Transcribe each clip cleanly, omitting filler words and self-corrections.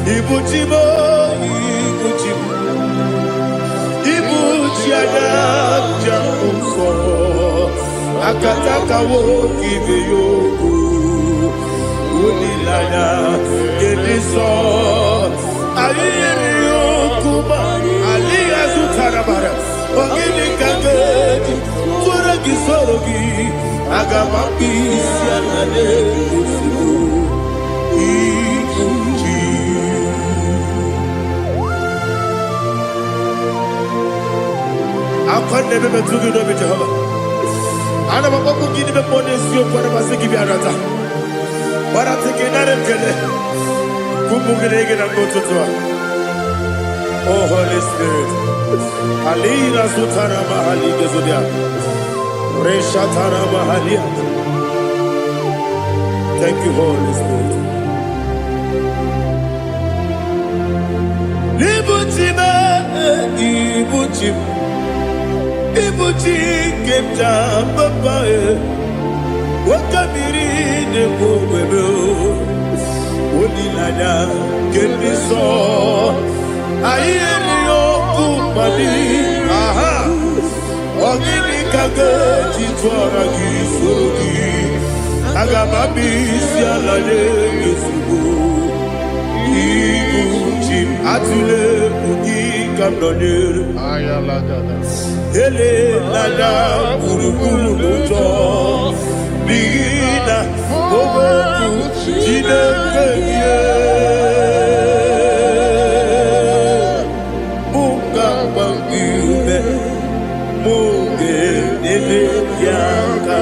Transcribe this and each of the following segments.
Ibuchimo, Ibuchimo, Ibuchiada, Jamuso, Akataka woki beyoku, Unilaya, Gediso, Ayiri Okuba, Aliya Zutarabara, Ogini Kageti, Turagi Sorogi, Agamapi, Sianade, I can't never be too good over Jehovah. I never want to give the money to you for the Masiki Biarata. But I take another killer. Kumbukiregin and go to Tua. Oh, Holy Spirit. Alina Sutana Mahali Gezudia. Reshatana Mahalia. Thank you, Holy Spirit. Ibuchima, Ibuchim. Ibuchi kemja papa wakamiri de bobebe onilanya kendiso ayeni okupadi aha ogini kageti twara gisogi agamabi sialade yesugo Ibuchi atule ugi kamdonir ayalagada Ele nada buruburu muto Bina oboku jine kenye Munga bangiume Munge nene yaka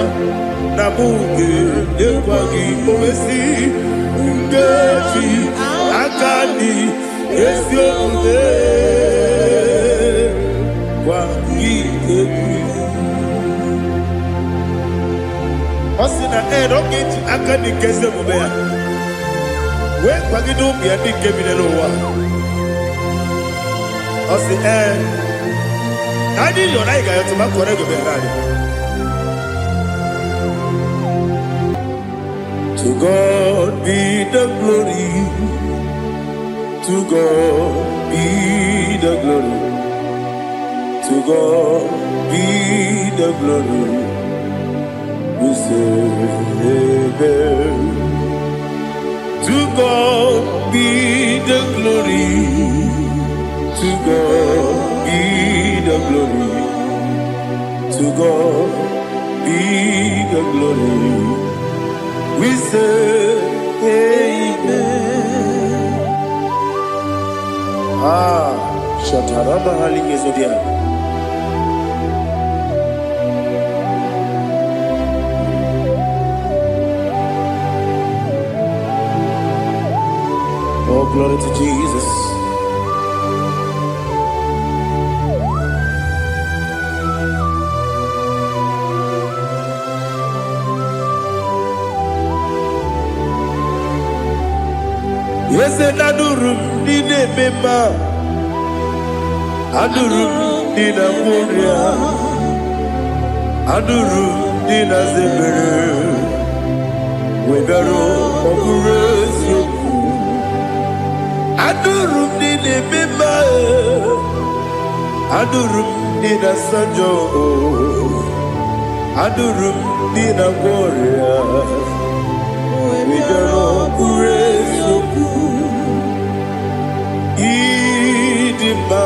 Na munge nekwagi owesi Ngeji akani esyo ude Osina rocket akani keze mubea. We kwagidu bia di kebine lowa. Osi nadi yo na iga yo tuma kore go berari. To God be the glory. To God be the glory. To God be the glory. We say amen. To God be the glory. To God be the glory. To God be the glory. We say amen. Shataraba Haligezodia. Oh, glory to Jesus. Yes, and Adurum did a member. Adurum did a Moria. Adurum did a Zimmer. We better operate you. Adurum did a member. Adurum did a Sanjo. Adurum did a Moria. We better operate you. Idima,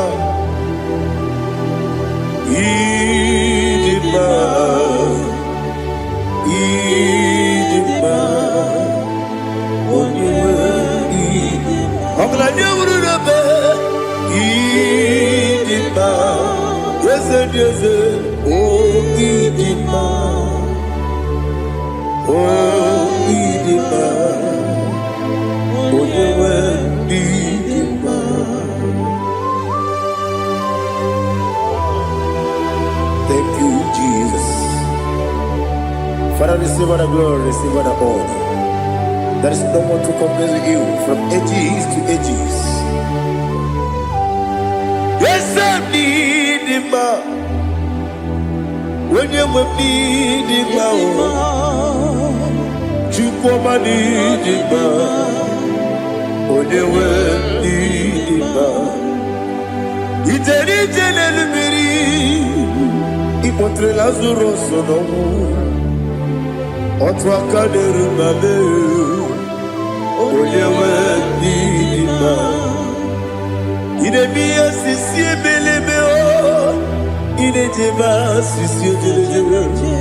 Idima, Idima, Idima, yes, oh Idima, oh Idima, Thank you, Jesus. Father, receive all the glory, receive all the honor. There is no one to compare with you from ages to ages. Yes, I need him. When you need him, you come and need him. When you Ijenelumiri Ipotre Lazaro Sonomu Otwaka Derumale Oyewe Nidima Idemia Sisi Belebeo Idejeva Sisi Ojelejeve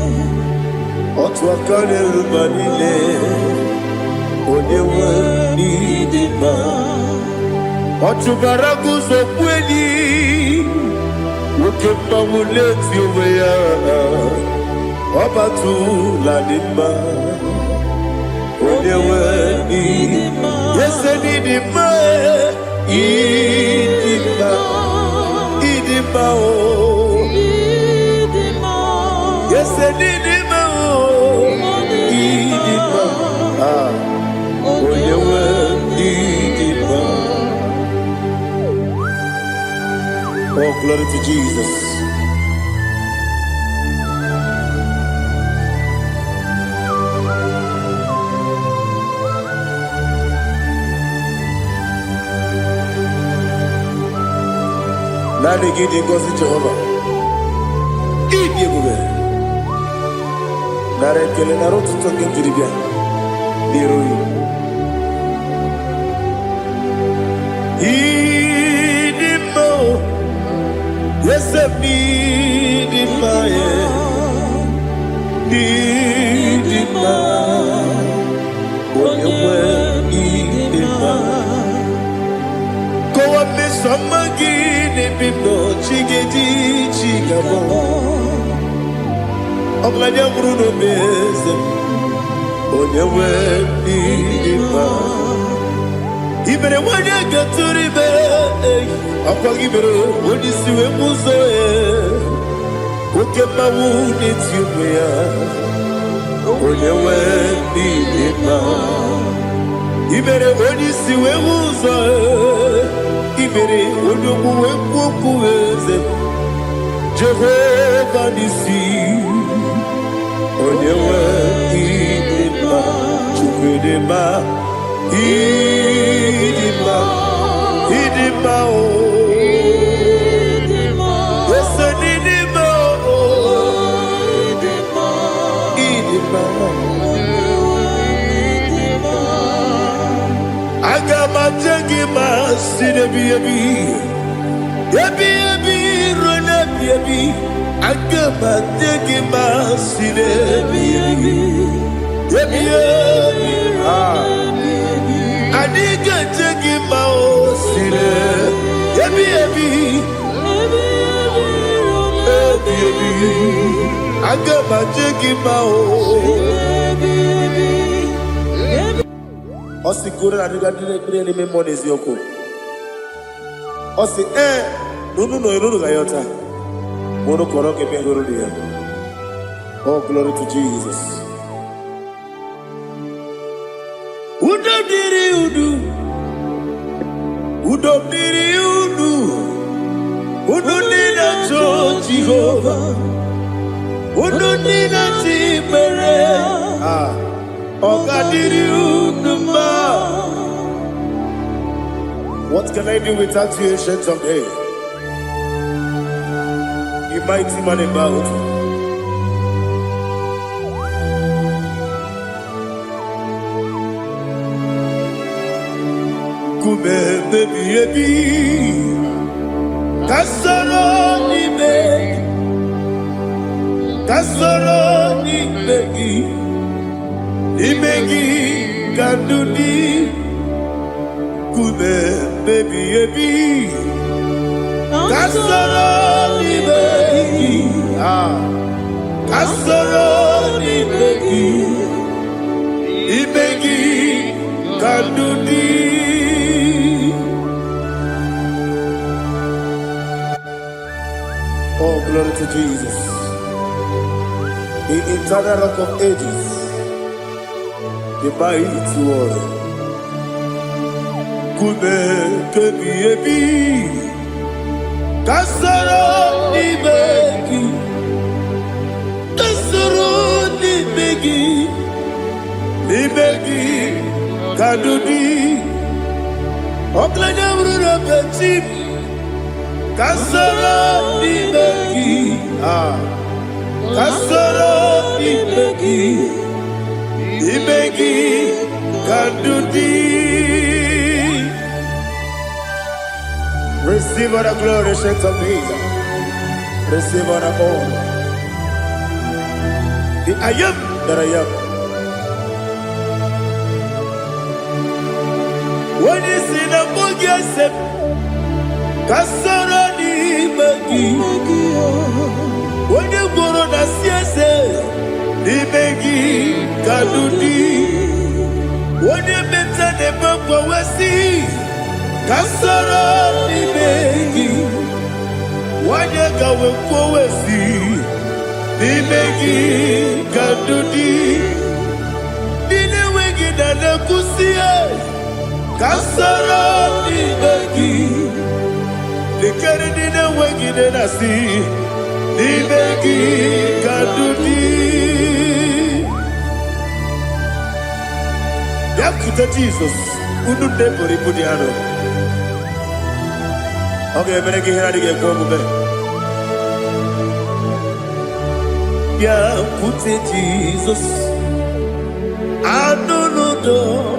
Otwaka Derumalile Oyewe Nidima Otubaraguzo Pweni Ukemba Muleti Uweya Obatu Ladima Oyewe Nidima Yes, Nidima Idima Idima oh Yes, Nidima oh Idima Oyewe Nidima. Oh, glory to Jesus. Nani gidi ngozi Jehovah. Idi bube. Nare kele naro tutoke diribia. Diroi. Idi mo. Yes, idi maye. Idi ma. Oyewe idi ma. Kowa me samagi. Bimbo chigedi chigabo Ogladia Bruno Beze Onyewe Nidima Ibere wanya gaturibe Akwa gibere Onisiwe muzoe Ukema wuni tiumea Onyewe Nidima Ibere onisiwe muzoe Ibere odomu wekuweze Jehovah Nisi Onyewe Idima Chukwedema Idima Idima oh Yes, Idima oh Idima Agama Jagima Sidebi Yebi Rona Yebi Agama Jagima Sidebi Yebi Adiga Jagima Side Yebi Agama Jagima Osi kura na diga dire me monezi yoko. Osi nunu gayota. Mono koroke me guru dia. Oh, glory to Jesus. Udo diri udu. Udo nina cho Jehovah. Udo nina tibere. What can I do without you, ancient of days? You mighty man about. Kume baby, kasoro ni begi. Imegi kandudi Kume baby Kasoro ni begi Kasoro ni begi Imegi kandudi Oh, glory to Jesus. The eternal rock of ages, the mighty one. Kume kebi kasoro ni begi kadudi oklanya bruna petit Kasoro Ibeki. Kasoro Ibeki. Ibeki Kandudi. Receive all the glory, shake of Jesus. Receive all the honor. The I am that I am. When you see the book, yes, Kasoro Ibeki. When you go on the CS, Ibeki Kandudi. When you mention the book, we see. Kasoro Ibeki, wanyaka wekowesi, Ibeki Kandudi, dine wegi dane kusiye, Kasoro Ibeki, dikere dine wegi denasi, Ibeki Kandudi. Yakuta Jesus, unu debori pudiano. Okay, I'm going to get here to yeah, put it Jesus. I don't know.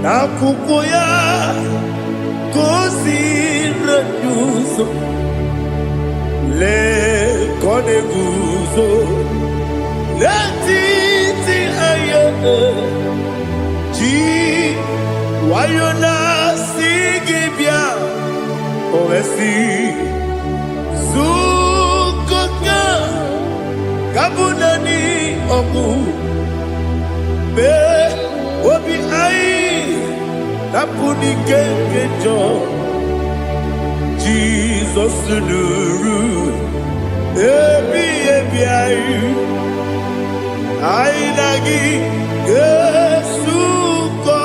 Na kukoya kosi reduso le kone guzo le titi ayane ji wayona sigibia oesi zukoka kabunani oku be obi ai napuni kenkejo Jesus nuru ebi ai nagi Yesu ko.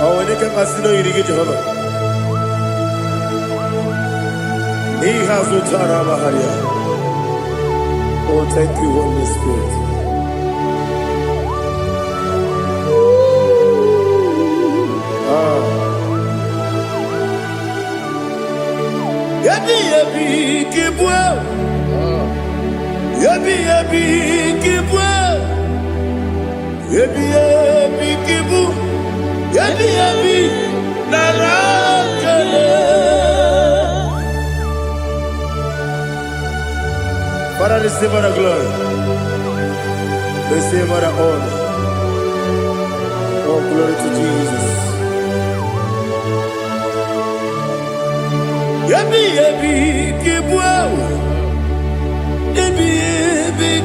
Oh, when you can consider you get Jehovah. He has no Tarabaharia. Oh, thank you, Holy Spirit. Yabi kibwa. Yabi kibwa. Yabi kibu. Yabi narakale. Father, receive our glory. Receive our honor. Oh, glory to Jesus. Yabi kibwa. Yabi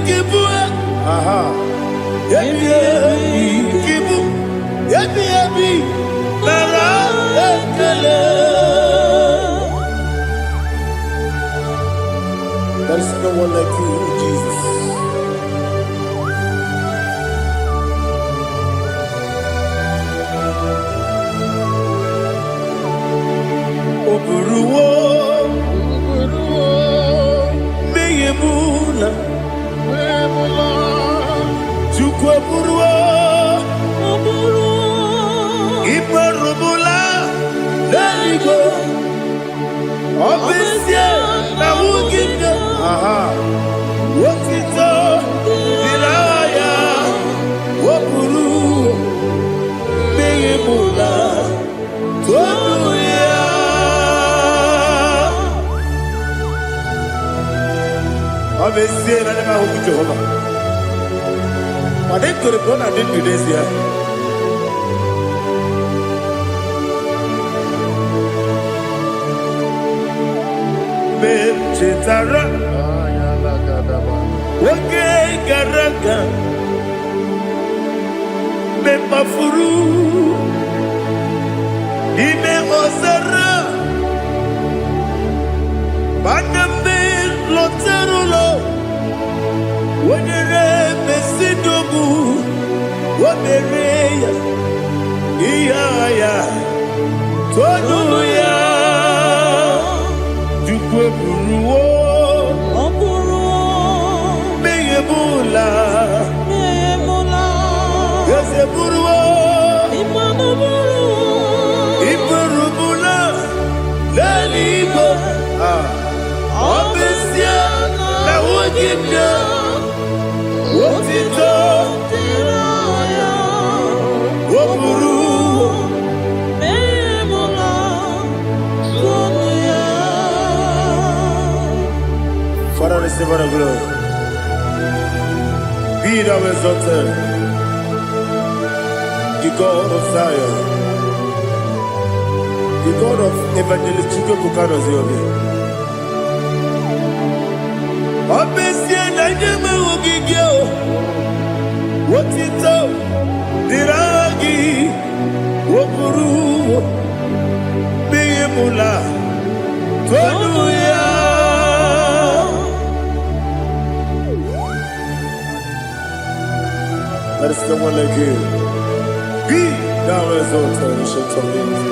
kibwa. Aha. Yabi kibu. Yabi narakale. There is no one like you, Jesus. Oburuwo, meyemula, chukwu oburuwo, imarubula, leligo, obesie na wugide. Aha, wotito, dilaya, oburuwo, meyemula, tonuya. Obesie na nema huku Jehovah. Madem to the brother I did today here. Mem chetara. Oke garaga. Mem mafuru. Ime osara. Bandambe loterulo. Wenere mesidobu. Wabereya. Iyaya. Tonuya. Jukwe buruwo. Meyemula. Yese Buruo, Iburubula, Lalibo, Obesia, La Wogibia, Wotito, Woburu, Father, receive our glory. Be thou exalted, the God of Zion, the God of Evangelist Chico Bukanos Yobi. Obesia Najama Wogigio, Wotito, Diragi, Woburu, Beyemula, Tonuya. There is no one like you. Be thou exalted, ancient of days.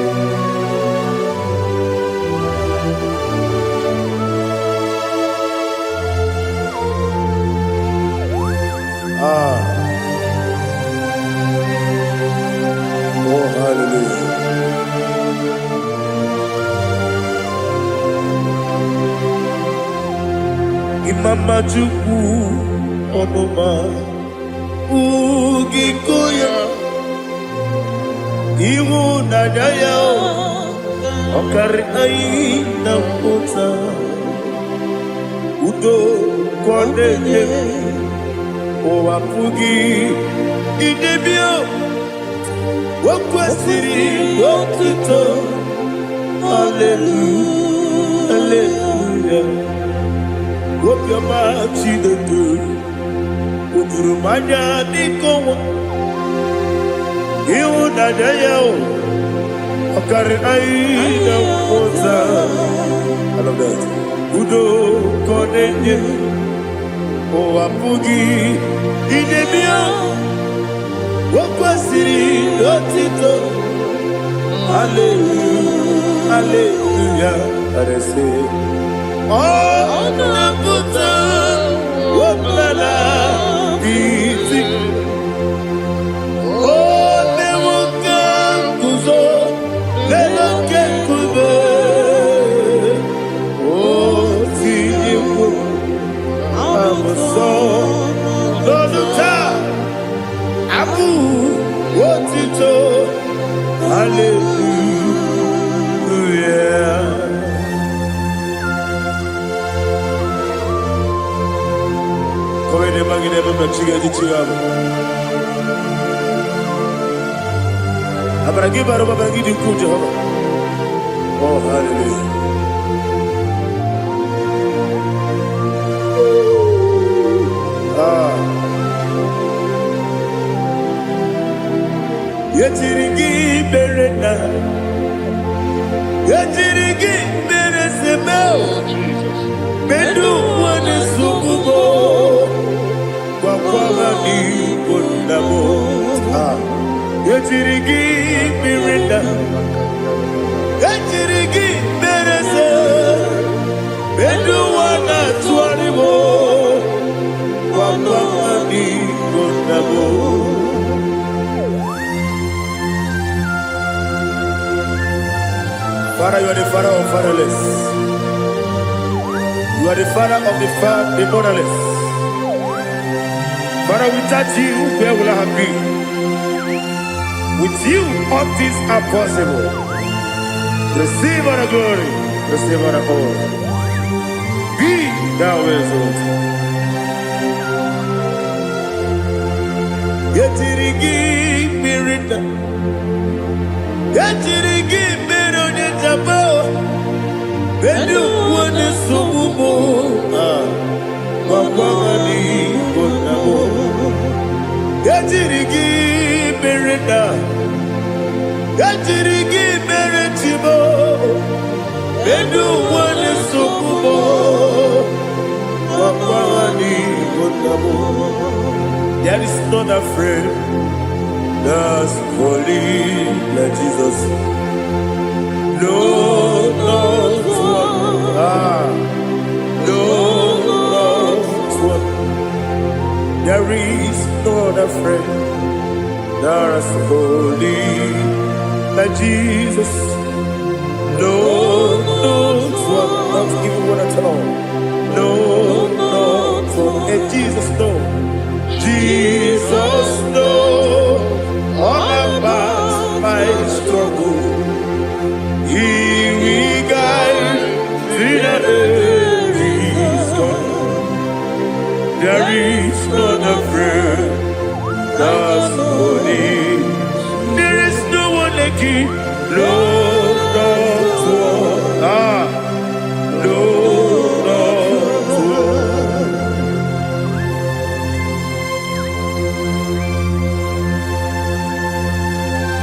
Oh, hallelujah. Imama Juku, Onoma. Ugikoya Iwu nadaya Okari aina mota Udo kondeye Owapugi Idebio Wakwasiri Wakito Hallelujah Hallelujah Wapiama Chidetu Ukurumanya nikowa Iwu nadaya Okari aina mota I love that Udo konenye Owapugi Idebia Wakwasiri Lotito Hallelujah Hallelujah I say Oh Naputa Waplala Biti Oh Newoka Kuzo Leloke Kube Oh Tiyiwo Amoso Loluta Abu Wotito Hallelujah Come ne magine per chiga di chigabo Abragi baro babangi di ku Jehovah Oh hallelujah Yetirigi berena Yetirigi beresebeo Bedu wane sububo Kwa ni kondamo Yetirigi berena Yetirigi berese Bedu wana tuaribo Kwa ni kondamo Father, you are the father of fatherless. You are the father of the motherless. Father, without you, where will I have been? With you, all things are possible. Receive our glory, receive our honor. Be thou exalted. Yetirigi mirita, yetirigi mironye jabo, bedu wane sububo, wapamani konamo. Yetirigi mirita, yetirigi miritibo, bedu wane sububo, wapamani konamo. There is none afraid that's holy like Jesus. No, not one. No, not one. There is no other friend There's holy like Jesus. No, not even one at all. No, and Jesus, no. Jesus, no. All about my struggle. He will guide me that is gone. There is not a friend that's holy. There is no one like him. Lord,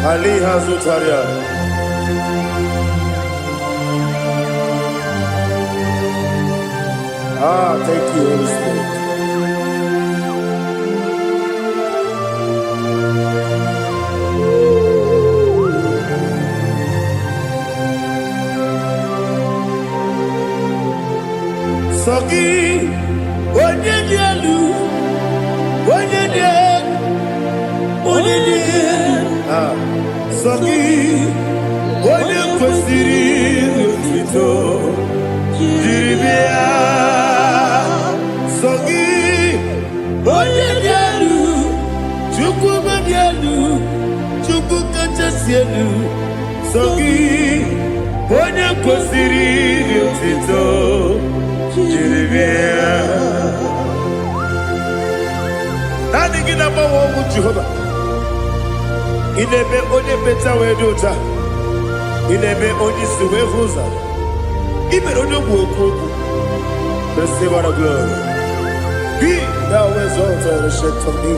Ali Hazutaria. Thank you, Holy Spirit. Sogi, Onyedielu, Sogi, Onyekwesiri otito, Jiribia. Sogi, Onyedielu, Chukwumedielu, Chukwukachasielu. Sogi, Onyekwesiri otito, Jiribia. Nani gina mawo mu Jehovah. Inebe onye beta we dota. Inebe onye siwe huza. Ibe onye woku. Receive our glory. Be thou exalted and shed to me.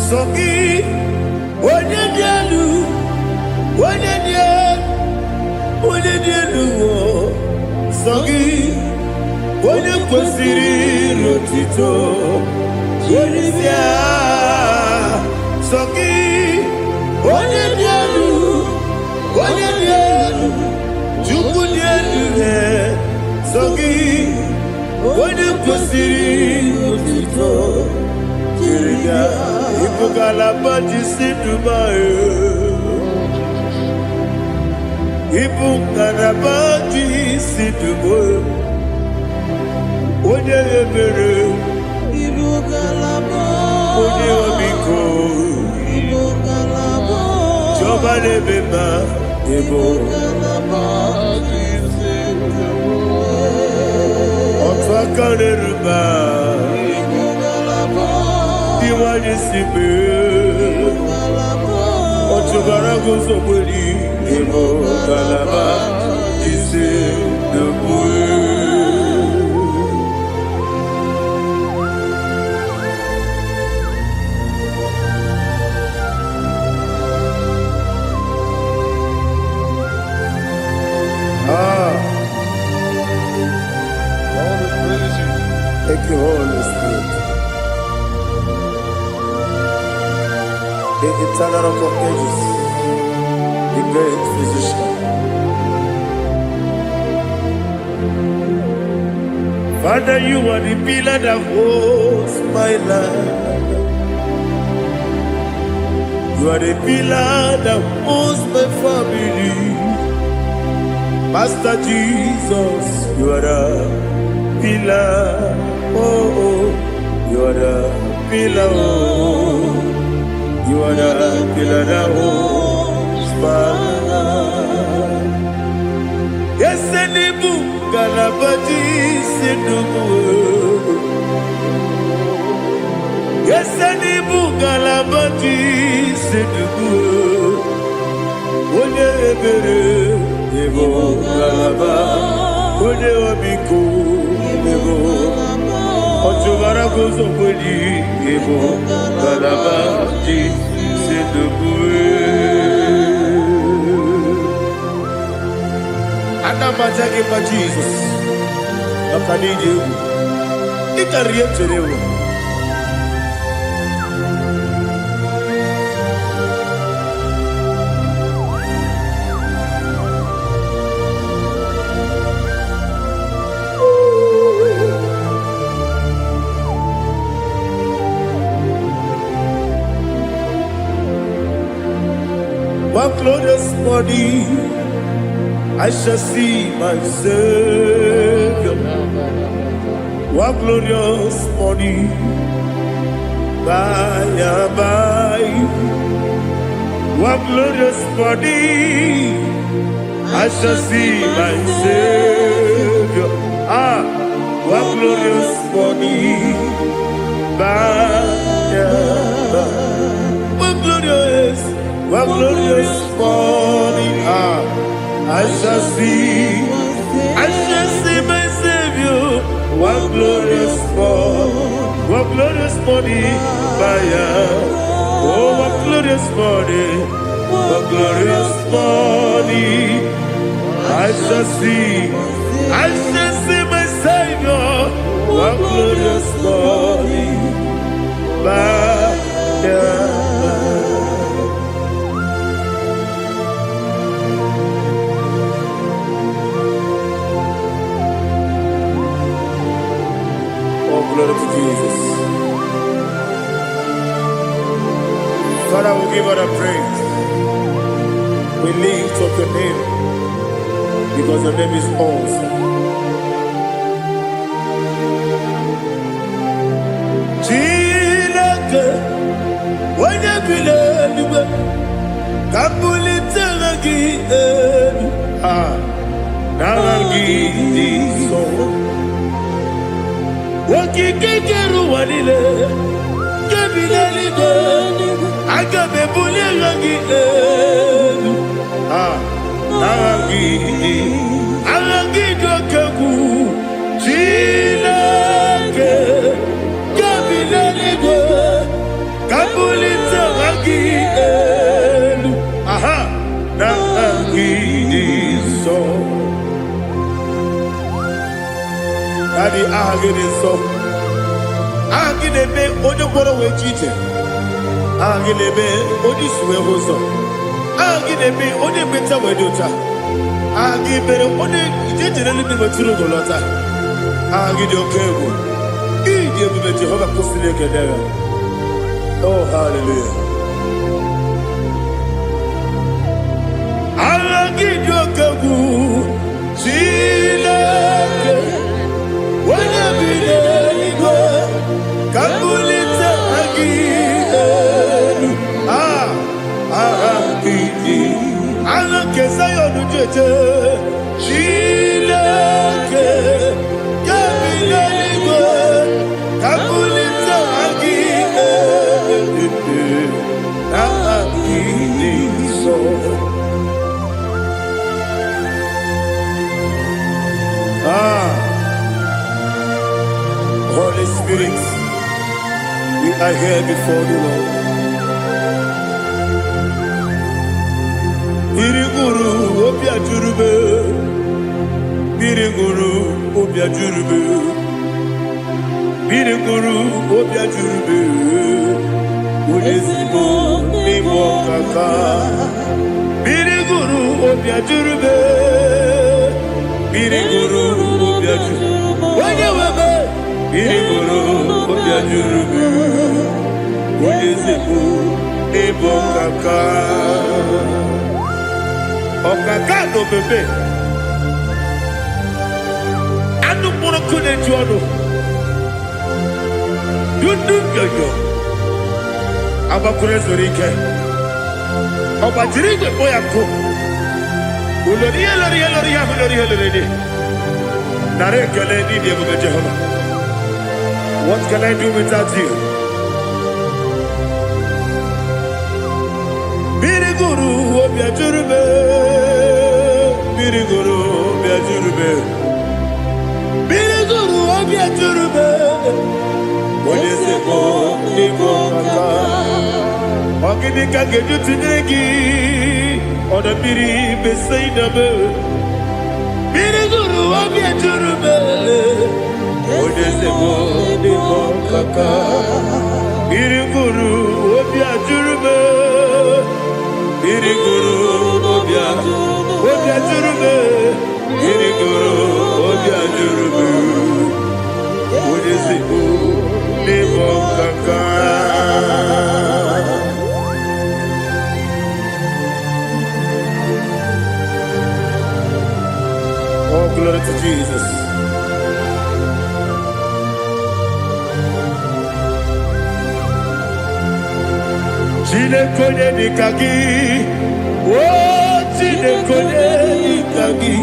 Sogi onye dielu. Sogi Onyekwesiri otito, Jiribia. Sogi Onyedielu, Chukwudielu. Sogi Onyekwesiri otito, Jiribia. Ibugalaba jisidumae. Ibugalaba jisidumae. Onye ebere, onye omiko, Jọba n'ebeba, otu aka n'eruba, iwanye sibe, otubara gozobeli, Ibugalaba jisidumae. Thank you, Holy Spirit. The eternal rock of ages, the great physician. Father, you are the pillar that holds my life. You are the pillar that holds my family. Master Jesus, you are the pillar. Oh, you are the pillar. Oh, you are the pillar that holds my life. Yes, any book, Galabaji, Sidumu. Yes, any book, Galabaji, Sidumu. Onye ebere, Ebo Galaba, Onye Obiko, Ebo. Otubara gozobeli, Ebo Galaba, Sidumu. Anamajage pa Jesus. Akanije. Ikariyeterewo. morning I shall see my Savior. What glorious morning by and by. What glorious morning I shall see my Savior. What glorious morning by and by. What glorious morning I shall see my Savior. What glorious morning by oh, what glorious morning I shall see my Savior. What glorious morning by glory to Jesus. Father, we give all the praise. We lift up your name because your name is awesome. Chilake, when you believe, Kapulitagi, Nagi, so. Wakikeru walile Kabilaligo Agabe bulirangi Arangi dokagu Chilake Kabilaligo Kabulita rangi Nangi so Daddy, so. Agilebe, Odoboro we cheated. Agilebe, Odiswe Hoso. Agilebe, Odebeta Wedota. Agibere, Ode, generally be with Turugolota. Agidio Kebu. Idiot with Jehovah Postilic. Oh, hallelujah. Agidio Kebu. Chilake. When I be there, Kabulita again. Alakesayo Nujete. Chilake. Kabilaligo. Kabulita again. So. Holy Spirit, we are here before you, Lord. Biriguru Obia Jurube, Biriguru Obia Jurube, Biriguru Obia Jurube, Udesibo Nimo Kaka, Biriguru Obia Jurube, Biriguru Obia Jurube. Biriguru Obia Jurube, Udesibo Nimo Kaka. Okaka no bebe. Anu mono kune juano. Yundu yoyo. Abakure zorike. Obajirige boyako. Uloria. Nare kele ni diye Jehovah. What can I do without you? Biriguru Obia Jurube, Biriguru Obia Jurube, Biriguru Obia Jurube. Odesibo Nimo Kaka. Oginika geju tinegi, oda biri besaidabe. Biriguru Obia Jurube, Odesibo Nimo Kaka. Biriguru Obia Jurube. Biriguru Obia Jurube, Biriguru Obia Jurube, Udesibo Nimo Kaka. glory to Jesus. Chinekonye nikagi, oh chinekonye nikagi,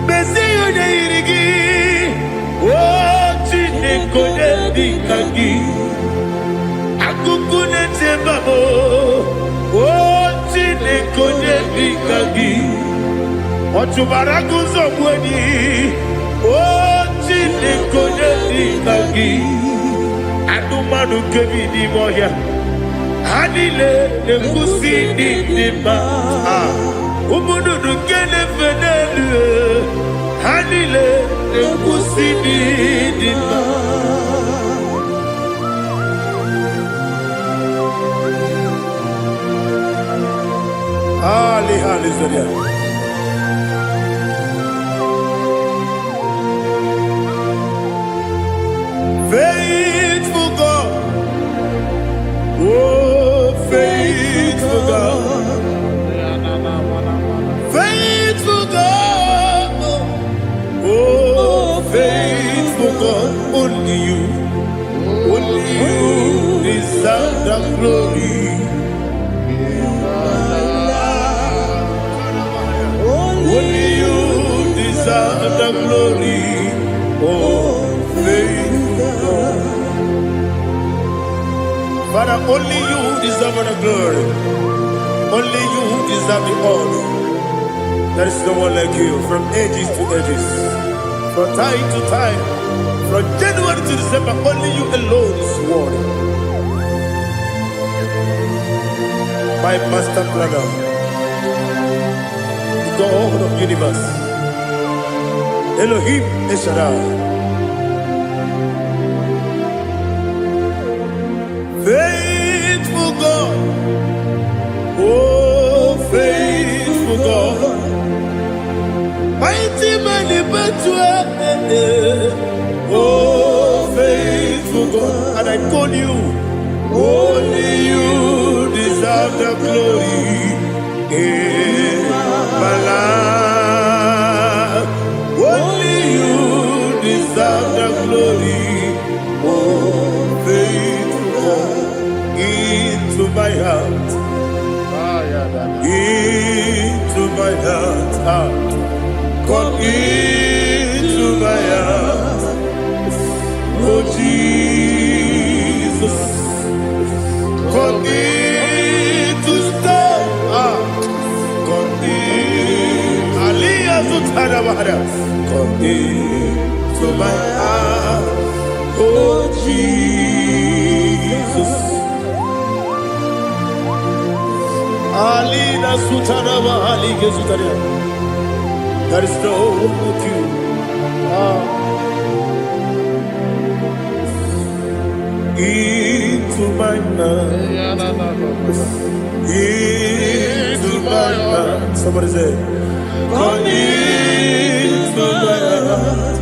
besiyo ne irigi, oh chinekonye nikagi, akukune tebabo, oh chinekonye nikagi, otubaraku zobweni, oh chinekonye nikagi, adumanu kebidi moya. Hanile ne kusidi dima, umudu kene fenelu. Hanile ne kusidi dima. Ali Zoria. Faithful God, oh faithful God, faithful God, oh faithful God, only you deserve the glory. Only you deserve the glory, oh faithful God. Father, only you deserve the glory. Only you deserve the honor. There is no one like you, from ages to ages, from time to time, from January to December. Only you alone is worthy. My master planner, the God of the universe, Elohim Eshadai. Faithful God, oh faithful God, mighty man in battle, oh faithful God, and I call you, only you deserve the glory in my life, only you deserve the glory, oh faithful God. Into my heart, into my heart, come into my heart, oh Jesus, come in to stay, come in, Aliyah Zutadabara, come into my heart, oh Jesus. Alina Sutanaba Ali Gezutaria. There is no one like you. Into my mind. Into my heart. Somebody say, come into my heart.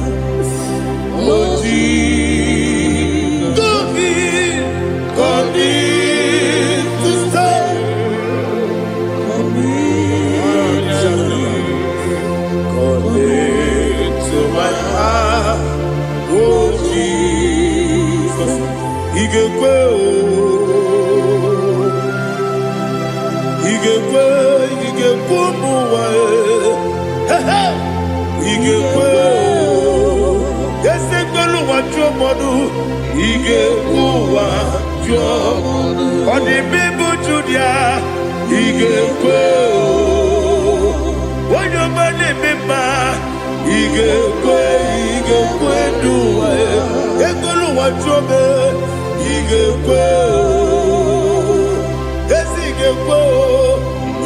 Oh Jesus. Come in to stay. To my heart, oh Jesus, Igekwe, muwa, Igekwe, Yesekelu wajomodu, Igekwe wajomodu, Odi bibu Judia, Igekwe, Wanyomane mema. Igekwe duwa, Ekolu wajobe, Igekwe,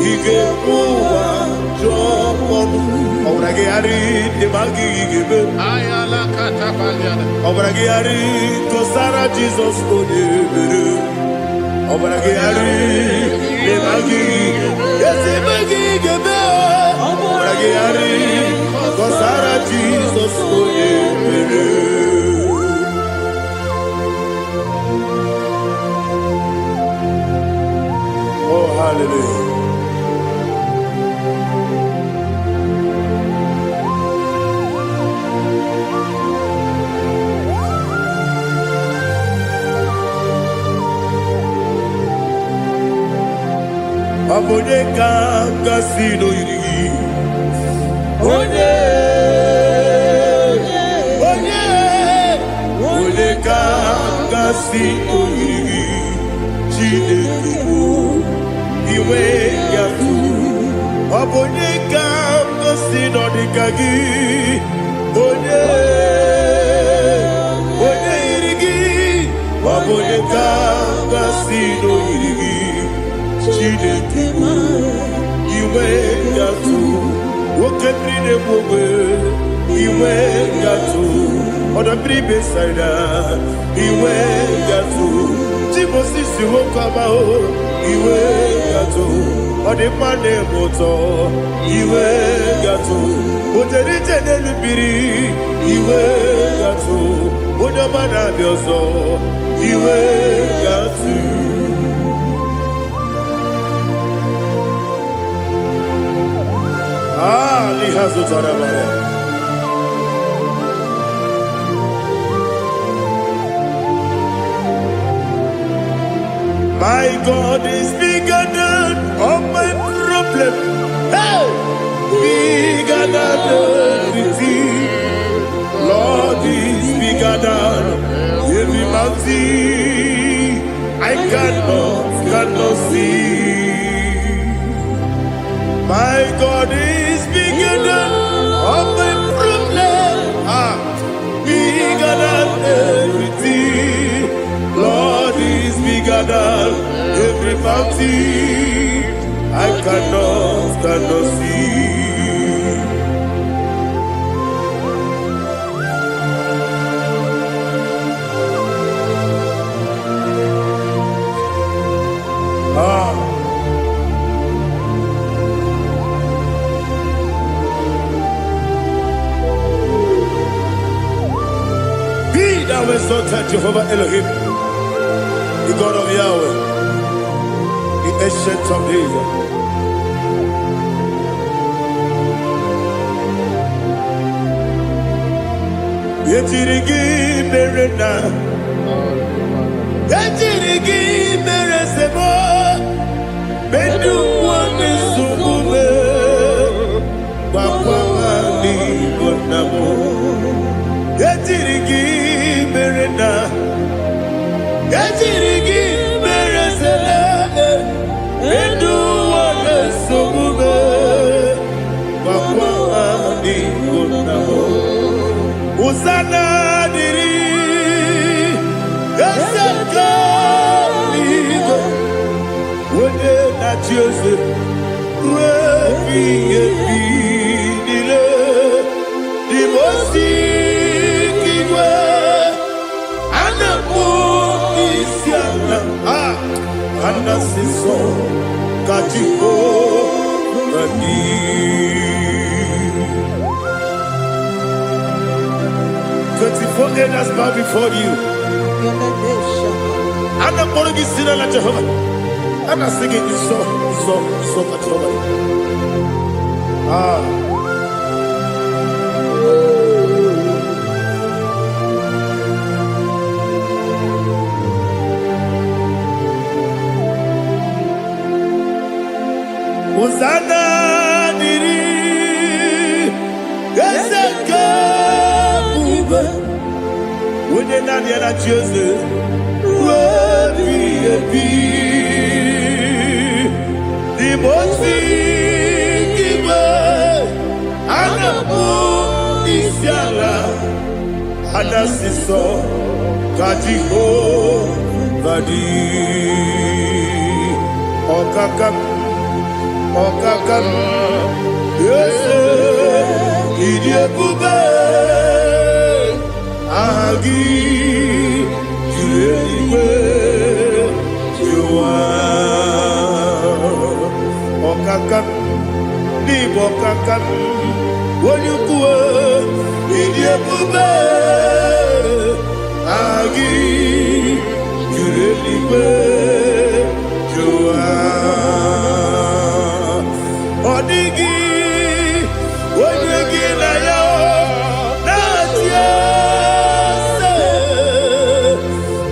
Igekwe wajomodu. Obrage ari demagi igebe. Ayala katapaliana. Obrage ari kosara Jesus odebere. Obrage ari demagi yesimagi igebe. Obrage ari kosara Jesus odebere. Oh hallelujah. Onye kanga si no yiri. Onye kanga si no yiri. Chineke mo iwe yatu. Onye kanga si no dikagi. Onye yirigi. Onye kanga si no yirigi. Chineke mo iwe yatu. Woketrine mwe iwe yatu. Oda bribe saida iwe yatu. Timosi si wokama o iwe yatu. Ode mane moto iwe yatu. Ojeri jene lubiri iwe yatu. Oda mana bioso iwe yatu. Lihazu tarabaya. My God is bigger than all my problem. Hey, bigger than everything. Lord is bigger than every mountain. I cannot see. My God is bigger than all my problems. Bigger than everything. Lord is bigger than every mountain. I cannot see. Thou exalted Jehovah Elohim, the God of Yahweh, the ancient of days. Yetirigi berena, yetirigi beresemo, bedu wane subume, papa ni bonamo. Yetirigi berena, yetirigi beresele, bedu wane subume, papa ni bonamo. Usana diri, esaka ligo, wone na Joseph, refi nile, dimosi kiwe, anamu isiana, anasiso kajiko gani. 24 elders bow before you. And I'm going to sing like Jehovah. And I'm singing this song like Jehovah. Hosanna diri, Ezeka. When you're not yet at Jesus, the most giver, and the moon is yala, and the siso, Kajiho, Vadi, Okakam, yes, Idiot Bube. Agi, Juliwe, Jua, Okakam, Nibokakam, Wanyukua, Idiabube, Agi, Juliwe, Jua, Odigi, Wanyuki Laya, Natia.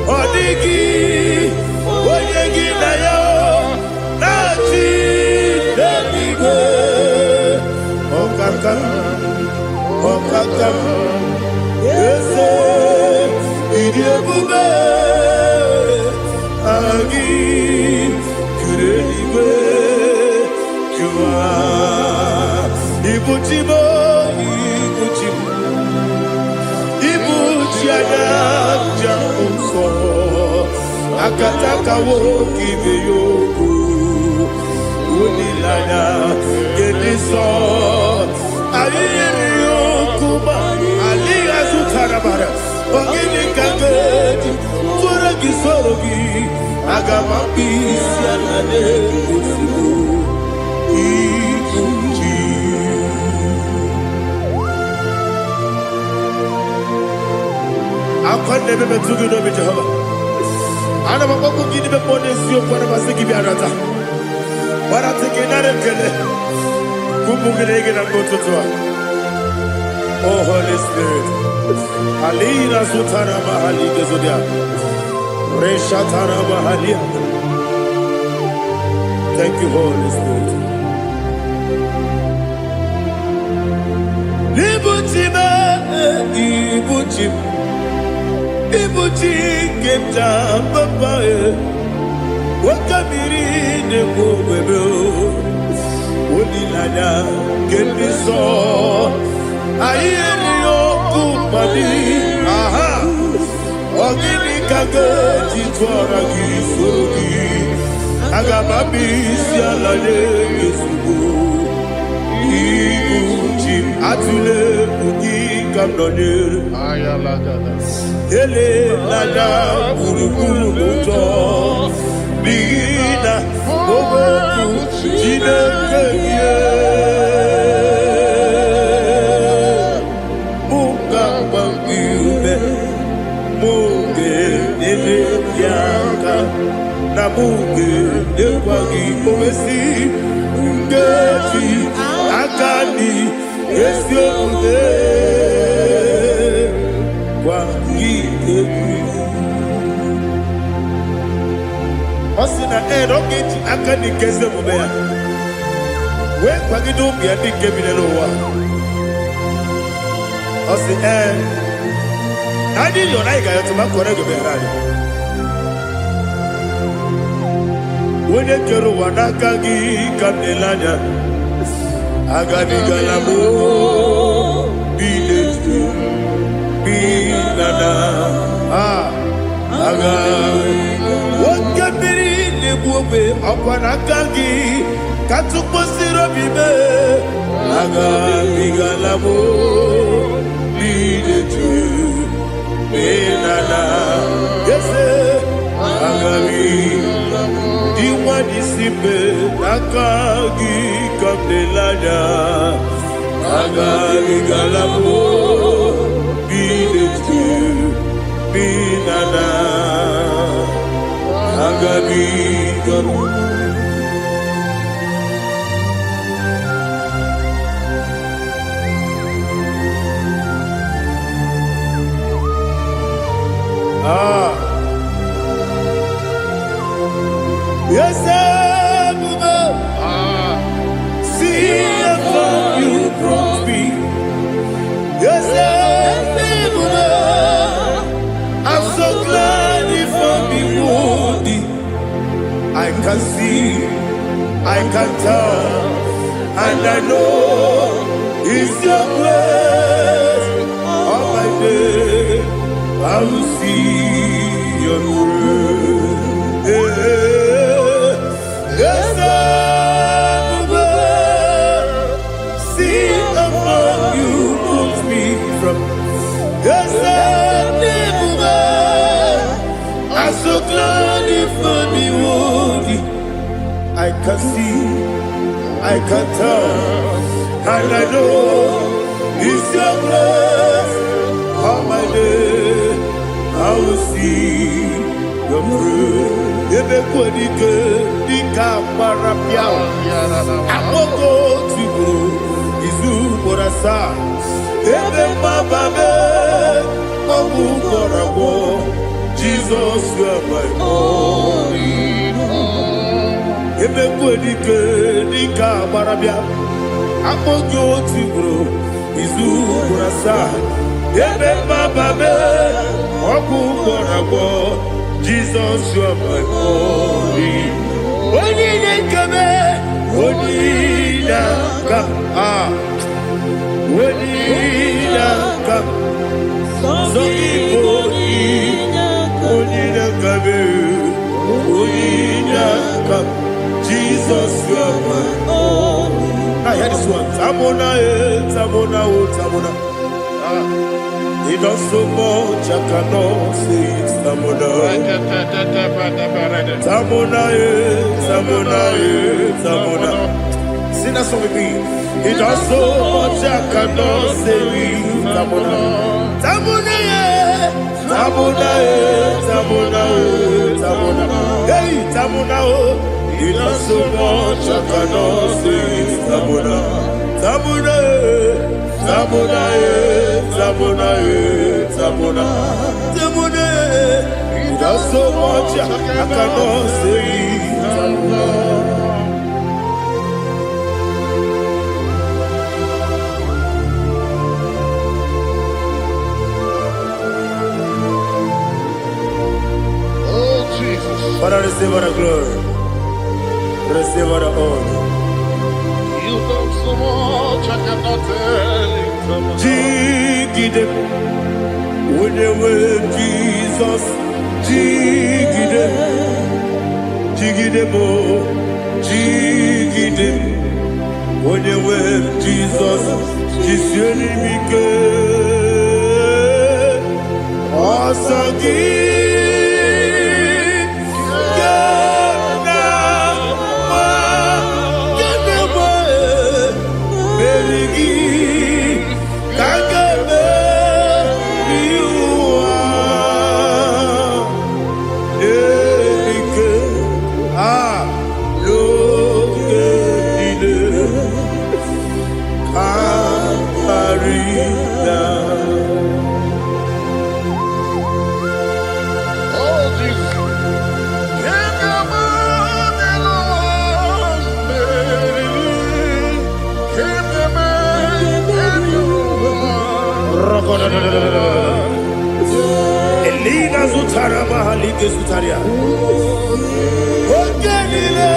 Odigi, Oyegi na yo, Nachi. Okaka Ese Idiabube Agi Kureliwe Jua Ibuchimo Ibuchimo Ibuchiana Jamuso Akataka woki beyoku Unilana Gediso Ayiri yokuba Aliya Zutarabara Ogini kagedi Tura gisorogi Agama bisianane Usibu Ibuchi Akwande bebe tugi no be Jehovah Ana maboko gini be ponesio kwa na basiki bi arata. Bara teke na rekele. Kumugirege na mototwa. Oh Holy Spirit. Alina sutara mahali gezodia. Resha tara mahali. Thank you, Holy Spirit. Ibuchime, ibuchime. Ibuchi kemta papaye Wakamiri ne kubebe Unilanya kemiso Ayeri okupali Aha Ogini kage Jitwara gisogi Agamabisi alane Yesubu Ibuchi Atule Ugi kamdonir Ayalagada Ele nada burukuru muto Bigina Ogoku Jine kenye Muka bangiume Muge nene yaka Na muge nekwagi omesi Ngeji akani Esyo ude Osina rogeji akani keze mubea We kwagido mbiadi kebile lowa Osi Nadi yona iga yotuma kore goberani Wene kero wanakagi kamnelanya Agami galamo Biletu Binana Aga Wakabiri Nebuwe Akwanakagi Katuposiro Bibe Aga Bigalamo Bidetu Binana Yese Aga Diwani Simbe Nakagi Kamdelanya Aga Bigalamo Binana Agabi Garu Yes, see how you brought me. Yes, I'm so glad if I'm wounded. I can see, I can tell, and I know it's your grace. All my day, I will see your grace. Yes, see among you moves me from. Yes, I'm so glad if I'm wounded. I can see, I can tell, and I know it's your grace. All my day, I will see your grace. Ebe kwenike dika marapia Amoko tibu izu morasa Ebe mababe Mabu korabo Jesus, you are my only Ebe kwenike dika marapia akpọghị otu ugboro izu ugboro asaa ebe mmababe ọgwụ gwọrọ agwọ Jizọs ọbụghị onye na-ekebe onye na-aka onye na-aka sọ Igbo onye na-ekebe onye na-aka Jizọs ọbụghị. I hear this one. Tamona, Tamona, Tamona. He does so much, I cannot say it. Tamona, Tamona, Tamona, Tamona. Sing that song with me. He does so much, I cannot say it. Tamona, Tamona, Tamona, Tamona, Tamona. Hey, Tamona, he does so much, I cannot say it. Tamona, Tamona, Tamona, Tamona, Tamona, Tamona. He does so much, I cannot say it. Tamona. Oh, Jesus. Father, receive all the glory. Receive all the honor. You done so much, I cannot tell it. Jigide, when you were Jesus, Jigide, Jigide mo, Jigide, when you were Jesus, Jisyenimike, Asagi. Elina Zutara Mahalike Zutaria. Ogenile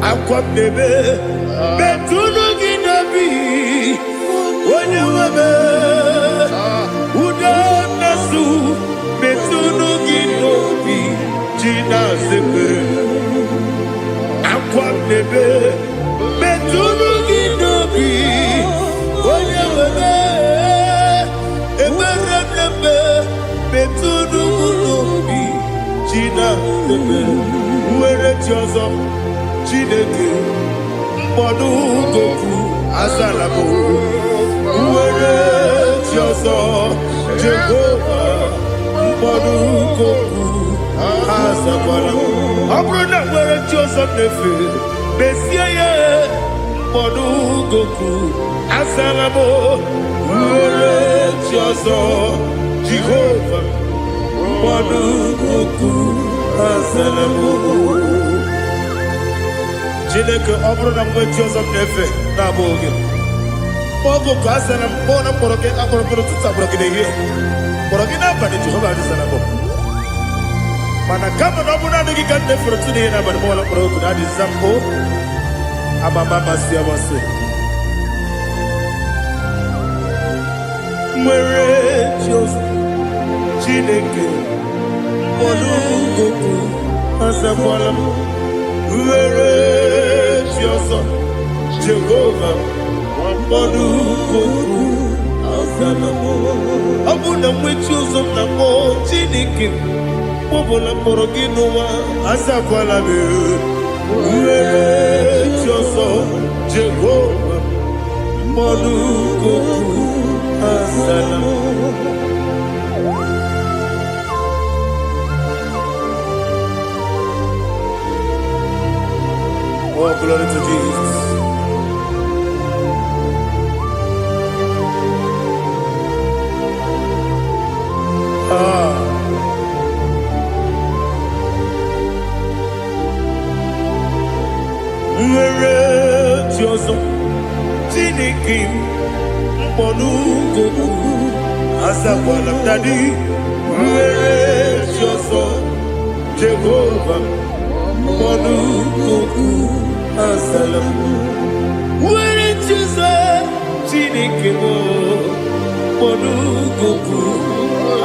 Akwabebe Betunu Ginabi Onye Webe Uda Nasu Betunu Ginobi Jina Zepe Akwabebe Betunu Ginobi Onye Webe Eberebe Betunu Ginobi Jina Zepe Uwere Tiozo Chineke mkpọdụ goku azalabo uwere chi ọzọ Jehova mkpọdụ goku azakwala ọ bụrụ na nwere chi ọzọ na-efe mesie ya mkpọdụ goku azalabo uwere chi ọzọ Jehova mkpọdụ goku azalabo. Chineke ọ bụrụ na mgbe chi ọzọ na-efe na-abụ oge ọgụ ka a sara mkpọ na mkpọrọ gị akpọrọ mkpọrọ tutu akpọrọ gị n'ehihie mkpọrọ gị n'abalị Jehova adịsara bụ mana kama na ọ bụ naanị gị ka nne fere tụ n'ihe n'abalị mụọla mkpọrọ okwu na adịza mpụ amama amasị amasị nwere chi ọzọ Chineke mkpọrọ okwu azakwala m nwere chi ọzọ Jehova mkpọrọ okwu azala m ọ bụ na nwechi ụzọ na mkpọ Chineke kpọbụla mkpọrọ gị n'ụwa azakwala m nwere chi ọzọ Jehova mkpọrọ okwu azala m. Oh, glory to Jesus. Where Joso, Tinikim, Monugo, Azawana Daddy, where Joso, Jehovah, Monugo, Azalam, where Joso, Tinikim, Monugo,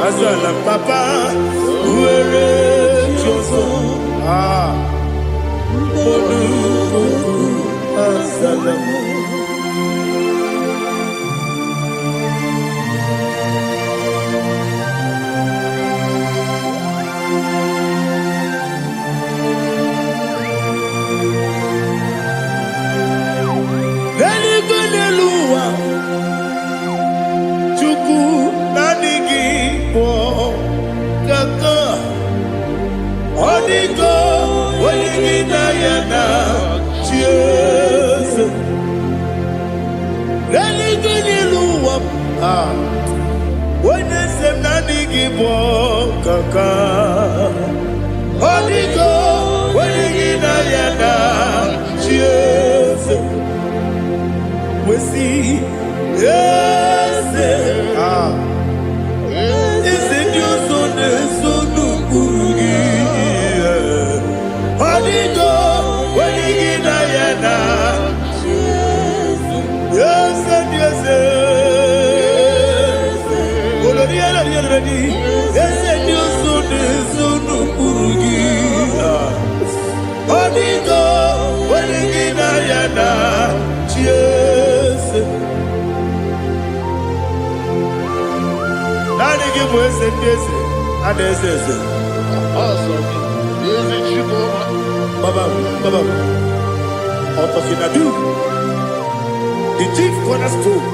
Azalam, Papa, where Joso, Asalam. Hallelujah. Chuku nanigi po kaka. Odigo waligi dayana. Cheers. Hallelujah. When they say nanigi po kaka. Odigo waligi dayana. Cheers. We see, yes, is it your son, son of Burugi? Holigo, when you get Diana, yes, and yes, yes, and your son, son of Burugi. Holigo, when you get Diana, cheers. Nani give us a kiss and this is it. Awesome. Is it IGBO? Baba, Otokinadu, the chief cornerstone.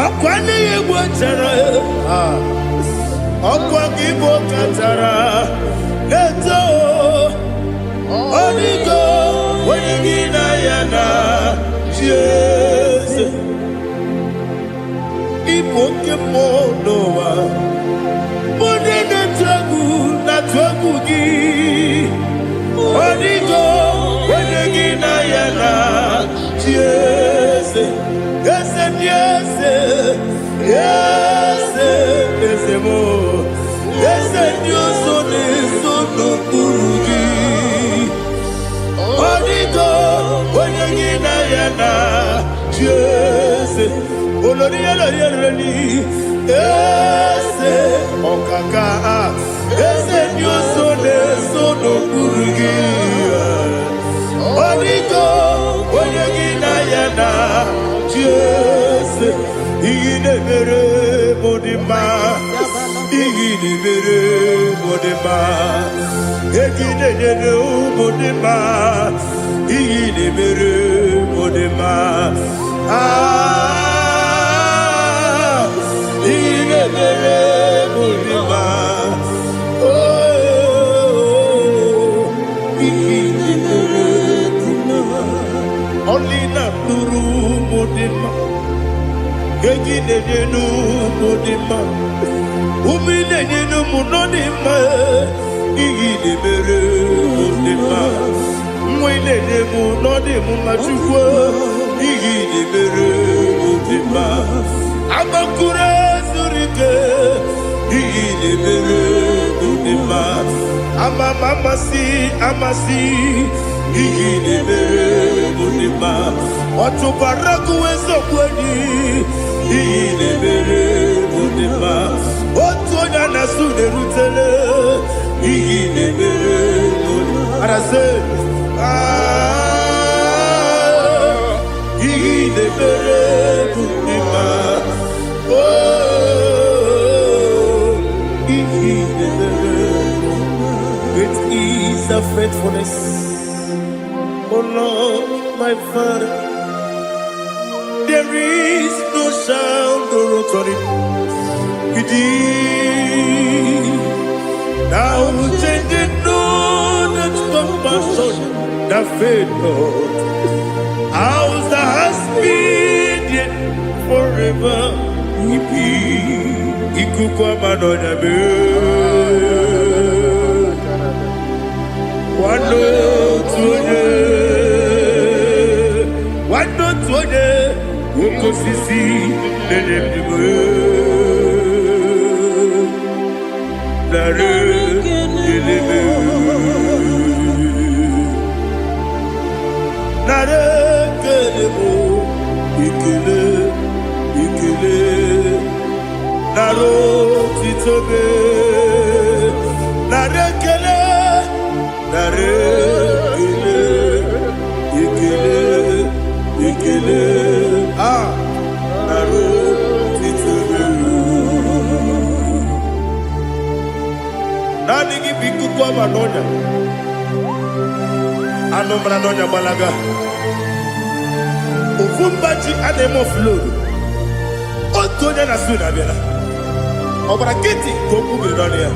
Akwani Watara, Okwagibo Katara, Leto, Onigo, Wenigina Yana, Jesus. Ipokemonoa Monene tragu na tragugi Onigo Wenegina yana Yes Yes Yes Yes Yes mo Yes Dios one sono kurugi Onigo Wenegina yana Yes Olori ese okaka ese nyoso de sono kurugi Onigo oyegina yana Jese igine mere modima egine nene modima igine mere modima Only na turu modima, gegi nenu modima, umi nenu monodima, igi de mere modima, mwe nenu monodimu machukwa, igi de mere modima, amakure surike, igi de mere modima, amasi. Igine mere modima, watu baraku wezo kweni. Igine mere modima, watu onyana sude rutele. Igine mere modima, arase. Igine mere modima, igine mere modima. Great is the faithfulness. Oh Lord, my Father, there is no sound or authority. Now changing no that compassion, that faith, Lord. How's the husband forever? Ikukwa manonya be. One, two, kosisi nenebime nare kelebe nare kelebo ikele ikele naro titobe nare kele nare kele ikele ikele naro titobe nani gibiku kwa manonya anombra nonya balaga ufumbaji anemo flow otonya na suna bela obra kiti koku bironia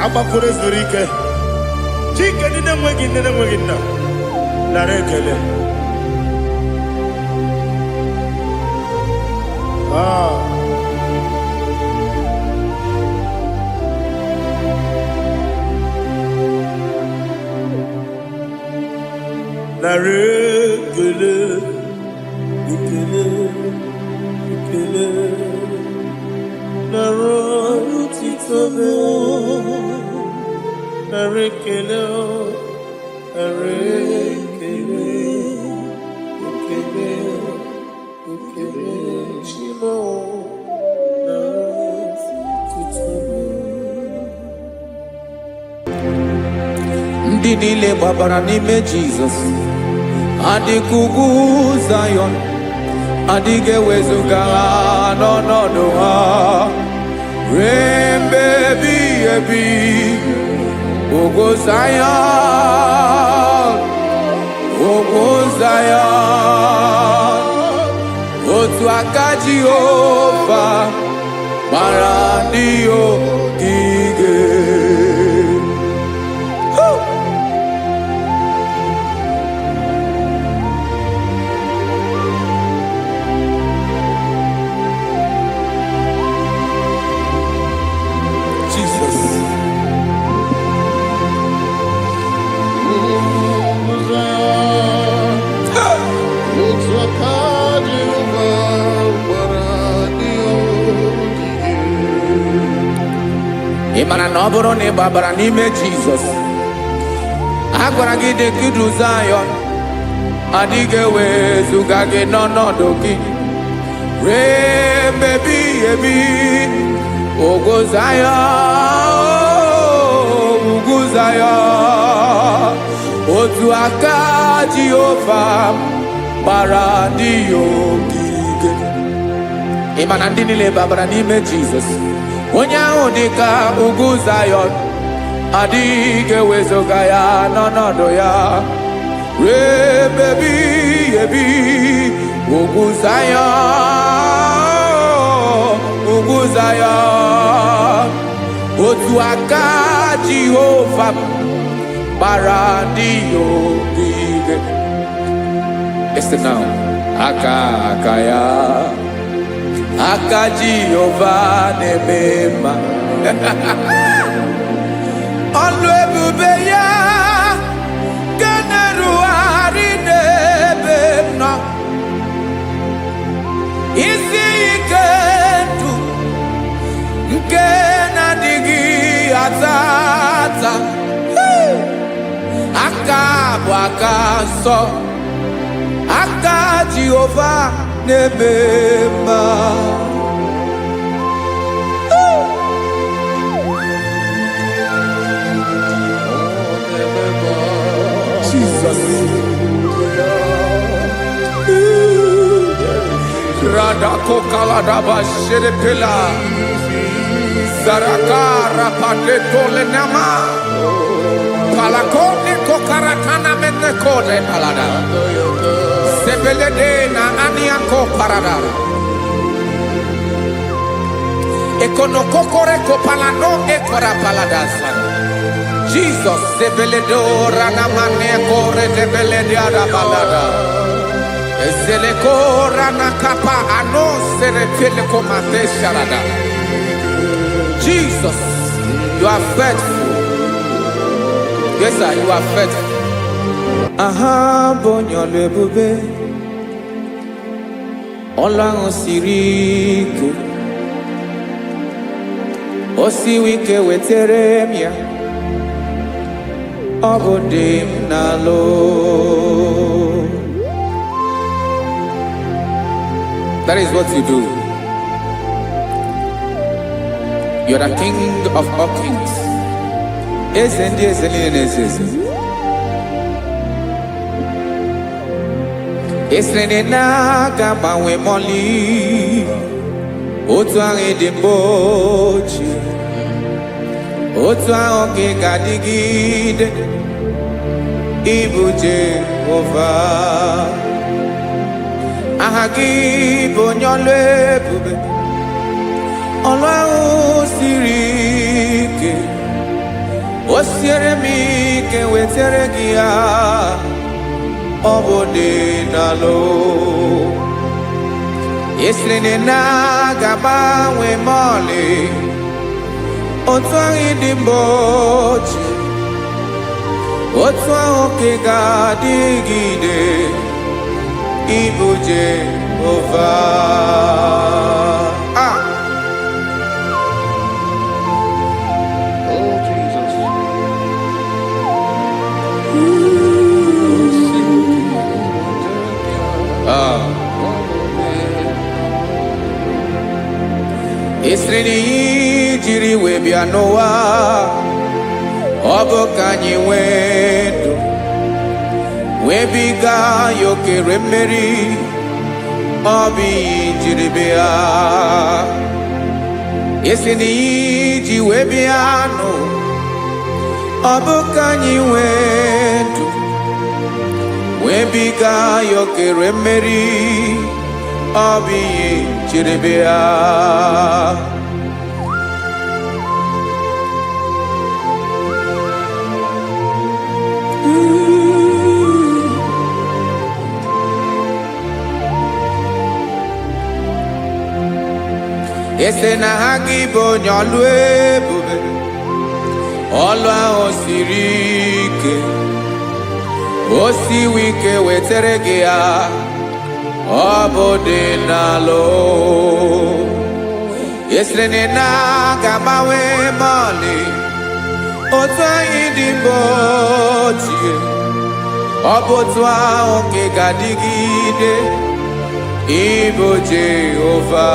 abakure zurike chike nine mwegi na narekele narekele ikele ikele naro titobe narekele narekele ikele ikele chimo naro titobe ndị niile gbabara n'ime Jizọs adịkugwu Zion adịghị ewezuga ha n'ọnọdụ ha ruo mgbe ebighị ebi. Ogo Zion, ogo Zion, otu aka Jehova gbara ndị ogige. Ịmara na ọ bụrụ na ị gbabara n'ime Jizọs, a gwara gị dị kudu Zion adịghị ewezuga gị n'ọnọdụ gị ruo mgbe ebighị ebi. Ogo Zion, ugwu Zion, otu aka Jehova gbara ndị ogige. Ịmara ndị niile gbabara n'ime Jizọs, onye ahụ dị ka ugwu Zion adịghị ewezuga ya n'ọnọdụ ya ruo mgbe ebighị ebi. Ugwu Zion, ugwu Zion, otu aka Jehova gbara ndị ogige. Listen now, aka ya, aka Jehova na-eme mma. Ọlụ ebube ya ga na-erugharị n'ebe m nọ. Isi ike ndụ nke na-adịghị ata ata. Aka bụ aka nsọ, aka Jehova na-eme mma. Jesus. Radako kaladaba sherepela zarakara patole nama palakone kokaratana mene kode palada sebelede na aniako parada ekono kokore kopalano ekora paladasa. Jesus sebeledo rana mane kore sebelede ada balada. Ezele kora na kapa ano serepele komate sharada. Jesus, you are faithful. Yes, sir, you are faithful. Aha, bonyo lebube. ọlụ ahụ siri ike o siwe ike wetere m ya ọ bụ dị m n'alụ. That is what you do. You are the king of all kings. Eze ndị eze niile na-eze eze. Esere na-aga gbanwe mọlị otu ahụ dị mgbe ochie, otu ahụ ka ị ga-adịgide ịbụ Jehova. Aha gị bụ onye ọlụ ebube, ọlụ ahụ siri ike o siere m ike wetere gị ya ọ bụ dị n'alụ. Esiri na-agbanwe mọlị otu ahụ dị mgbe ochie, otu ahụ ka ị ga-adịgide ịbụ Jehova. Oh, Jesus. Esiri na ihe jiri wee bịa n'ụwa ọ bụ ka anyị nwee ndụ wee biga ya okere mmeri, ọ bụ ihe jiri bịa. Esi na ihe ji wee bịa nụ ọ bụ ka anyị nwee ndụ wee biga ya okere mmeri, ọ bụ ihe jiri bịa. Ese na ha gị bụ onye ọlụ ebube, ọlụ ahụ siri ike o siwe ike wetere gị ya ọ bụ dị n'alụ. Esere na-agbanwe mọlị otu anyị dị mgbe ochie, ọ bụ otu ahụ ka ị ga-adịgide ịbụ Jehova.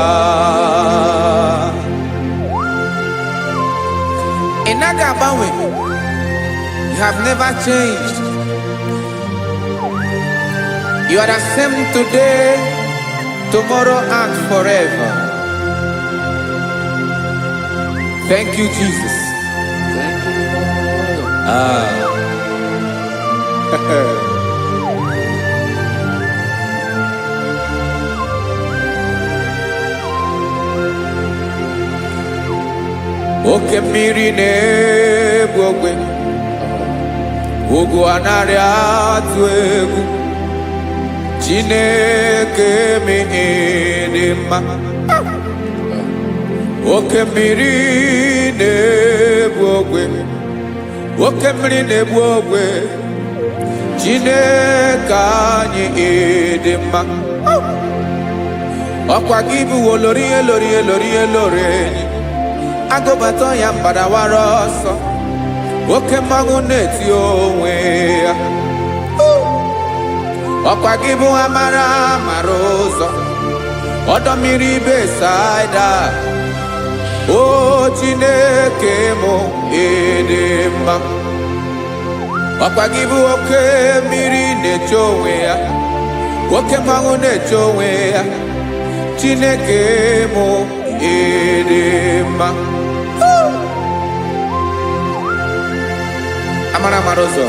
Ị naghị agbanwe. You have never changed. You are the same today, tomorrow and forever. Thank you, Jesus. Thank you, Lord. Oke mmiri na-egbu ogwe, ugwu anaghị atụ egwu. Chineke me dị mma. Oke mmiri na-egbu ogwe, oke mmiri na-egbu ogwe. Chineke anyị dị mma. Ọkwa gị bụ olori elori elori elori enyi, agụbata ya mbadawara ọsọ, oke mmanwụ na-eti onwe ya. Ọkwa gị bụ amara amara ụzọ, ọdọ mmiri Besaida. O Chineke mụ ịdị mma. Ọkwa gị bụ oke mmiri na-eche onwe ya, oke mmanwụ na-eche onwe ya. Chineke mụ ịdị mma. Amara amara ụzọ.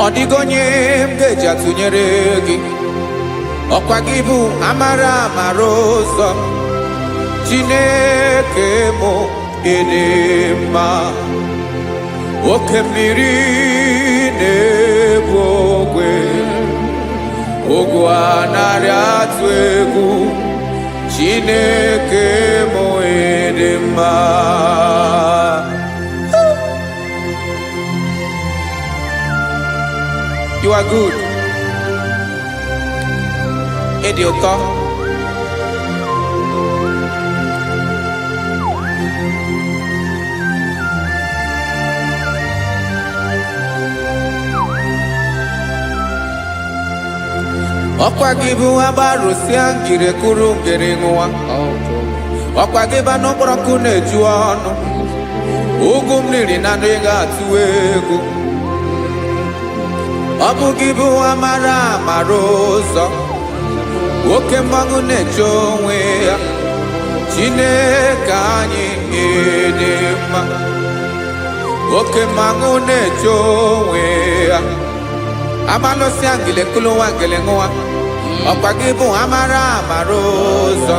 Ọ dịghị onye m ga-eji atụnyere gị, ọkwa gị bụ amara amara ụzọ. Chineke mụ ịdị mma. oke mmiri na-egbu ogwe ogwu anarị atụ egwu Chineke m ịdị mma. You are good. Ịdị ụtọ. Ọkwa gị bụ agbarụsịa ngire kụrụ ngere nwa. Ọkwa gị bụ n'ọkpọrọkụ na-eju ọnụ. Ugwu mmiri na ndị ga-atụ egwu. Ọ bụ gị bụ amara amara ụzọ. Oke mmanwụ na-eche onwe ya. Chineke anyị ịdị mma. Oke mmanwụ na-eche onwe ya. Amalụsịa ngile kụlụ nwa ngele nwa. Ọkwa gị bụ amara amara ụzọ.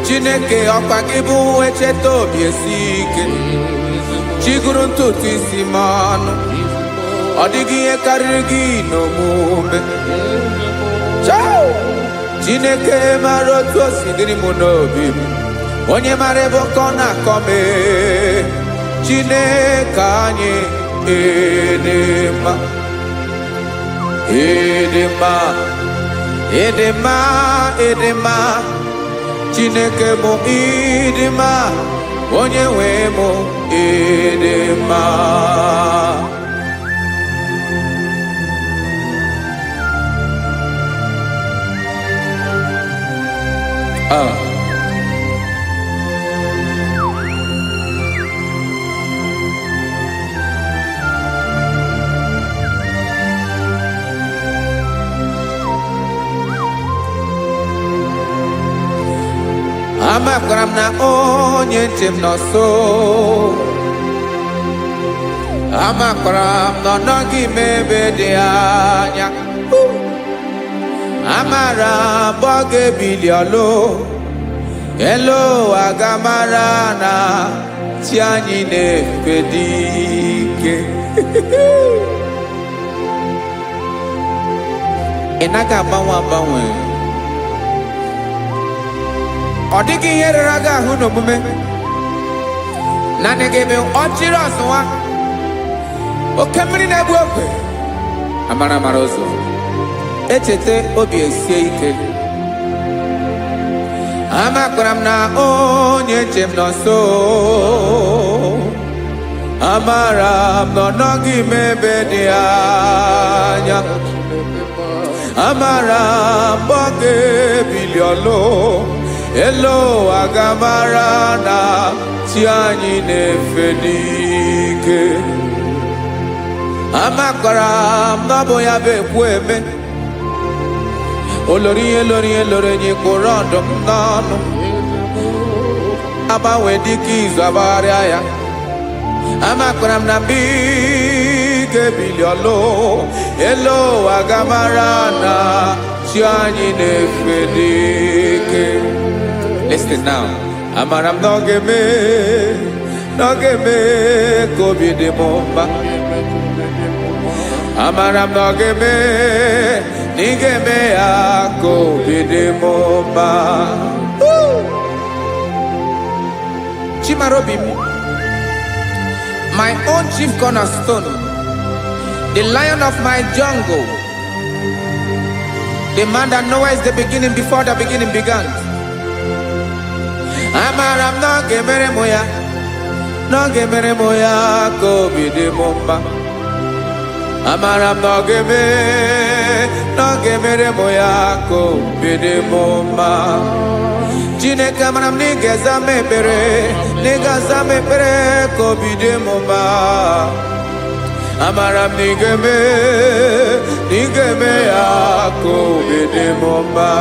Chineke ọkwa gị bụ echeta obi esi ike. Chiguru ntutu isi m ọnụ. Ọ dịghị ihe karịrị gị n'omume. Chineke mara otu o si dịrị m n'obi m. Onye mara ebe ọkọ na-akọ m. Chineke anyị ịdị mma. Ịdị mma. Ịdị mma. Ịdị mma. Chineke bụ ịdị mma. Onye nwe m ịdị mma. Amakwara m na onye nche m nọ nso. Amakwara m na ọ nọghị m ebe dị anya. Amara m ọ ga-ebili ọlụ. Elu aga mara na chi anyị na-efe dị ike. Ị naghị agbanwe agbanwe. Ọ dịghị ihe rere gị ahụ n'omume. Naanị gị bụ ọchịrị ọzụwa. Oke mmiri na-egbu ogwe. Amara amara ụzọ. Echeta obi esie ike. Amakwara m na onye nche m nọ nso. Amara m na ọ nọghị m ebe dị anya. Amara m ọ ga-ebili ọlụ. Elo aga mara na chi anyị na-efe n'ike. Amakwara m na ọ bụ ya bụ ekwu eme. Olori ihe lori ihe lori enyi kwụrụ ọdụm n'ọnụ. Agbanwe dịka izu agbagharịa ya. Amakwara m na mgbe ị ga-ebili ọlụ. Elo aga mara na chi anyị na-efe n'ike. Listen now. Amara m na ọ ga-eme ka obi dị m mma. Amara m na ọ ga-eme na ị ga-eme ya ka obi dị m mma. Chimara obi m. My own chief cornerstone. The lion of my jungle. The man that knows the beginning before the beginning began. Amara m na ọ ga-emere m ya. Na ọ ga-emere m ya ka obi dị m mma. Amara m na ọ ga-emere m ya ka obi dị m mma. Chineke amara m na ị ga-aza m ekpere. Na ị ga-aza m ekpere ka obi dị m mma. Amara m na ị ga-eme ya ka obi dị m mma.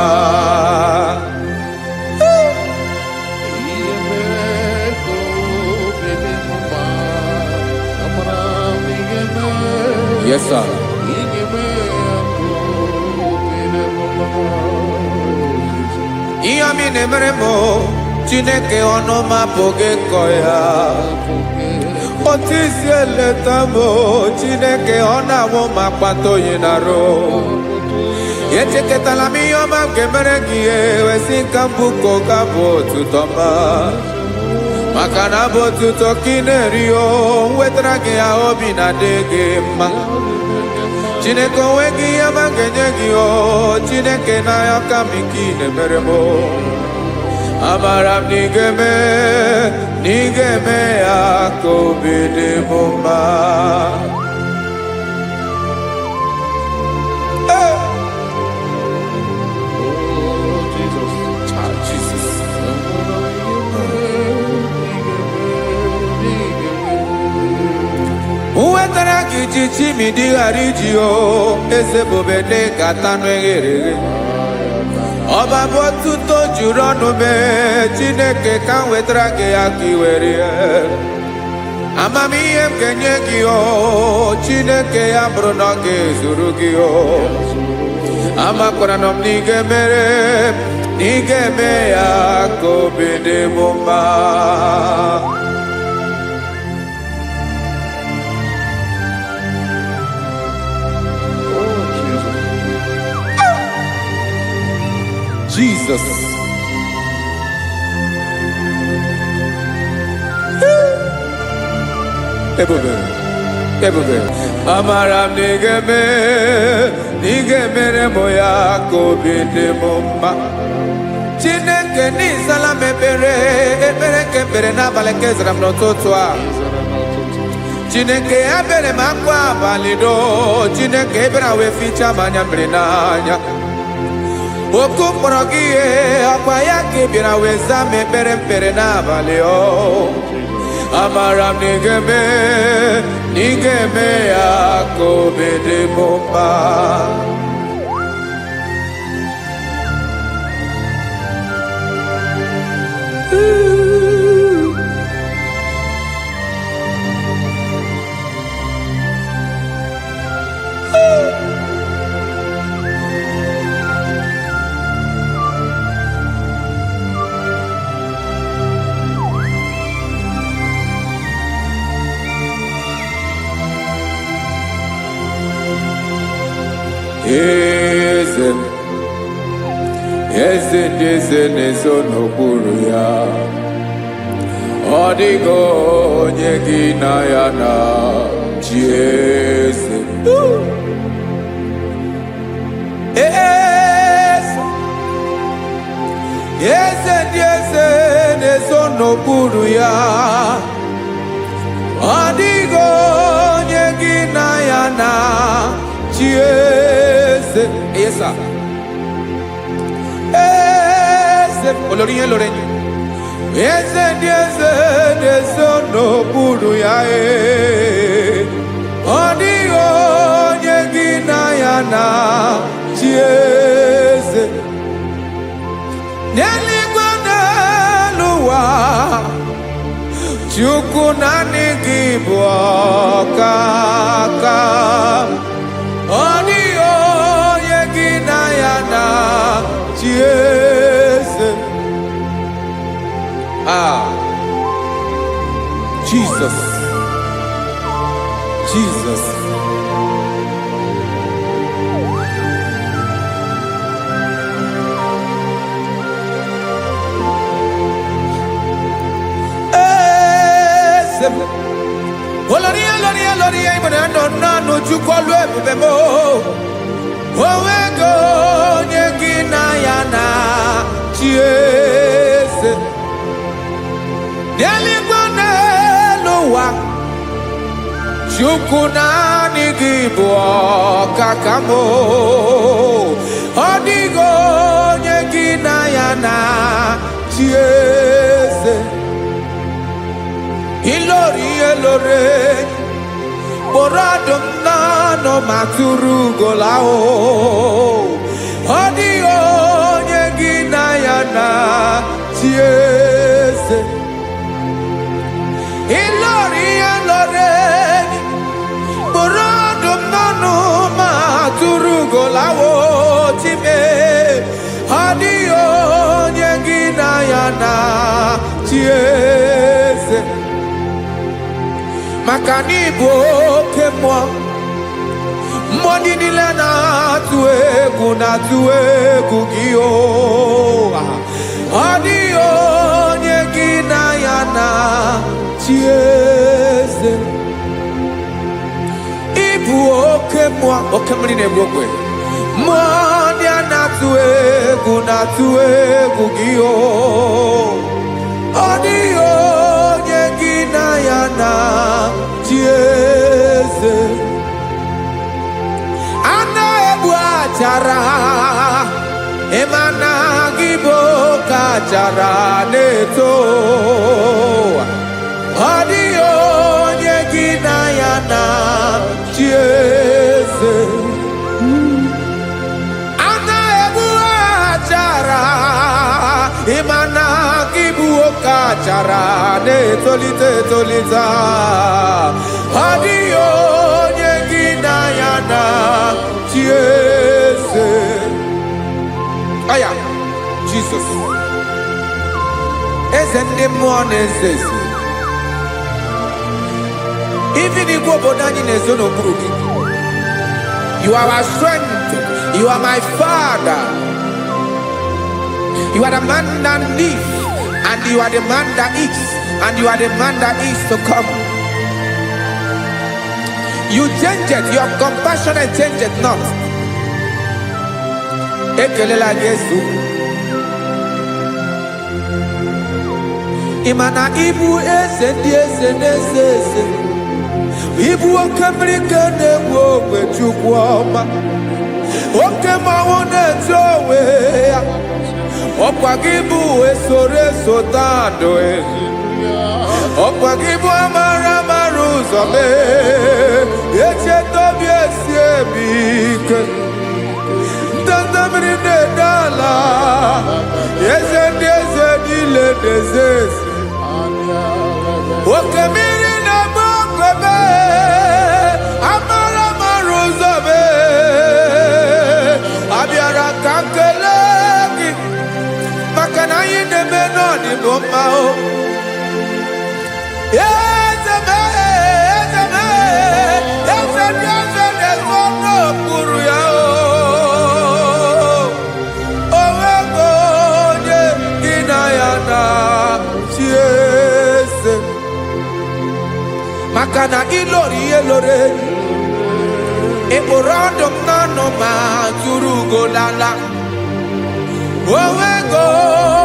Yes, sir. Ihe mi na-emere m Chineke ọnụ m apụghị ịkọ ya. Otisi eletamo Chineke ona wo makpato yinaro. Yecheketala mi yoma kemere giye wesinkambu kokabo tutoma. Makana bo tuto kinerio wetrage ya obi na dege ma. Chineke wegi yama genyegi o Chineke na yakamiki nemeremo. Amaram nigeme akobede bomba. Uwetara kichichi midi harijio eze bobede katano eghere. Ọba bụ otuto juru ọnụ mee Chineke ka m wetara gị ya ka i were ya. Amamihe m ga-enye gị o Chineke ya bụrụ na ọ ga-ezuru gị o. Amakwara na m na ị ga-eme ya ka obi dị m mma. Jesus. Ebube. Amaram nigeme moya kobi de mumma. Chineke ni sala mebere kebere na bale kezram no totwa. Chineke abere makwa balido. Chineke ebera we ficha manya mrenanya. Oku morogie akwa yake bira weza mepere mpere na baleo. Amaram nigeme yako bede bomba. Eze n'ezo n'okpuru ya. Ọ dịghị onye gị na ya na chi eze. Eze n'ezo n'okpuru ya. Ọ dịghị onye gị na ya na chi eze. Yes, sir. Olórin lórin eze n'okpuru ya ọ dịghị onye gị na ya na chi eze n'eluigwe n'elu ụwa Chukwu naanị gị bụ ọkaka ọ dịghị onye gị na ya na chi eze. Jesus. Oloria ibona no chukwu olu ebube mo. Owego onye gị na ya na chi eze. N'eluigwe n'elu ụwa Chukwu naanị gị bụ ọkaka m. Ọ dịghị onye gị na ya na chi eze. Ilori kpọrọ ọdụm n'ọnụ ma tụrụ ugola o. Ọ dịghị onye gị na ya na chi eze. Ilori kpọrọ ọdụm n'ọnụ ma tụrụ ugola o time. Ọ dịghị onye gị na ya na chi eze. maka na ịbụ oke mmụọ. Mmụọ niile na-atụ egwu gị o. Ọ dịghị onye gị na ya na-achị eze. Ịbụ oke mmụọ, oke mmiri na-egbu ogwe. Mmụọ ndị a na-atụ egwu gị o. Ọ dịghị onye gị na ya na-achị eze. A na-egbu achara, ịma na gị bụ ka achara na-eto. Ọ dịghị onye gị na ya na-achị eze. A na-egbu achara, ịma na gị bụ ka achara na-etolite etolite. Ọ dịghị onye gị na ya na-achị eze. Aya, Jesus. Eze ndị mmụọ na-eze eze. Even igwe obodo anyị na-ezo n'okpuru gị. You are our strength. You are my Father. You are the man that lives, and you are the man that eats, and you are the man that is to come. You change it. Your compassion and change it not. Ekelela Yesu. Imana ibu eze ndị eze na-eze eze. Ibu oke mmiri ka na-egbu ogwe Chukwu ọma. Oke mmanwụ na-eti onwe ya. Ọkwa gị bụ esoro tando. Ọkwa gị bụ amara ụzọ mee. Echeta obi esi ebi ike. Ndanda mmiri na-ede ala. Eze ndị eze niile na-eze eze. Oke mmiri na-agba ogwe mee. Amara ụzọ mee. Abịara ka m kelee gị maka na anyị na-eme n'ọdịbụ mma o. Eze mee, eze mee, eze ndị eze na-ezo n'okpuru ya o. O nweghị onye gị na ya na-achị eze. Maka na ịlọrọ ihe lọrọ ịkpụrụ ọdụ m n'ọnụ ma tụrụ ugo lala. O nweghị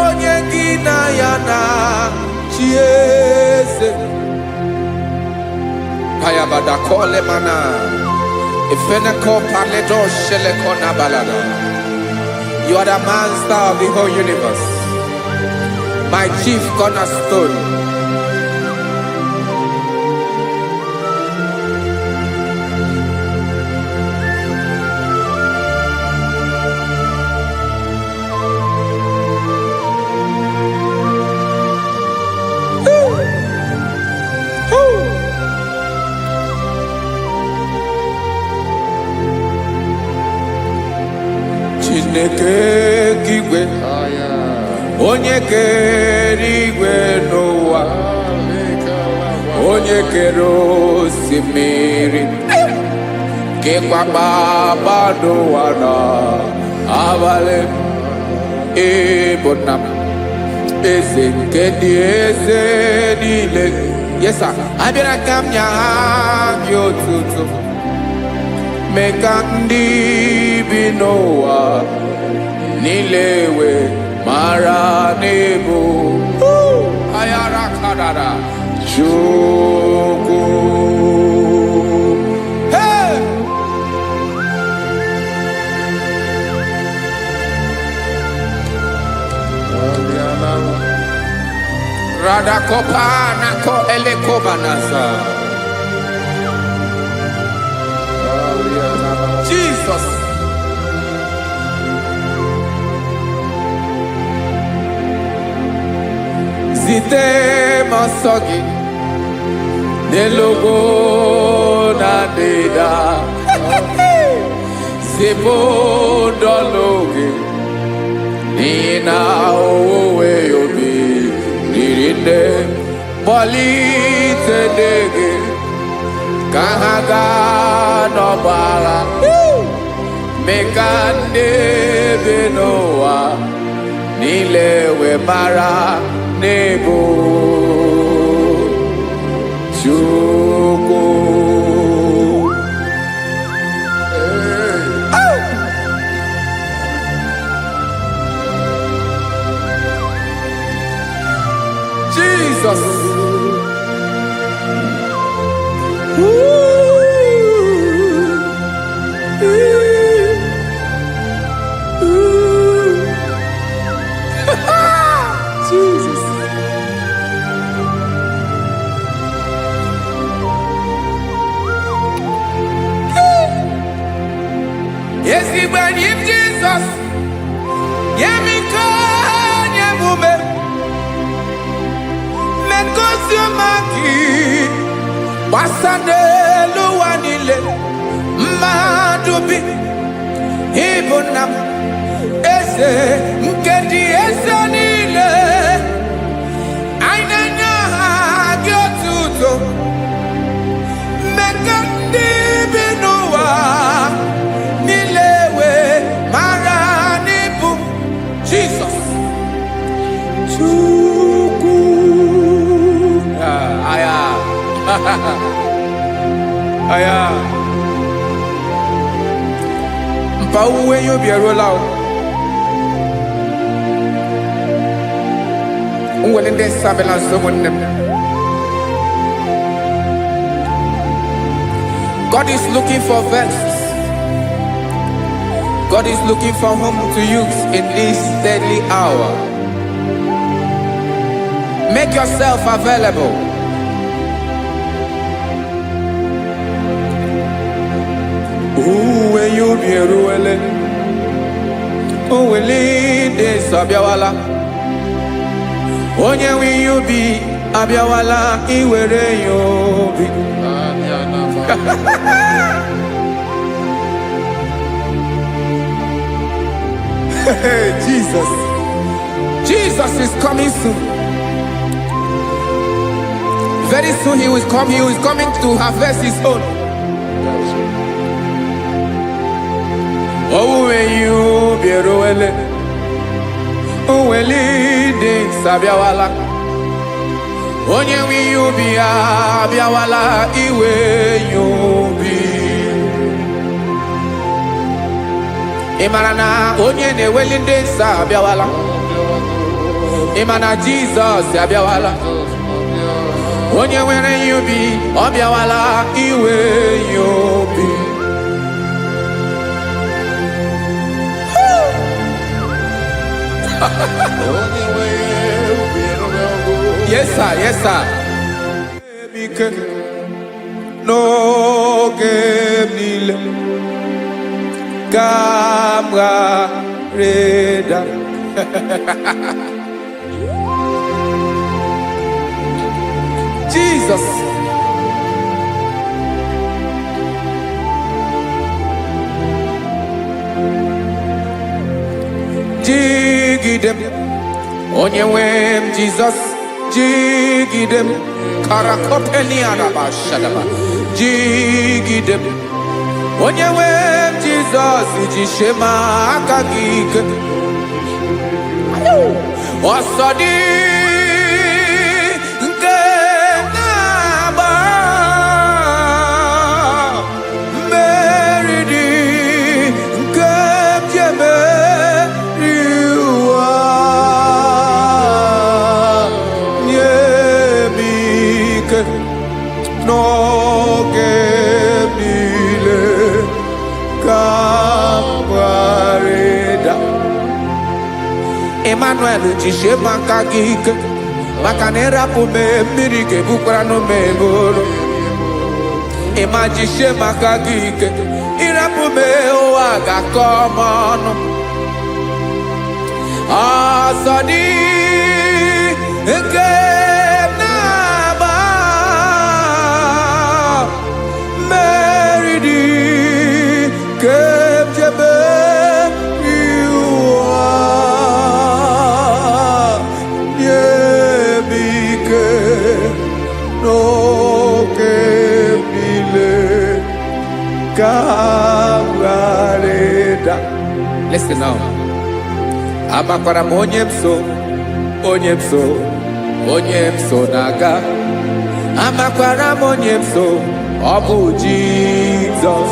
onye gị na ya na-achị eze. Payabada kole mana ifeneko paledo sheleko na balada. You are the master of the whole universe, my chief cornerstone. Chineke kigwe, onye kere igwe n'ụwa, onye kere osimiri, kekwa kpakpando ụwa n'abalị. Ịbụ nna m, eze nke ndị eze niile. Yes sir, abịara ka m nye gị otuto. Mee ka ndị bi n'ụwa niile wee mara n'ebu ayara kadara Chukwu. Hey! Radakopa nako elekobanasa. Jesus. Zite masogi nelogo na deda. Zipo dologe nina owe yobi nirinde polite dege kahaga no bara mekande benoa nilewe mara nebo chuko Jesus. Jesus. Yes, he when him Jesus. Yemiko nyemume. Mekosumaki. Wasande luwanile. Madubi. Ibunam. Ese nkedi ese nile. Ainanya hagyotuto. Mekandi binuwa. Nilewe maranibu. Jesus. Chuku. Aya. Aya. Mpauwe yo bierolao. Unwelende sabela someone. God is looking for vessels. God is looking for whom to use in this deadly hour. Make yourself available. Uwe you be ruele. Uwe linde sabiawala. Onye wi you be abiawala iwere you be. Jesus. Jesus is coming soon. Very soon he will come. He is coming to harvest his own. Oh, when you be roele, oh, when leading sabiawala, onye wi you be abiawala iwe you be. Imarana onye ne welinde sabiawala, imana Jesus sabiawala, onye were you be abiawala iwe you be. Yes, sir. Yes, sir. No game camera reda. Jesus. Jigidem, onye wem Jesus, jigidem, karakopeni araba shadaba, jigidem, onye wem Jesus, jishema akagike, osodi nke naba, meridi nke jeme. No gemile camarada Emmanuel jishe makagike makanera pume mirike bukrano meboro Ema jishe makagike irapume oaga komono asadi eke no que Kawareda. Listen now. Amakwara monyemso, onyemso, onyemso naga. Amakwara monyemso, Obu Jesus.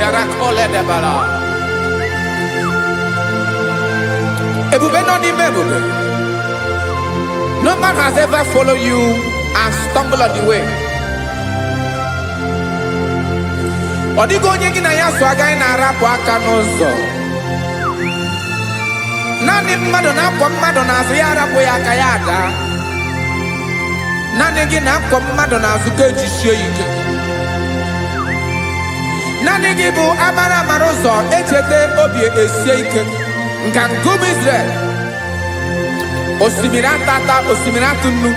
Yarakole debala. Ebube no di mebube. No man has ever followed you and stumbled on the way. Odigo onye gị na ya so agaghị na-arapụ aka n'ụzọ. Naanị mmadụ na-akwọ mmadụ n'azụ ya arapụ ya aka ya ada. Naanị gị na-akwọ mmadụ n'azụ ka ejisie ike. Naanị gị bụ amara amara ụzọ echete obi esie ike. Nka ngụm Israel. Osimiri atata, osimiri atụ nnu.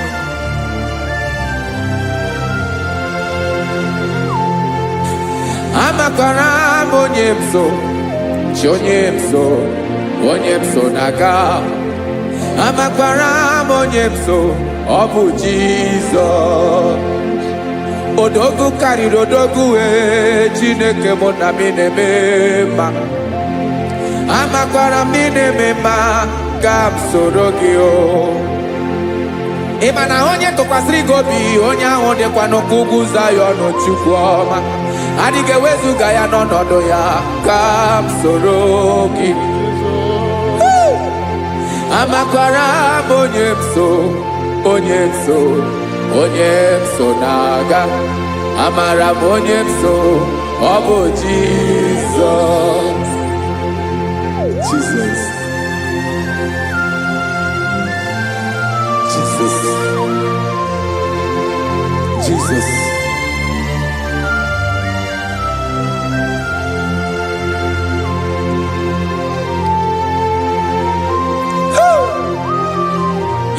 Amakwara monyemso, chonyemso, onyemso naga. Amakwara monyemso, Obu Jesus. Odogu karịrị odogu Chineke mụ na mi na-eme mma. Amakwara mi na-eme mma ka m soro gị o. Ị ma na onye tụkwasịrị gị obi, onye ahụ dịkwa n'ụkwụ ugwu Zayọn Chukwu ọma. Adịghị ewezuga ya n'ọnọdụ ya ka m soro gị. Amakwara m onyemso, onyemso, onyemso na-aga. Amara m onyemso, ọ bụ Jizọs. Jesus. Jesus. Jesus.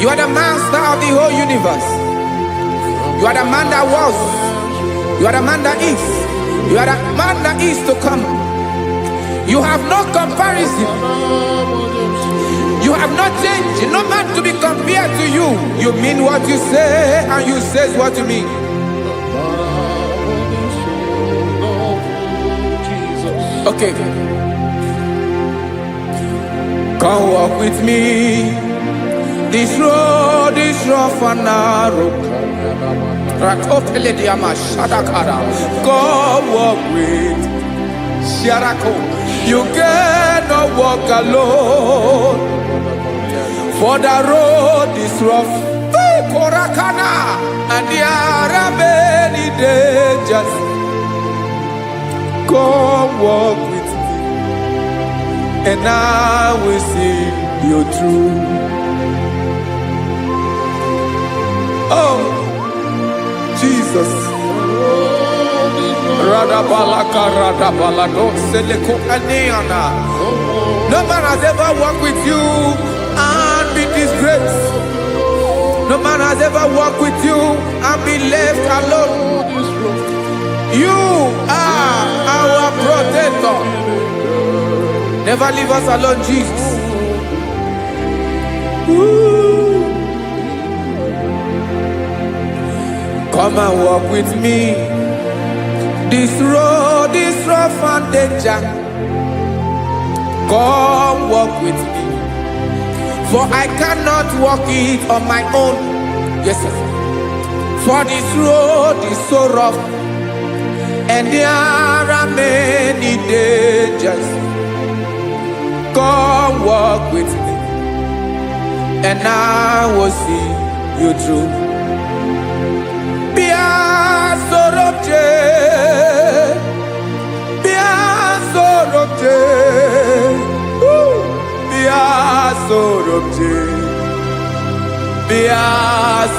You are the master of the whole universe. You are the man that was. You are the man that is. You are the man that is to come. You have no comparison. You have not changed. No man to be compared to you. You mean what you say and you say what you mean. Okay. Come walk with me. This road is rough and narrow. Come walk with Sharako. You cannot walk alone. For the road is rough. Korakana. And there are many dangers. Come walk with me. And I will see you through. Oh, Jesus. No man has ever walked with you and been disgraced. No man has ever walked with you and been left alone. You are our protector. Never leave us alone, Jesus. Woo. Come and walk with me. This road is rough and danger. Come walk with me. For I cannot walk it on my own. Yes, sir. For this road is so rough. And there are many dangers. Come walk with me. And I will see you through.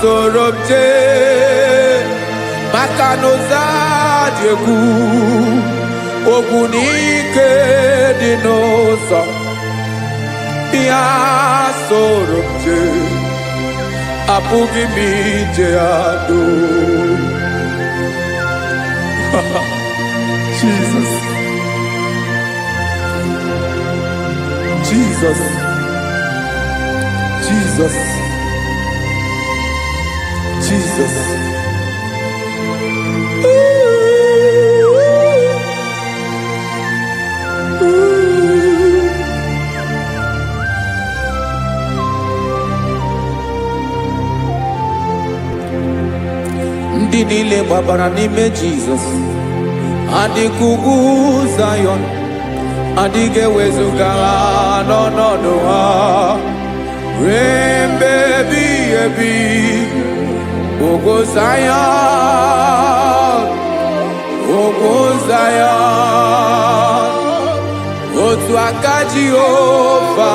Sorobje Makanoza Diegu Ogunike Dinosa Bia Sorobje Apugi Mijeado. Jesus. Jesus. Jesus. Jesus. Ooh. ndị niile gbabara n'ime Jizọs adịghị ugwu Zayọn adịghị ewezuga ha n'ọnọdụ ha ruo mgbe ebighị ebi. Ugwu Zayọn, ugwu Zayọn, otu aka Jehova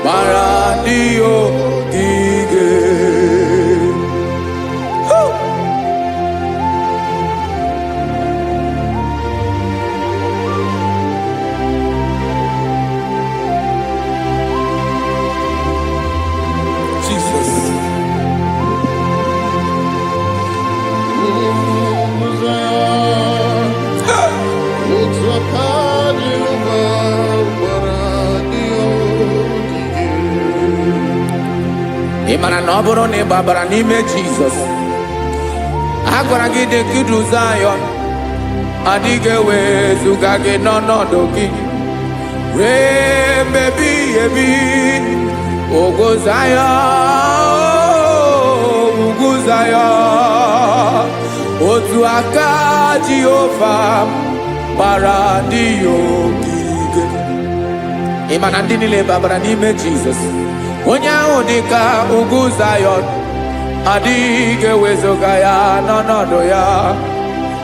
gbara ndị ogige. Ị mara na ọ bụrụ na ị gbabara n'ime Jizọs, a gwara gị dị ka Zayọn adịghị ewezuga gị n'ọnọdụ gị ruo mgbe ebighị ebi. Ugwu Zayọn, ugwu Zayọn, otu aka Jehova gbara ndị ogige. Ị ma na ndị niile gbabara n'ime Jizọs, onye ahụ dị ka ugwu Zayọn adịghị ewezuga ya n'ọnọdụ ya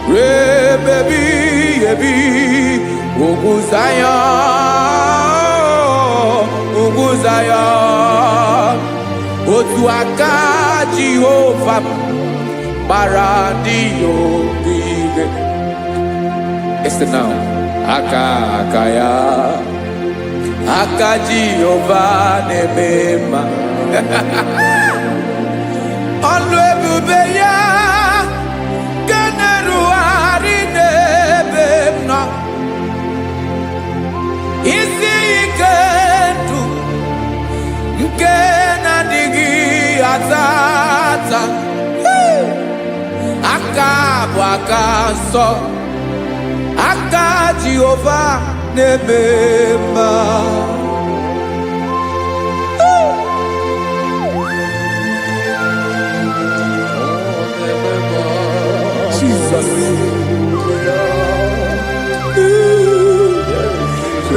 ruo mgbe ebighị ebi. Ugwu Zayọn, ugwu Zayọn, otu aka Jehova gbara ndị ogige. Listen now, aka ya, aka Jehova na-eme mma. Ọlụ ebube ya ga na-erugharị n'ebe m nọ. Isi ike ndụ nke na-adịghị ata ata. Aka bụ aka nsọ, aka Jehova na-eme mma. Jesus.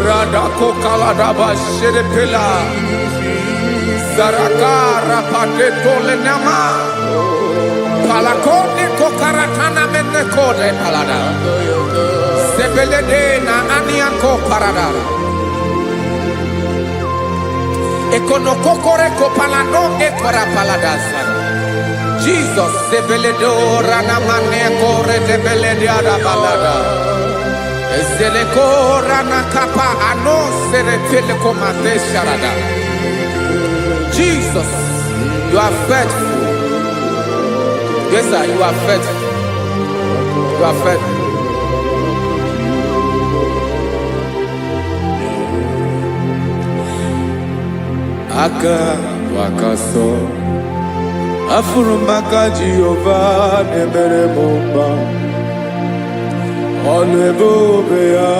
Radako kaladaba sherepela zarakara pateto lenama palakone kokaratana menne kode palada sebelede na aniako paradara ekono kokore kopalano ekora paladasa. Jesus sebeledo rana mane kore debelede ada balada ezele kora na kapa ano sere tele komate sharada. Jesus, you are faithful. Yes sir, you are faithful. You are faithful. Aka so afuru maka Jehova nebere mumba. Ọlụ ebube ya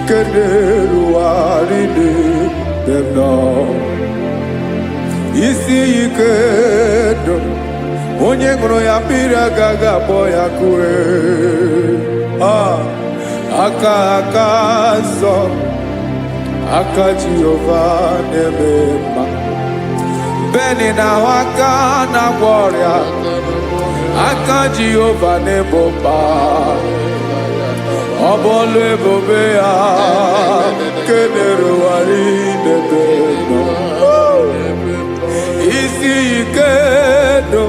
kenerughari n'ebe m nọ. Isi ike ndụ onye ṅụrụ ya mmiri agaghị akpọ ya kue. Aka nsọ, aka Jehova na-eme mma. Beni na-ahụ aka na-agwọ ọrịa, aka Jehova na-ebo mba. Ọ bụ ọlụ ebube ya kenerughari n'ebe m nọ. Isi ike ndụ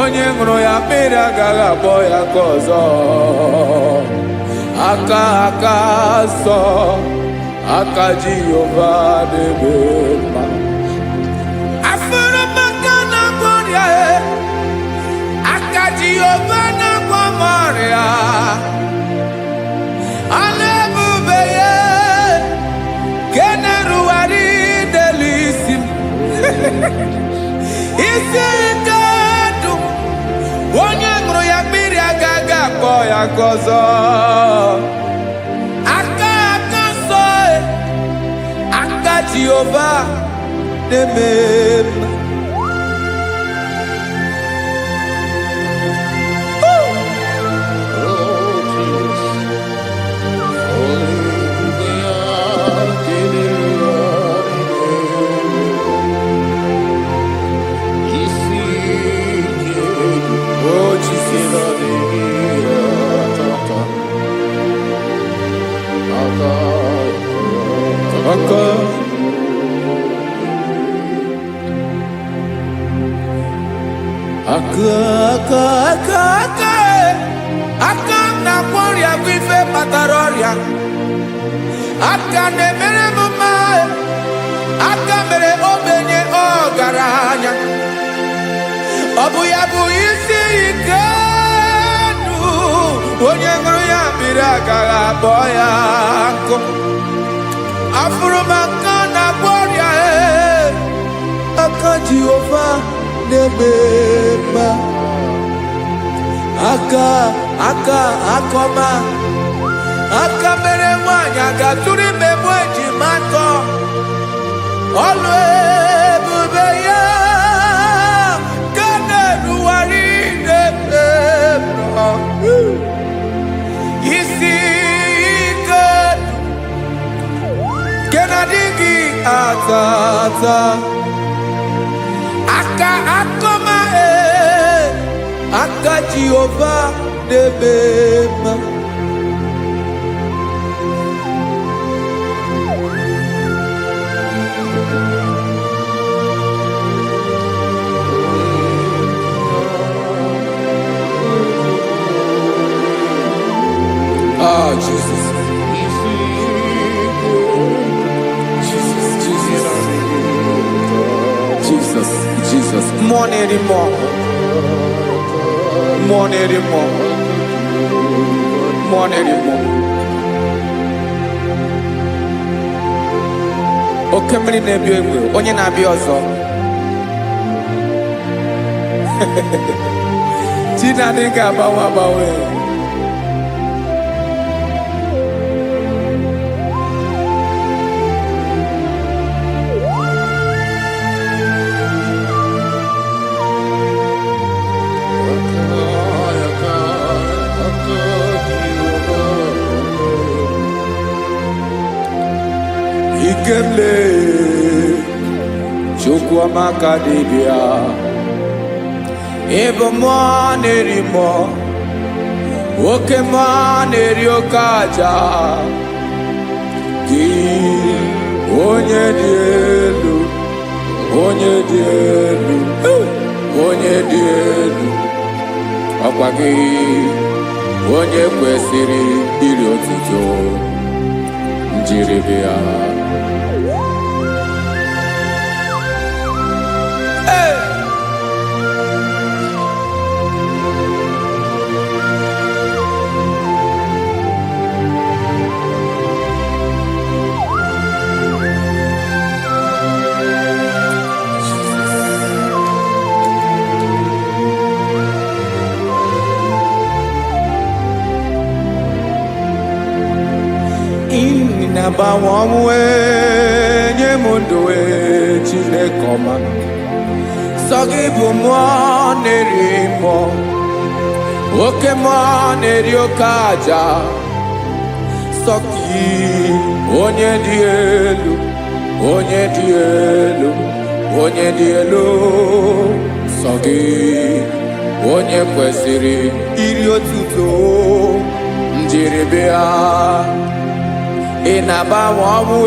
onye ṅụrụ ya mmiri agaghị akpọ ya ka ọzọ. Aka nsọ, aka Jehova na-eme mma. Afụrụ m aka na-agwọ ọrịa, aka Jehova na-agwọ m ọrịa. Ọlụ ebube ya kenerughari n'elu isi m. Isi ike ndụ onye ṅụrụ ya mmiri agaghị akpọ ya ka ọzọ. Aka nsọ, aka Jehova na-eme mma. aka na kwọrịa bụ ife kpatara ọrịa aka na-emere m mma aka mere ogbenye ọgaranya ọ bụ ya bụ isi ike ndụ onye ṅụrụ ya mmiri agaghị abụọ ya nkụ afụrụ m aka na kwọrịa aka Jehova na-eme mma aka akọma aka mere nwanyị ga-atụrụ ime mụ ejima atọ ọlụ ebube ya ka na-eruwari na-eme isi ike nke na-adịghị ata ata aka akọma aka Jehova na-eme mma Jesus. Jesus. More anymore. Oke mmiri na-ebi egbe onye na-abịa ọzọ Chinadị ga-agbanwe Ikemle Chukwuamaka dibịa ebe mmụọ na-eri mmụọ oke mmụọ na-eri oke aja gị onye dị elu onye dị elu ọkwa gị onye kwesịrị iri otuto njiribịa na-agbanwe ọnwụ nye m ndụ Chineke ọma sọ gị bụ mmụọ na-eri mmụọ oke mmụọ na-eri oke aja sọ gị onye dị elu sọ gị onye kwesịrị iri otuto njiribịa ị na-agbanwe ọnwụ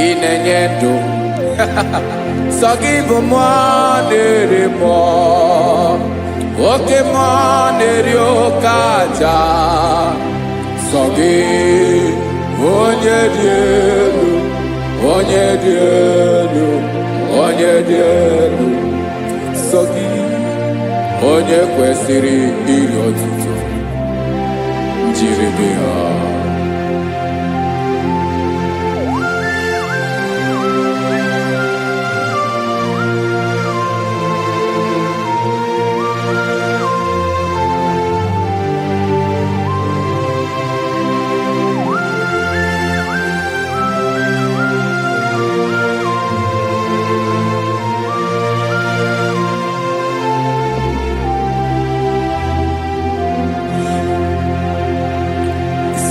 ị na-enye ndụ sọ gị bụ mmụọ na-eri mmụọ oke mmụọ na-eri oke aja sọ gị onye dị elu sọ gị onye kwesịrị iri otuto njiribịa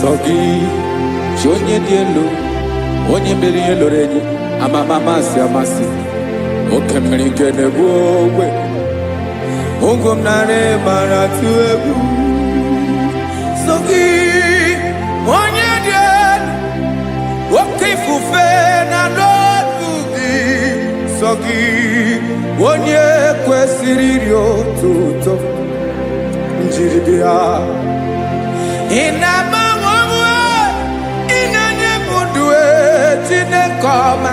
sọ gị chi onye dị elu onye mere ihe loro enyi amama amasị oke mmiri nke na-egbu ogwe ụgwọ m narị mara tụ egwu sọ gị onye dị elu oke ifufe na n'ọdụ gị sọ gị onye kwesịrị iri otuto njiri bịa. Ị na-agbanwe onwe, ị na-enye m ndụ Chineke ọma,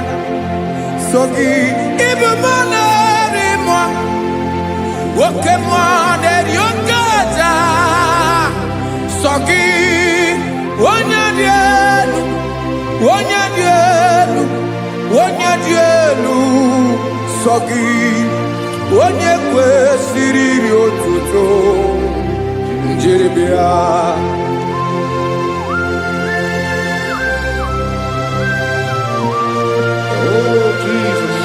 sọ gị ịbụ mmụọ na-eri mmụọ, oke mmụọ na-eri oke aja, sọ gị onye dị elu, onye dị elu, onye dị elu, sọ gị onye kwesịrị iri otuto njiri bịa. Oh, Jesus.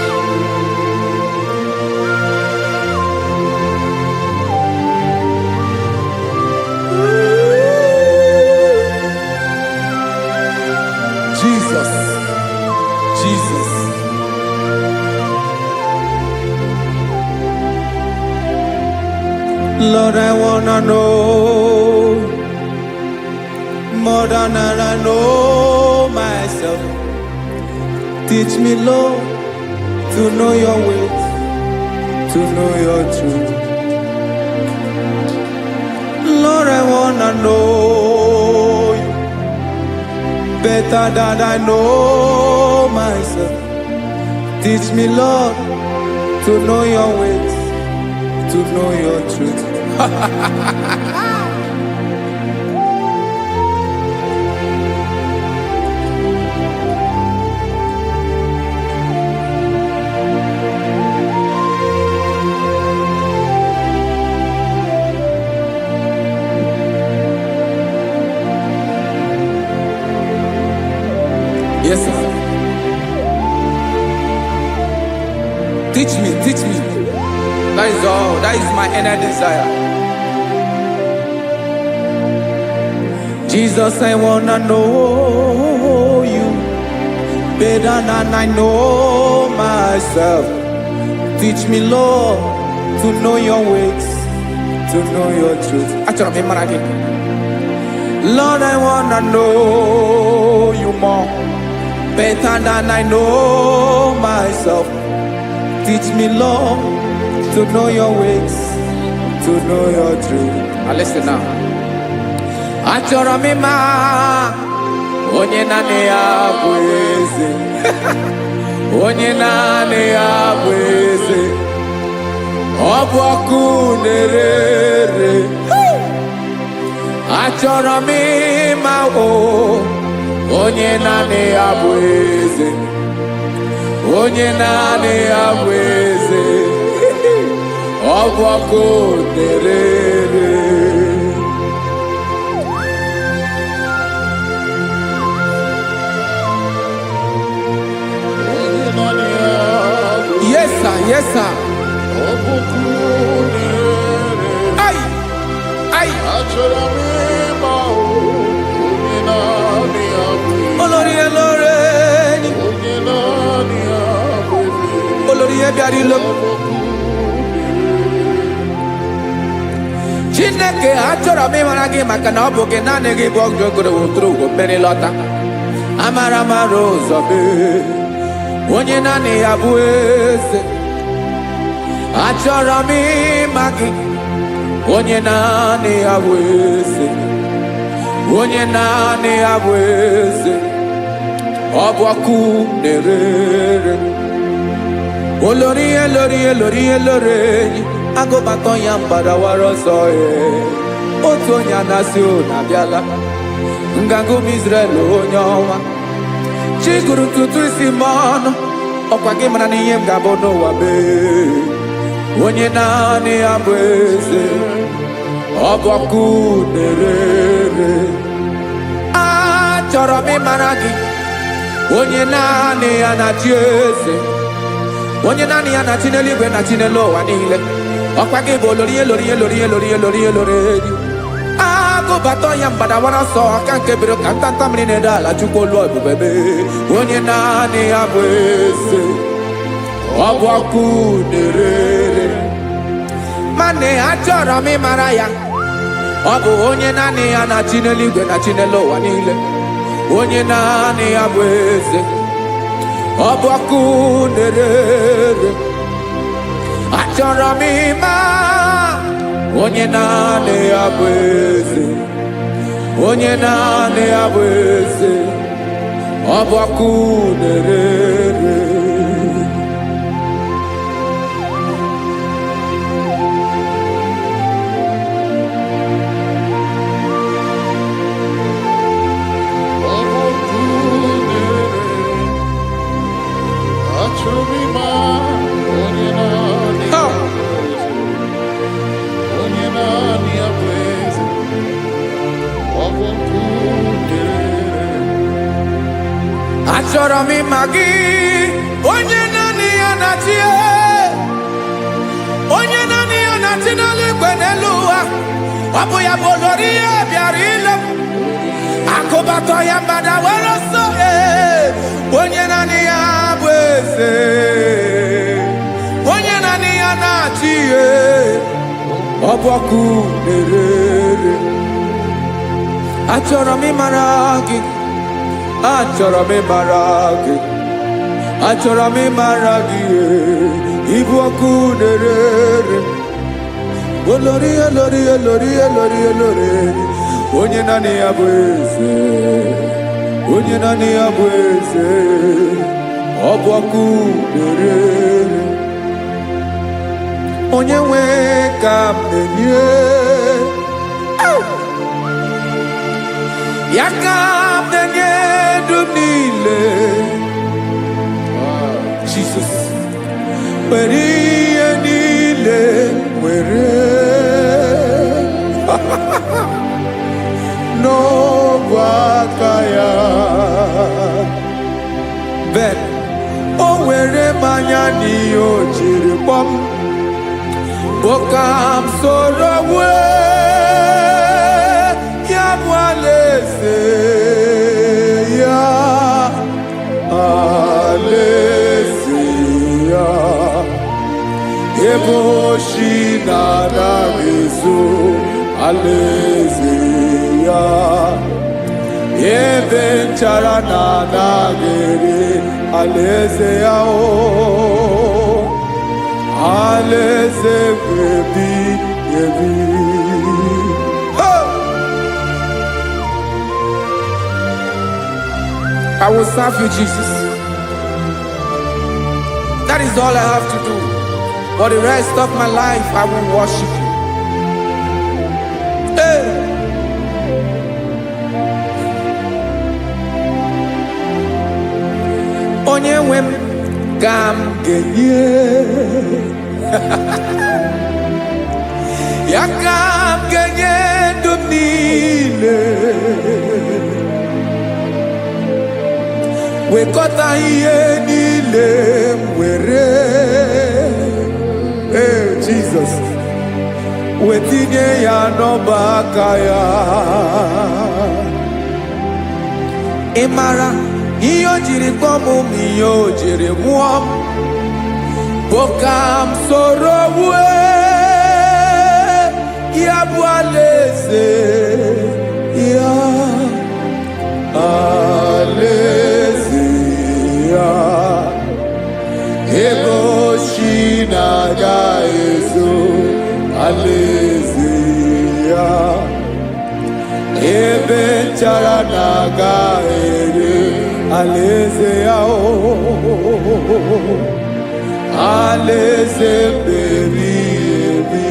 Jesus, Jesus. Lord, I wanna know more than I know myself. Teach me, Lord, to know your ways, to know your truth. Lord, I wanna know you better than I know myself. Teach me, Lord, to know your ways, to know your truth. Yes, sir. Teach me, teach me. That is all. That is my inner desire. Jesus, I wanna know you better than I know myself. Teach me, Lord, to know your ways, to know your truth. Actually, I'm in Lord, I wanna know you more better than I know myself. Teach me, Lord, to know your ways, to know your truth. Now listen now. Achọrọ m ịma onye naanị ya bụ eze, onye naanị ya bụ eze, ọ bụ ọkụ na-ere. Achọrọ m ịma onye naanị ya bụ eze, onye naanị ya bụ eze, ọ bụ ọkụ na-ere. Yes, sir. Yes, sir. Ay, ay. Olórí ẹlọ́rẹ́, olórí ẹbí àrílọ́. Chineke achọrọ m ịmara gị maka na ọ bụ gị naanị gị bụ ọgụ ogoro wotoro ugwo mmeri lọta. Amara mara ụzọ mee, onye naanị ya bụ eze. Achọrọ m ịma gị, onye naanị ya bụ eze, onye naanị ya bụ eze, ọ bụ ọkụ na-ere. Olórí elórí elórí elórí enyi, agụbatọ ya mgbadawara ọsọ ya. Otu onye anasị na-abịala, nganga ụmụ Izrel onye ọma. Chi gụrụ ntutu isi m ọnụ, ọkwa gị mara na ihe m ga-abụ n'ụwa mee. Onye naanị ya bụ eze, ọ bụ ọkụ na-ere. Achọrọ m ịmara gị, onye naanị ya na-achị eze, onye naanị ya na-achị n'eluigwe na-achị n'elu ụwa niile. Ọkwa gị bụ olórí elórí elórí elórí elórí elórí enyi. Agụbatọ ya mgbadawara ọsọ, aka nke biri ka ntanta mmiri na-ede ala, Chukwu olu ebube mee. Onye naanị ya bụ eze, ọ bụ ọkụ na-ere. Mane achọrọ m ịmara ya, ọ bụ onye naanị ya na-achị n'eluigwe na-achị n'elu ụwa niile. Onye naanị ya bụ eze, ọbọkụ nerere achọrọ m ịma onye naanị ya bụ eze onye naanị ya bụ eze ọbọkụ nerere achọrọ m ịma gị onye naanị ya na-achị onye naanị ya na-achị n'eluigwe n'elu ụwa ọ bụ ya bụ olori ya bịara ile m akụbatọ ya mgbada were ọsọ onye naanị ya bụ eze onye naanị ya na-achị ihe ọ bụ ọkụ nerere achọrọ m ịmara gị achọrọ m ịmara gị achọrọ m ịmara gị ịbụ ọkụ nerere olori olori olori olori olori onye naanị ya bụ eze onye naanị ya bụ eze ọ bụ ọkụ nerere onye nwe ka m na-enye ya ka m na-enye dum niile Jesus were ihe niile were n'ọbụ aka ya ben o were mmanya n'ihe o jiri kpọọ m boka m soro wee ya bụ alaeze ya alaeze ya ebe oshi na-anaghị ezo alaeze ya ebe nchara na-anaghị ere alaeze ya alaeze ebi ebi. I will serve you, Jesus. That is all I have to do. For the rest of my life, I will worship you. Hey. Onye nwe m ka m ga-enye ya ka m ga-enye ndụ m niile wekọta ihe niile m were Jesus wetinye ya n'ọba aka ya ị mara ihe o jiri kpọọ m ihe o jiri mụọ m bụ ka m soro wee ya bụ alaeze ya alaeze ya ebe oshi na-aga ezo alaeze ya ebe nchara na-aga ere alaeze ya alaeze ebi ebi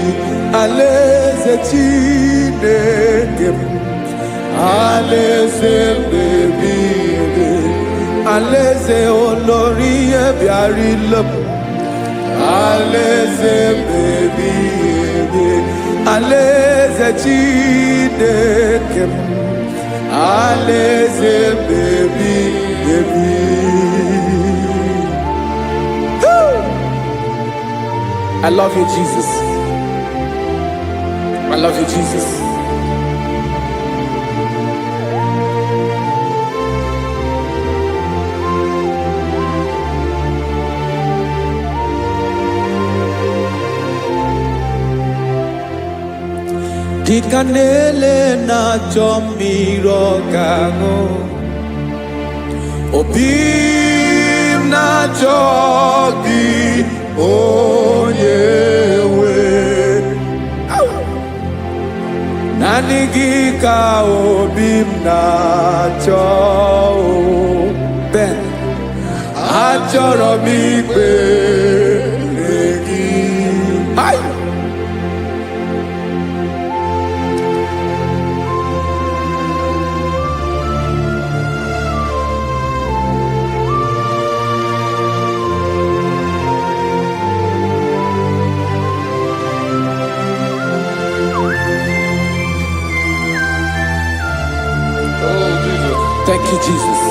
alaeze Chineke m alaeze ebi ebi alaeze olori ya bịara ile m alaeze ebi ebi alaeze Chineke m alaeze ebi ebi. I love you, Jesus. I love you, Jesus. Dikanele na chomiro kago obim na na-achọghị onye nwe. Naanị gị ka obi m na-achọ. Ben, achọrọ m ikpere gị. Hai! Thank you, Jesus.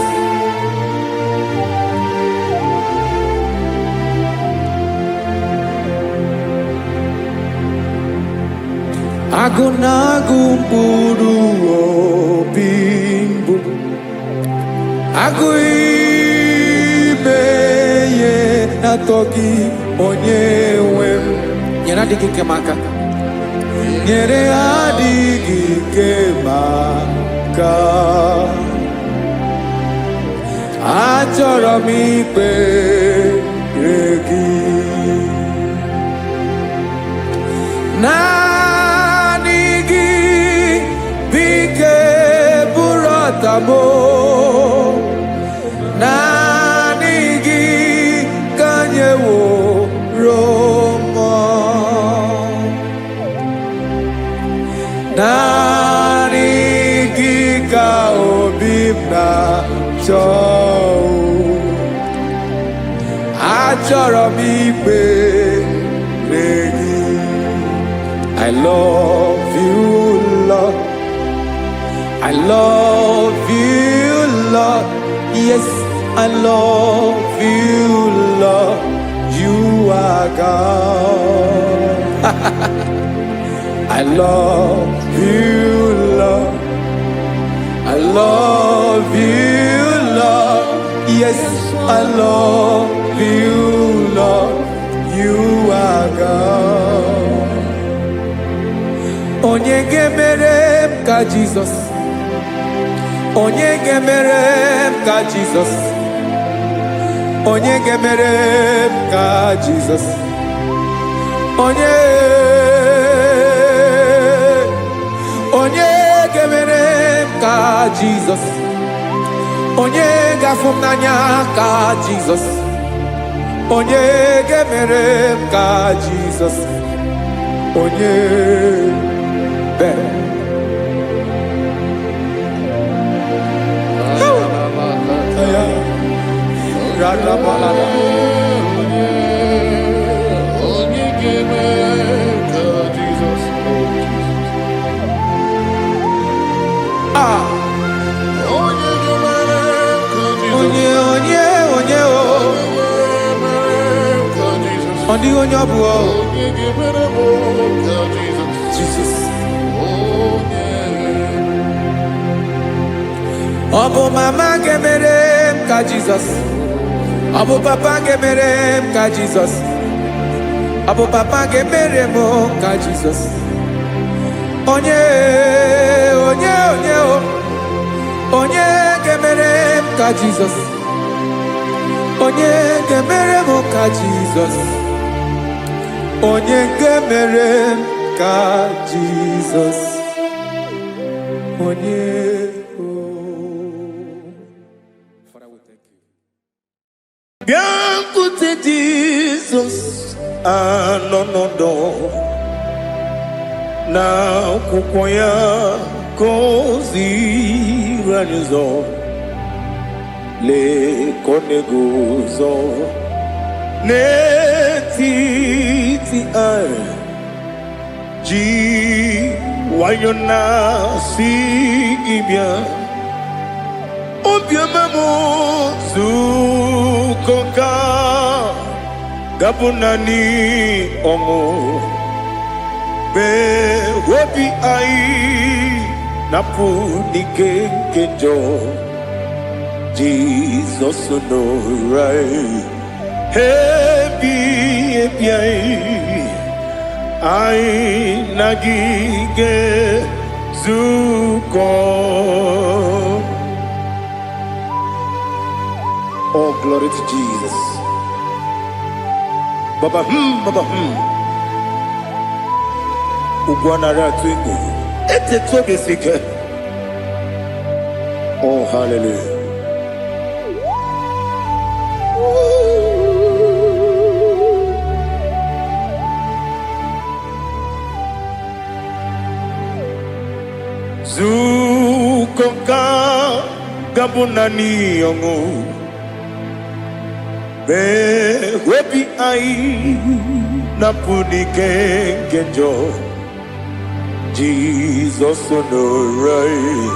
Agụ na-agụ mkpụrụ obi mbụ, agụ ime ihe na-atọ gị onye nwe m. Nyere adịghị ike m aka, nyere adịghị ike m aka. Achọrọ m ikpere gị. Naanị gị bike bụrụ ọtabo. Naanị gị ka nyeworo m. Naanị gị ka obi m na-achọ. Achọrọ m ikpere gị. I love you, Lord. I love you, Lord. Yes, I love you, Lord. You are God. I love you, Lord. I love you, Lord. Yes, I love you, Lord. You are God. Onye ga-emere m ka Jesus. Onye ga-emere m ka Jesus. Onye ga-emere m ka Jesus. Onye ga-emere m ka Jesus. Onye ga-afụ m n'anya ka Jesus. Onye ga-emere m ka Jesus. Onye Ben. Jesus. Obu mama gemere m ka Jesus. Obu papa gemere m ka Jesus. Obu papa gemere m ka Jesus. Onye gemere m ka Jesus. Onye gemere m ka Jesus. Onye gemere m ka Jesus. Onye Biancote Jesus anonodo na kukoya kozi ranizo le konegozo netiti ai ji wayona sigibia obiamamo zukoka gabunani omo be wobi ai napu dikekejo Jesus no right happy ai nagige zuko. Oh, glory to Jesus. Baba Ugwanara twingo. Ete tobe sike. Oh, hallelujah. Zukoka gabunani yongo be webi ai napuni kenjo Jesus no right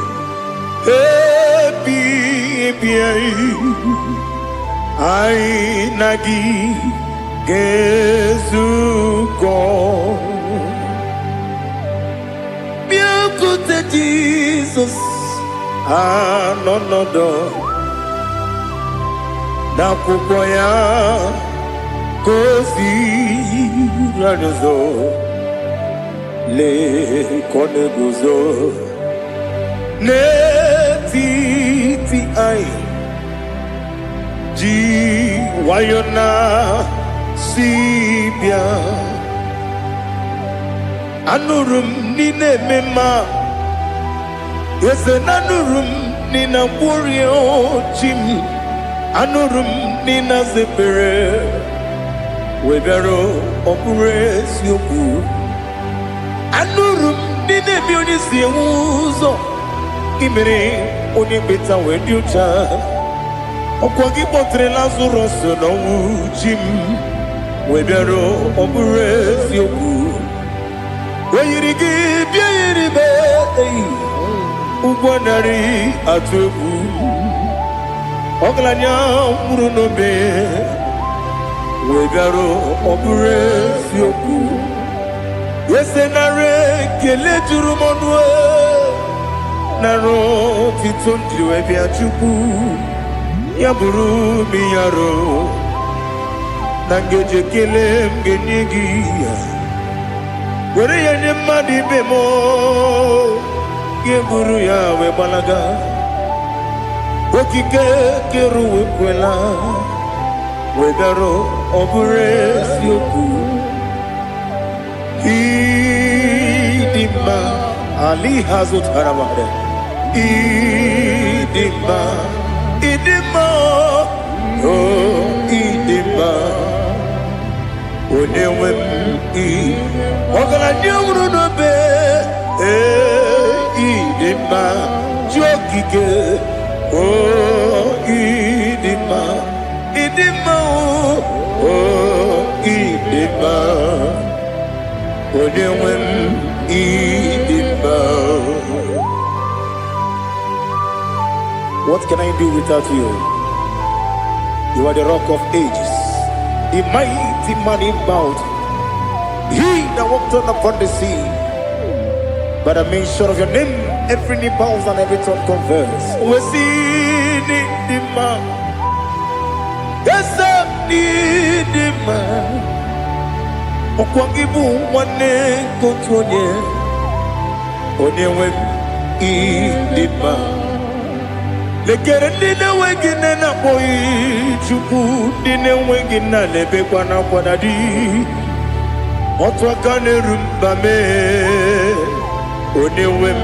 happy ai nagi gezuko Jesus, no na kukoya kosi radozo le koneguzo ne ti ai ji wayona sibia anurum nine mema Yese nanurum nina warrior chim anurum nina zepere webero opures yoku anurum nina bionisi uzo imere oni beta wediocha okwagi potre lazarus no chim webero opures yoku weyirigi biiribe Ugwanari atubu Oglanya murunobe Wegaro obure sioku Yesenare kele jurumonwe Naro titondriwe biachuku Yaburu miyaro Nangeje kele mgenyigia Were yenye madi bemo Guru yawe balaga Okike keru wekwela Wedaro obure sioku Idima Ali hazut haramare Idima Oh idima Onewem Ogala nyamuru nobe Idima jokike oh idima oh idima onewem idima. What can I do without you? You are the rock of ages, the mighty man in mountain, he that walked upon the sea. By the mention of your name, every knee bows and every tongue confess. We see the man. Yes, I need the man. Okwangibu wane kotonye. Onyewe idima. Lekere nina wengine na boy chuku. Nina wengine lebe kwa na kwa dadi. Otwakane rumbame. Onewem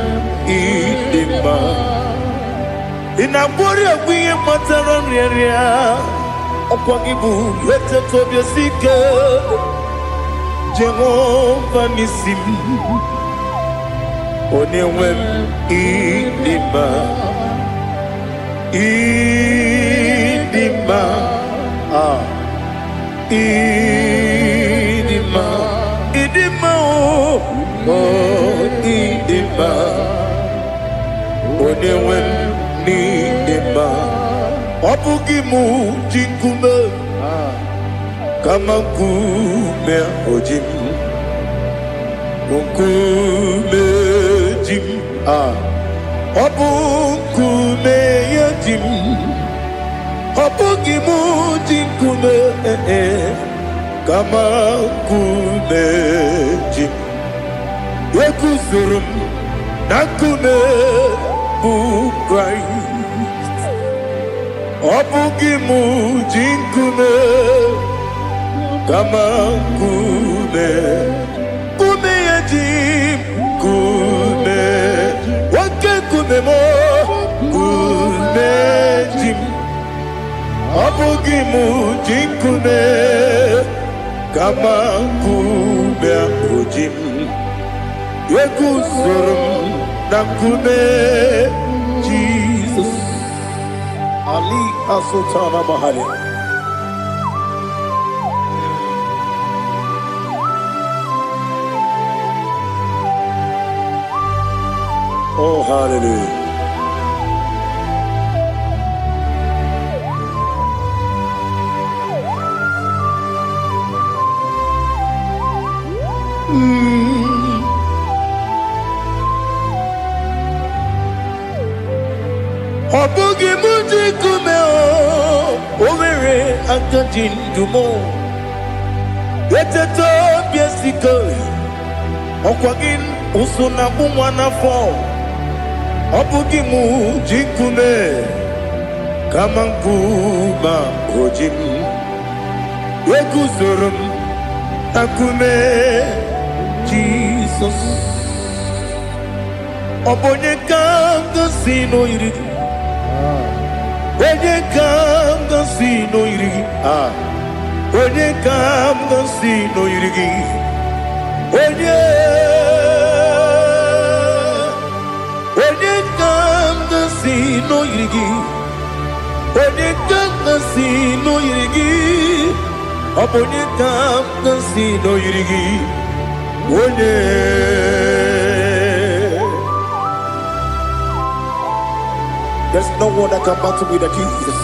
idima Inabori agwiye mataran ria Okwagibu lete tobye sike Jehova nisim Onewem idima Idima Idima Idima oh idima Onewem nidima Obugimu jinkume Kama kume ojim Unkume jim Obukume yajim Obugimu jinkume Kama kume jim Yekuzurum nakume bu Christ Obugimu jinkume kama kume kume ya jim kume wake kume mo kume jim abugi mu jikume kama kume ujim yekuzurum na kume Jesus Ali Asultana Mahali. Oh, hallelujah. Obugi muji kume o owere akadi ndumo eteto biesiko okwagin usuna umwana fo obugi muji kume kama nkuma ojim yekuzurum akume Jesus obonye kanga sino irigi Onye kam gansi no irigi Onye kam gansi no irigi Onye kam gansi no irigi Onye kam gansi no irigi Onye kam gansi no irigi Onye There's no one that can battle with Jesus.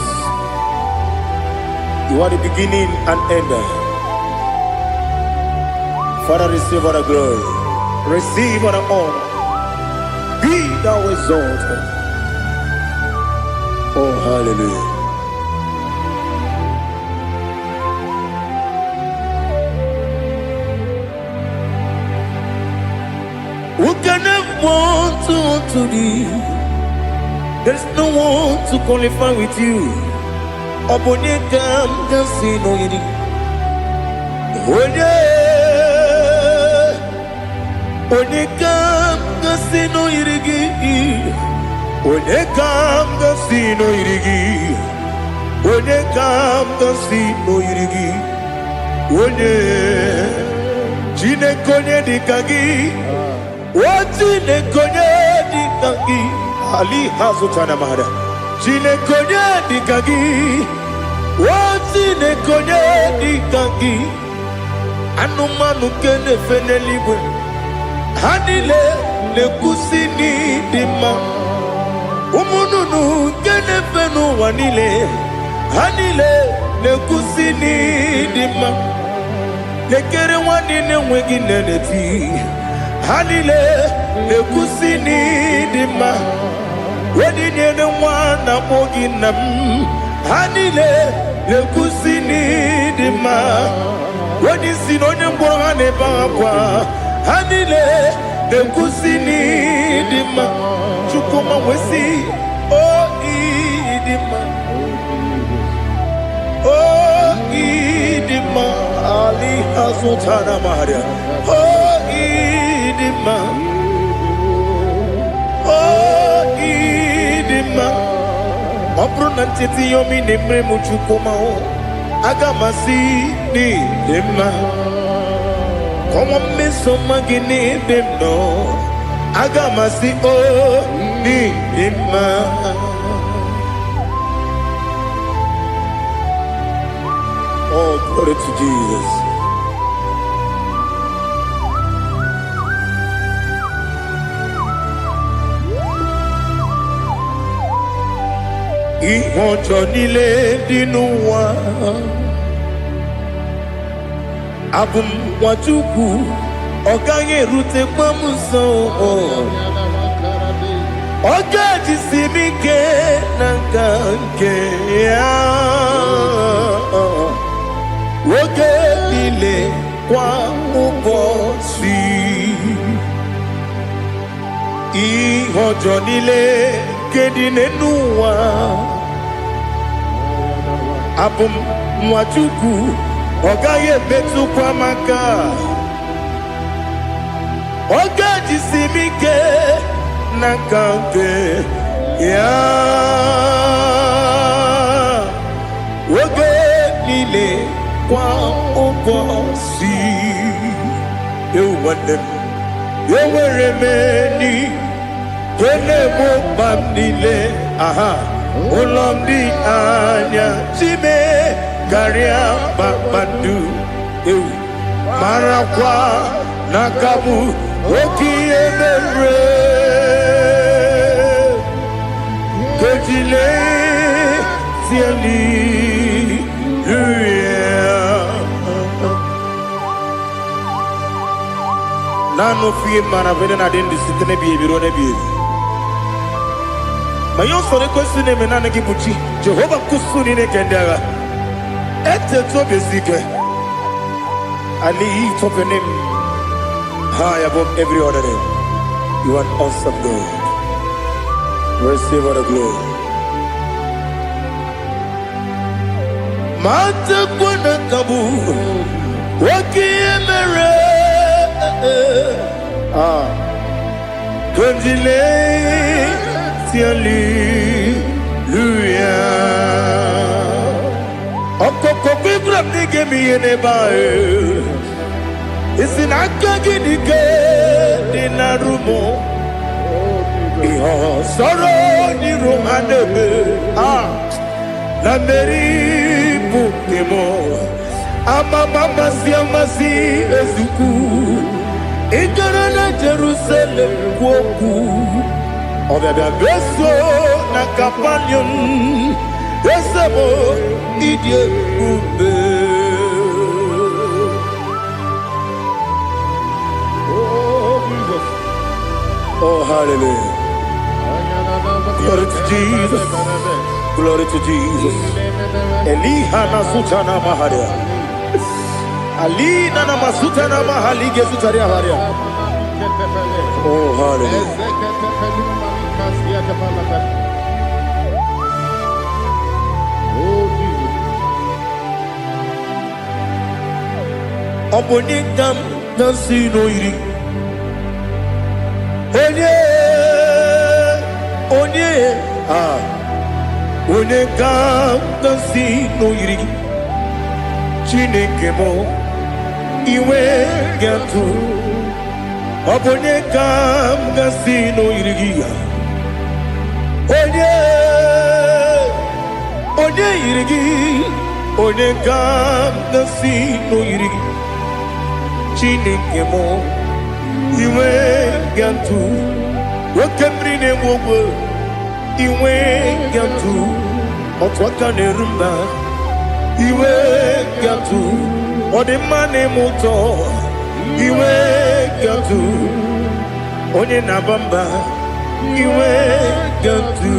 You are the beginning and end. Father, receive all the glory. Receive all the honor. Be thou exalted. Oh, hallelujah. Who can have one to thee? There's no one to qualify with you. Obonye kam gansi no yiri. Onye kam gansi no yirigi. Onye kam gansi no yirigi. Onye kam gansi no yirigi. Onye chine konye dikagi. Chine konye dikagi. Ali Hazutana Mahada. Chine konye dikagi. Chine konye dikagi. Anumanu kene feneliwe. Hanile le kusini dima. Umununu kene fenu wanile. Hanile le kusini dima. Lekere wanine wegi neneti. Hanile le kusini dima. Wedi nyene wana moginam Hanile le kusini dima Wedi sinonye mbwana bakwa Hanile le kusini dima Chukuma wesi oh idima Oh idima Ali Hazutana Maria Oh idima Obruna titi yomi nemre muchukoma o agamasi ni dema Komo meso magini demno agamasi o ni dema Oh, glory to Jesus. Ihojo nile dinuwa Abum wajuku Oganye rute kwa muso Oga jisimike nangange Woge nile kwa ubosi Ihojo nile kedine nuwa Abum mwachuku Ogaye betu kwa maka. Oga jisimike nakanke ya. Oge nile kwa obosi. You want them. You were remaining. Kene mo pamdile. Aha. Olomdi anya. Chime. Garia babadu. Marakwa. Nakabu. Oki emere. Kejile. Siali. Nano fiye mana vene na dendi sitene biye birone biye. Mayon sore kusune menane kibuchi. Jehovah kusuni ne kendaga. Ete to besike. I lift up your name high above every other name. You are an awesome God. Receive all the glory. Mata kuna kabu. Waki emere. Konjile Hallelujah. Okoko bibra nige mi enebae. Isin akagi nige dinarumo. Iho soro ni romanebe. Na meri pukemo. Ama mama si ezuku. Ikarana Jerusalem woku. Obebe beso na kapanion. Esebo idie ube. Oh Jesus. Oh hallelujah. Glory to Jesus. Glory to Jesus. Elihana sutana maharia. Ali nana masuta na mahali gesutaria haria. Oh hallelujah. Oh Jesus. Obonikam nasino iri. Onye Onekam nasino iri. Chineke mo. Iwe gatu Obonye kam gasino irigia. Onye irigi. Onye kam gasino irigi. Chineke mo. Iwe gatu Wakemrine wogo. Iwe gatu Otwaka nerumba. Iwe gatu Ode mane moto. Iwe gatu Onye nabamba. Iwe gatu.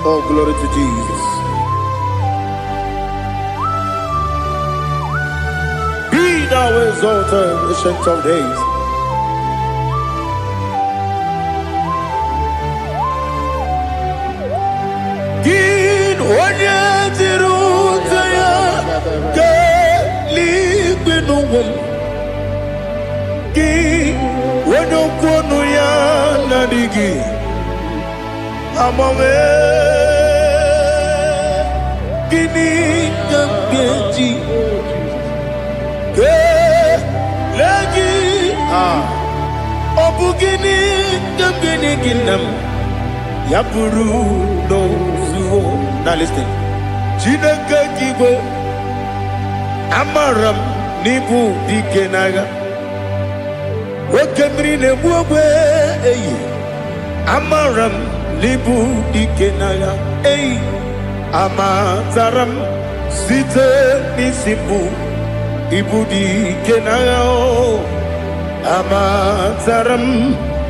Oh glory to Jesus. Be thou exalted, ancient of days. Gin onye tirutaya. Ki wonokono ya nadigi amame kini kambeji ke lagi obugini kambeni kinam yapuru no zuo. Now listen. Chineke kibo Amaram nibu dikenaga. Wakemri ne buwe. Amaram nibu dikenaga. Amazaram site nisimbu. Ibu dikenaga. Amazaram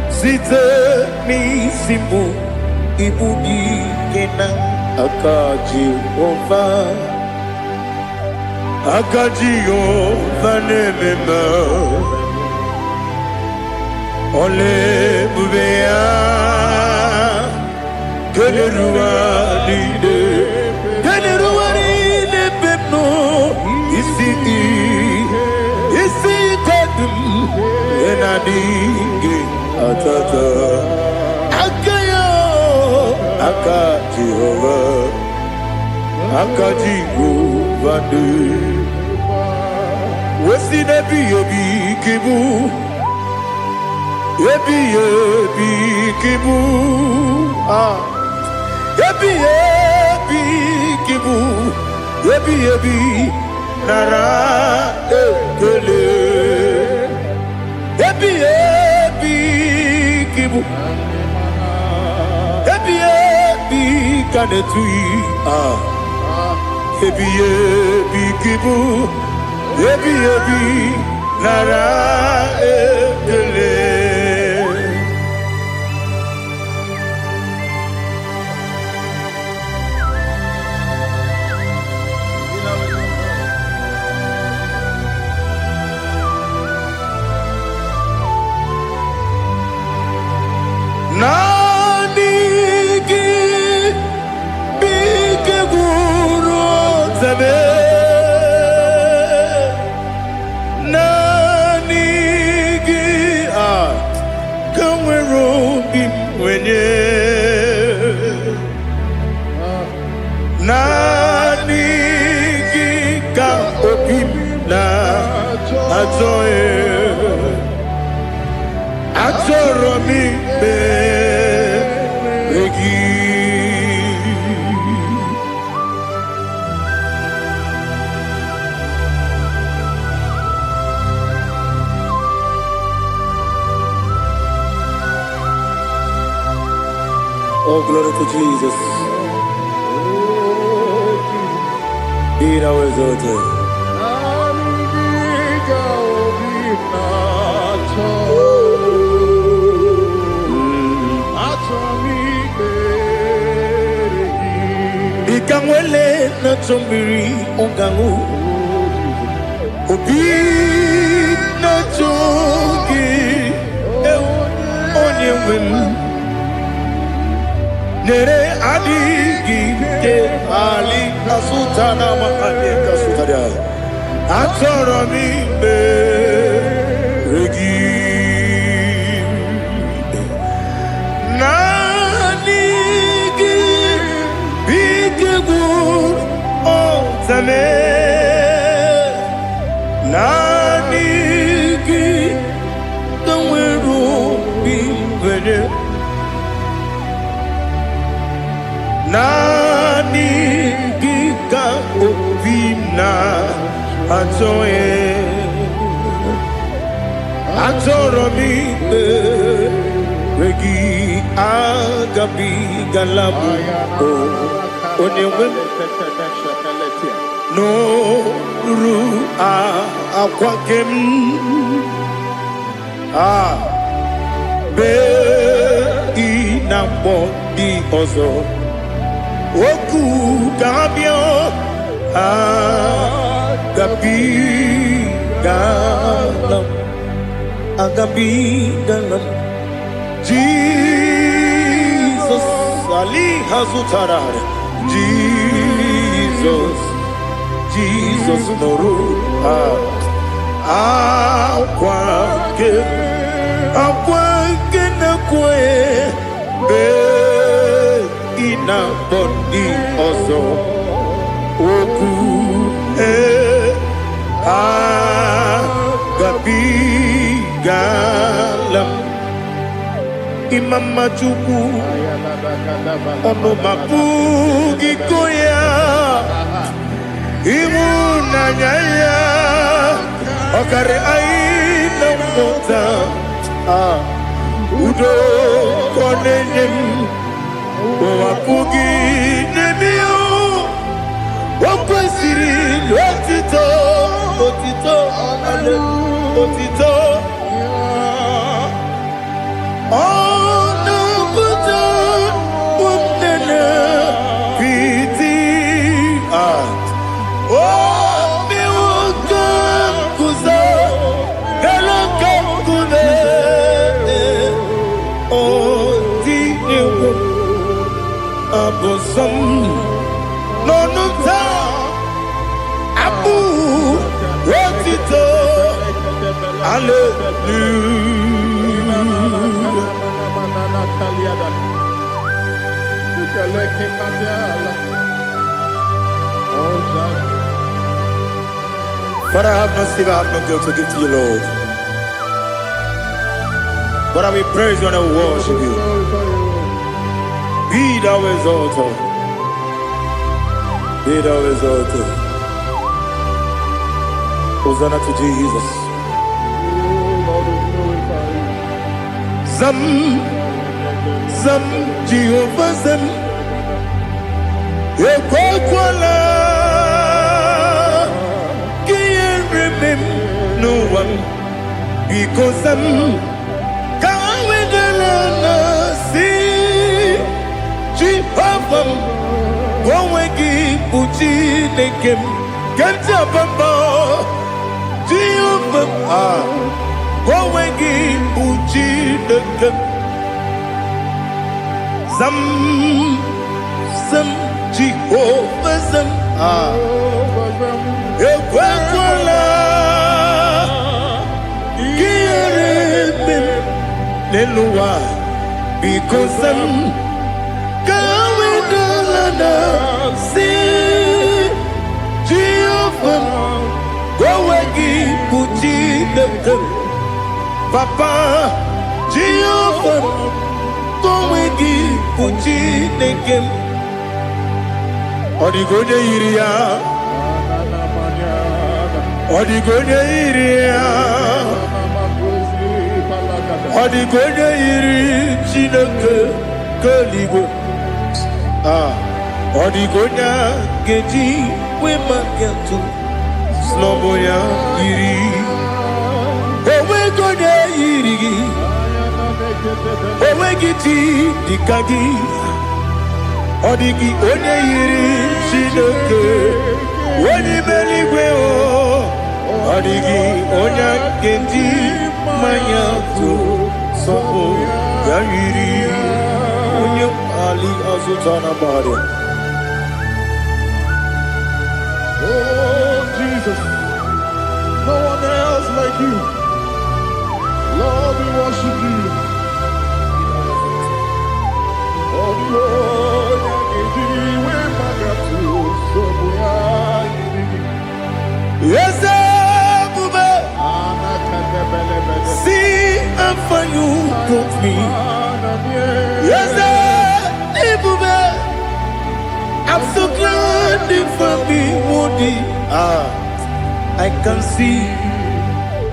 site nisimbu. Ibu dikenaga. Akaji ova. Akajiyo vanemema Ole bubea Gederuwa lide Gederuwa lide pepno adigi atata akayo aka Jehovah aka Jehovah wesi nebi ebi kibu ebi kibu ebi kibu ebi nara ekele ebi kibu ebi kanetui ebi kibu ebi nara ekele Nanigi bige guru zabe Nanigi kamwero bimwenye Nanigi ka opimna ajoe Atoro mi beregi Oh, glory to Jesus. Be thou exalted. Ikamwele na chombiri ongangu Obi na chogi onye wem Nere adigi ke ali kasutana ma ali kasutaria Atoro mi beregi Nanigi kamweru bimwenye Nanigi ka opimna atoye Atoro mi regi agabi galabu onyewe no ru akwakem be inambo di ozo oku kabio agabi galam Jesus ali hazutarare Jesus noru akwake na kwe be ina bondi ozo oku gabi galam imama chuku ono mapugi koya imuna nyaya okare aina mota udo konenyem wapugi nemio wakwesiri lotito ale otito No abu rotito Father, I have no silver, I have no gold to give to you, Lord. But I will praise you and I will worship you. Be thou exalted. Be thou exalted. Hosanna to Jesus. Zam, Zam, Jehovah Zam. Ekwakwala. Kiyerimim. No one. Because I'm Kawedalana. See. Jehovah. Gowegi Uchi Nekem. Kajabamba. Jehovah. Gowegi Uchi Nekem. Zam. Zam. Jehovah Zam. Ekwakwala. Kiyerimim. Neluwa. Because I'm Kawedalana. See. Jehovah. Gowegi Uchi Nekem. Papa. Jehovah. Gowegi Uchi Nekem. Odigoje iria. Odigoje iria. Odigoje iri Chineke keligo. Odigonya geji we magentu. Sloboya iri. Owe goje iri. Owe giti dikagi. Odigi onye yiri Chineke onye meligwe o. Odigi onye kendi manya to sopo ya yiri onye ali azutana bari. Oh Jesus, no one else like you. Lord, we worship you. Oh Lord. Yes, Bube. See how far you brought me. Yes, Bube. I'm so glad for me, Woody. I can see,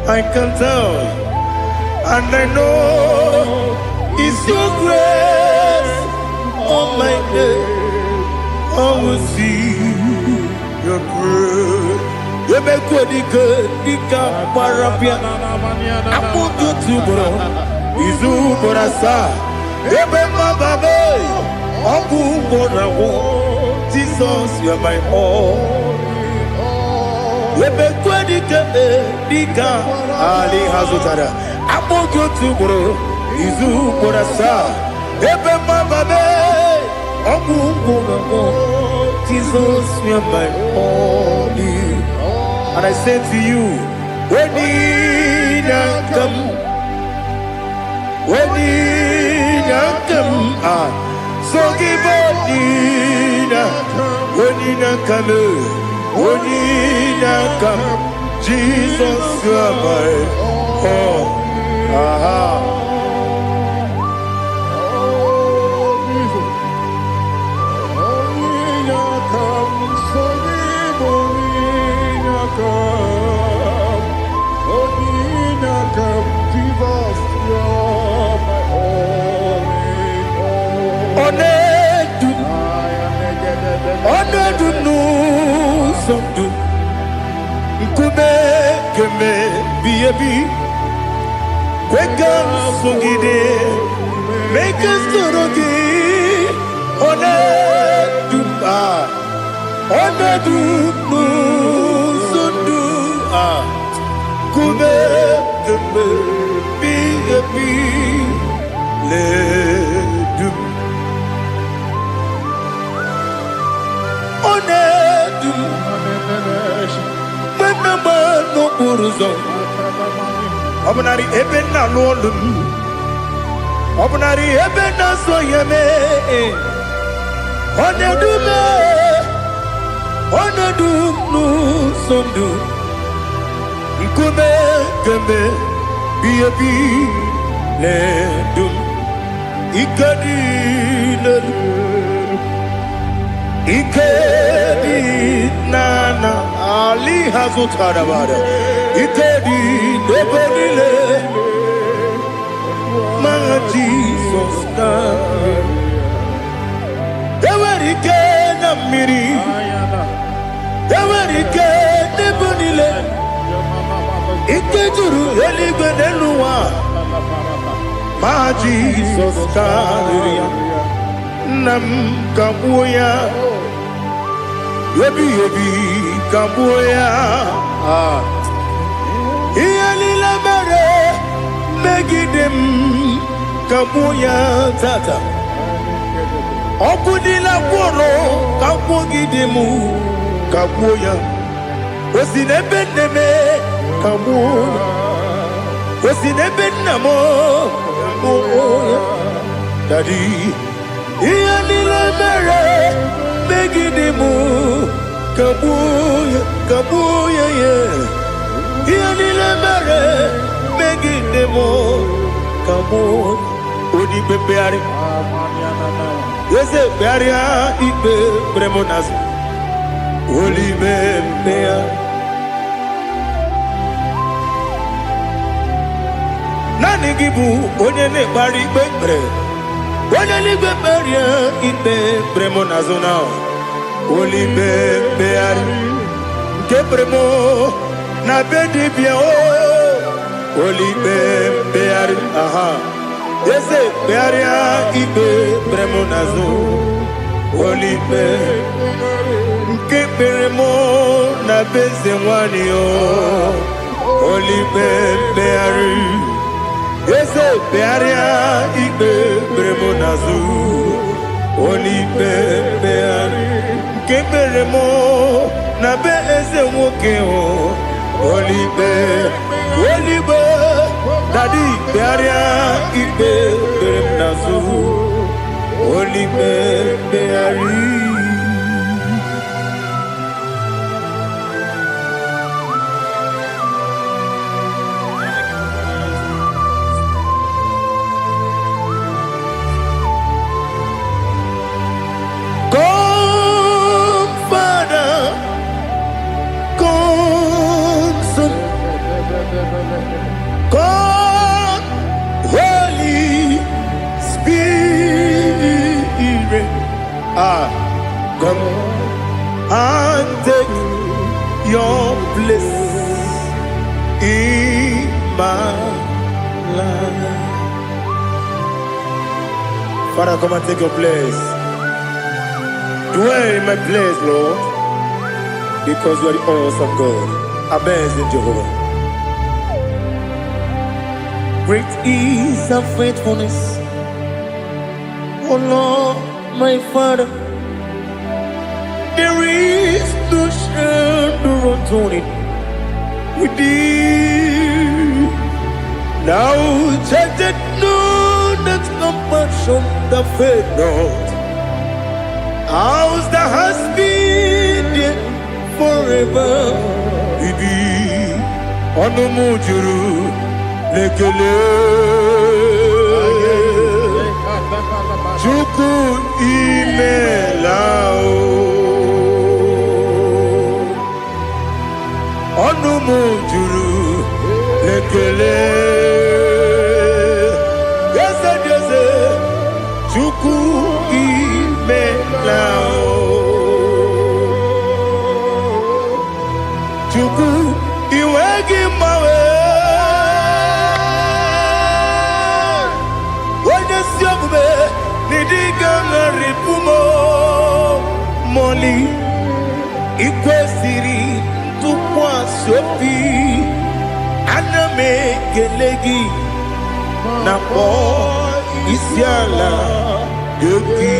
I can tell, and I know it's your grace. Oh my God, I will see your grace. You make good, Dika Parapia. I put you to bro. Izu Borasa. Ebema Babe. Oku Borawo. Jesus, you are my all. You make good, Dika Ali Hazutara. I put you to bro. Izu Borasa. Ebema Babe. Oku Borawo. Jesus, you are my all. And I say to you, when did I come? When did I come? So give up, when did I come? When did I come? Jesus, you are my all. Make us Obunari ebe na lolu. Obunari ebe na so yeme. Onedume. Onedunu sondu. Ikume kembe. Biyebi ledum. Ikadi ledum. Ikedi nana Ali hazutara bada. Ikedi nebonile. My Jesus na. Ewerike na miri. Ewerike nebonile. Ikejuru eligwe neluwa. My Jesus na. Nam kabuya. Yebi kabuya. Iyalila mere megidem kabuya tata. Okudila kworo kabugidemu kabuya. Osinebendeme kabuya. Osinebennamo kabuya. Daddy. Iyalila mere megidemu kabuya kabuya yeah. Iyalila mere megidemu kabuya. Odi bebeari. Yese bearia ibe bremonas. Oli bebea. Nani gibu onye ne bari bebre. Onye ligwe beria ibe bremonazona. Oli bebeari. Ke bremo na bedi bia o. Oli bebeari. Aha. Yese bearia ibe bremonazo. Oli be. Ke bremo na beze wani o. Oli bebeari. Yese bearia ibe bremonazo. Oli bebeari. Ke bremo na beze woke o. Oli be. Oli be. Daddy bearia ibe bremonazo. Oli beari. Come, Father, come, Son, come, Holy Spirit. Come and take your place in my life. Father, come and take your place. Dwell in my place, Lord, because you are the awesome God. Amazing Jehovah. Great is thy faithfulness, oh Lord, my Father. There is no shadow unto it with thee. Now check that no, that compassion that faith not. Ours that has been there forever. Bibi, Onomujuru, Lekele, Chuku Imelao, Onomujuru, Lekele, yes, Chuku Imelao. Chuku iwegi mawe. Wanya siogube nidiga ngaripumo. Moli ikwesiri tukwa sopi. Aname kelegi na po isiala yoki.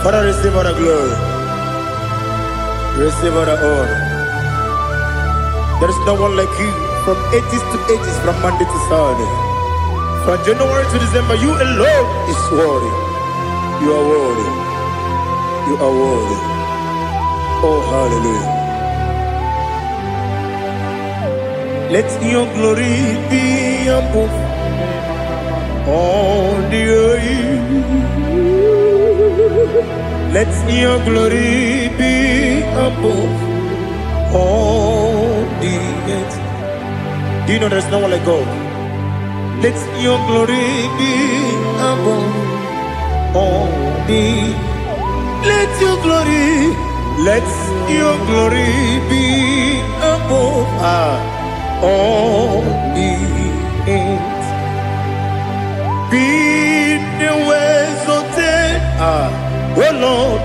Father, receive all the glory. Receive all the honor. There is no one like you from ages to ages, from Monday to Sunday. From January to December, you alone is worthy. You are worthy. You are worthy. Oh, hallelujah. Let your glory be above all the earth. Let your glory be above all the earth. Do you know there's no one like God? Let your glory be above all the earth. Let your glory be above all the earth. Be the ways of death, oh Lord,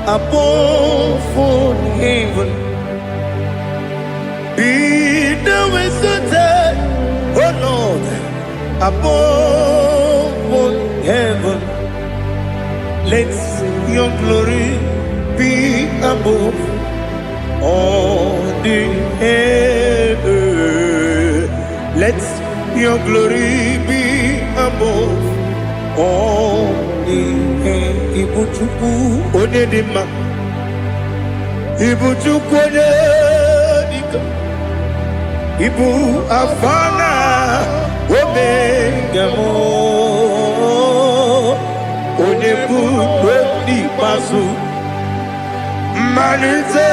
above all heaven. Be the ways of death, oh Lord, above all heaven. Let your glory be above all the earth. Let your glory be above all the earth. Ibuchuku onedima, Ibuchuku onedika, Ibu afana omega mo. Onebu di pasu manite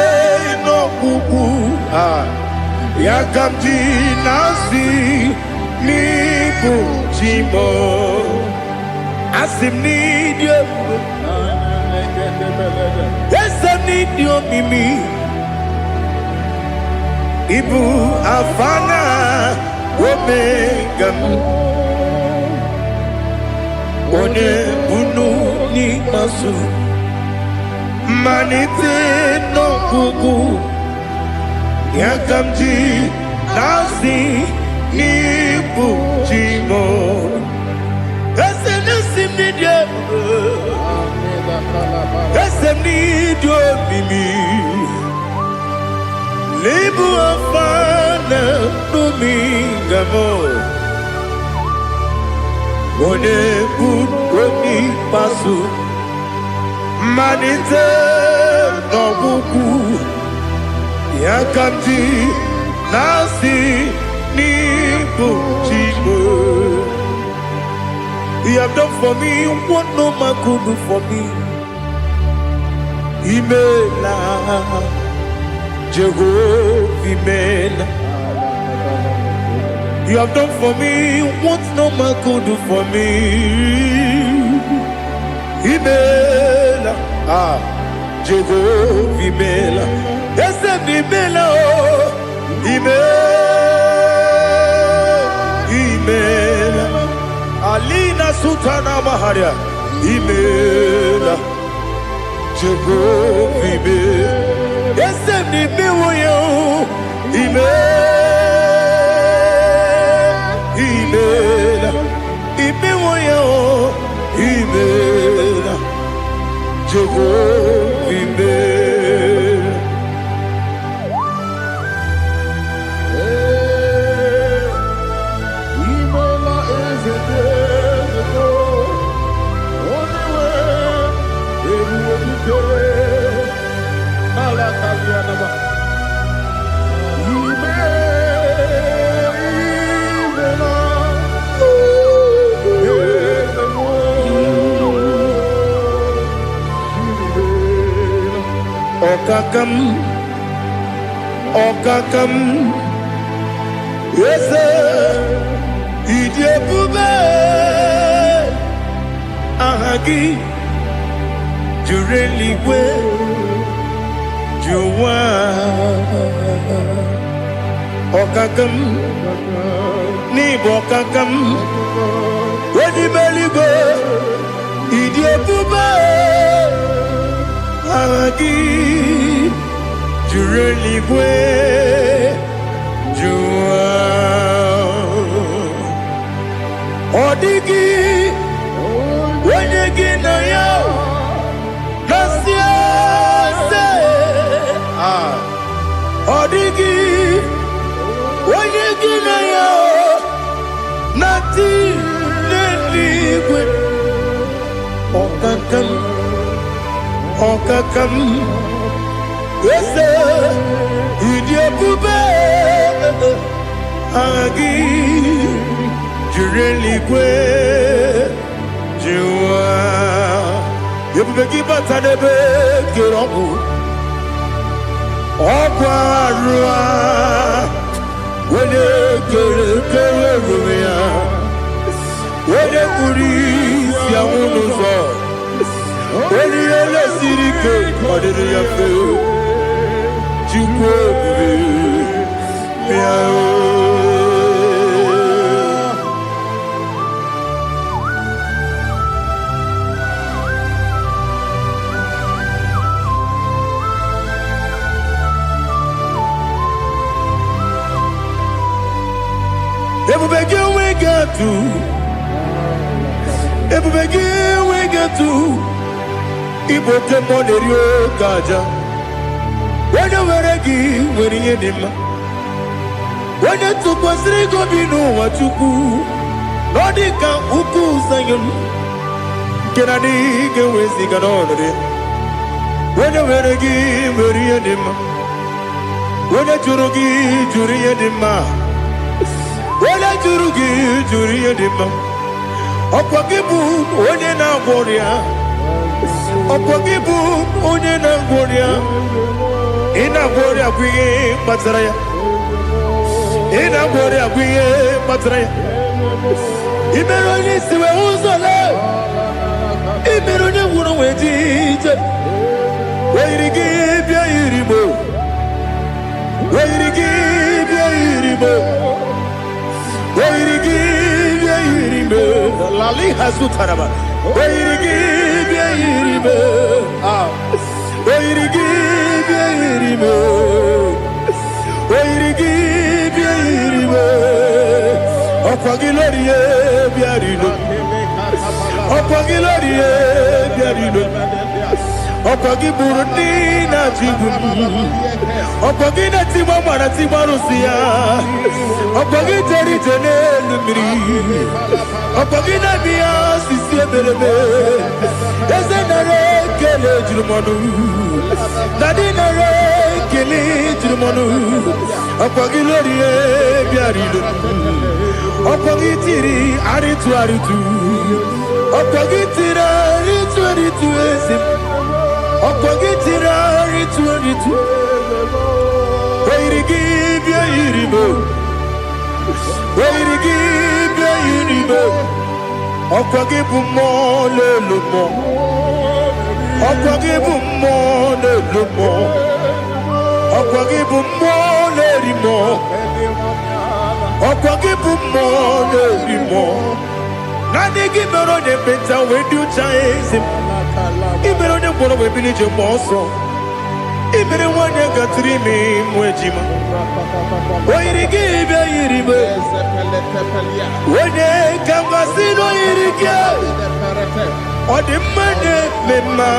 no kuku ya kamji nasi ni bujimo asim ni dio asim ni dio mimi ibu afana omega one bunu ni masu manite no kuku ya kamji nasi ni bujimo ese nasi media ese nidio mimi lebu afana numingamo one buni pasu manite no buku ya kamji nasi ni bujimo. You have done for me what no man could do for me. Imela Jehovah Imela. You have done for me what no man could do for me. Imela, Jehovah Imela. Yes, Imela, Imela, Alina Sutana Maharia. Imela, Jehovah Imela. Yes, Imela, Imela, Imela, Jehovah Imela. Imela is a day only way everyone can. Alakalianaba. Okakam, yes, Idiabube, Ahagi, Jureli, Juwa, Okakam, Nibokakam, Wedi Beligo, Idiabube, Ahagi. Jureli bwe jua odigi wenyegi na yo nasia se Okakam, yes, idiot, Agi, Jureligwe, Jua, you begin but I never get on. Okwarua, when you get when you police, Yamuno, when you see the cake, what did you feel? You we get to Ibo Temonerio Gaja. When you were a give, when you did when you took was Rigo Bino, what you do, Nodika Uku Sayon. Can I dig away Siganone? When you were a give, when you did when you Jurugi, Juria Dima. When I Jurugi, Juria Dima. Okwagibu onye na-agwọrịa Okwagibu onye na-agwọrịa Ị na-agwọrịa bụ ihe kpatara ya Ị na-agwọrịa bụ ihe kpatara ya Ị mere onye isi wee ụzọ lee Ị mere onye nwụrụ wee dị ije Wee yiri gị bịa yiri mo Wee yiri gị bịa yiri mo Wee yiri gị bịa yiri mo Lali Hazutaraba. Where you give me? Where you give me? Where you give me? Opagilorie biarino. Opagilorie biarino. Opagiburuni na jibun. Opagina timama na timarusia. Opagiteri tenelu miri. Opagina biya sisi belebe. Eze nare kele jirumanu. Dadi nare kele jirumanu. Opagilorie biarino. Opagitiri aritu aritu. Opagitira aritu aritu esim. Opagitira aritu aritu. Where you give your iribo. Where you give your iribo. Okwagibu mo le lumo. Okwagibu mo le lumo. Okwagibu mo le rimo. Okwagibu mo le rimo. Nani gimero de beta we do chase him. Gimero de bono we bilije moso. Ibere wanya gatrimi mwejima. Where give your iribo. Wene kambasino irike. Ode mane mema.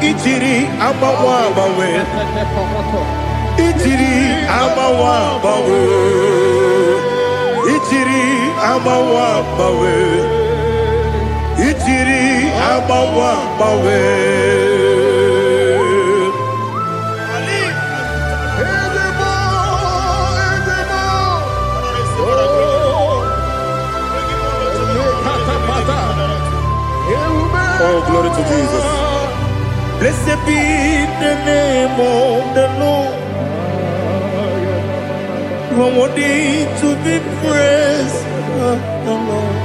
Itiri amawa bawe. Itiri amawa bawe. Itiri amawa bawe. Itiri amawa bawe. Oh, glory to Jesus. Blessed be the name of the Lord. You are worthy to be praised, the Lord.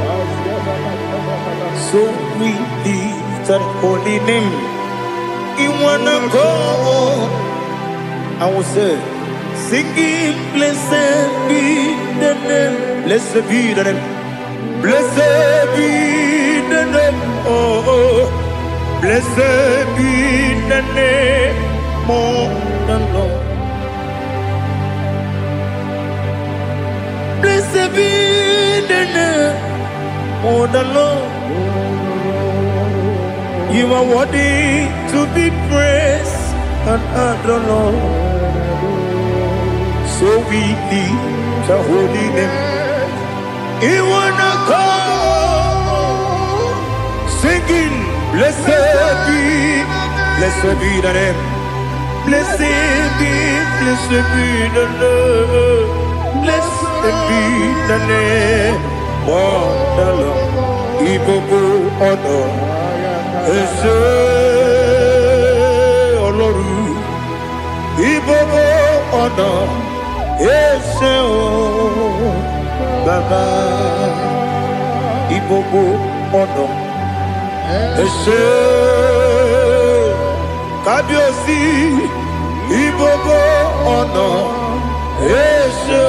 So we lift that holy name. You wanna go? I will say, singing, blessed be the name. Blessed be the name. Blessed be the name. Oh, blessed be the name of the Lord. Blessed be the name of the Lord. You are worthy to be praised and adored, Lord. So we lift the holy name. You wanna call singing. Blessed be the name. Blessed be the name. Blessed be the name of the Lord. IGBO honor. Ese Oloru. IGBO honor. Ese Baba. IGBO honor. Ese Kabiosi. IGBO honor. Ese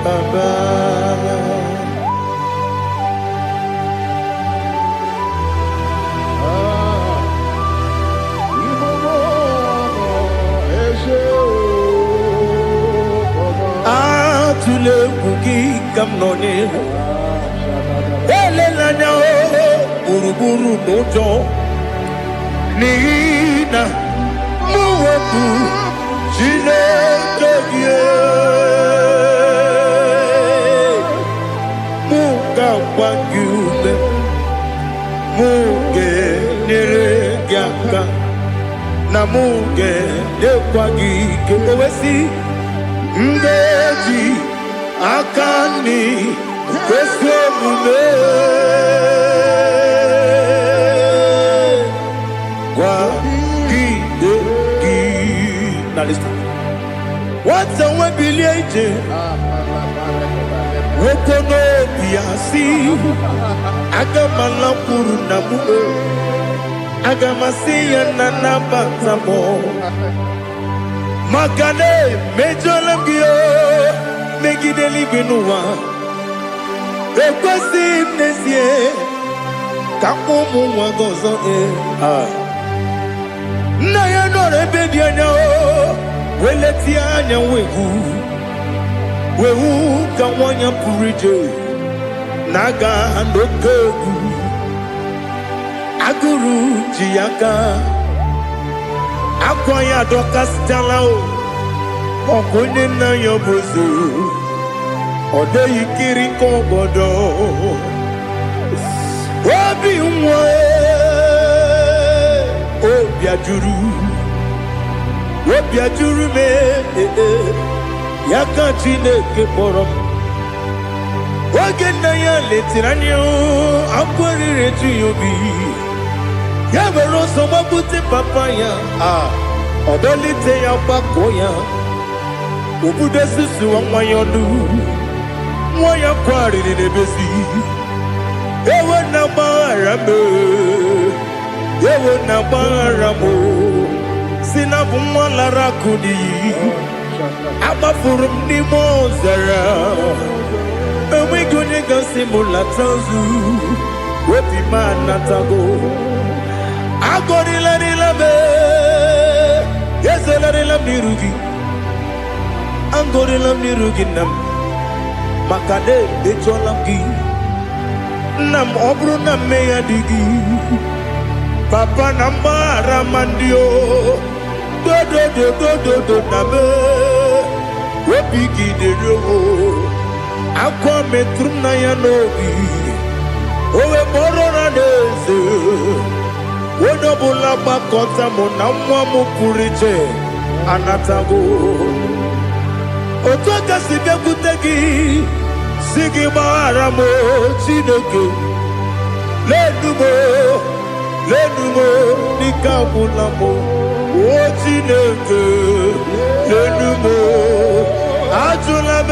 Baba. Tule kuki kamnoni ele lanya buruburu nojo nina muwetu jine keye muka kwagyume muge neregyaka na muge dekwagike owesi ndeji akani kwesomume kwa gidegi. Now listen. What's a webileje? Wokono biasi agamalampuru namu agamasiya nanabatamo Makane mejolamgio megideli binuwa ekwesi nesie kamumu wagozo na ya nore bebi anya weleti anya wehu ka wanya purije naga nokegu aguru jiyaka akwanya doka stalao okonye na yobozo ode yikiri kogodo obi nwa obi ajuru me yaka Chineke kpọrọ oge na ya letirani akwarire tu yobi ya were ọsọ gbapute papa ya ọdọlite ya gbakọ ya obodo susu nwa ya ọnụ nwa ya kwariri n'ebezi ewe na gbaghara m si na bụ nwa lara akụ n'iyi agbafuru m n'ime ọzara enweghị onye gasị m lata nzu obi m anatago agọrịlarịla m ezelarịla m n'iru gị agọrịla m n'iru gị nna m maka na emechuola m gị nna m ọ bụrụ na mmehie dị gị papa na mgbaghara ma ndị o dodododododo na m obi gị dịrị owo akwa metụrụ m na ya n'obi owe kpọrọ na n'eze onye ọbụla gbakọta mụ na nwa m pụrụ iche anatago otu aka si bịakwute gị si gị gbaghara m Chineke lenumo dịka agwụla m o Chineke lenumo ajụla m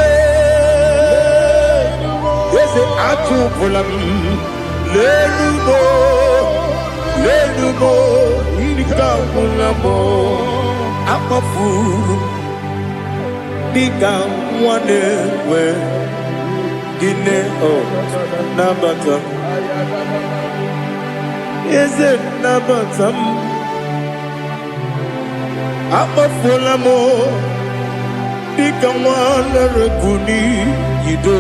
eze atụpụla m lenumo dịka agwụla m akpafuru dịka nwa na-enwe gịnị nabata m eze nabata m akpafuola m dịka nwa na-erekwu n'iyido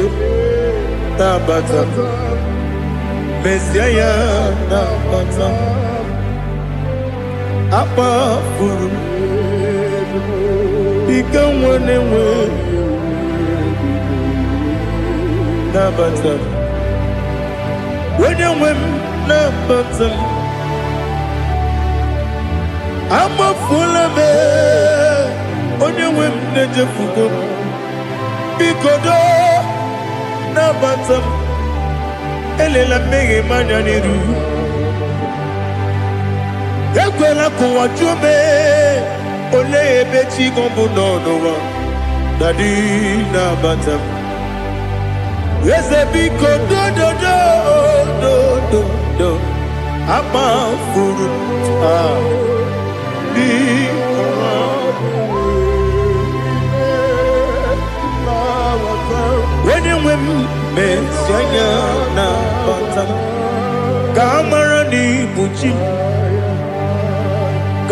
nabata m mezie ya nabata m akpafuru dịka nwa na-enwe nabata m onye nwe m nabatam amafula me onye nwe m na-ejefugo bikodo nabatam elela mmehie m anya n'iru ekwela ka ụwa jụọ m olee ebe chi gị bụ n'ụwa dadi nabata m eze biko do amafuru onye nwe m mesi anya nabata m ka amara n'ibu chi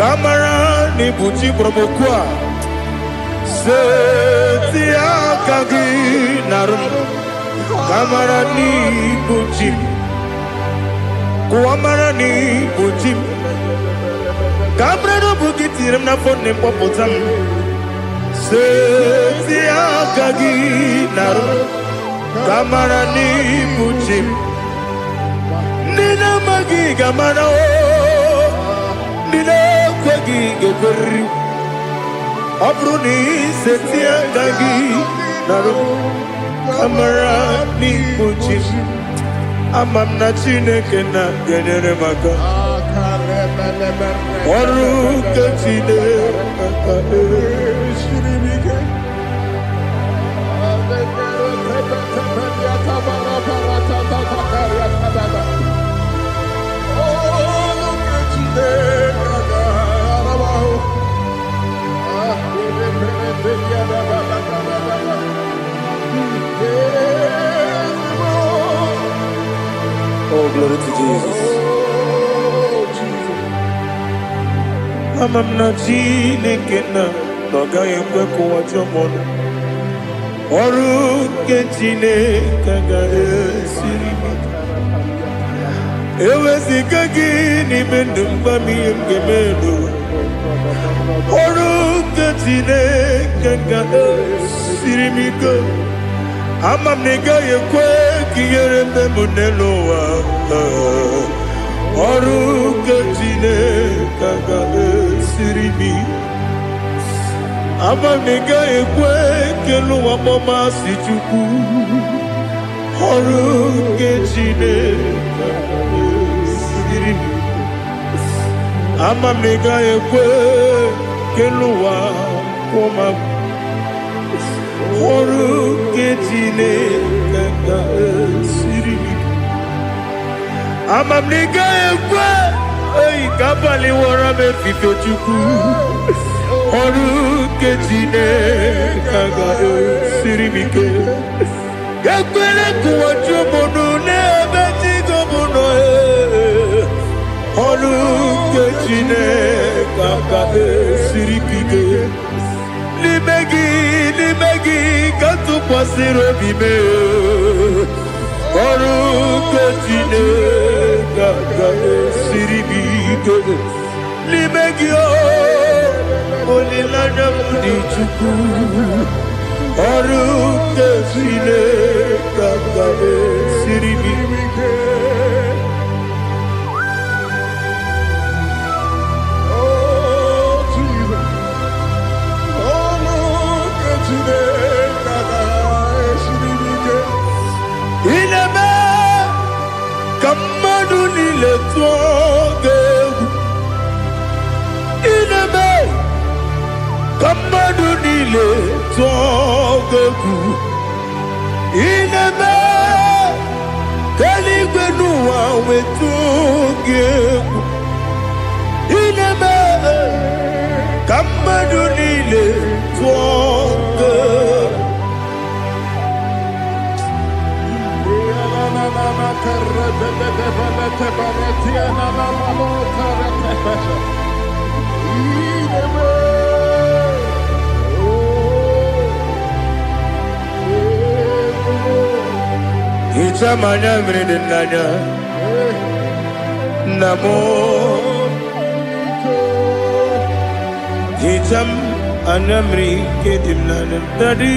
kamara ni buchi promokwa seti akagi narum kamara ni buchi kuamara ni buchi kamara no bukitirim na phone popotam seti akagi narum kamara ni buchi nina magi kamara nina kwagi gobri abruni setia gagi naru kamara ni buchi amamna chineke na genere maka oru kachide maka shiribike Oh, glory to Jesus. Amam na chineke na gaghị ekwe ka ụwa jọọ m ọrụ nke chineke ga-esiri m eweziga gị n'ime ndụ mgba m ihe m ga-eme n'ụwa ọrụ nke chineke ga-esiri m ike ama m na ị gaghị ekwe ka ihere mbe m n'elu ụwa ọrụ nke chineke ga-esiri m ama m na ị gaghị ekwe ka elu ụwa mọmasị chukwu ọrụ nke chineke ga-esiri m ama m na ị gaghị ekwe ka elu ụwa kwụma ọrụ nke chineke ga-esiri m ama m na ị gaghị ekwe oyi ka abalị wara m efife chukwu ọrụ nke chineke ga-esiri m ike ekwere ka ụwa jụọ m n'ebe chi gị bụ nọ ọrụ nke chineke ga-esiri m ike n'ime gị ka tụkwasịrị obi m ọrụ nke chineke ga-esiri m ike n'ime gị olileanya m dị chukwu ọrụ nke chineke ga-esiri m ike Kamadu nile tuogegu inebe Kamadu nile tuogegu inebe Keligwe nuwa wetugegu inebe Kamadu nile tuogegu Ichamanya mridinanya Namo Icham anamri kedimnana Dadi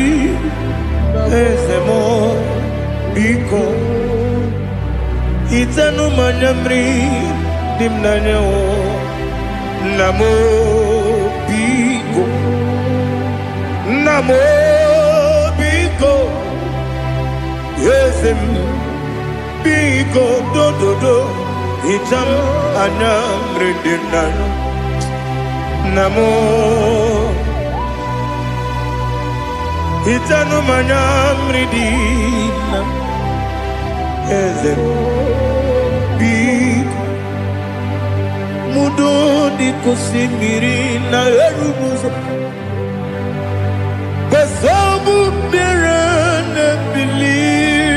Ezemo Biko Itanu manyamri dimnanyo namo biko yesem biko do itam anyamri dimnanyo namo itanu manyamri dimnanyo yesem mudo di kusimiri na erubuzo besobu mirane believe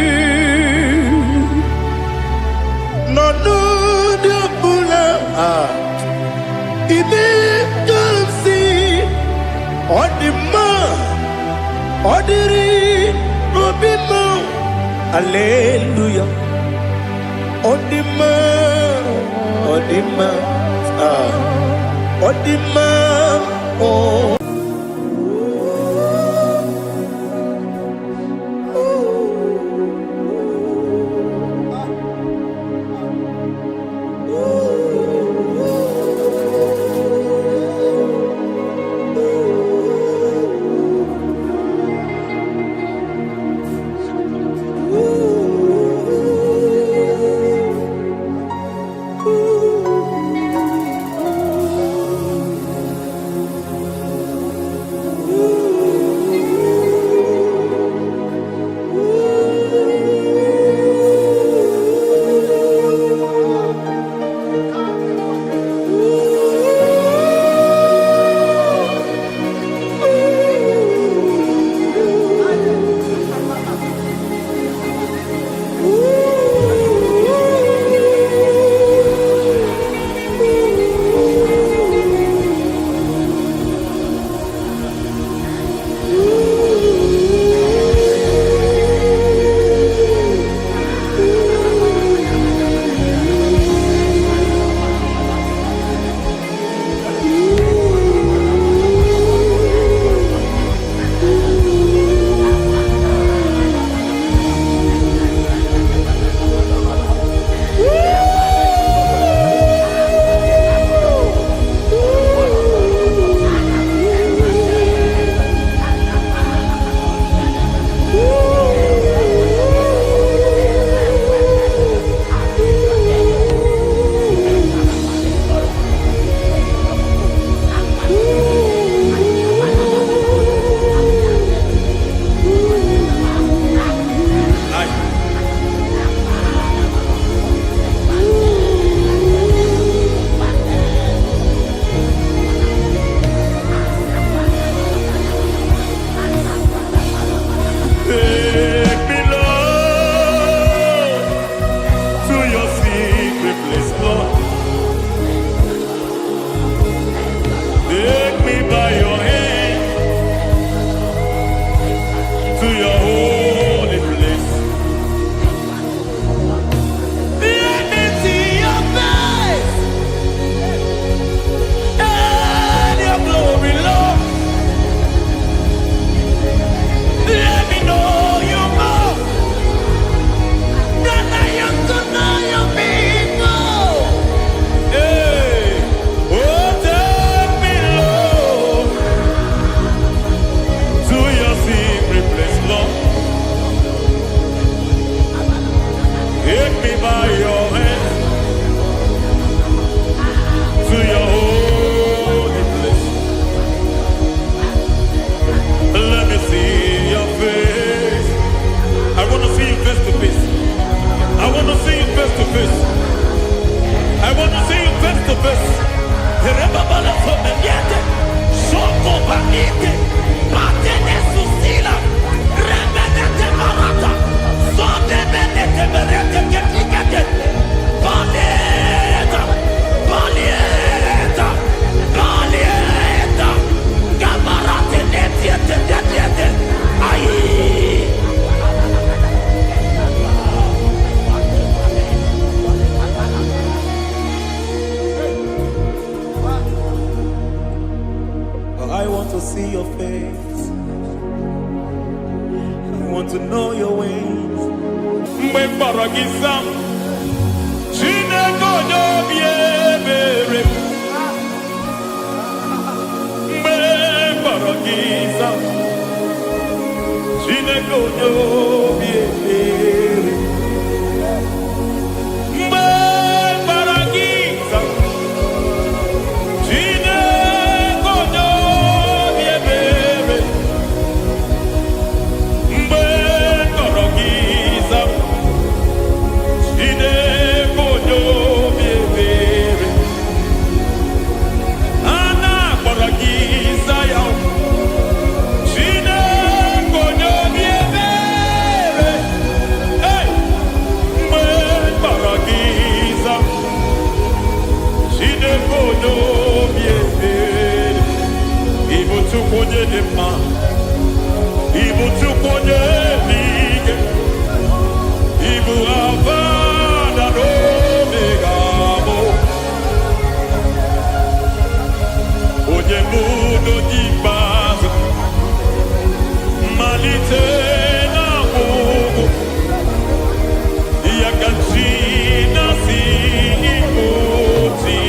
no de bula ibe kansi odima odiri obima hallelujah odima oh. want to know your ways. Mwe baragizam, biebere. Me baragiza. Chine konyo biebere. Me baragiza. Chine konyo biebere. Me baragiza. Chine konyo biebere. Ana baragiza yao. Chine konyo biebere. Hey, me baragiza. Chine konyo biebere. Ibu tu konye dema. Ibu tu konye lige. Ibu avada no megamo. Onye muno di base. Malite na mugu. Yakachina si imuti.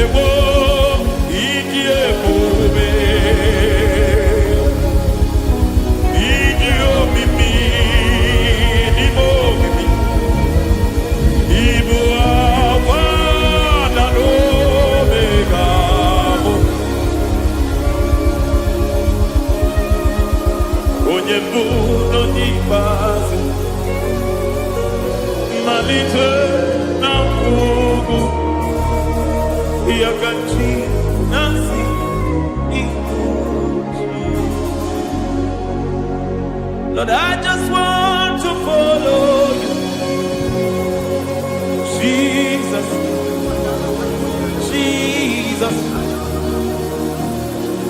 Ewo ikie mube. Idio mimi. Ibo mimi. Ibu avada no megamo. Onye muno di base. Malite na mugu. Yakachina si imuti. Lord, I just want to follow you, Jesus, Jesus.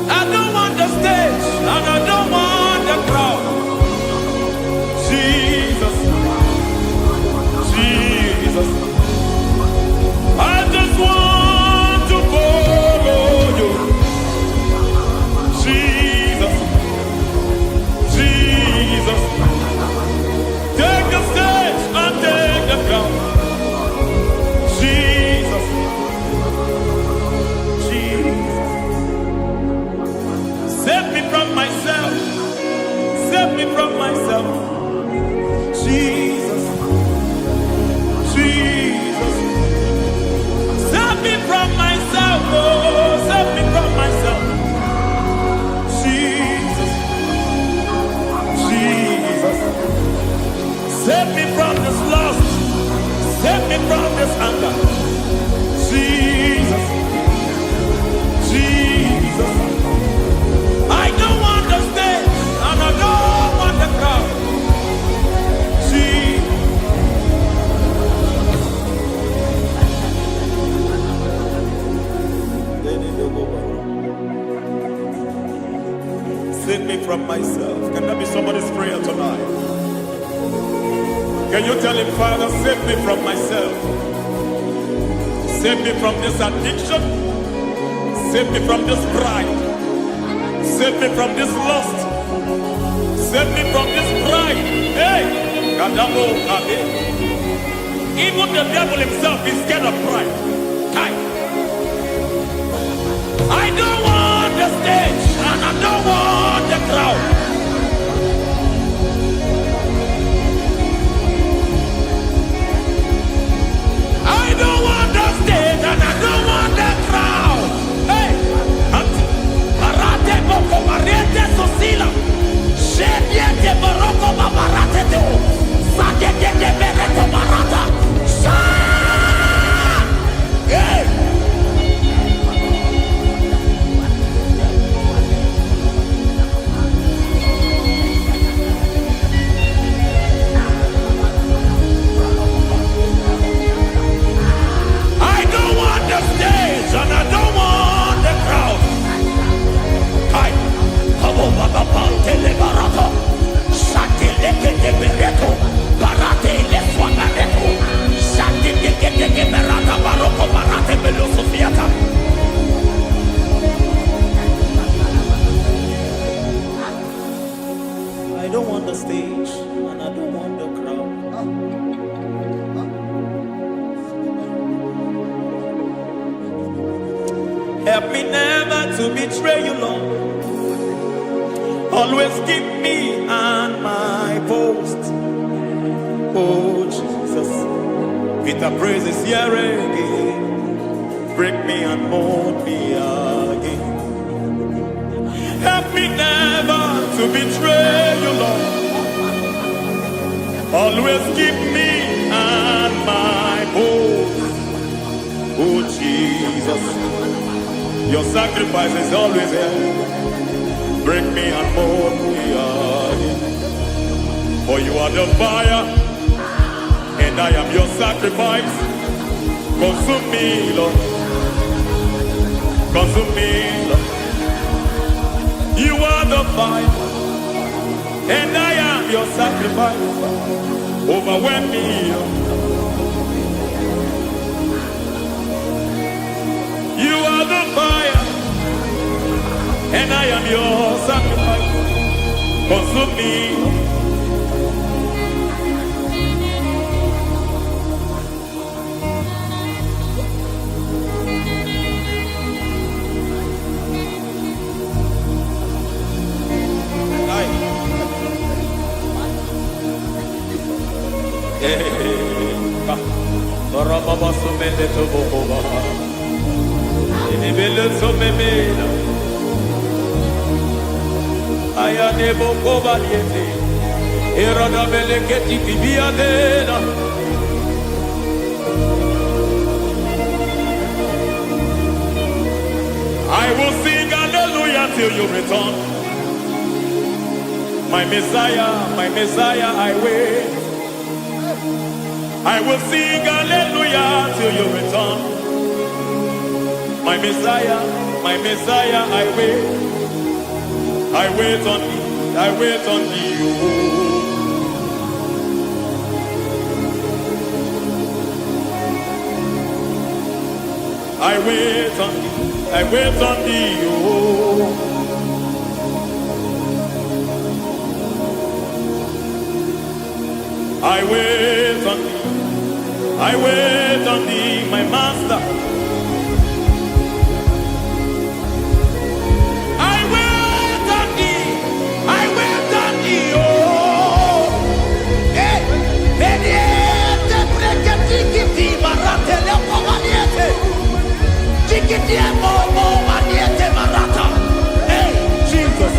I don't want the stage and I don't want the crowd. Jesus, Jesus. I just want to follow you, Jesus, Jesus. Take the stage and take the crown. Jesus, Jesus. Save me from myself. Save me from myself. Jesus, Jesus. Save me from myself. Oh, save me from myself. Jesus, Jesus. Save me from this lust. Save me from this anger. Jesus, Jesus. I don't want the stage and I don't want the crowd. Jesus. Save me from myself. Can that be somebody's prayer tonight? Can you tell him, Father, save me from myself? Save me from this addiction. Save me from this pride. Save me from this lust. Save me from this pride. Hey! Kadamo Ade. Even the devil himself is scared of pride. Hi. I don't want the stage and I don't want the crowd. I don't want the stage and I don't want the crowd. Hey, Marate Boko Mariete Sosila. Shediete Baroko Babarate Teo. Sadete de Bereto Barata. Sa Help me never to betray you, Lord. Always keep me on my post. Oh Jesus, with the praises here again, break me and mold me again. Help me never to betray you, Lord. Always keep me on my post. Oh Jesus, your sacrifice is always here. Break me and mold me again. For you are the fire, and I am your sacrifice. Consume me, Lord. Consume me, Lord. You are the fire, and I am your sacrifice. Overwhelm me, Lord. You are the fire, and I am your sacrifice. Consume me. I will sing hallelujah till you return. My Messiah, I wait. I will sing hallelujah till you return. My Messiah, I wait. I wait on thee, I wait on thee. Oh. I wait on thee, I wait on thee. Oh. I wait on thee, I wait on thee, my master. I wait on thee, I wait on thee, oh. Hey, vediete, prekatiki, marate, lepo maniete. Tikiti, mo, maniete, marata. Hey, Jesus.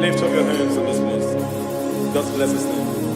Lift up your hands in this place. Just bless his name.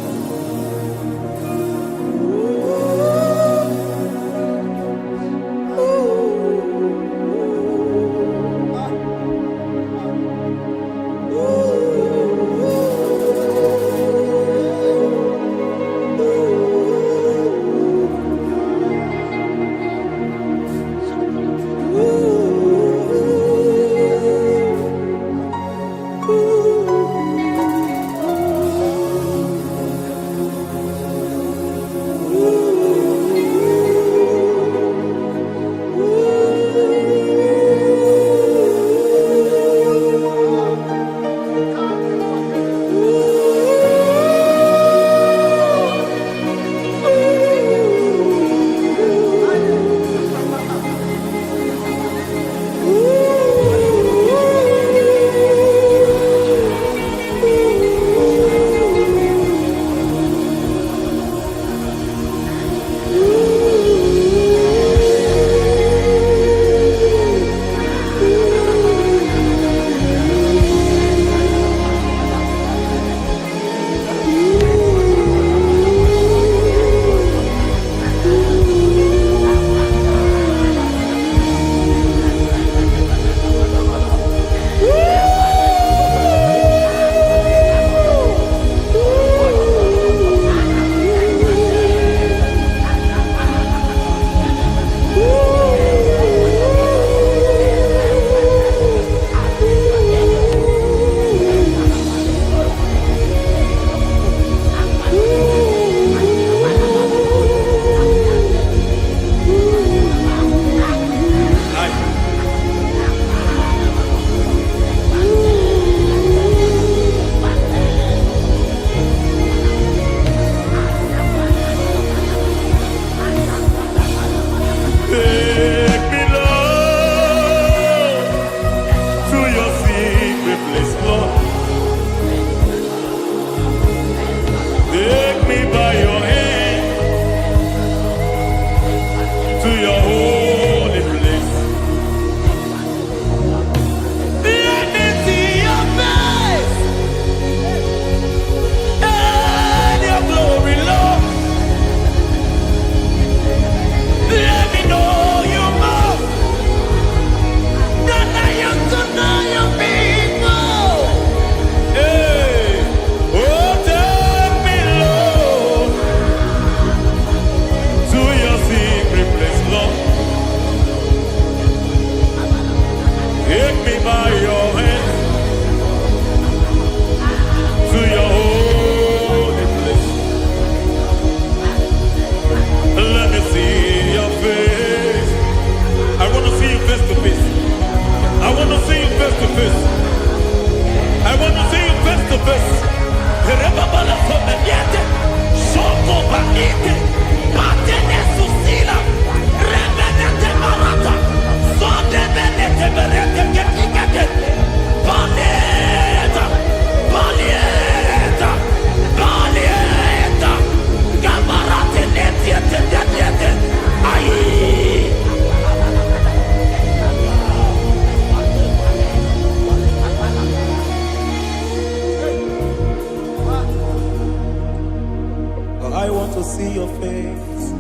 see your face.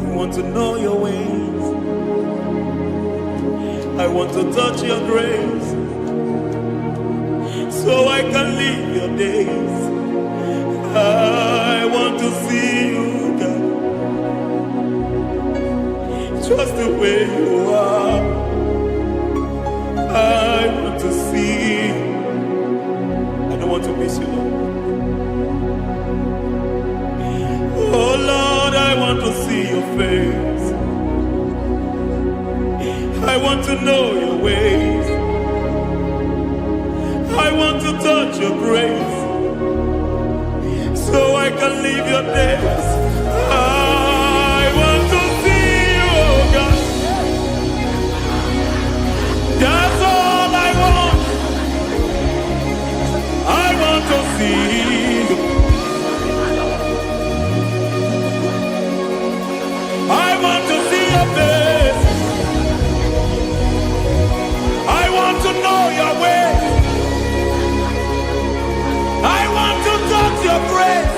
I want to know your ways. I want to touch your grace, so I can live your days. I want to see you, God, just the way you are. I want to see you. I don't want to miss you, Lord. Oh Lord, I want to see your face. I want to know your ways. I want to touch your grace, so I can live your days. I want to see you, oh God. That's all I want. I want to see you. I want to see your face. I want to know your ways. I want to touch your grace,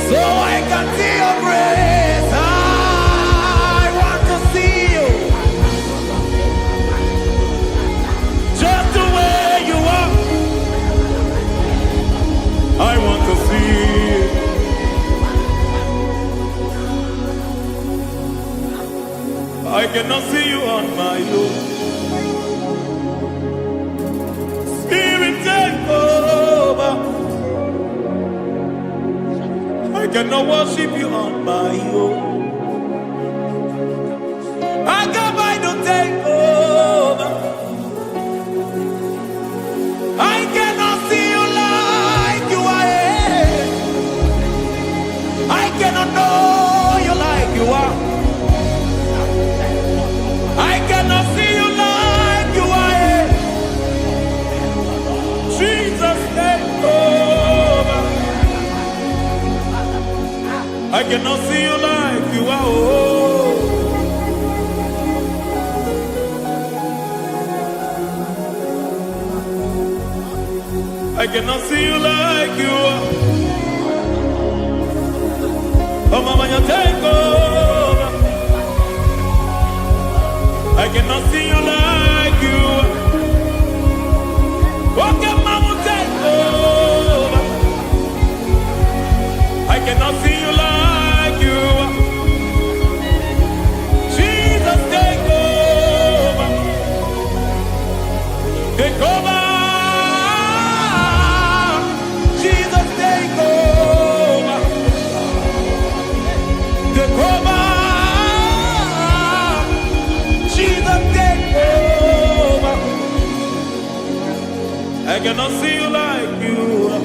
so I can see your grace. I want to see you, just the way you are. I want to see you. I cannot see you on my own. Spirit, take over. I cannot worship you on my own. I come by to take over. I cannot see you like you are. I cannot know you like you are. I cannot see you like you are. Jesus, take over. I cannot see you like you are. Oh. I cannot see you like you are. Oh, Mama, you take over. I cannot see you like you are. Okay, Mama, take over. I cannot see you like you are. Jesus, take over. Take over. Jesus, take over. Take over. Jesus, take over. I cannot see you like you are.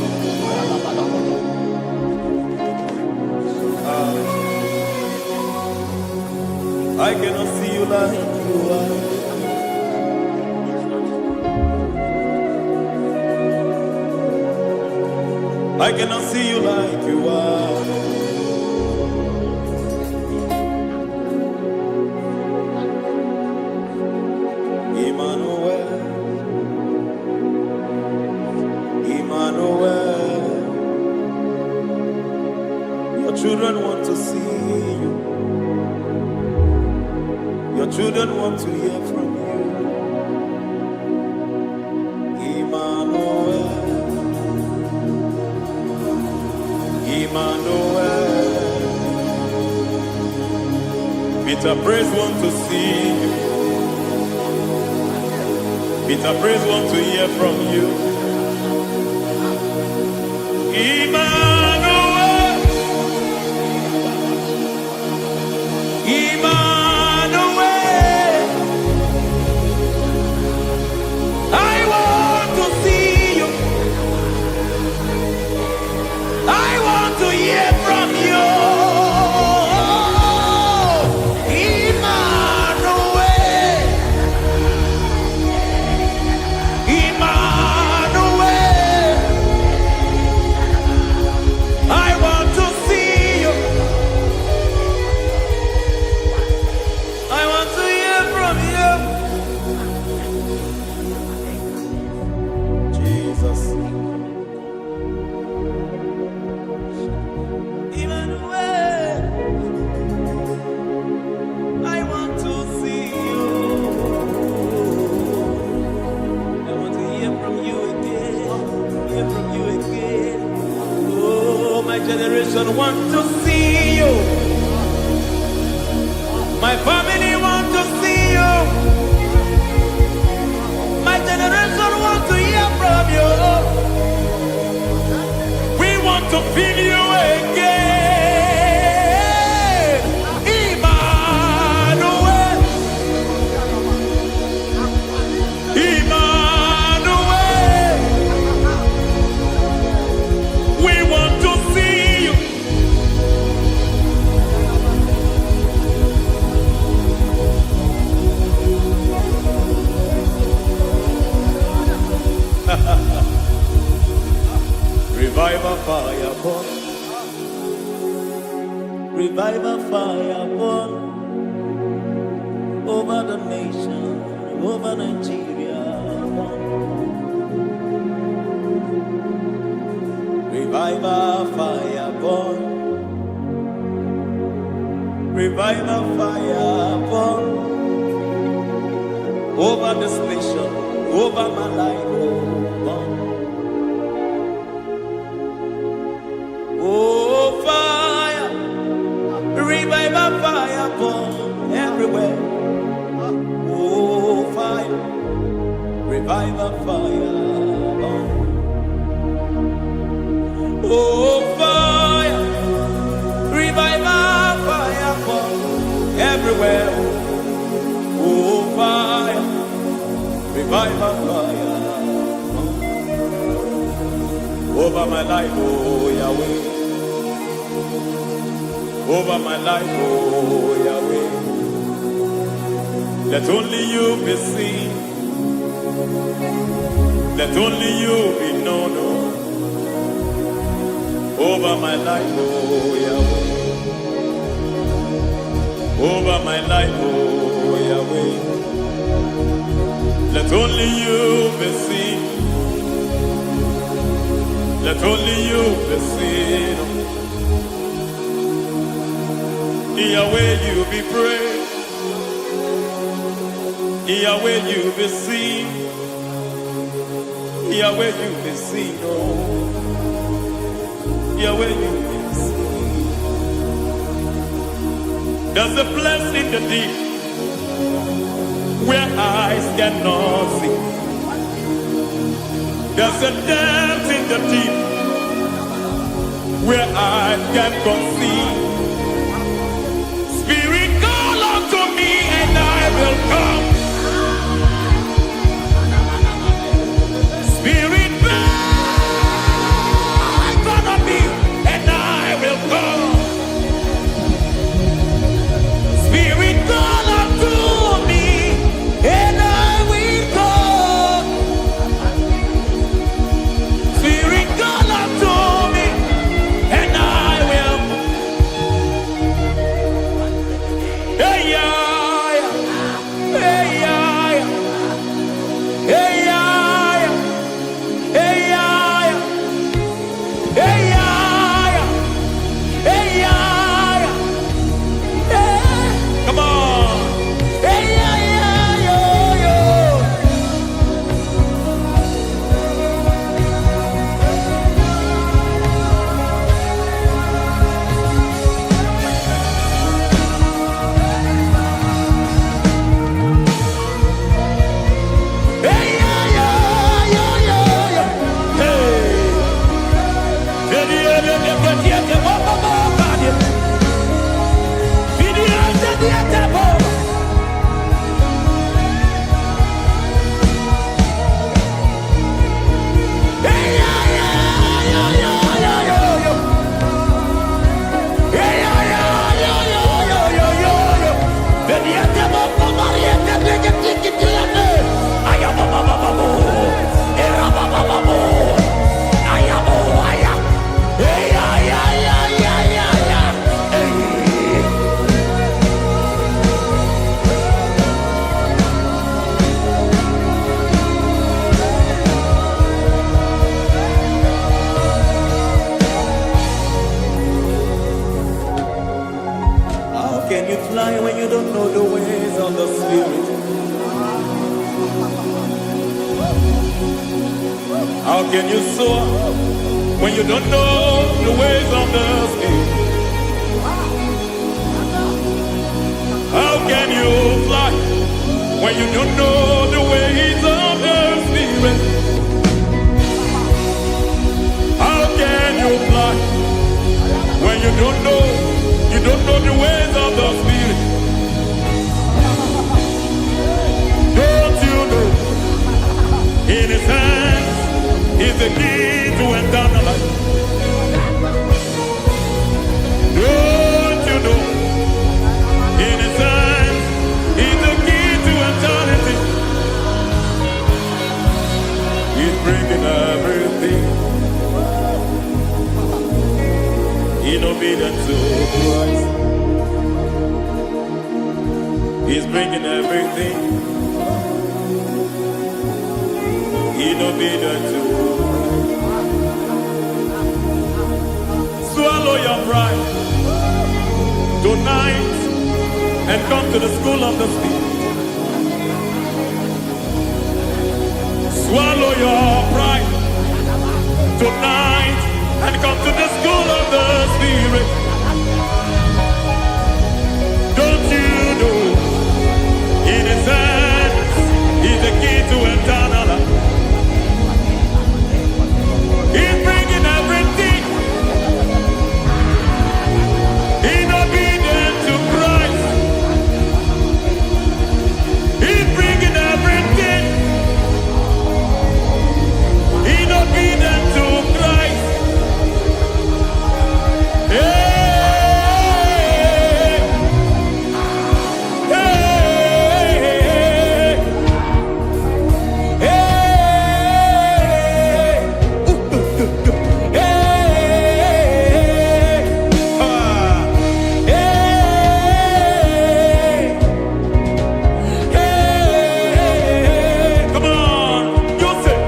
I cannot see you like you are. I cannot see you like you are. Emmanuel, Emmanuel, your children want to see you. Your children want to hear from you. Emmanuel, Emmanuel. Peter Praise want to see you. Peter Praise want to hear from you. Emmanuel, Emmanuel. I want to see you. I want to hear from you. Emmanuel, Emmanuel. generation want to see you. My family want to see you. My generation want to hear from you. We want to feel you again. Emmanuel. Emmanuel. We want to see you. Revival fire burn. Revival fire burn over the nation, over Nigeria. Burn. Revival fire burn. Revival fire burn over this nation, over my life. Burn. Oh, fire, revival fire burn everywhere. Oh, fire, revival fire burn. Oh, fire, revival fire burn everywhere. Oh, fire, revival fire burn over my life, oh Yahweh. Over my life, oh Yahweh. Let only you be seen. Let only you be known. Over my life, oh Yahweh. Over my life, oh Yahweh. Let only you be seen. Let only you be seen. Yahweh, you be praised. Yahweh, you be seen. Yahweh, you be seen. Oh, Yahweh, you be seen. There's a place in the deep where eyes cannot see. There's a depth in the deep where eyes cannot see. Spirit, call unto me and I will come. Spirit, beg unto me and I will come. Spirit, call unto me and I will come. Spirit, call unto me and I will. Hey, yeah, hey, yeah, hey, yeah, hey, yeah, hey, yeah, hey, yeah, hey. Come on. Hey, yeah, yo, yo. Hey, yeah, yo, yo, yo, yo. Hey. How can you fly when you don't know the ways of the Spirit? How can you soar when you don't know the ways of the Spirit? How can you fly when you don't know the ways of the Spirit? How can you fly when you don't know the ways of the Spirit? Don't you know in His hands is the key to eternal life? Don't you know in His hands is the key to eternity? He's bringing everything in obedience to Christ. He's bringing everything in obedience to Christ. Swallow your pride tonight and come to the school of the Spirit. Swallow your pride tonight and come to the school of the Spirit. Don't you know in His hands is the key to eternal life? He's bringing everything in obedience to Christ. He's bringing everything in obedience to Christ. Hey, hey, hey, hey, come on, you say,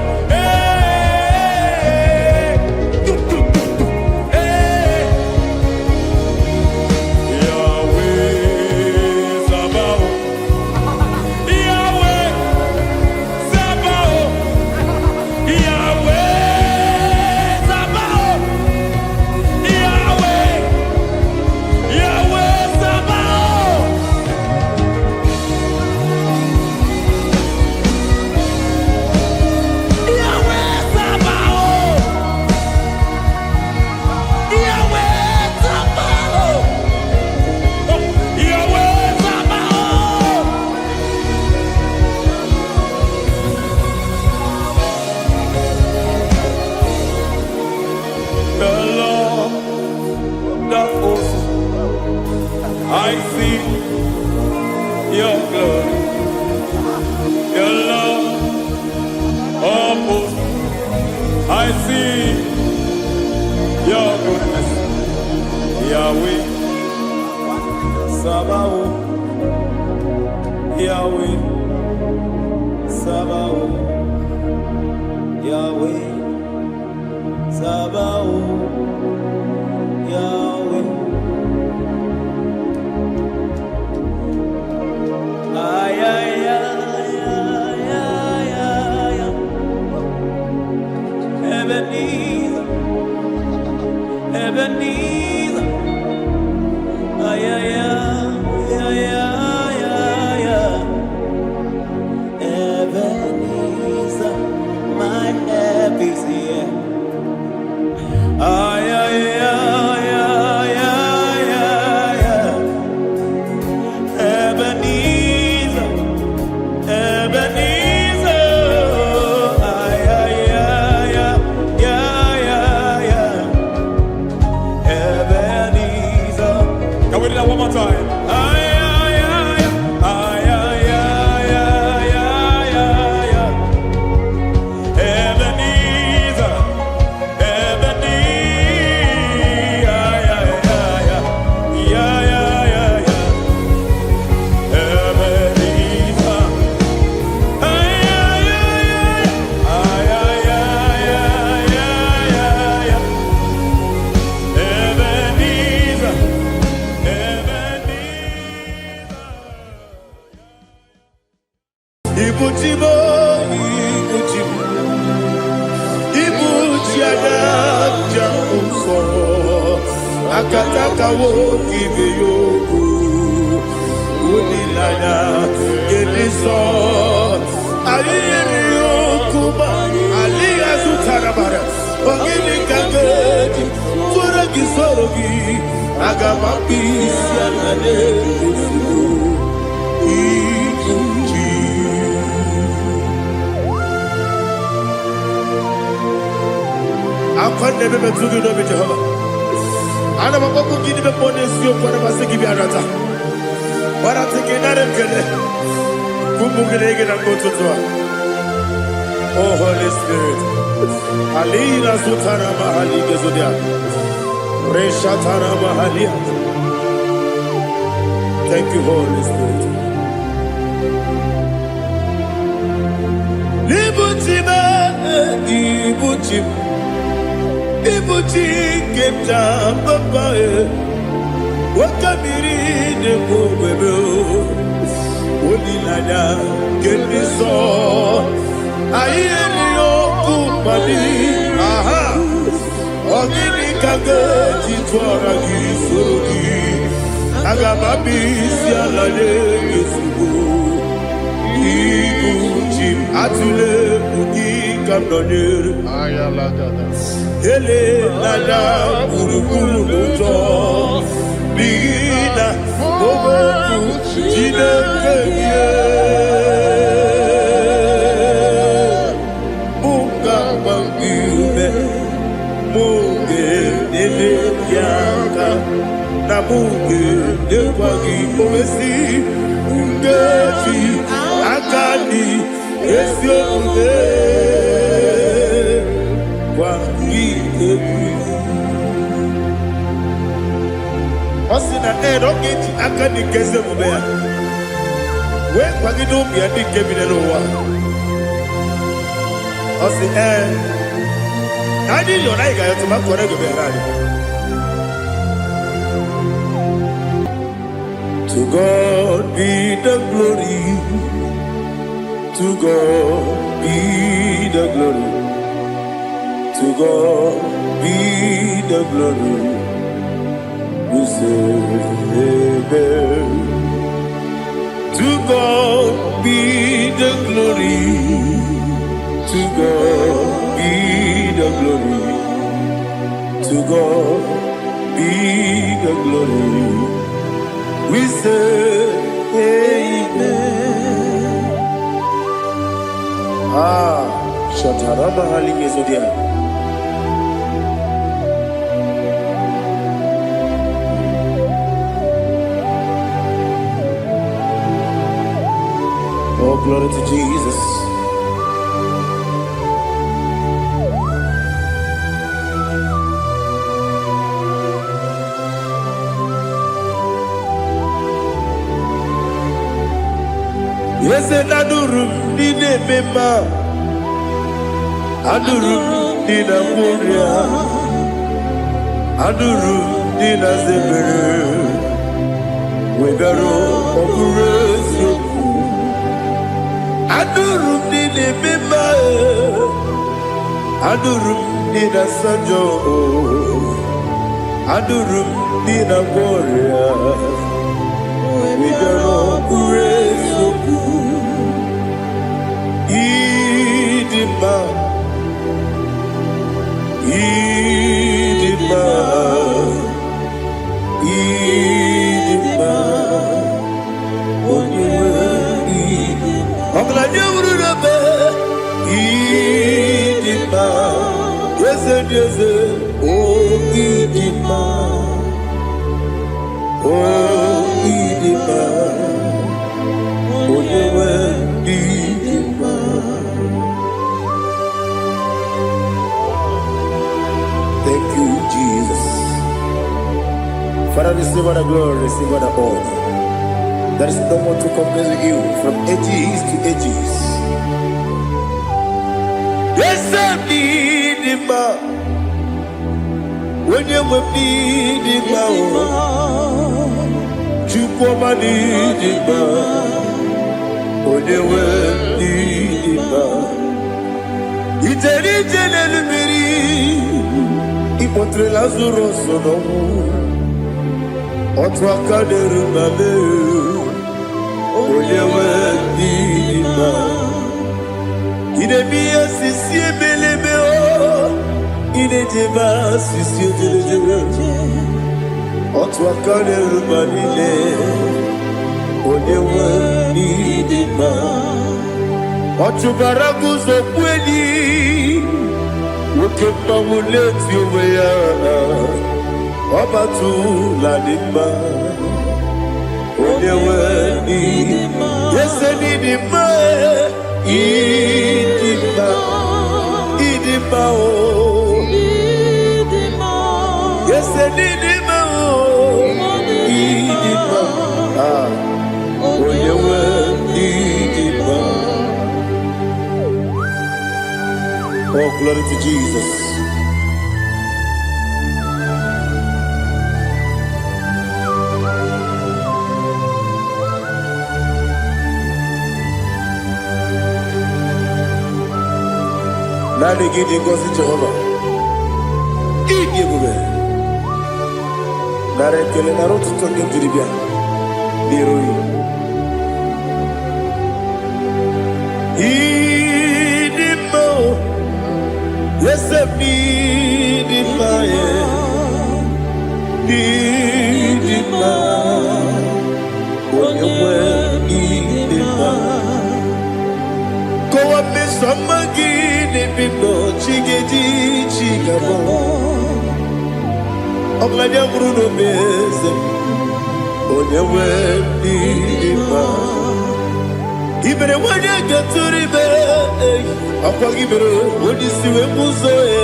Yahweh Sabaoth, Yahweh Sabaoth, Yahweh Sabaoth, Yahweh, Yahweh Sabaoth. Yahweh Sabaoth, Yahweh Sabaoth, Yahweh Sabaoth. The Lord of hosts, I see your glory. The Lord of hosts, I see your goodness. Yahweh Sabaoth, Yahweh Sabaoth, Yahweh Sabaoth, Yahweh. Ay, ay, ay, ay, ay, ay, ay. Ebenezer, Ebenezer. Ay, ay, ay, ay, ay, ay, ay. Ebenezer, my help is here. Ay, ay, ay, ay, ay, ay, ay. Ebenezer, Ebenezer. Ay, ay, ay, ay, ay, ay, ay. Ebenezer. Can we do that one more time? Ay, ay, ay, ay, ay, ay, ay, ay, ay, ay. Ebenezer, Ebenezer. Ay, ay, ay, ay, ay, ay, ay, ay. Ebenezer. Ay, ay, ay, ay, ay, ay, ay, ay, ay, ay. Ebenezer, Ebenezer. Ibu Tiada akataka woki beyoku unilaya geliso aliyeri yokuba aliya zutarabara ogini kangeti forogi sorogi agamapisi anane kusugu ikuji akwande bebe tugi no be Jehovah ana makoku gidi be ponesio kwa na basiki bi arata wara tekenare kele kumugirege na kototwa. Oh Holy Spirit alira sutara mahali gezodia reshatara mahali. Thank you Holy Spirit. Libutima ibutim ibuti kemta papa wakamiri de bobebe onilada keniso ayeni okupani aha ogini kage titwara gisorogi agababi sialale yesugo ibuti atule ugi kamdonere Ayalagada. ele lada buruburu moto bigina oboku jinekeye munga mangiume munge nele yaka na munge nekwagi omesi ungefi akani esiomuge Osina roketi akani keze mubea. We kwagido bia dike binelo wa. Osi Nadi yona iga yotu makore go berani. To God be the glory. To God be the glory. To God be the glory. We say amen. To God be the glory. To God be the glory. To God be the glory. We say amen. Shatarama halingezodia. Oh, glory to Jesus. Yes, and Adurum did a member. Adurum did a warrior. Adurum did a zebra. We got all Adurum did a member. Adurum did a sanjo. Adurum did a warrior. We got all praise. Idima. Idima. Idima. Ogla nyurube idima yeze oh idima onyewe idima. Thank you Jesus. Father, receive all the glory, receive all the honor. There is no one to compare with you from ages to ages. Yes, I need him. When you will need him, you come and need him. When you will need him, it's a little bit. He put the Lazarus on. Otwakaderu mame Onyewe Nidima Idemiya sisi ebelebe o Idejeba sisi ojelejebe Otwakaderu manile Onyewe Nidima Otubaraguzo kweli Wokemba muleti uweya Obatu Ladima Onyewe Nidima Yese Nidima Idima Idima o Yese Nidima o Idima Onyewe Nidima. Oh, glory to Jesus. Nani gidi ngozi Jehovah. Gidi gube. Nare kele naro tutonge diribia. Niroi. Idimo. Yesem nidima ye. Nidima. Onyewe nidima. Kowa mesamagi. Nibino chigedi chigabo Oglanya bruno meze Onyewe Nidima Ibere wanya gaturibe Akwa gibere wadi siwe muzoe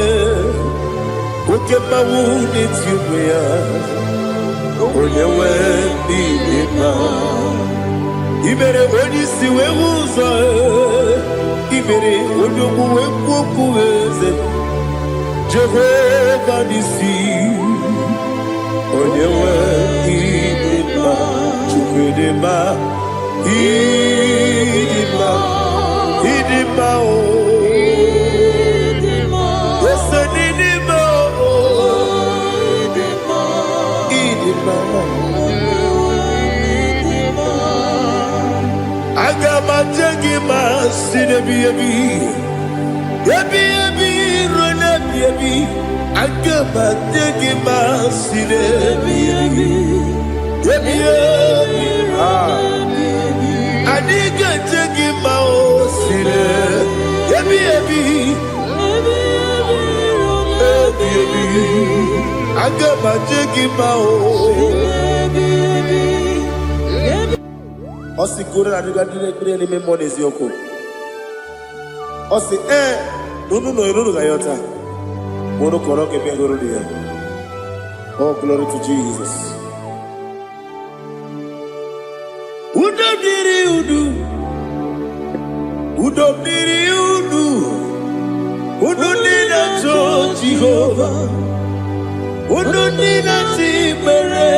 Ukema wuni tiumea Onyewe Nidima Ibere wadi siwe muzoe Ibere odomu wekuweze Jehovah Nisi Onyewe Nidima Chukwudema Nidima Nidima o Yese Nidima o Nidima Agama jengima sinebi Yebi rona yebi Agama jengima sinebi Yebi Adiga jengima o sine Yebi Agama jengima o Osi kure na diga dire ni me monezi yoko. Osi no gayota. Mono koroke be goro dia. Oh, glory to Jesus. Udo diri udu. Udo nina to Jehovah. Udo nina timere.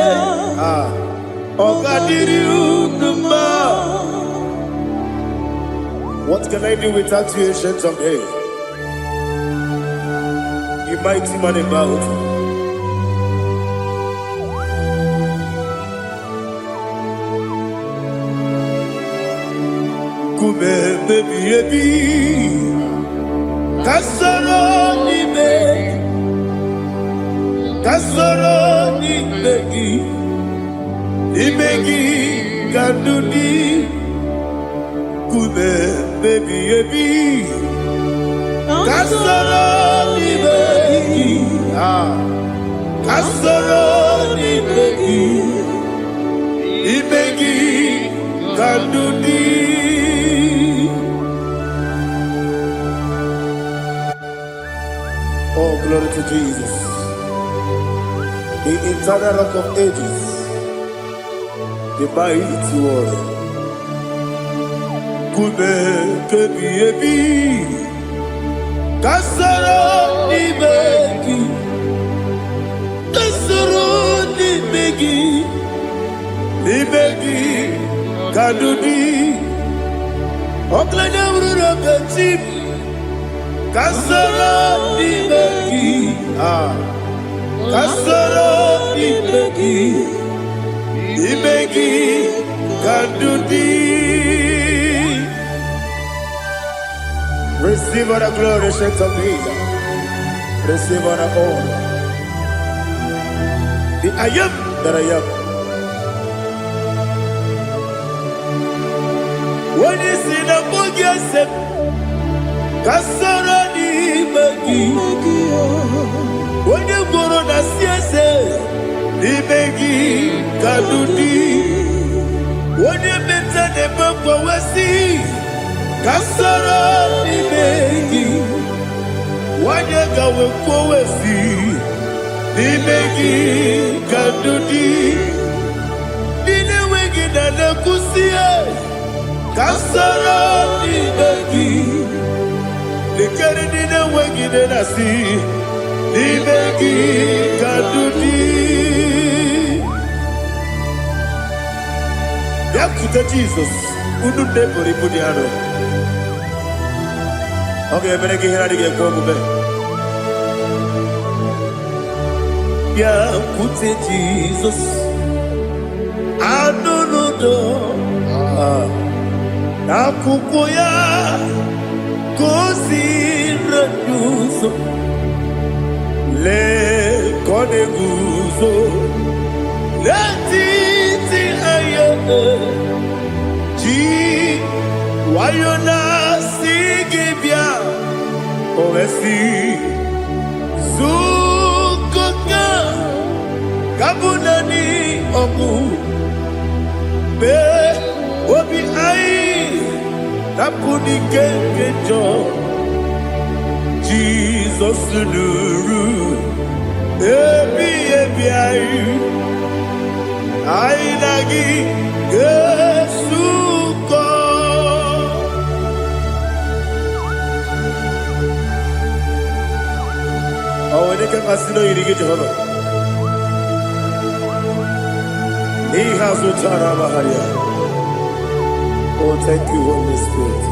What can I do without you, ancient of days? You mighty man about. Kume baby, kasoro ni begi. Ibegi Gandudi Kube baby Kasoro ni begi Kasoro ni begi Ibegi Gandudi. Oh, glory to Jesus, the eternal rock of ages, the mighty one. Kube kebi kasoro ni begi kadudi oklanya urura beti kasoro ni begi kasoro ni begi Imegi Kandudi. Receive all the glory, strength of Jesus. Receive all the honor. The I am that I am. When you see the book, you say, Kasarani Magi. When you go on a siasa, Imegi Kandudi. When you mention the book, you see, Kasarani Magi. When you go with Imegi Kandudi. Dine wegi na nakusia. Kasarani Magi. Nikari dine wegi na nasi. Imegi Kandudi. Yakuta Jesus. Unu nebori pudiano. Okay, menegi hiradi ke kogube. Yakute Jesus. Anunudo. Nakukoya. Kosi reduso. Le koneguso. Le titi ayane. Ji wayona sigibia. Oesi. Zukoka. Kabunani oku. Be obi ai. Napuni kenkejo. Jesus nuru. Ebi ai. Ai lagi Yesuko. Awani kan asilo irige Jehovah. He has utara baharia. Oh, thank you, Holy Spirit.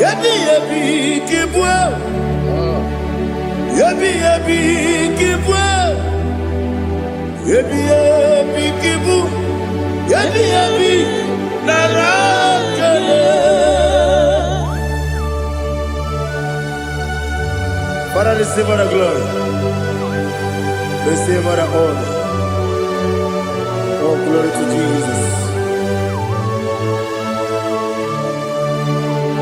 Yabi yabi kibwa. Yabi yabi kibwa. Yabi yabi kibu. Yabi yabi narakale. Father, receive all the glory. Receive all the honor. Oh, glory to Jesus.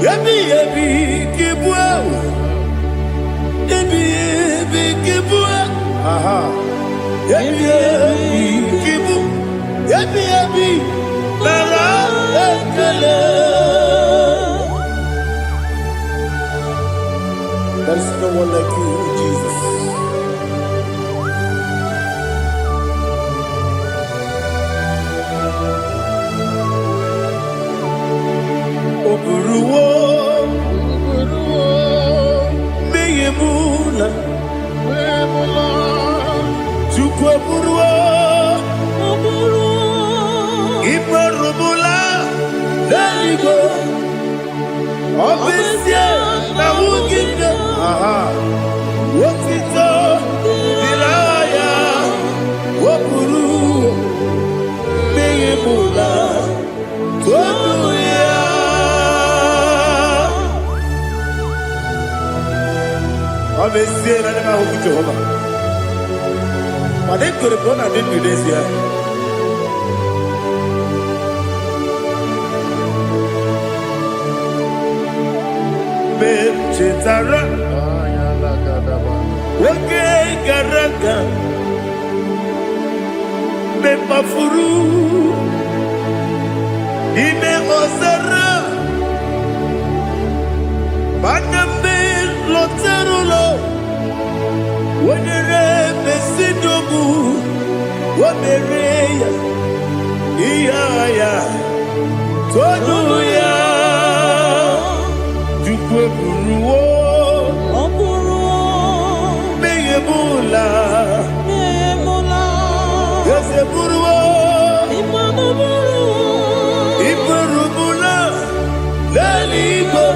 Yabi yabi kibwa. Yabi yabi kibwa. Aha. Yabi yabi kibu. Yabi yabi nara ekele. There is no one like you, Jesus. Oburuwo, meyemula, chukwu oburuwo, imarubula, leligo, obesie na wugide. Aha, wotito, dilaya, oburuwo, meyemula, toduya. Obesie na nema huku Jehovah. But they could have gone and did this here. Chetara, Wake Garaka, Mepafuru, Ime Osara, Baname Loterulo, Wenere Mesidobu, Wamereya, Iaya, Toduya. Buruwo, meyemula, yese buruwo, imarubula, leligo,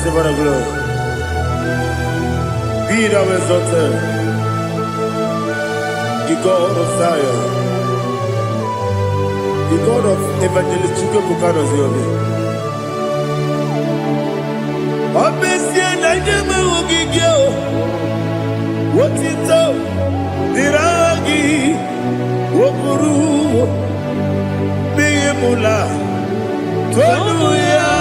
receive all the glory. Be thou exalted, the God of Zion, the God of Evangelist Chike Bukanos Yobi. Obesi na nyame ogigio, wotito, diragi, wokuru, biyemula, tonuya.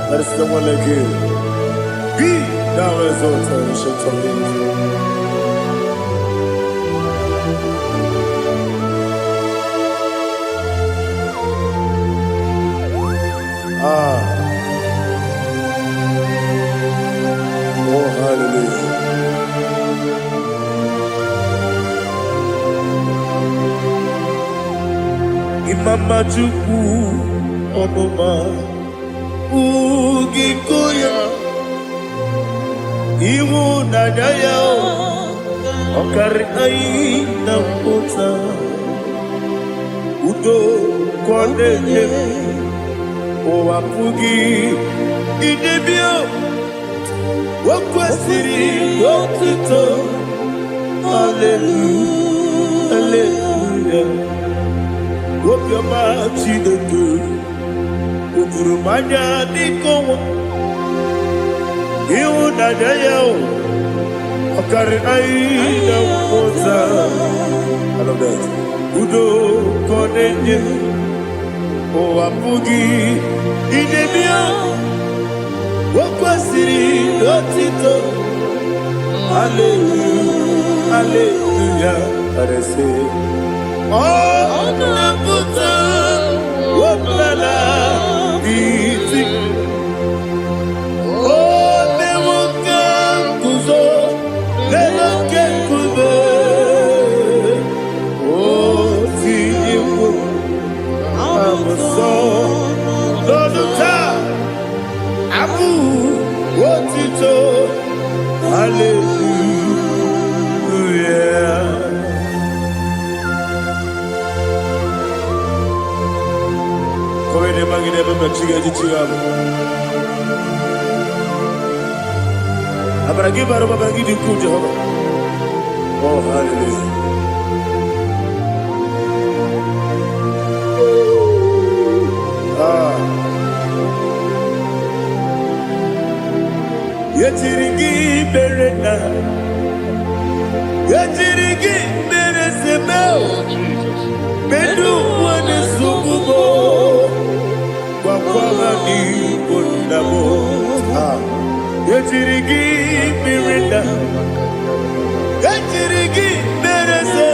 There is no one like you. Be thou exalted, ancient of days. Oh, hallelujah. Imama Chukwu Onoma Ugikoya Iwu Nadaya Okari Aina Kota Udo Kondeye Owapugi Idebio Wakwasiri Wakito Hallelujah Hallelujah Wopioma Chideke Ukurumanya Nikowa Iu Nadayao Okari Aina Kota I love that Udo Konenye Owapugi Idebio Wakwasiri Lotito Hallelujah Hallelujah I say Oh Nabuta Wapala Biti Oh Newoka Kuzo Newoke Kube Oh Tiyiwo Amoso Loduta Abu Wotito Hallelujah Come ne magine baba chiga chiga Abaragi baro babaragi diku Jehovah Oh hallelujah Yetirigi berena Yetirigi beresebel Bedu wane sububo Wakwama ni kondamo Yetirigi berena Yetirigi berese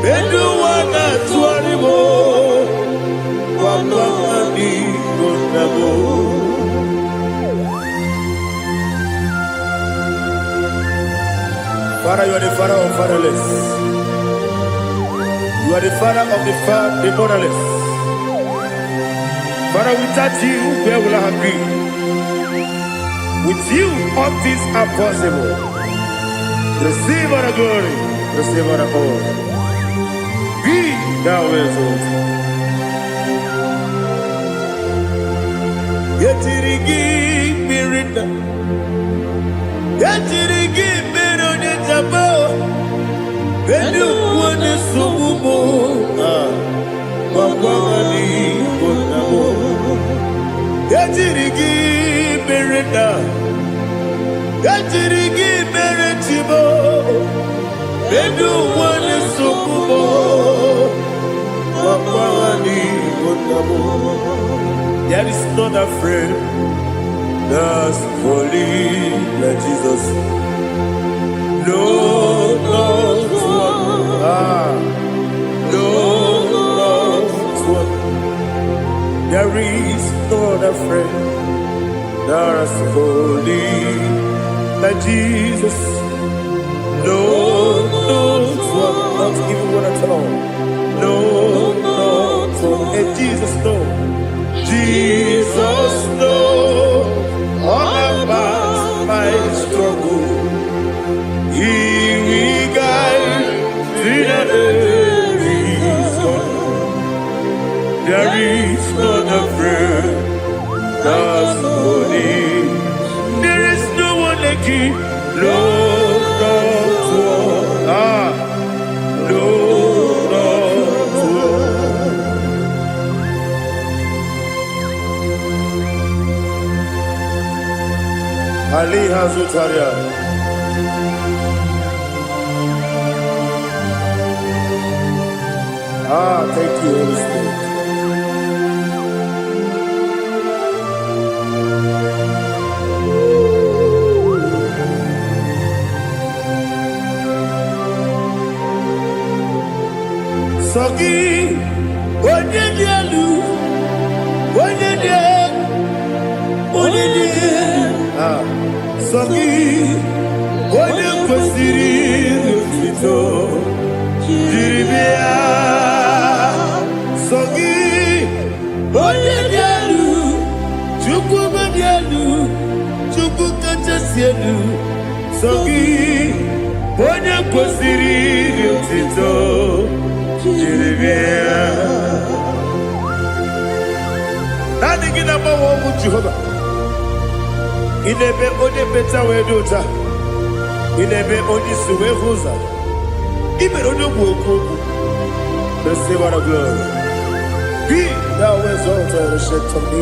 Bedu wana tuaribo Wakwama ni kondamo Father, you are the father of fatherless. You are the father of the motherless. Father, without you, where will I have been? With you, all things are possible. Receive all the glory, receive all the honor. Be thou exalted. Yetirigi mirina, yetirigi mirone jabo. Bedu wane subumo, wakwani konamo. Yetirigi mirina, yetirigi miretibo. Bedu wane subumo, wakwani konamo. There is not a friend that's holy like Jesus. No, not one. No, not one. There is not a friend that's holy like Jesus. No, not one. Not even one at all. No, not one. And Jesus, no. Jesus knows all about my struggle. He will guide through the days. Soki, look unto ah, look unto Ali Hazutaria. Ah, thank you, Holy Spirit. Soki, Onyedielu, Onyedielu, ah, Soki, Onyekwesiri Otito, Jiribia, Soki, Onyedielu, Chukwu Madielu, Chukwu Kachasielu, Soki, Onyekwesiri Otito, Jiribia. Nani gina mawa mu Jehovah. Inebe oni beta we dota. Inebe oni suwe huza. Ibe oni woku. Receive our glory. Be thou exalted and shed on me.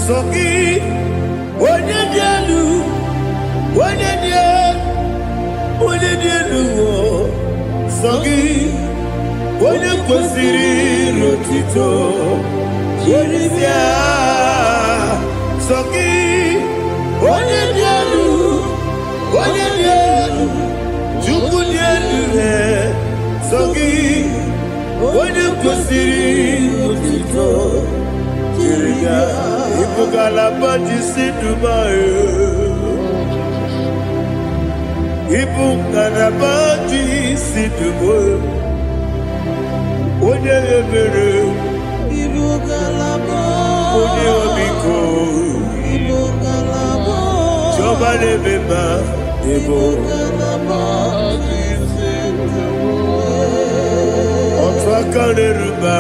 Soki, Onyedielu, Onyedielu, Soki, Onyekwesiri Otito, Jiribia, Soki, Onyedielu, Chukwu dielu, Soki, Onyekwesiri Otito, Jiribia. Ibugalaba jisi Dubai. Ibugalaba jisi Dubai. Onye ebere. Ibugalaba. Onye omiko. Ibugalaba. Jọba lebeba. Ibugalaba jisi Dubai. Ọtụ aka n'eruba.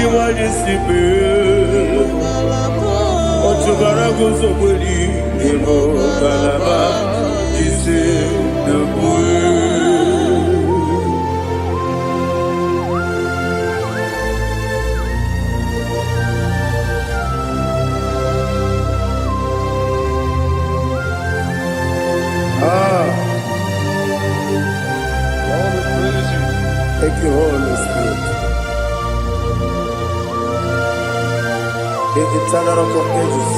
Iwájú sí pé ọ̀túnbára gòsò pẹ̀lú ìbò kàlàbà jíṣẹ́ lóko. Thank you, Holy Spirit. The eternal rock of ages,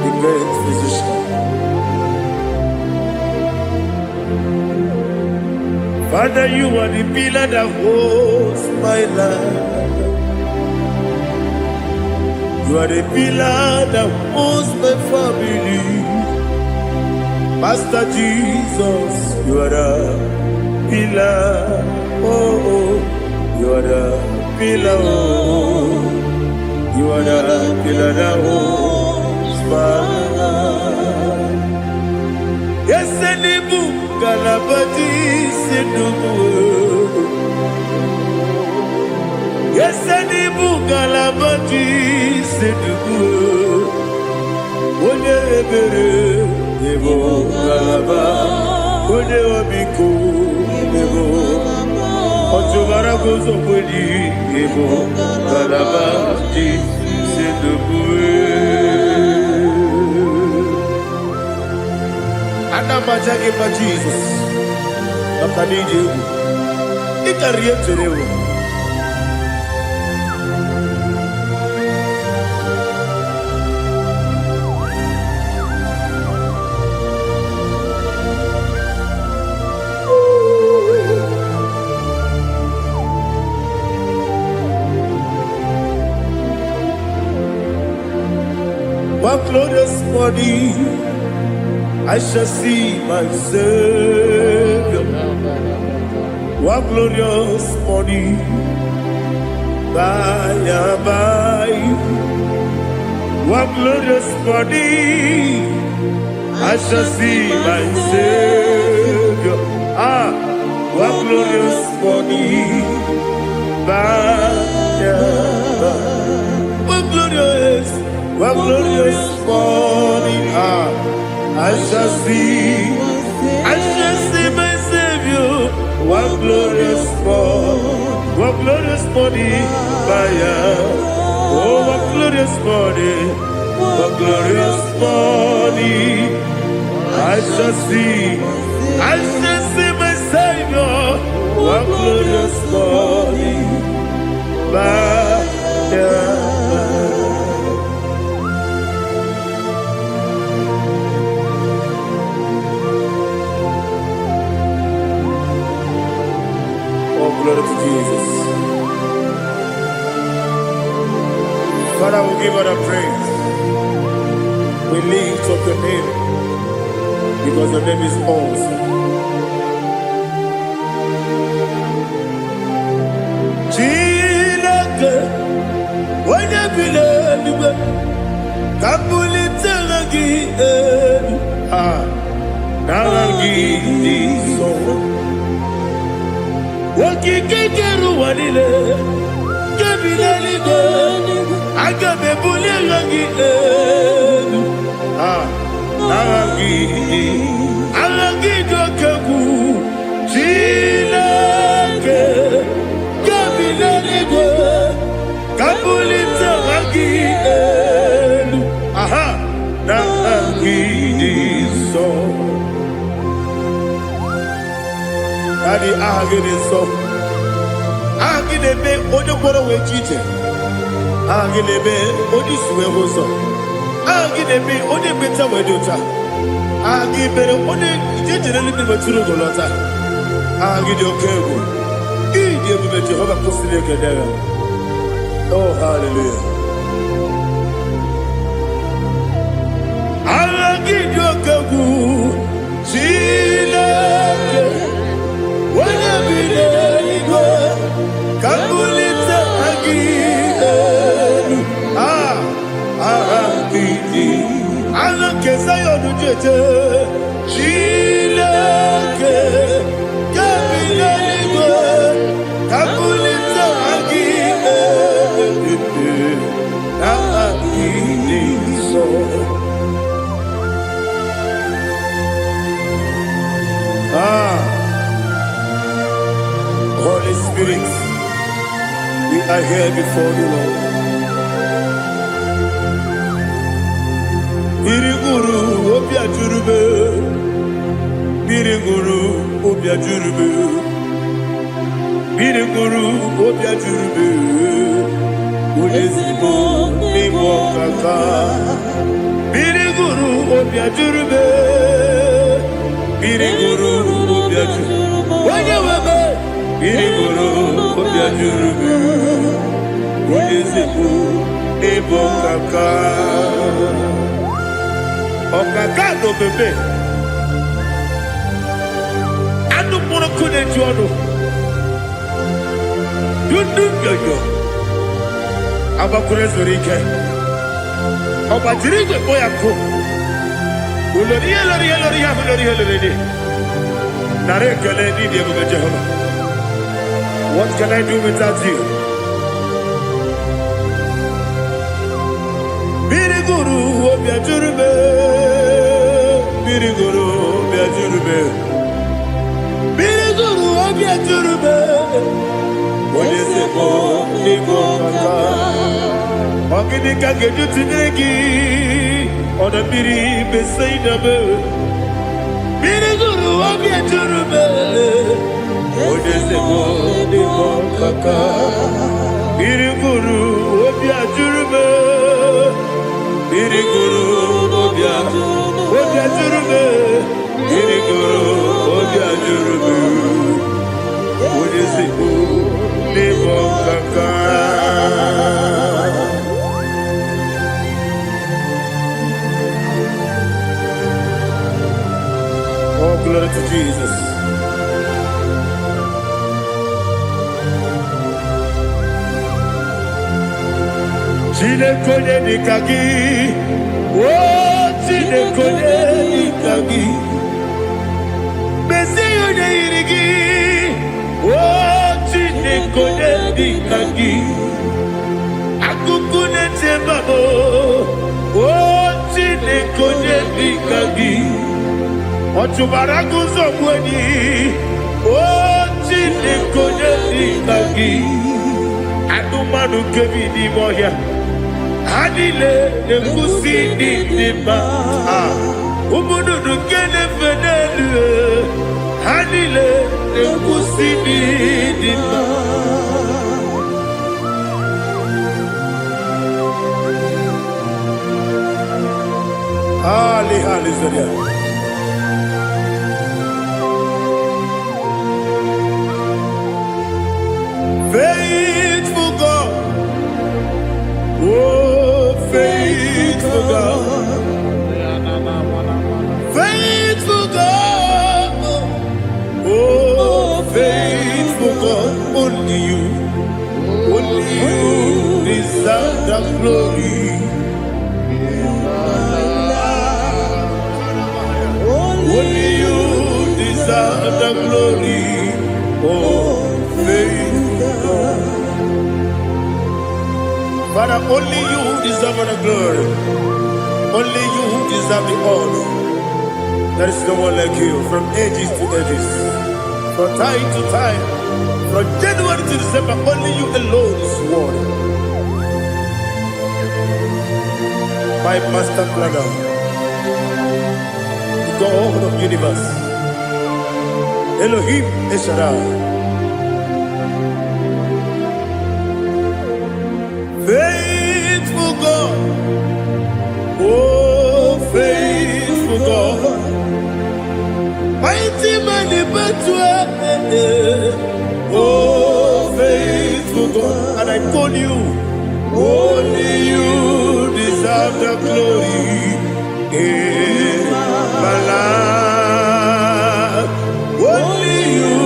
the great physician. Father, you are the pillar that holds my life. You are the pillar that holds my family. Master Jesus, you are the pillar. Oh, you are the pillar. Oh. You are the pillar that holds my life. Yes, any book, Galabati, Sidubu. Yes, any book, Galabati, Sidubu. One ebere, Nebo Galaba, One Obiku, Nebo. Otubara gozo poli, Nebo Galaba, c'est debout. Anama jage pa Jesus. Nakanije. Ikariye terewo. One glorious morning, I shall see my Savior. One glorious morning, by and by. One glorious morning, I shall see my Savior. One glorious morning. What glorious morning. I shall see my Savior. What glorious morning. Oh, what glorious morning. What glorious morning. I shall see my Savior. What glorious morning. Oh, glory to Jesus. Father, we give all the praise. We lift up your name because your name is awesome. Chilake, when you believe, Kapulitagi, Naragi, so. Wakikeru wanile, Kabilaligo, Agabe Bulelagi, Alagi Dokagu, Chilake, Kabilaligo, Kapulita Ragi, Naragi, so. Daddy, agide so. Agide be odokoro we chite. Agide be odisuwe hoso. Agide be ode beta we dota. Agide be ode jejere ni beturu golota. Agide okego. Ide be Jehovah kosile kedera. Oh, hallelujah. Agide okego. Chilake. Wanya bileligo, kabulita agidelu, agidi, alakeza yonujeje, chilake, kabileligo, kabulita agidelu, agidi so. Holy Spirit, we are here before you, Lord. Biriguru obia jurube, Biriguru obia jurube, Biriguru obia jurube, Ulesibo nibo kaka, Biriguru obia jurube, Biriguru obia jurube, Wanyawebe. Biriguru obia jurube, Ulesibo nibo kaka. Okaka do bebe. Anu mono kune jono. Dundu yoyo. Abakure zorike. Obajirige boya ko. Ulori. Nare kele ni de bebe Jehovah. What can I do without you? Biriguru obia jurube, Biriguru obia jurube, Biriguru obia jurube. Olesibo nibo kaka, ogini kageju tinegi, ona biri besaidabe. Biriguru obia jurube, Olesibo nibo kaka, Biriguru obia jurube. Biriguru obia jurube, Biriguru obia jurube, Olesibo nibo kaka. Oh, glory to Jesus. Chinekonye nikagi, oh chinekonye nikagi, Mesiyo ne irigi, oh dikagi. Akukune tembabo. O chineke dikagi. Otubaraguzo kweni. O chineke dikagi. Adumanu kevini moya. Hanile nekusi nima. Umunudu kene fenelu. Hanile nekusi nima. Hallelujah. Faithful God. Oh, faithful God. Faithful God. Oh, faithful God. Only you deserve the glory. Only you deserve the glory. Oh, faithful God. Father, only you deserve the glory. Only you deserve the honor. There is no one like you from ages to ages, from time to time, from January to December. Only you alone is worthy. My master planner, the God of the universe, Elohim Eshadai. Faithful God, oh faithful God, mighty man in battle, oh faithful God, and I call you, only you deserve the glory in my life, only you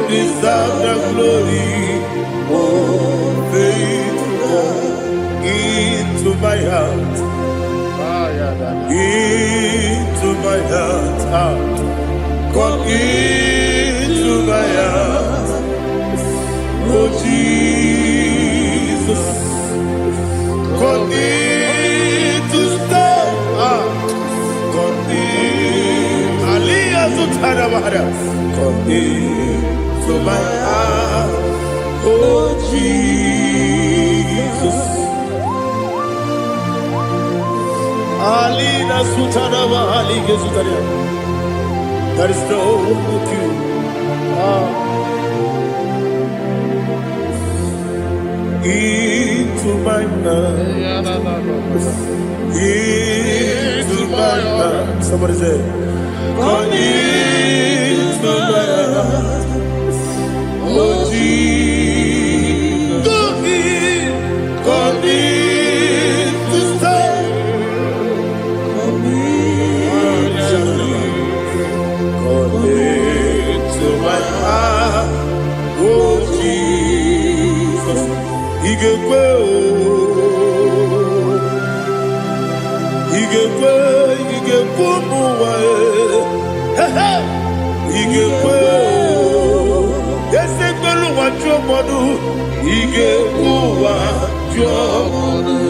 deserve the glory, oh faithful God. Into my heart, into my heart, come into my heart, oh Jesus, come in to stay, come in, Aliyah to Tanabara, come into my heart, oh Jesus. Alina Sutanaba Ali Gesutaria. There is no one with you. Into my heart. Into my heart. Somebody say, come into my heart. Oh Jesus. Come in to stay. To my heart, oh Jesus, He gave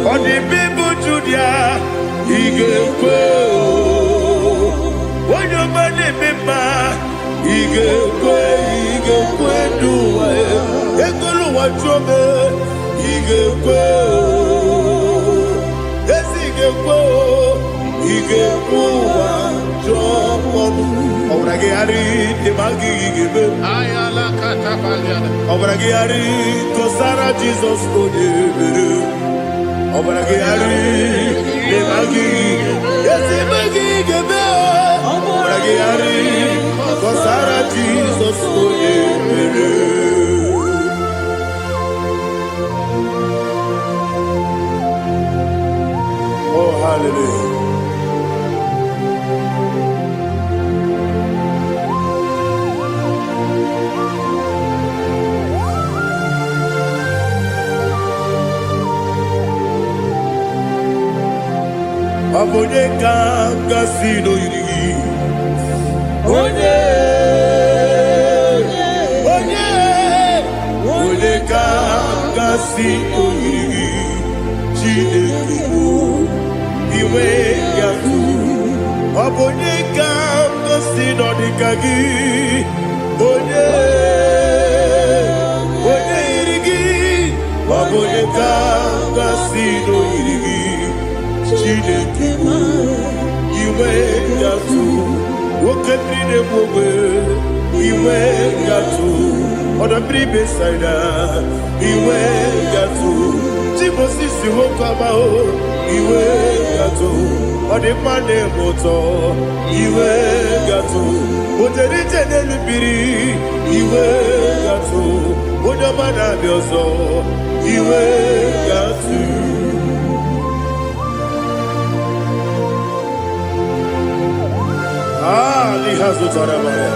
on the people Judah, He gave when your money member. Ige kwe duwa ekolo wachobe ige kwe ige kwe wachobe obrage ari de magi ige ayala katapaliana obrage ari to Sarah Jesus odebere obrage ari de magi ige obrage ari Sarah Jesus, oh hallelujah. Abone kanga sino yirigi. Onye ka ngasi oyiri Chineke iwe yatu Obonye ka ngasi nodika gi Onye irigi Obonye ka ngasi oyiri Chineke iwe yatu Okemine mwe iwe yatu Oda bribe saida iwe yatu Timosisi wokama o iwe yatu Ode mane moto iwe yatu Oderite nelubiri iwe yatu Oda mana biozo iwe yatu Lihazu tarabaya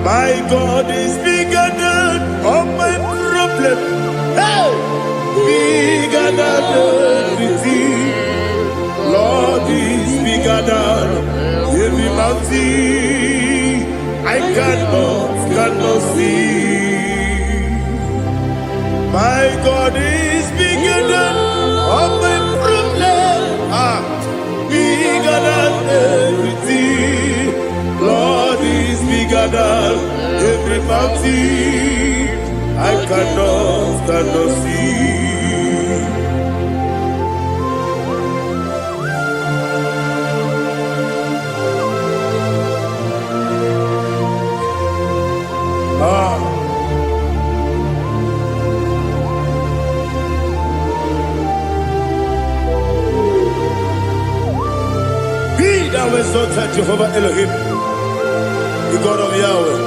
My God is bigger than all my problem. Hey! Bigger than everything. Lord is bigger than every mountain. I cannot see. My God is bigger than all my problem. Bigger than everything. Lord is bigger than every mountain. I cannot see. Be thou exalted, Jehovah Elohim, the God of Yahweh,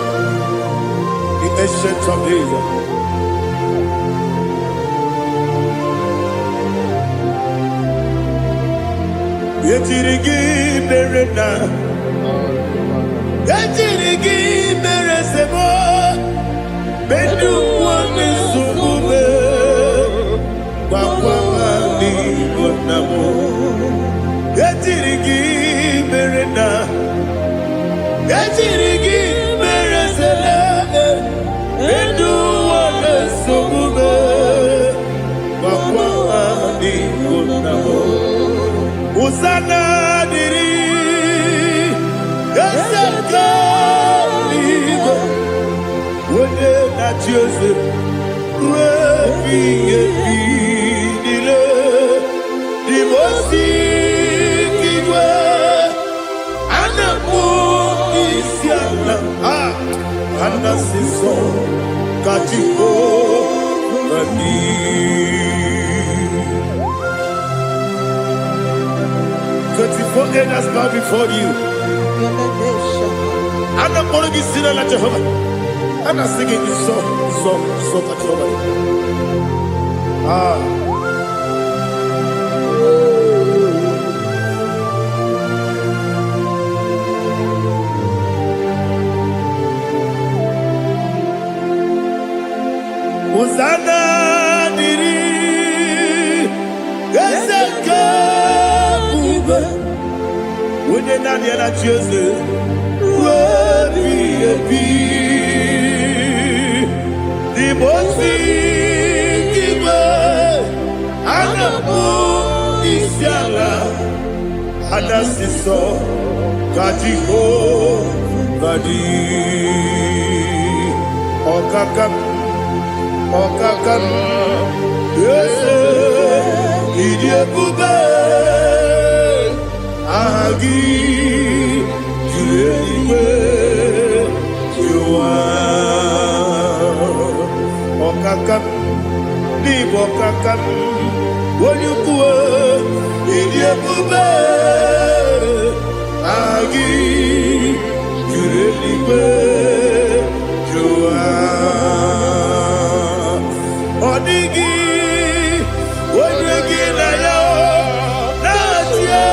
the ancient of days. Yetirigi merena, yetirigi meresemo, bedu wane sumube, bakwa mani bonamo. Yetirigi merena, yetirigi meresele, bedu wane sumube, bakwa mani bonamo. Usana diri, yasaka ligo, wode na Joseph, webi dile, dimosi kiwe, anamu isiana, anasiso katiko bani. 24 angels bow before you. I'm not going to be singing like Jehovah. I'm not singing this song like Jehovah. Hosanna diri, Yesaka. When you're not yet at Joseph, the most giver, and the moon is yalla, and that's the song, Kajiho, Badi, Okakam, yes, Idiabube. Agi, Juliwe, Jua, Okakam, Libo Kakam, Wonyukue, Idiabube, Agi, Juliwe, Jua, Odigi, Wonyuki na yo, Natia.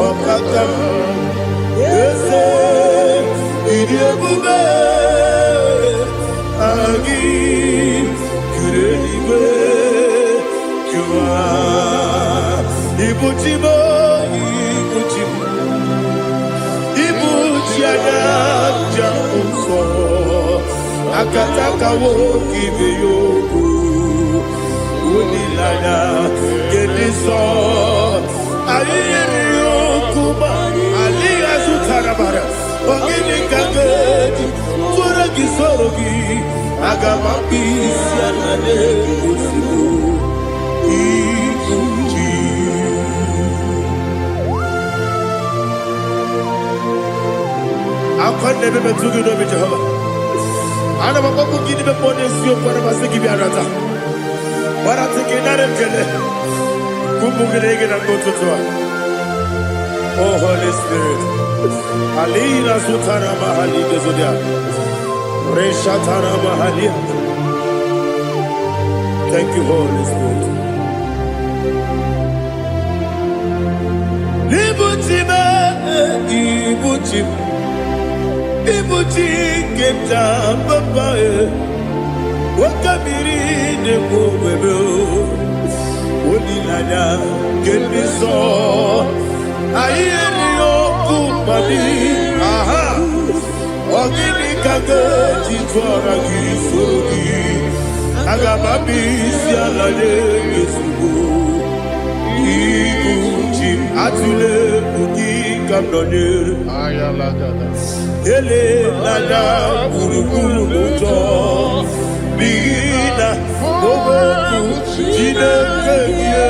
Okakam, yes, Idiabube. akataka woki beyoku unilaya gediso ayiri yokuba aliya sutarabara ogini kagedi fura gisorogi agamapisi anane usiku ikunji akwande bebe tugi no be Jehova ana bako gidi be pone sio kwa base gibi arata bara tike nare kele kumbugirege na gototoa. Oh Holy Spirit alina sutara mahali gezodia resha tara mahali. Thank you Holy Spirit. Libutime ibutime ibuti keta papa wakamiri de bobebe onilanya kemiso ayeni okupadi aha ogini kage titwara gisorogi agababisi alade yesugo ibuti atule buki kamdonir Ayalagada. ele lada burukuru luto bina oboku jinekeye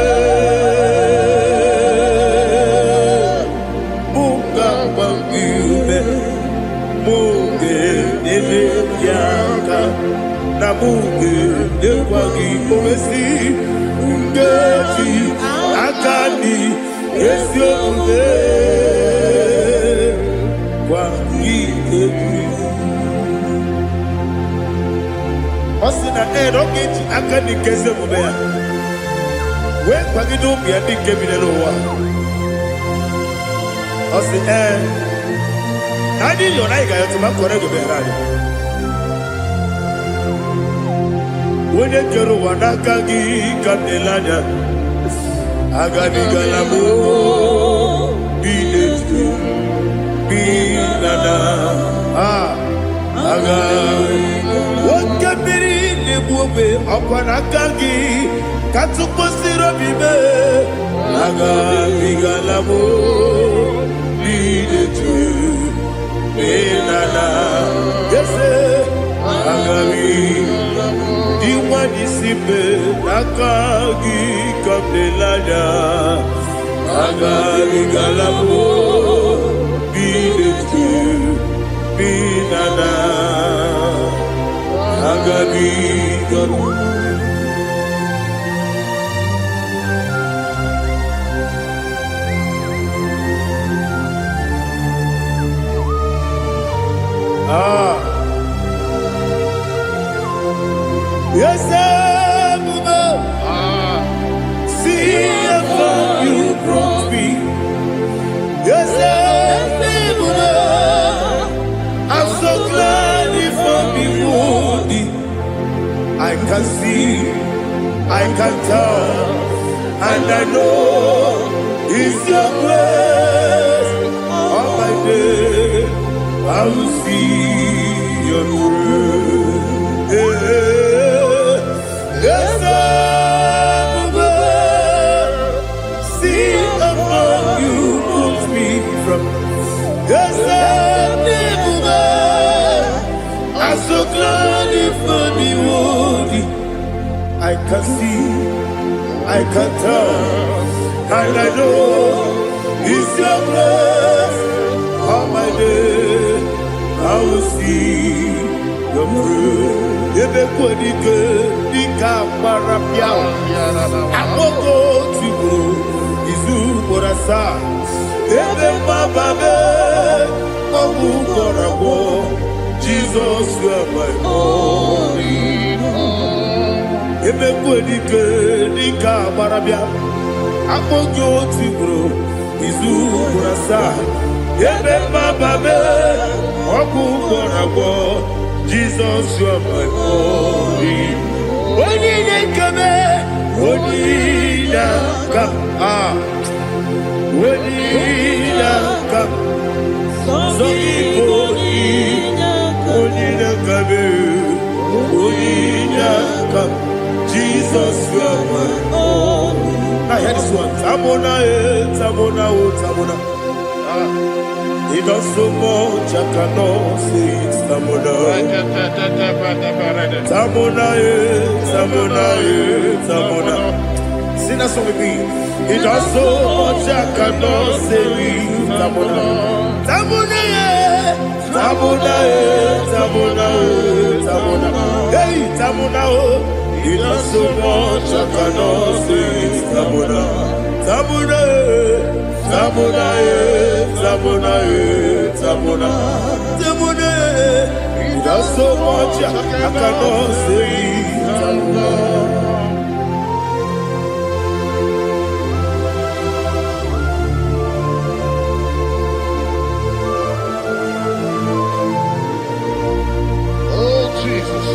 munga bangiume munge nele yaka na munge nekwagi omesi ungefi akani esiounge Osina rogeji akani keze mubea. We kwagido bia di kebile wa. Osi nani yona iga yotu makore go berani. Wene kero wanakagi kandelanya. Agadi galamo binetu. Binana aga wakabiri nebuobe akwanakagi katuposiro bibe aga bigalamo bidetu binana yese aga diwani sibe nakagi kabelanya aga bigalamo binana agabi garu yes see how you brought me. Yes I'm so glad if I'm wounded. I can see, I can tell, and I know it's your grace. On my day, I will see your grace. Yes, see above you moves me from. Yes, I'm so glad if I'm wounded. I can see, I can tell, and I know it's your grace. On my day, I will see your grace. Everybody good, the camera piao. I will go to you, Izu Borasa. Everybody, oh, Jesus, you are my only home. Everybody good, the camera piao. I will go to you, Izu Borasa. Everybody, oh, Jesus, you are my only. When you come, when you come, when you come, so you come, Uyinyaka, Jesus, you are my own. Now hear this one. Tamona, Tamona, Tamona. He does so much, I cannot say it's Tamona. Tamona, Tamona, Tamona. Sing that song with me. He does so much, I cannot say it's Tamona. Tamona, Tamona, Tamona, Tamona. Hey, Tamona, he does so much, I cannot say it's Tamona. Tamona, Tamona, Tamona, Tamona, Tamona. He does so much, I cannot say it's Tamona.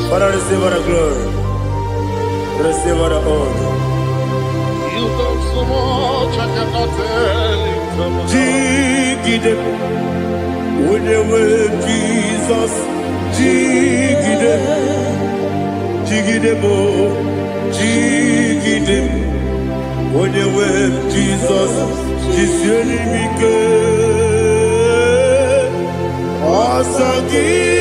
Father, receive all the glory. Receive all the honor. You done so much, I cannot tell you. Jigide, when you were Jesus, Jigide, Jigide mo, Jigide, when you were Jesus, Jiseli Mike, Asagi.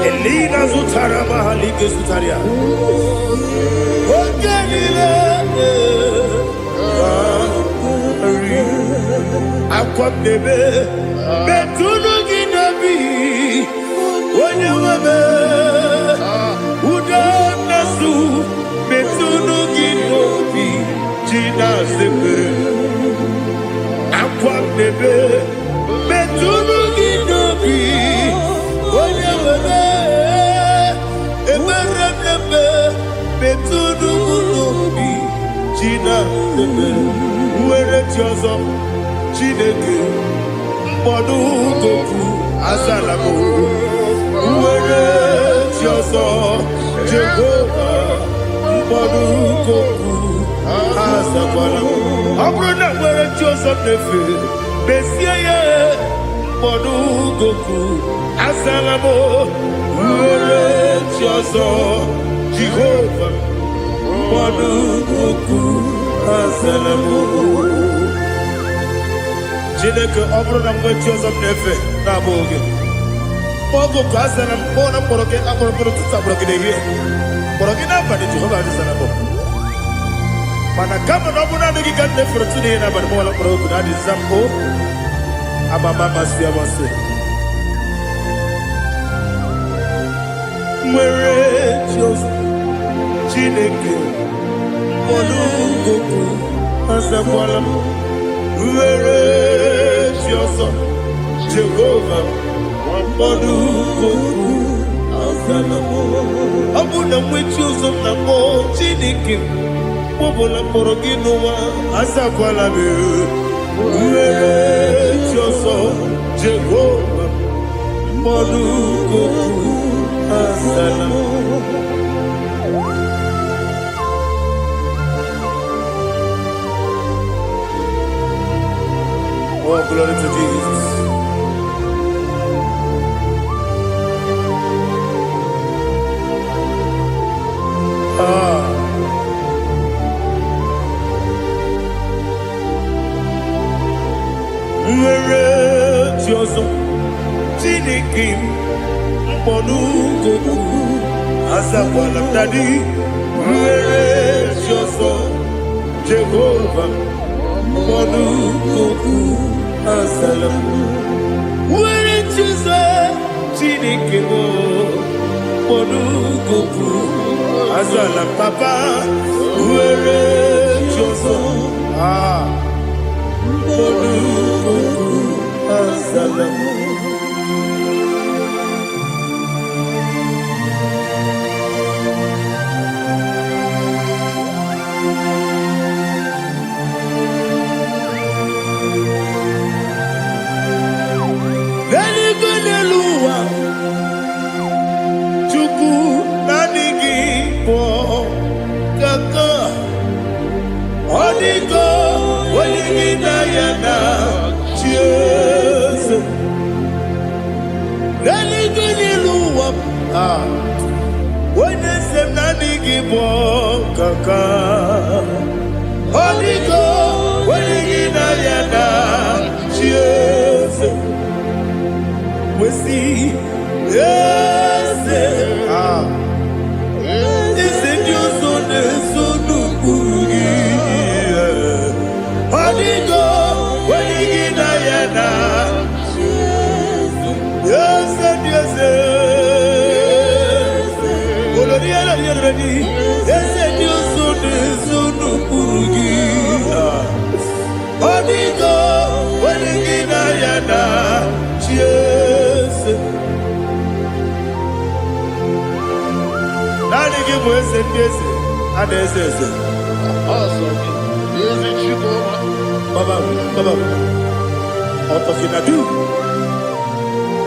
Elina Zutara Mahalike Zutaria. Aqua bebe, Betuno Ginabi, when you were Udanasu, Betuno Ginobi, Gina Zebe, Aqua bebe, Betuno Ginobi, when you were Betuno Ginobi, Gina Zebe, where it was. Chineke mbodu goku azalamo uwere tioso Jehovah mbodu goku azalamo abrona were tioso nefe besiye mbodu goku azalamo uwere tioso Jehovah mbodu goku azalamo. Chineke ọbụrụ na mgbe chi ọzọ na-efe na-abụ oge ọgụ ka a sara mkpọ na mkpọrọ gị akpọrọkpọrọ tụta kpọrọ gị n'ehihie kpọrọ gị n'abalị Jehova adịsara bụ mana kama na ọ bụrụ na gị ka na-efere tụ n'ihe n'abalị mọla kpọrọ ogu na adịza mpụ amama amasị amasị nwere chi ọzọ Chineke mkpọrọ ogu azakwala m were Jioso Jehovah mbodu goku azalamo abuna mwechi uzo na mo Chineke mbobola mkpọrọ gị n'ụwa azakwala m were Jioso Jehovah mbodu goku azalamo. Oh, glory to Jesus. Where Jioso Chineke mbodu goku azakwala mdadi were Jioso Jehovah mbodu goku azalamo were Jioso Chineke mbodu goku Azala papa, uere choso. Azala.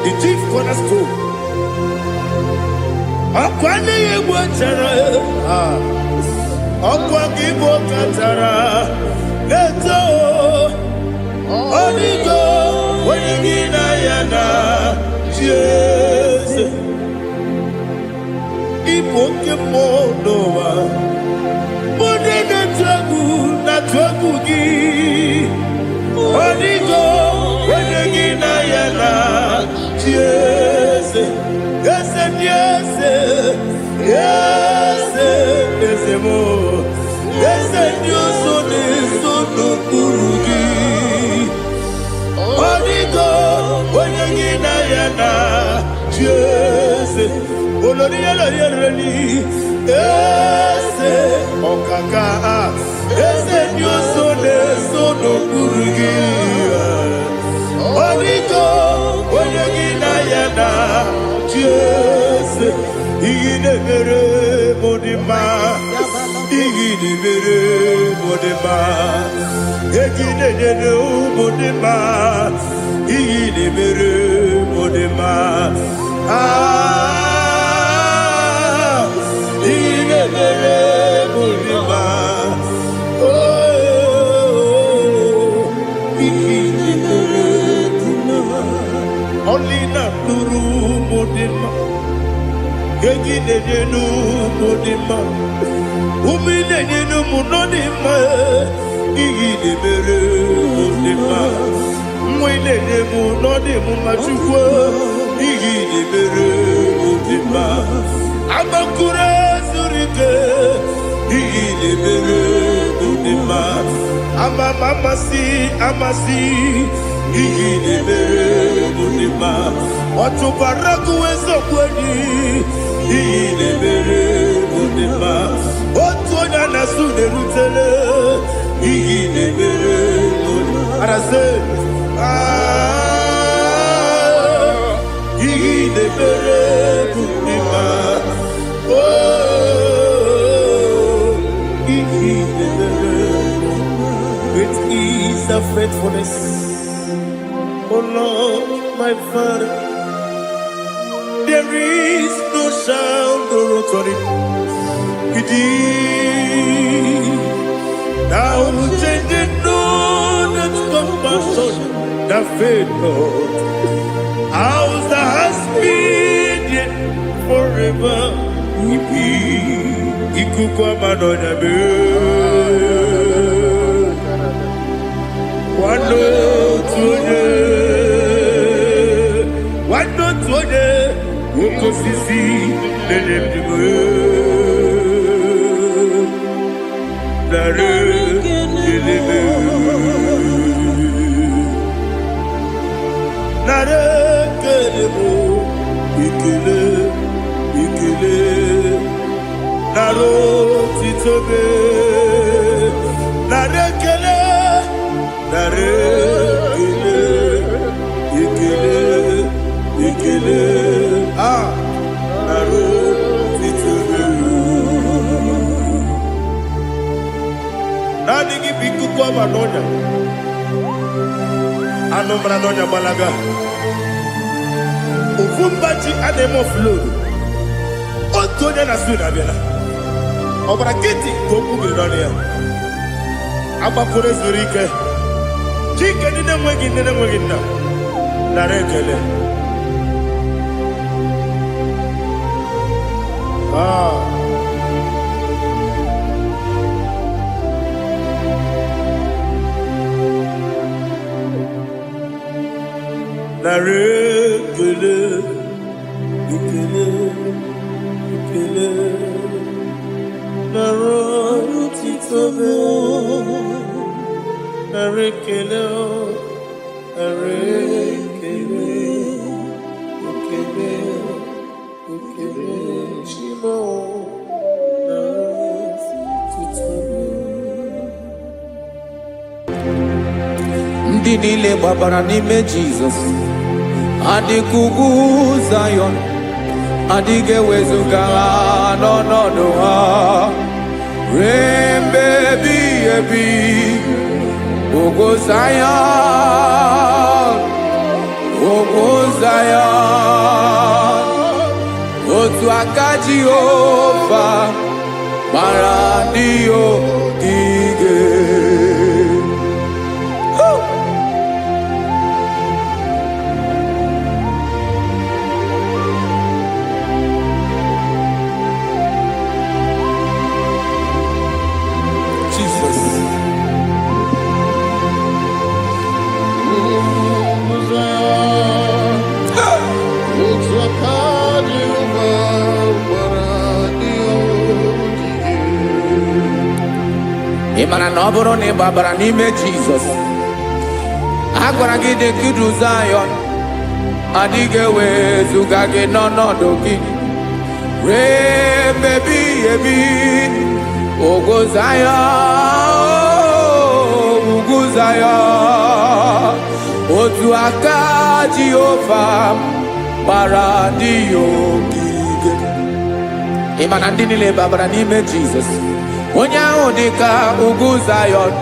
The chief cornerstone. Akwane yebo chara. Akwa kibo katara. Leto. Onigo. Wenigina yana. Jesus. Ipoke modowa. Mone na twagu gi. Onigo. Wenigina yana. Jesus. Yes, yes, yes, yes, more. Yes, Dios son eso no kurugi. Onigo, oyegina yana, Jesus. Oloria la yereni. Yes, okaka. Yes, Dios son eso no kurugi. Onigo, oyegina yana. Yes, Igidebere Modima, Igidebere Modima, Igidebere Modima, Igidebere Modima, Igidebere Modima, Igidebere Modima, only not Guru Modima. Yegidenu Modima, Umidenu Munodima, Igidebere Modima, Mwidenu Nodimu Machukwa, Igidebere Modima, Amakure Zurike, Igidebere Modima, Amasi, Igidebere Modima, Watubaraku Ezokweni, Igidebere Modima, Otonya Nasude Rutele, Igidebere Modima, Arase, Igidebere Modima, Igidebere Modima, great is the faithfulness, oh Lord, my Father. There is no sound or authority. Now changing no that compassion, the faith Lord. How's the husband yet forever? Ikukwa madonya be. Wano tuone. Ukosisi nedemdiwe Nare kelebe Nare kelebo Ikele titobe narekele ikele nare titobe nani gi biku kwa manonya anomra nonya balaga ufumbaji anemo flow otonya na suna biela obara kiti goku bironia aba kore zurike chike ni nemwegi na narekele narekele ikele narotitobe narekele chimo narotitobe ndị niile gbabara n'ime Jizọs adịghị ugwu Zayọn adịghị ewezuga ha n'ọnọdụ ha ruo mgbe ebighị ebi. Ugwu Zayọn, ugwu Zayọn, otu aka Jehova gbara ndị ogige. Ị mara na ọ bụrụ na ị gbabara n'ime Jizọs, a gwara gị dị ka Zayọn adịghị ewezuga gị n'ọnọdụ gị ruo mgbe ebighị ebi. Ugwu Zayọn, ugwu Zayọn, otu aka Jehova gbara ndị ogige. Ị ma na ndị niile gbabara n'ime Jizọs, onye ahụ dị ka ugwu Zayọn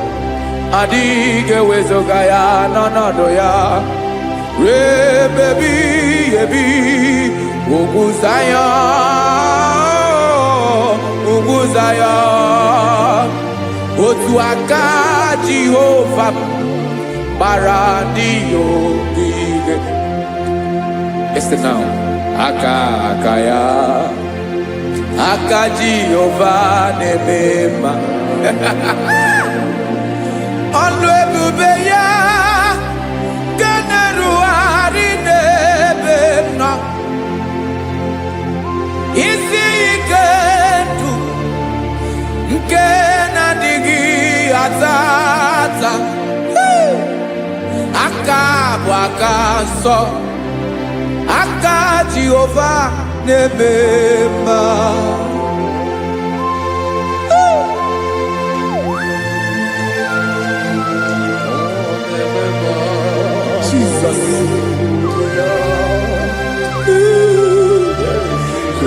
adịghị ewezuga ya n'ọnọdụ ya ruo mgbe ebighị ebi. Ugwu Zayọn, ugwu Zayọn, otu aka Jehova gbara ndị ogige. Listen now, aka ya, aka Jehova na-eme mma. Ọlụ ebube ya ga na-erugharị n'ebe m nọ. Isi ike ndụ nke na-adịghị ata ata. Aka bụ aka nsọ, aka Jehova na-eme mma. Jesus.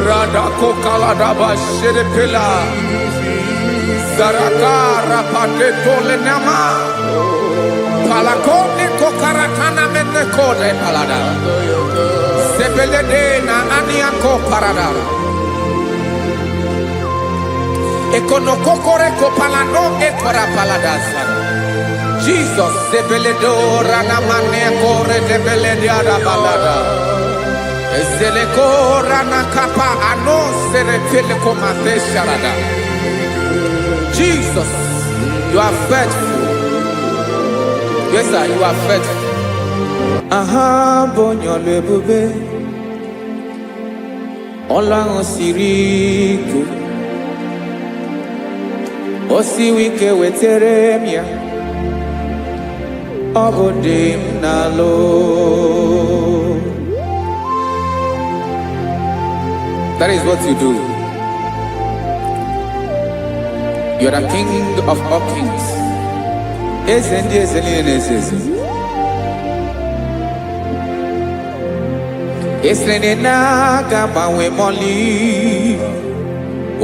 Radako kaladaba sherepela zarakara patetole nama palakone kokaratana mene kode palada sebelede na aniako parada ekono kokore kopalano ekora paladasa. Jesus sebeledo rana mane kore debelede ada balada. Ezeleko rana kapa ano serepele komate sharada. Jesus, you are faithful. Yes, sir, you are faithful. Aha, bonyo lebube. Ola osiriku. Osi wike weteremia. Obodim nalo. That is what you do. You are the King of all kings. Ezendi ezeli nezezi. Esrene na gabawe moli.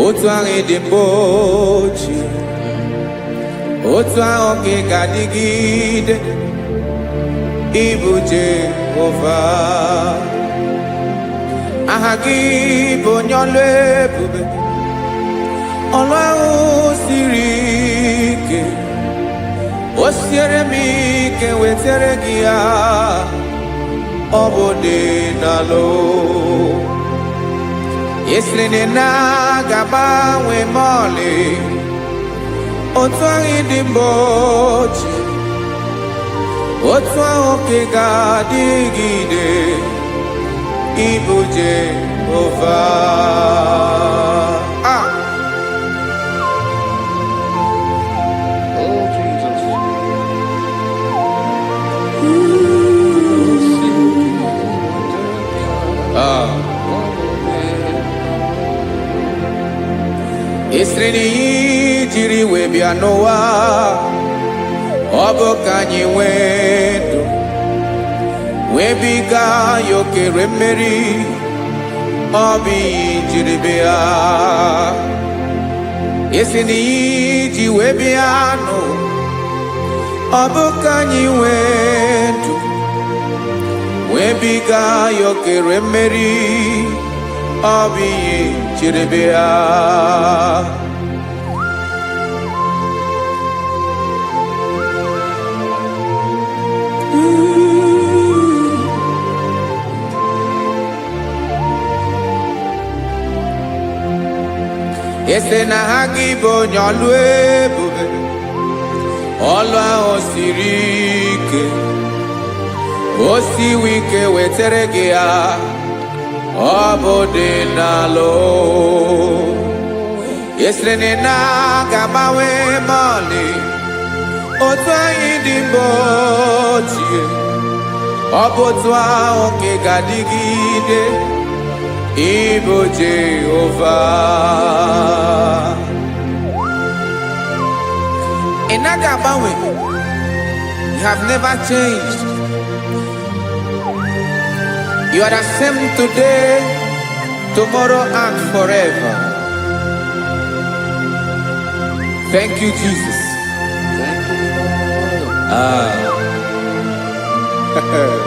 Otu ahụ dị mgbochi. Otu ahụ ka ị ga-adịgide. Ịbụ Jehova. Aha gị bụ onye ọlụ ebube. Ọlụ ahụ siri ike. O siere m ike wetere gị ya. Ọ bụ dị n'alụ. Esiri na ga-agbanwe m ọlị. Otu ahụ dị mgbochi. Otu ahụ ka ị ga-adịgide. Ịbụ Jehova. Oh, Jesus. Esiri na ihe jiri wee bịa n'ụwa. Ọ bụ ka anyị nwee ndụ. Wee biga ya okere mmeri. Ọ bụ ihe jiri bịa. Esi na ihe ji wee bịa nụ. Ọ bụ ka anyị nwee ndụ. Wee biga ya okere mmeri. Ọ bụ ihe jiri bịa. Ese na ha gị bụ onye ọlụ ebube. Ọlụ ahụ siri ike. O siwe ike wetere gị ya. Ọ bụ dị n'alụ. Esere na ga-agbanwe m ọlị. Otu anyị dị mgbochi. Ọ bụ otu ahụ ka ị ga-adịgide. Ịbụ Jehova. Ị naghị agbanwe. You have never changed. You are the same today, tomorrow, and forever. Thank you, Jesus. Thank you, Lord.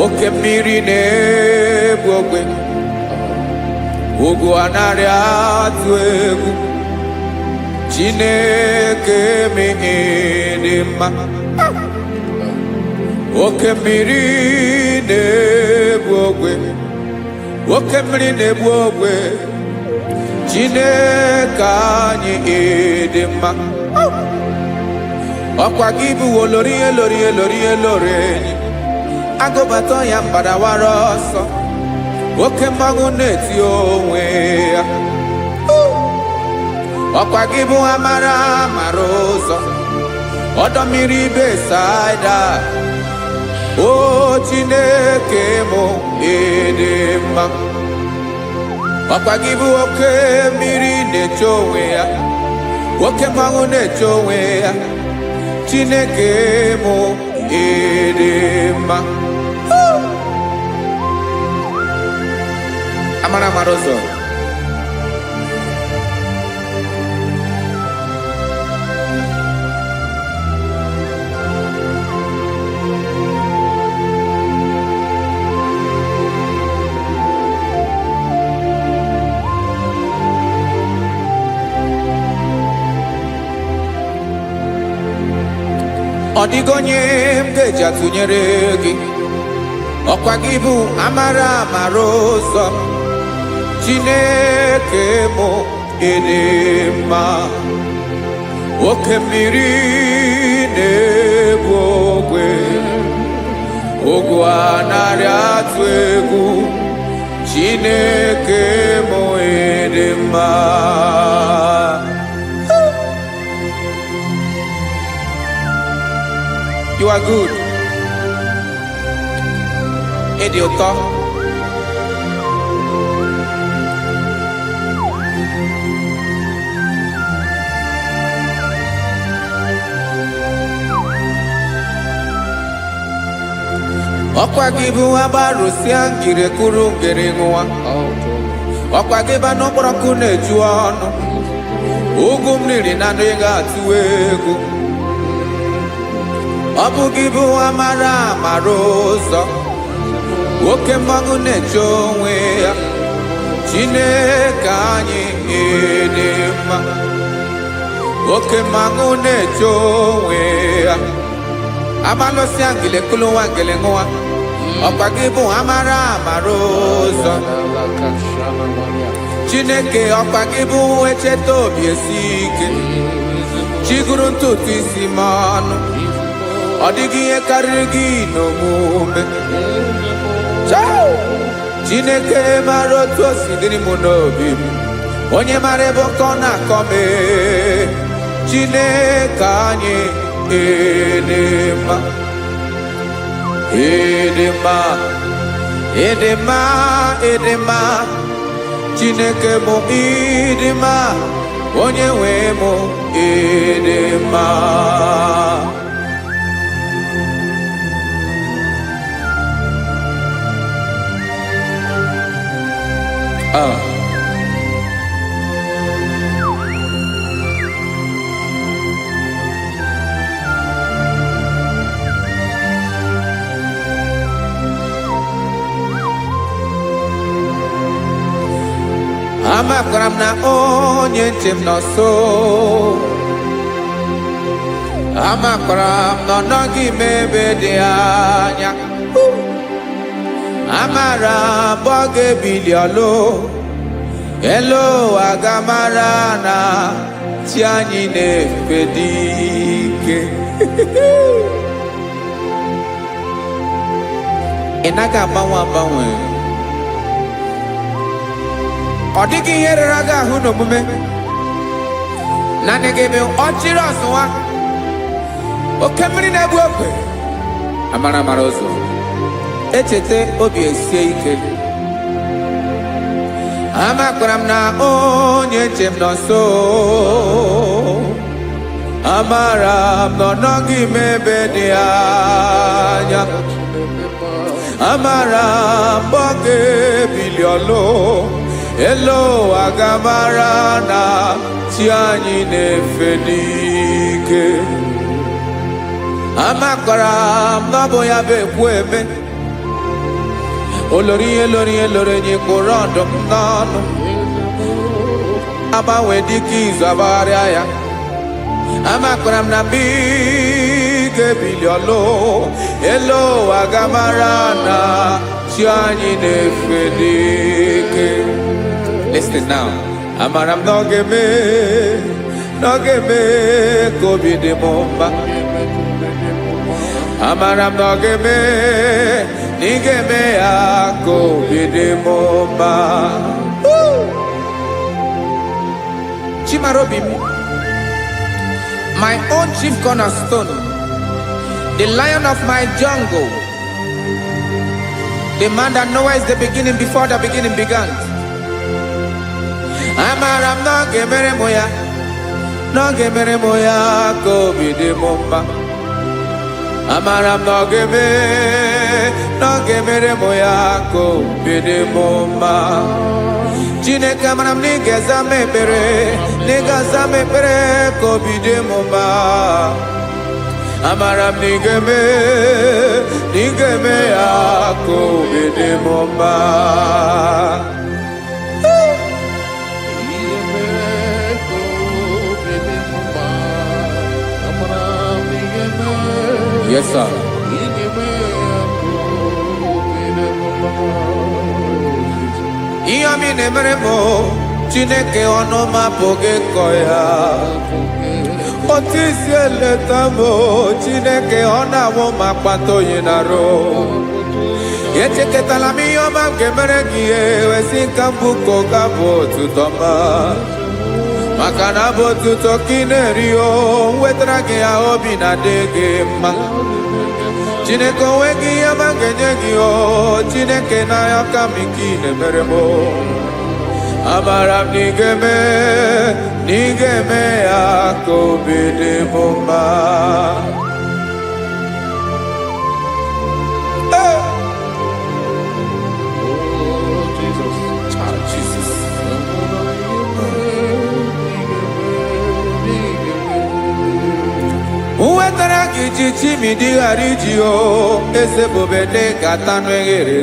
Oke mmiri na-egbu ogwe. Ugwu anaghị atụ egwu. Chineke mee dị mma. Oke mmiri na-egbu ogwe. Oke mmiri na-egbu ogwe. Chineke anyị dị mma. Ọkwa gị bụ olori elori elori elori enyi. Agụbatọ ya mbadawara ọsọ. Oke mmanwụ na-eti onwe ya. Ọkwa gị bụ amara amara ụzọ. Ọdọ mmiri Besaida. O Chineke mụ ịdị mma. Ọkwa gị bụ oke mmiri na-eche onwe ya. Oke mmanwụ na-eche onwe ya. Chineke mụ ịdị mma. Amara amara ụzọ. Ọ dịghị onye m ga-eji atụnyere gị. Ọkwa gị bụ amara amara ụzọ. Chineke mụ ịdị mma. Oke mmiri na-egbu ogwe. Ogwu anaghị atụ egwu. Chineke mụ ịdị mma. You are good. ịdị ụtọ. Ọkwa gị bụ agbarụsịa ngiri kụrụ ngiri nwa. Ọkwa gị ba n'ụkpọrọkụ na-eju ọnụ. Ugwu mmiri na ndụ ị ga-atụ egwu. Ọ bụ gị bụ amara amara ụzọ. Oke mmanwụ na-eche onwe ya. Chineke anyị dị mma. Oke mmanwụ na-eche onwe ya. Abalụsịa ngile kụrụ nwa ngile nwa. Ọkwa gị bụ amara amara ụzọ. Chineke ọkwa gị bụ echeta obi esi ike. Chiguru ntutu isi m ọnụ. Ọ dịghị ihe karịrị gị n'omume. Chineke mara otu o si dịrị m n'obi m. Onye mara ebe ọkọ na-akọ m. Chineke anyị dị mma. Ịdị mma, ịdị mma, ịdị mma. Chineke mụ ịdị mma. Onye nwe mụ ịdị mma. Amakwara m na onye nche m nọ nso. Amakwara m na ọ nọghị m ebe dị anya. Amara m ọ ga-ebili ọlụ. Elu aga mara na chi anyị na-efe dị ike. Ị naghị agbanwe agbanwe. Ọ dịghị ihe rere gị ahụ n'omume. Naanị gị bụ ọchịrị ọzụwa. Oke mmiri na-egbu ogwe. Amara amara ụzọ. Echeta obi esie ike. Amakwara m na onye nche m nọ nso. Amara m na ọ nọghị m ebe dị anya. Amara m ọ ga-ebili ọlụ. Elu aga mara na chi anyị na-efe n'ike. Amakwara m na ọ bụ ya bụ ekwu eme. Olori ihe lori ihe lori enyi kpụrụ ọdụm n'ọnụ. Agbanwe dịka izu agbagharịa ya. Amakwara m na mgbe ị ga-ebili ọlụ. Elu aga mara na chi anyị na-efe n'ike. Listen now. Amara m na ọ ga-eme ka obi dị m mma. Amara m na ọ ga-eme na ị ga-eme ya ka obi dị m mma. Chimarobi m, my own chief cornerstone, the lion of my jungle, the man that knows the beginning before the beginning began. Amara m na ọ ga-emere m ya, na ọ ga-emere m ya ka obi dị m mma. Amara m na ọ ga-emere m ya ka obi dị m mma. Chineke amara m na ị ga-aza m ekpere, na ị ga-aza m ekpere ka obi dị m mma. Amara m na ị ga-eme ya ka obi dị m mma. Yes, sir. Ihe ọmị na-emere m Chineke ọnụ m apụghị ịkọ ya. Otu isi eleta m Chineke ọ na-awụ m akpata oyi n'arụ. Echeketala m ihe ọma m ga-emere gị ihe wesị ka m bụkọ ga-abụ otuto ma. Maka na bụ otuto ka ị na-eri o wetara gị ya obi na-adị gị mma. Chineke onweghị ihe ma ga-enye gị o Chineke n'aka m ike ị na-emere m amara m na ị ga-eme ya ka obi dị m mma. Uwetara gị chichi mi dịghara iji o eze bobede gata n'eghere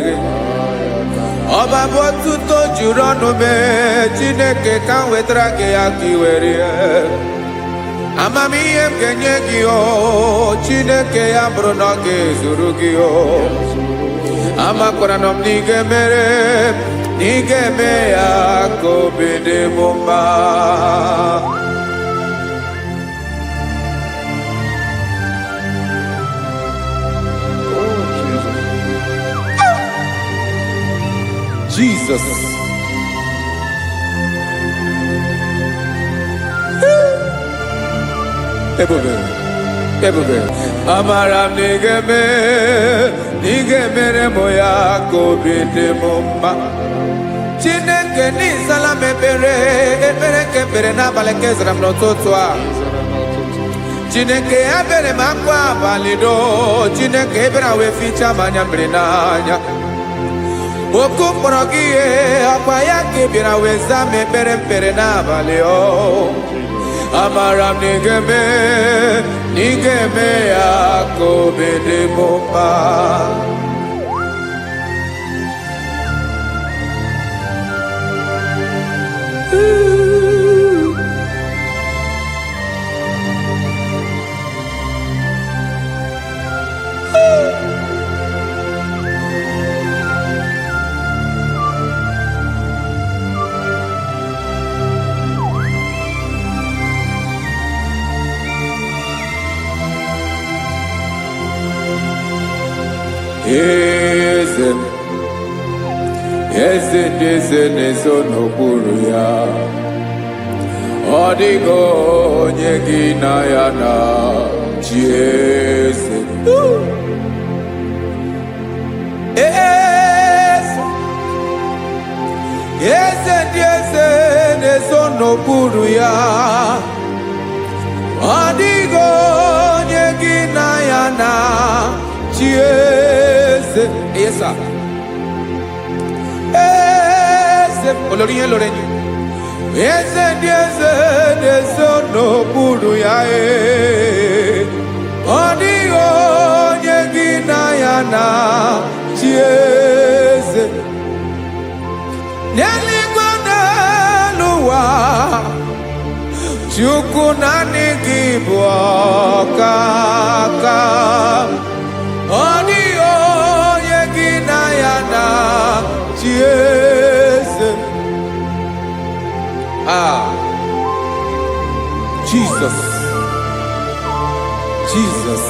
ọba bụ otuto juru ọnụ mee Chineke ka m wetara gị ya ka i were amamihe m ga-enye gị o Chineke ya bụrụ na ọ ga-ezuru gị o amakwara na m na ị ga-eme ya ka obi dị m mma. Jesus. Ebube. Amara m na ị ga-emere m ya ka obi dị m mma. Chineke n'ịzala m ekpere nke ekpere n'abalị nke zara m n'ụtụtụ a. Chineke ya bere m akwa abalị do Chineke ebere wee fichaa m anya mmiri n'anya. Oku kpọrọ gị ihe akwa ya ka ị bịara wee zaa m ekpere mpere n'abalị o amara m na ị ga-eme ya ka obi dị m mma. Eze na-eso n'okpuru ya ọ dịghị onye gị na ya na chi eze. Eze na-eso n'okpuru ya ọ dịghị onye gị na ya na chi eze. Yes, sir. Olórí yẹn lórí ẹni. Eze na-eso n'okpuru ya ọ dịghị onye gị na ya na chi eze. N'eluigwe n'elu ụwa Chukwu naanị gị bụ ọkaka ọ dịghị onye gị na ya na chi eze. Jesus.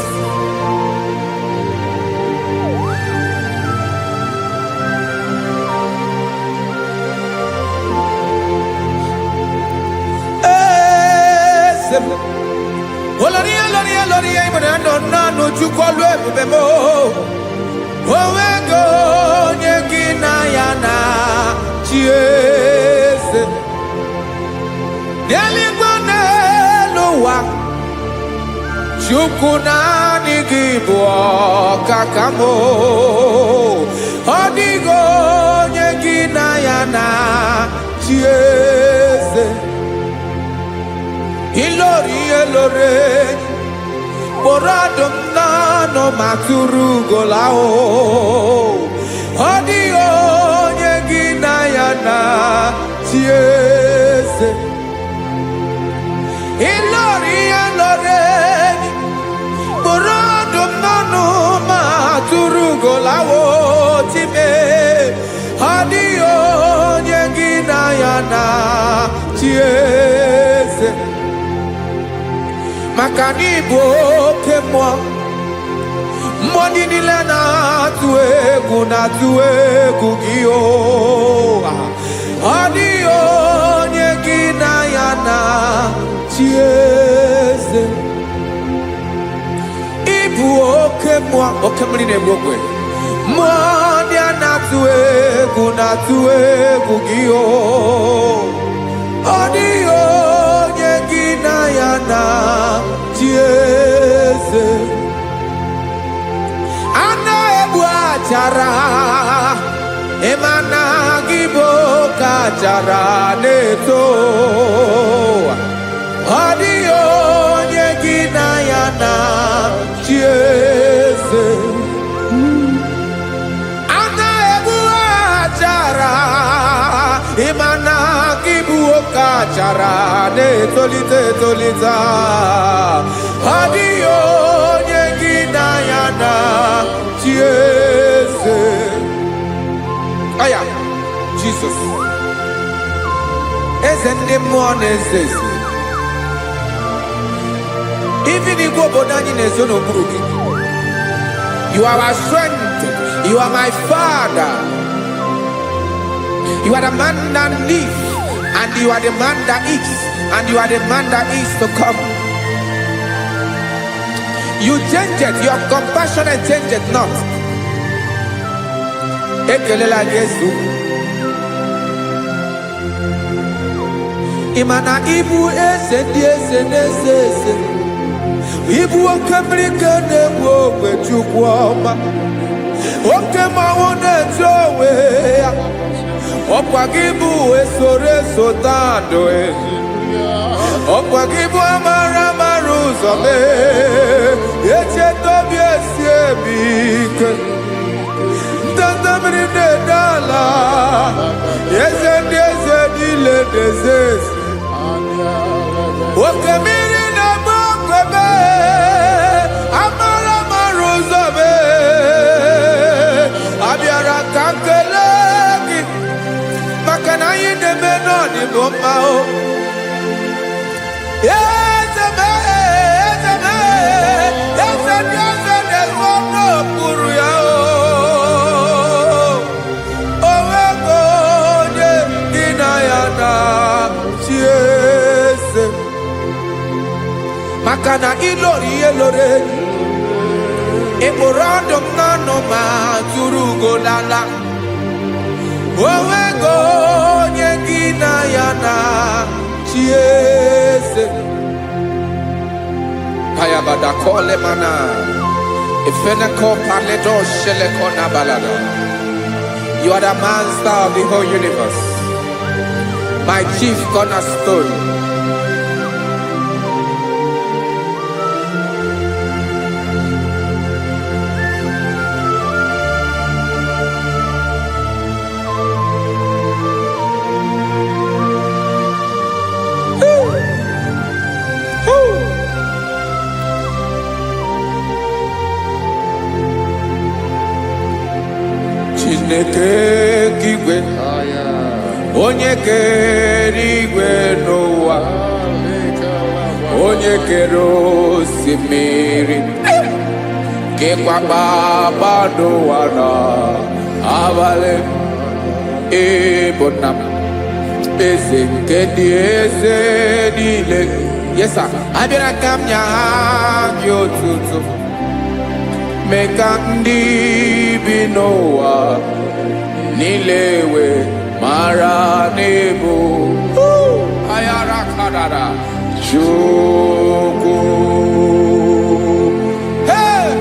Olórí ìbọn nánú Chukwu ọlụ ebube m onwego onye gị na ya na chi eze. N'eluigwe n'elu ụwa Chukwu naanị gị bụ ọkaka m ọ dịghị onye gị na ya na chi eze. Ilori kpọrọ ọdụm n'ọnụ ma tụrụ ugola ọ dịghị onye gị na ya na chi eze. Ilori kpọrọ ọdụm n'ọnụ ma tụrụ ugola time ọ dịghị onye gị na ya na chi eze. Maka na ị bụ oke mmụọ ndị niile na-atụ egwu gị ọ dịghị onye gị na ya na chi eze. Ị bụ oke oke mmiri na-egbu ogwe mmụọ ndị a na-atụ egwu gị o ọ dịghị onye gị na ya na chi eze a na-egbu achara ịma na gị bụ ka achara na-eto ọ dịghị onye gị na ya na chi eze a na-egbu achara ịma na gị bụ ka achara na-etolite etolite ọ dịghị onye gị na ya na chi eze aya Jesus eze ndị mmụọ na-eze eze even igwe obodo anyị na-ezo n'okpuru gị you are our strength, you are my father, you are the man that lives and you are the man that is and you are the man that is to come. You change it, your compassion and change it not. Ekelela Yesu imana ibu eze ndị eze n'eze eze ibu oke mmiri ka na-egbu ogwe Chukwu ọma oke mmanwụ na-eche onwe ya ọkwa gị bụ esoro esota ndụ ọkwa gị bụ amara amara ụzọ mee echeta obi esi ebi ike ndanda mmiri na-ede ala eze ndị eze niile na-eze eze oke mmiri na-agba okwebe amara amara ụzọ mee abịara ka nkele gị maka na anyị na-eme n'ọdịbụ mma o eze mee eze mee eze ndị eze na-ezu ọnụ okpuru ya o onwego onye gị na ya na chi eze maka na ịlọrọ ihe lọrọ enyi ịkpụrụ ọdụ m n'ọnụ ma tụrụ ugolala onwego onye gị na ya na chi eze ayabada kole mana ifeneko paledo sheleko na balada. You are the master of the whole universe, my chief cornerstone. Chineke kigwe onye kere igwe n'ụwa onye kere osimiri kekwa kpakpando ụwa na abalị ịbụ nna m eze nke ndị eze niile yesa abịara ka m nya gị otuto mee ka ndị bi n'ụwa niile wee mara n'ebu ayara kadara Chukwu. Hey!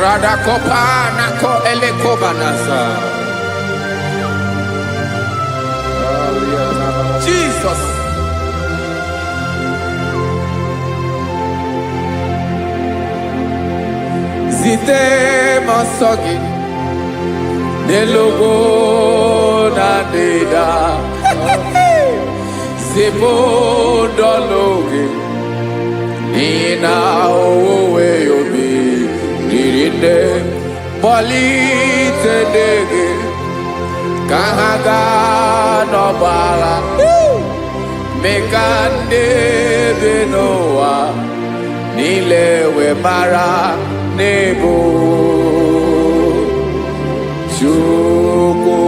Radakopa nako elekobanasa. Jesus. Zite masogi nelogo na deda zipo dologe ina owe yobi dirinde polite dege kahaga no bala mekande benoa nilewe mara nebo Chukwu.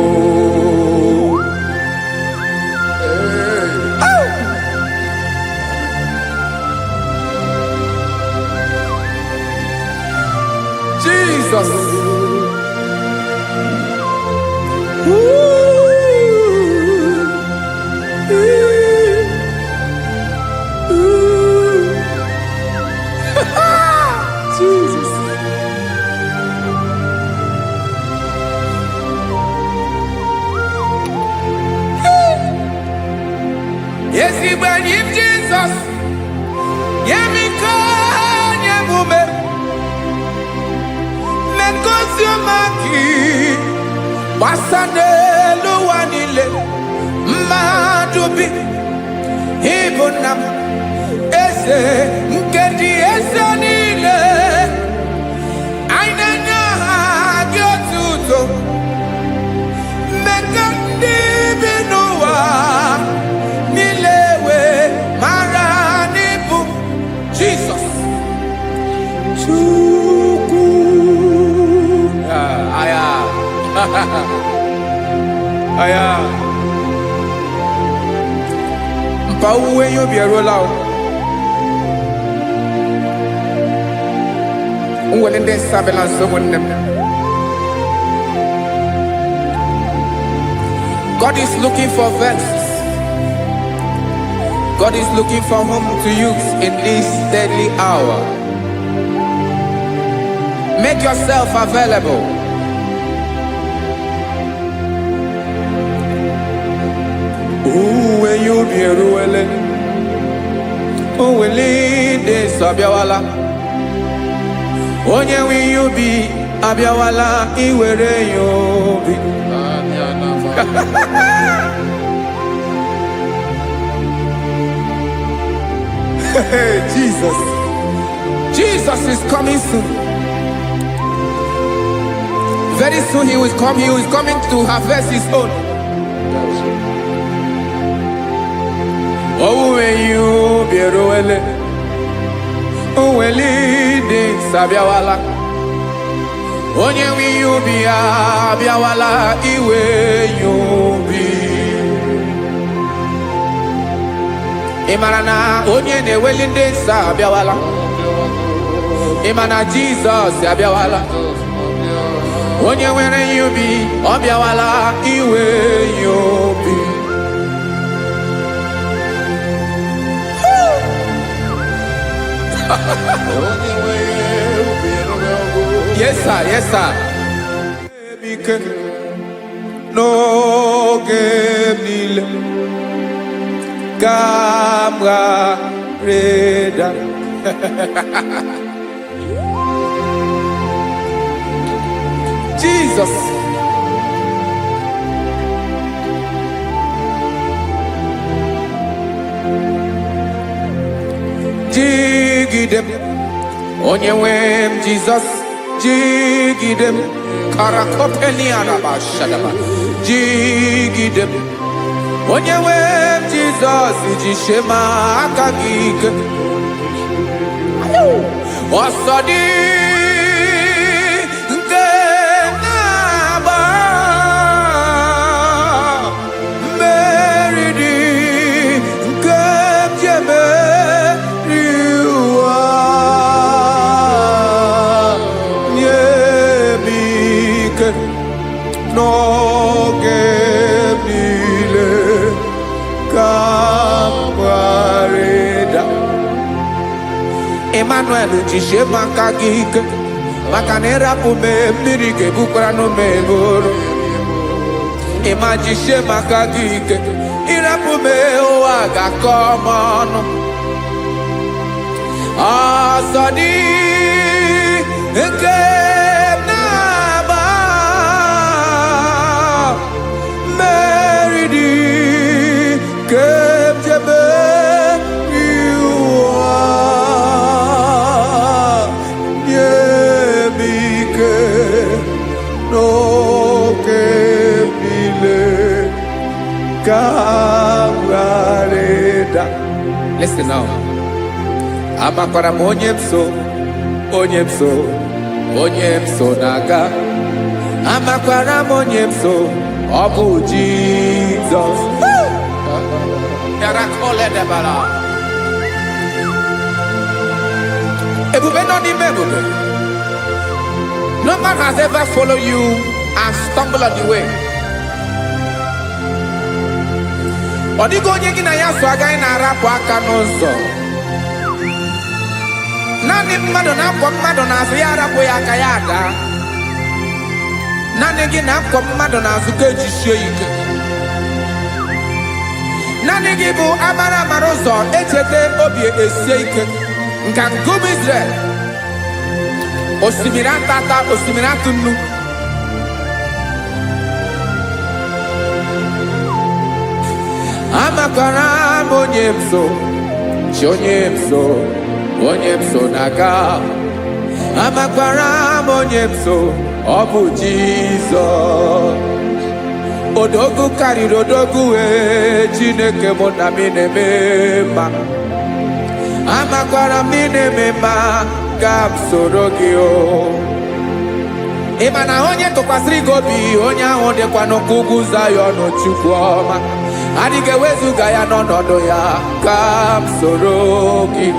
when you Jesus, Yemiko, Yamume, Menkosumaki, Wasane Luanile, Madubi, Ibunam, Ese, Nkedi Esanile, Ainanya, Yotuto, Mekandi Binoa, Nilewe, Maranibu, Jesus. Chuku. Aya. Aya. Mpauwe yo bierola. Unwelende sabela someone. God is looking for verses. God is looking for whom to use in this deadly hour. Make yourself available. When you be ruele, oh, will lead this Abiawala. Onye will you be Abiawala? Iwere you be. Jesus. Jesus is coming soon. Very soon he will come. He is coming to harvest his own. Oh, when you be roele, oh, when leading Sabiawala. Onye will you be Abiawala? Iwe you be. Imanana onye ne welinde Sabiawala. Imana Jesus Sabiawala. Onye were you be Abiawala? Iwe you be. Yes, sir. Yes, sir. No game Gamra Reda. Jesus. Jigidem. Onyewem Jesus. Jigidem. Karakopeni araba shadaba. Jigidem. Onyewem Jesus. Jishema akagike. Osodi. No gemile kamwareda Emmanuel jishe makagike makanera pume mirike bukrano meboro Ema jishe makagike irapume oaga komono Asadi eke Listen now. Amakwara onyemso naga. Amakwara onyemso obu Jesus. Yarakole debala. Ebube no ni mebube. No man has ever followed you and stumbled on the way. Odigo onye gị na ya so agaghị na-arapụ aka n'ụzọ. Naanị mmadụ na-akwọ mmadụ n'azụ ya arapụ ya aka ya ada. Naanị gị na-akwọ mmadụ n'azụ ka ejisie ike. Naanị gị bụ amara amara ụzọ echete obi esie ike nka ngụm Israel. Osimiri atata, osimiri atụ nnu. Amakwara m onye m so, chi onye m so, onye m so na-aga. Amakwara m onye m so, ọ bụ Jizọs. Odogwu karịrị odogwu Chineke mụ na m na-eme mma. Amakwara m na-eme mma ka m soro gị o. Ị ma na onye tụkwasịrị gị obi, onye ahụ dịkwa n'ụkwụ ugwu Zayọn Chukwu ọma. Adịghị ewezuga ya n'ọnọdụ ya ka m soro gị.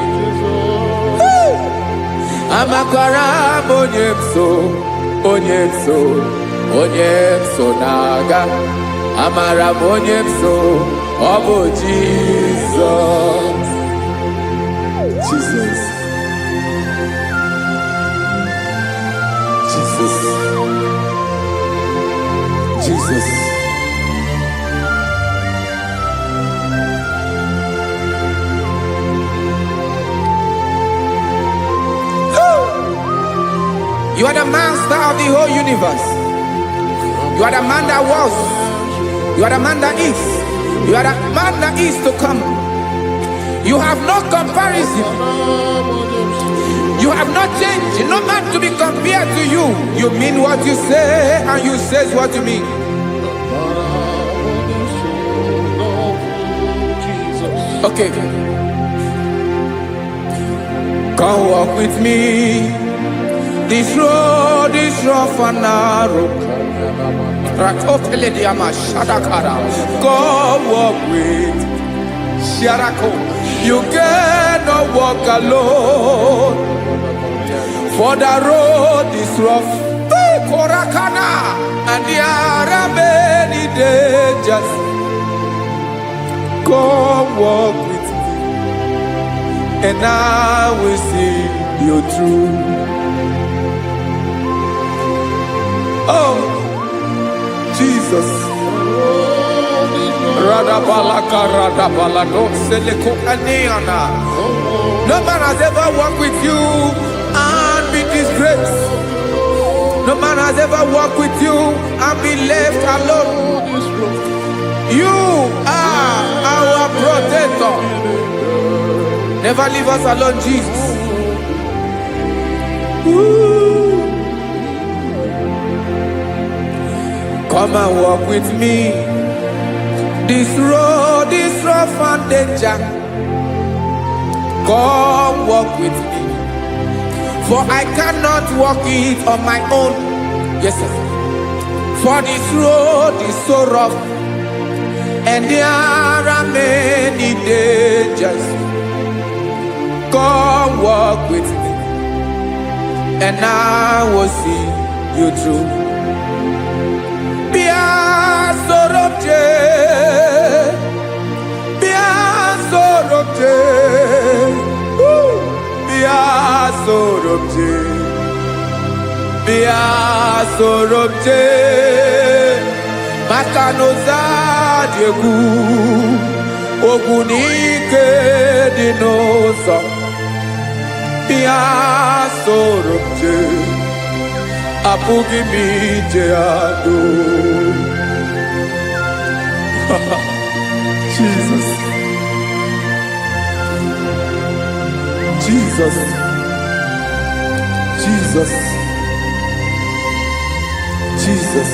Amakwara m onye m so, onye m so, onye m so na-aga. Amara m onye m so, ọ bụ Jizọs. Jesus. Jesus. Jesus. You are the master of the whole universe. You are the man that was. You are the man that is. You are the man that is to come. You have no comparison. You have not changed. No man to be compared to you. You mean what you say and you say what you mean. Okay. Come walk with me. This road is rough and narrow. Come walk with Sharako. You cannot walk alone. For the road is rough. Korakana. And there are many dangers. Come walk with me. And I will see you through. Oh, Jesus. No man has ever walked with you and been disgraced. No man has ever walked with you and been left alone. You are our protector. Never leave us alone, Jesus. Ooh. Come and walk with me. This road is rough and danger. Come walk with me. For I cannot walk it on my own. Yes, sir. For this road is so rough. And there are many dangers. Come walk with me. And I will see you through. Sorobje Makanoza Diegu Ogunike Dinosa Bia Sorobje Apugi Mijeado. Jesus. Jesus. Jesus. Jesus.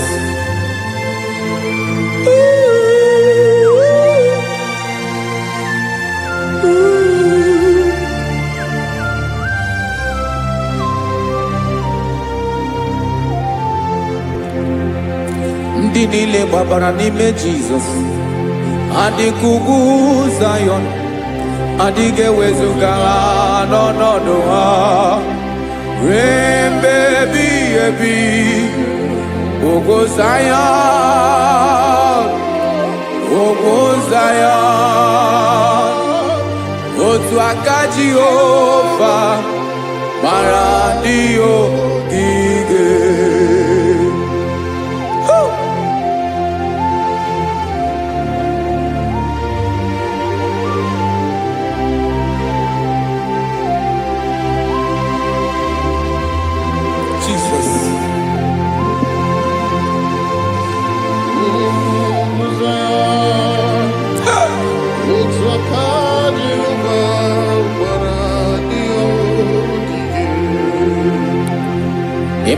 Ndị niile gbabara n'ime Jizọs adịghị ugwu Zayọn, adịghị ewezuga ha n'ọnọdụ ha ruo mgbe ebighị ebi. Ugwu Zayọn, ugwu Zayọn, otu aka Jehova mara ndị ogige.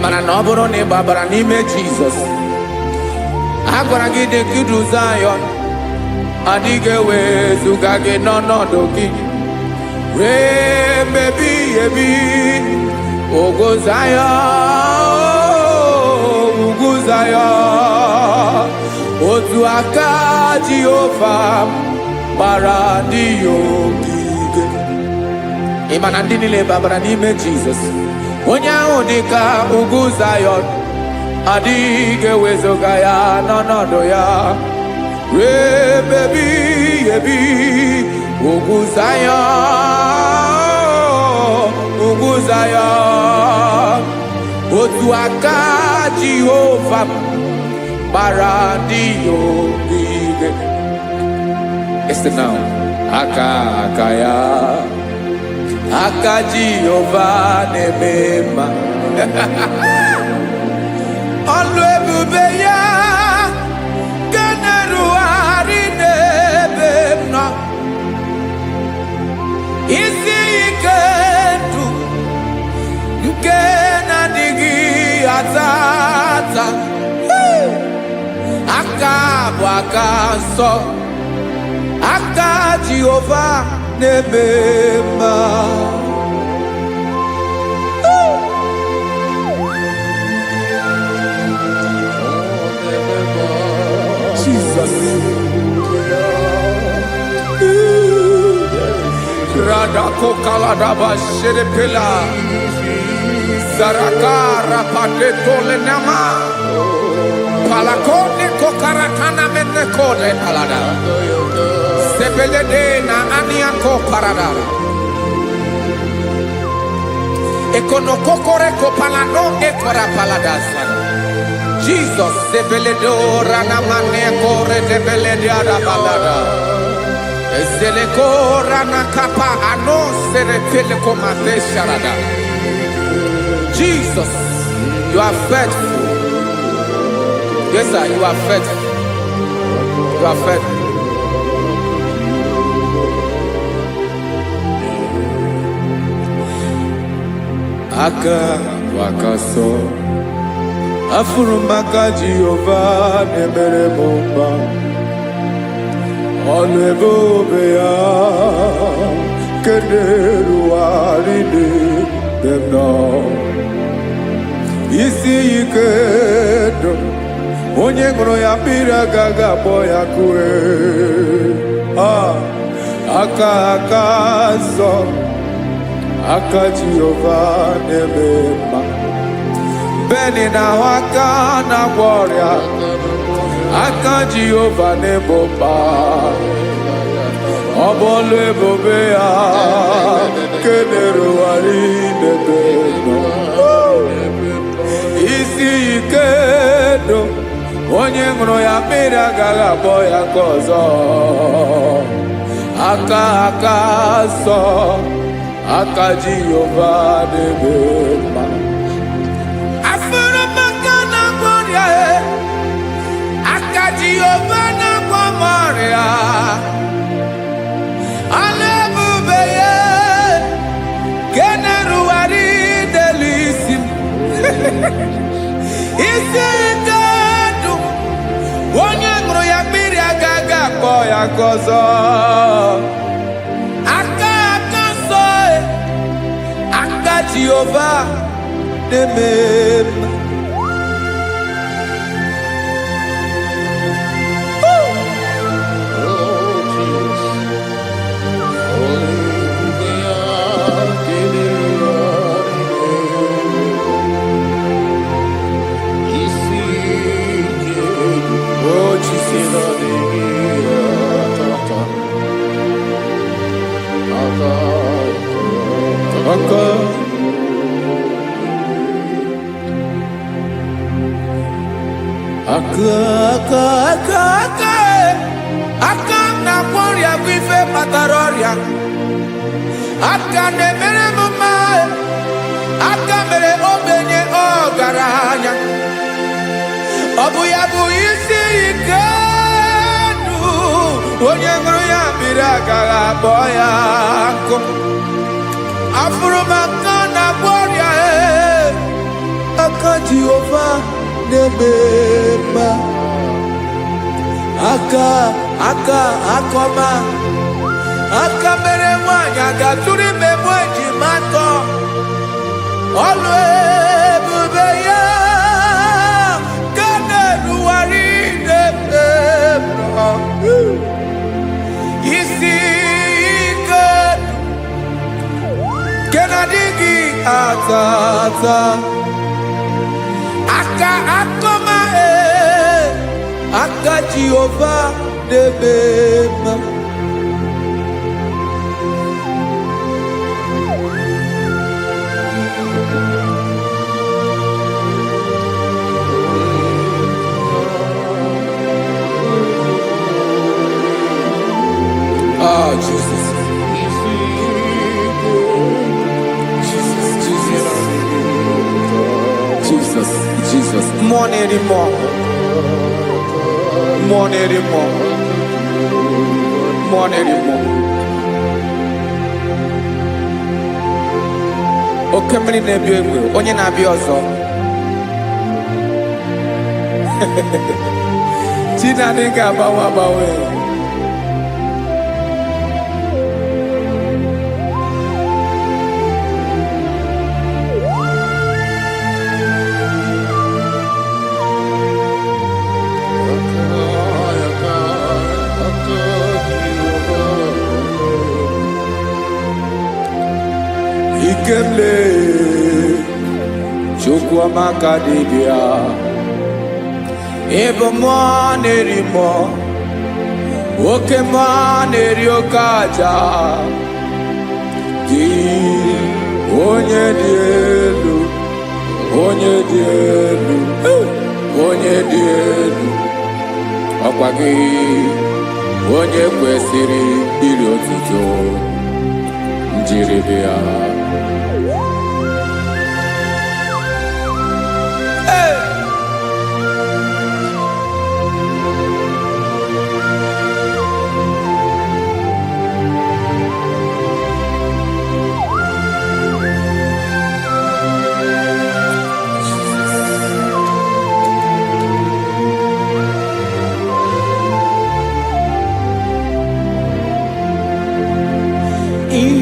Imana no boro ne babara n'ime Jesus. Agwara gị dị kidu Zion. Adịghị ewezuga gị n'ọnọdụ gị. Remebi ebi. Ogo Zion. Ugu Zion. Otu aka Jehova gbara ndị ogige. Imana ndị niile babara n'ime Jesus. Onye ahụ dị ka ugwu Zion, adịghị ewezuga ya n'ọnọdụ ya. Remebi ebi, ugwu Zion, ugwu Zion. Otu aka Jehova gbara ndị ogige. Listen now, aka ya. Aka Jehova na-emema. Ọlụ ebube ya ga na-erugharị n'ebe m nọ. Isi ike ndụ nke na-adịghị ata ata. Aka bụ aka nsọ. Aka Jehova na-emema. Jesus. Radako kaladaba sherepela. Zarakara padetole nama. Palakone kokarakana menekode palada. Sebelede na aniako parada. Ekono kokoreko palano ekora paladasa. Jesus sebeledo rana maneko redebelede ada balada. Eseleko rana kapa ano serepele komate sharada. Jesus, you are faithful. Yes, sir, you are faithful. You are faithful. Aka wakaso afurumaka Jehova nemere bomba olebobe ya kederu aride demno isi ikedo onye ngoro ya pira gaga boya kue aka so aka Jehova na-emema. Beni na waka na gboria. Aka Jehova na-ebomba. Ọbọlụ ebube ya kenerugharị n'ebe nọ. Isi ike do onye ṅụrụ ya mmiri agaghị abọ ya ka ọzọ. Aka nsọ. Aka Jehova na-emema. Afurumaka na gboria. Aka Jehova na-agwọ ọrịa. Alebube ya ga na-erugharị n'elu isi m. Isi ike ndụ onye ṅụrụ ya mmiri agaghị akpọ ya ka ọzọ. Jehova na-emema. Aka na gboria bụ ife kpatara ọrịa. Aka na-emere m mma. Aka mere ogbenye ọgaranya. Ọ bụ ya bụ isi ike ndụ onye ṅụrụ ya mmiri agaghị abọ ya nkụ. Afụrụ m aka na gboria. Aka nebema akoma mere nwanyị agatụrụ ime mweji matọ ọlụ ebube ya ka na-eruwari nebema isi ike kenadigi atata akoma aka Jehova nebema Oh, Jesus. Jesus. More anymore. Oke mmiri na-ebi egbe, onye na-abịa ọzọ. Chinadị ga-agbanwe. Ikemle Chukwamaka dibia Ebo mwanerimo Oke mwaneriokaja Di onye dielu Ọkwa gị onye kwesịrị iri otuto njiri bịa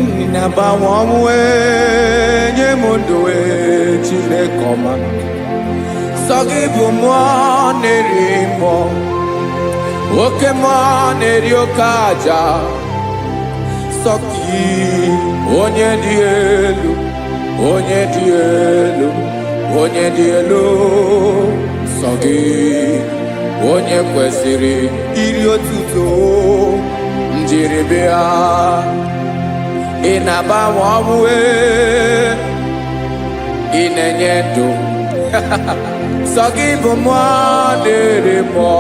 Inabawanwe nye munduwe Chinekoma Sogibu mwanerimo Oke mwaneriokaja Sogi onye dielu Sogi onye kwesịrị iri otuto njiribia Inabawanwe inenyedo Sogibu mwanerimo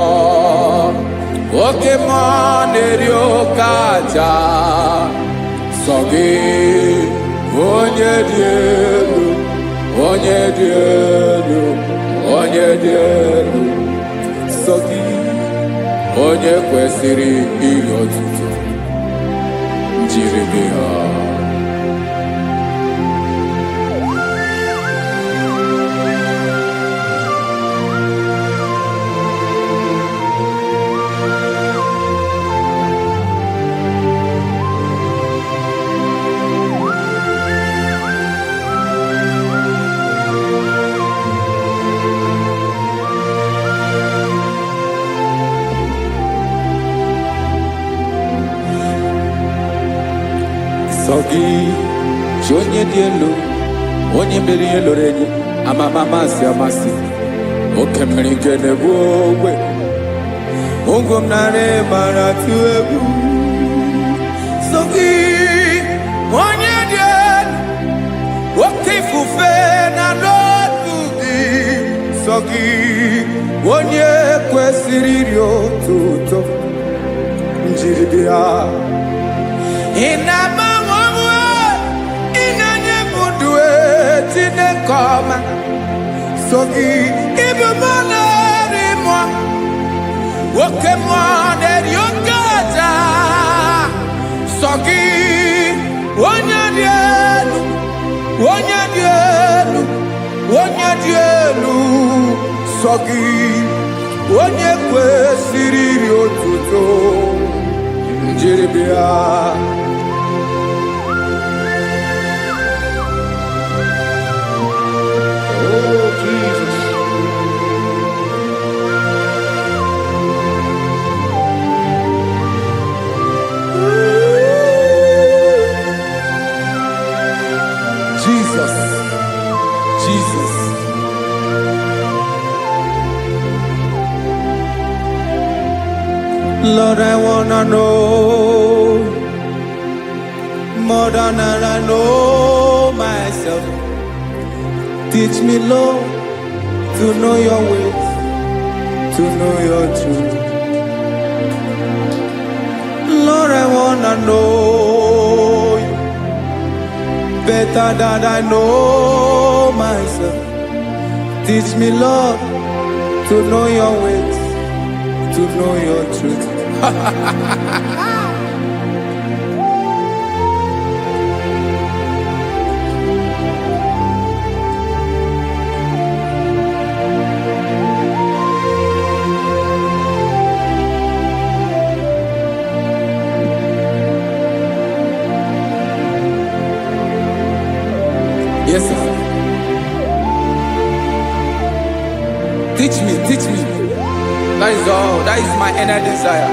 Oke mwaneriokaja Sogi onye dielu Sogi onye kwesịrị iri otuto njiribia Sogi onye dielu onye mmeri eloro enyi amasi oke mmiri nke na-egbu ogbe ungom nare mara tu egwu Sogi onye dielu oke ifufe na n'otu gị Sogi onye kwesịrị iri otuto njiribịa Inabawanwe inanye munduwe Chinekoma Sogi ibu mwanerimo Oke mwaneriokaja Sogi onye dielu sọ gị onye kwesịrị iri otuto njiri bịa. Oh, Jesus. Jesus, Jesus. Lord, I wanna know more than I know myself. Teach me, Lord, to know your ways, to know your truth. Lord, I wanna know you better than I know myself. Teach me, Lord, to know your ways, to know your truth. Yes, sir. Teach me, teach me. That is all. That is my inner desire.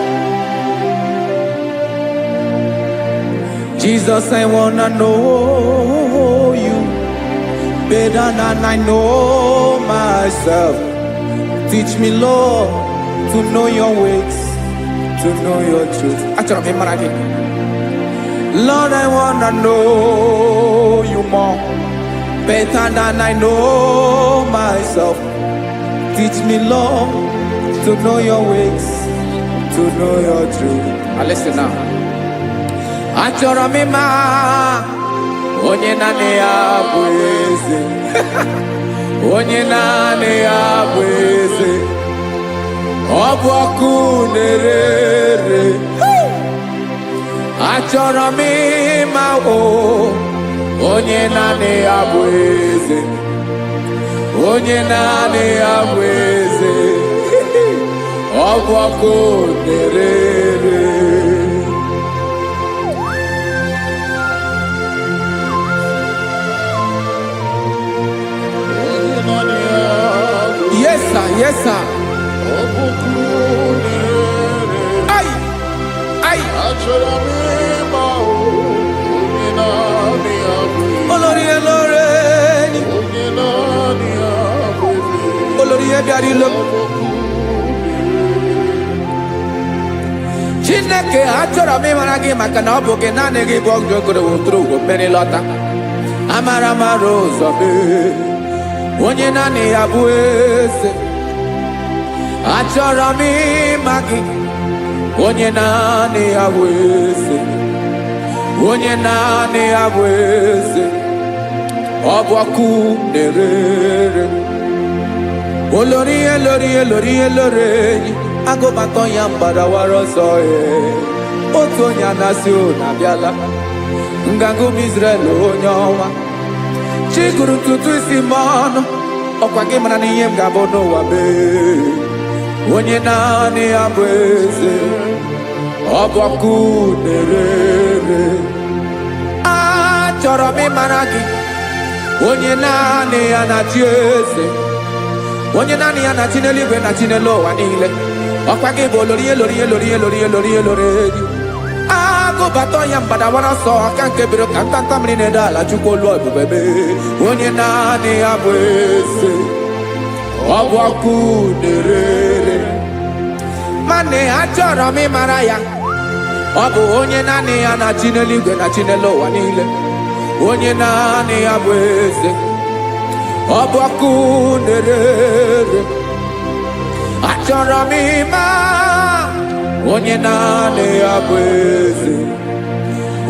Jesus, I wanna know you better than I know myself. Teach me, Lord, to know your ways, to know your truth. Lord, I wanna know you more better than I know myself. Teach me, Lord, to know your ways, to know your truth. Listen now. Achọrọ m ịma onye naanị ya bụ eze. Onye naanị ya bụ eze. Ọ bụ ọkụ na-ere. Achọrọ m ịma onye naanị ya bụ eze. Onye naanị ya bụ eze. Ọ bụ ọkụ na-ere. Yes, sir. Yes, sir. Ay, ay. Olórí Olórí. Olórí Ebiari lo. Chineke achọrọ m ịmara gị maka na ọ bụ gị naanị gị bụ ọgụ ogoro wotoro ugwo mmeri lọta. Amara mara ụzọ mee. Onye naanị ya bụ eze. Achọrọ m ịma gị. Onye naanị ya bụ eze. Onye naanị ya bụ eze. Ọ bụ ọkụ na-ere. Olórí Olórí Olórí Olórí agụbatọ ya mgbadawara ọsọ ya. Otu onye anasị na-abịala. Nganga ụmụ Izrel onye ọnwa. Chiguru ntutu isi m ọnụ. Ọkwa gị mara na ihe m ga-abụ n'ụwa mee. Onye naanị ya bụ eze. Ọ bụ ọkụ na-ere. Achọrọ m ịmara gị. Onye naanị ya na-achị eze. Onye naanị ya na-achị n'eluigwe na-achị n'elu ụwa niile. Ọkwa gị bụ Olórí Olórí Olórí Olórí Olórí Olórí. Agụbatọ ya mgbadawara ọsọ aka nke biro ka ntanta mmiri na-ede ala Chukwu olu ebube mee. Onye naanị ya bụ eze. Ọ bụ ọkụ na-ere. Mane achọrọ m ịmara ya. Ọ bụ onye naanị ya na-achị n'eluigwe na-achị n'elu ụwa niile. Onye naanị ya bụ eze. Ọ bụ ọkụ na-ere. Achọrọ m ịma onye naanị ya bụ eze.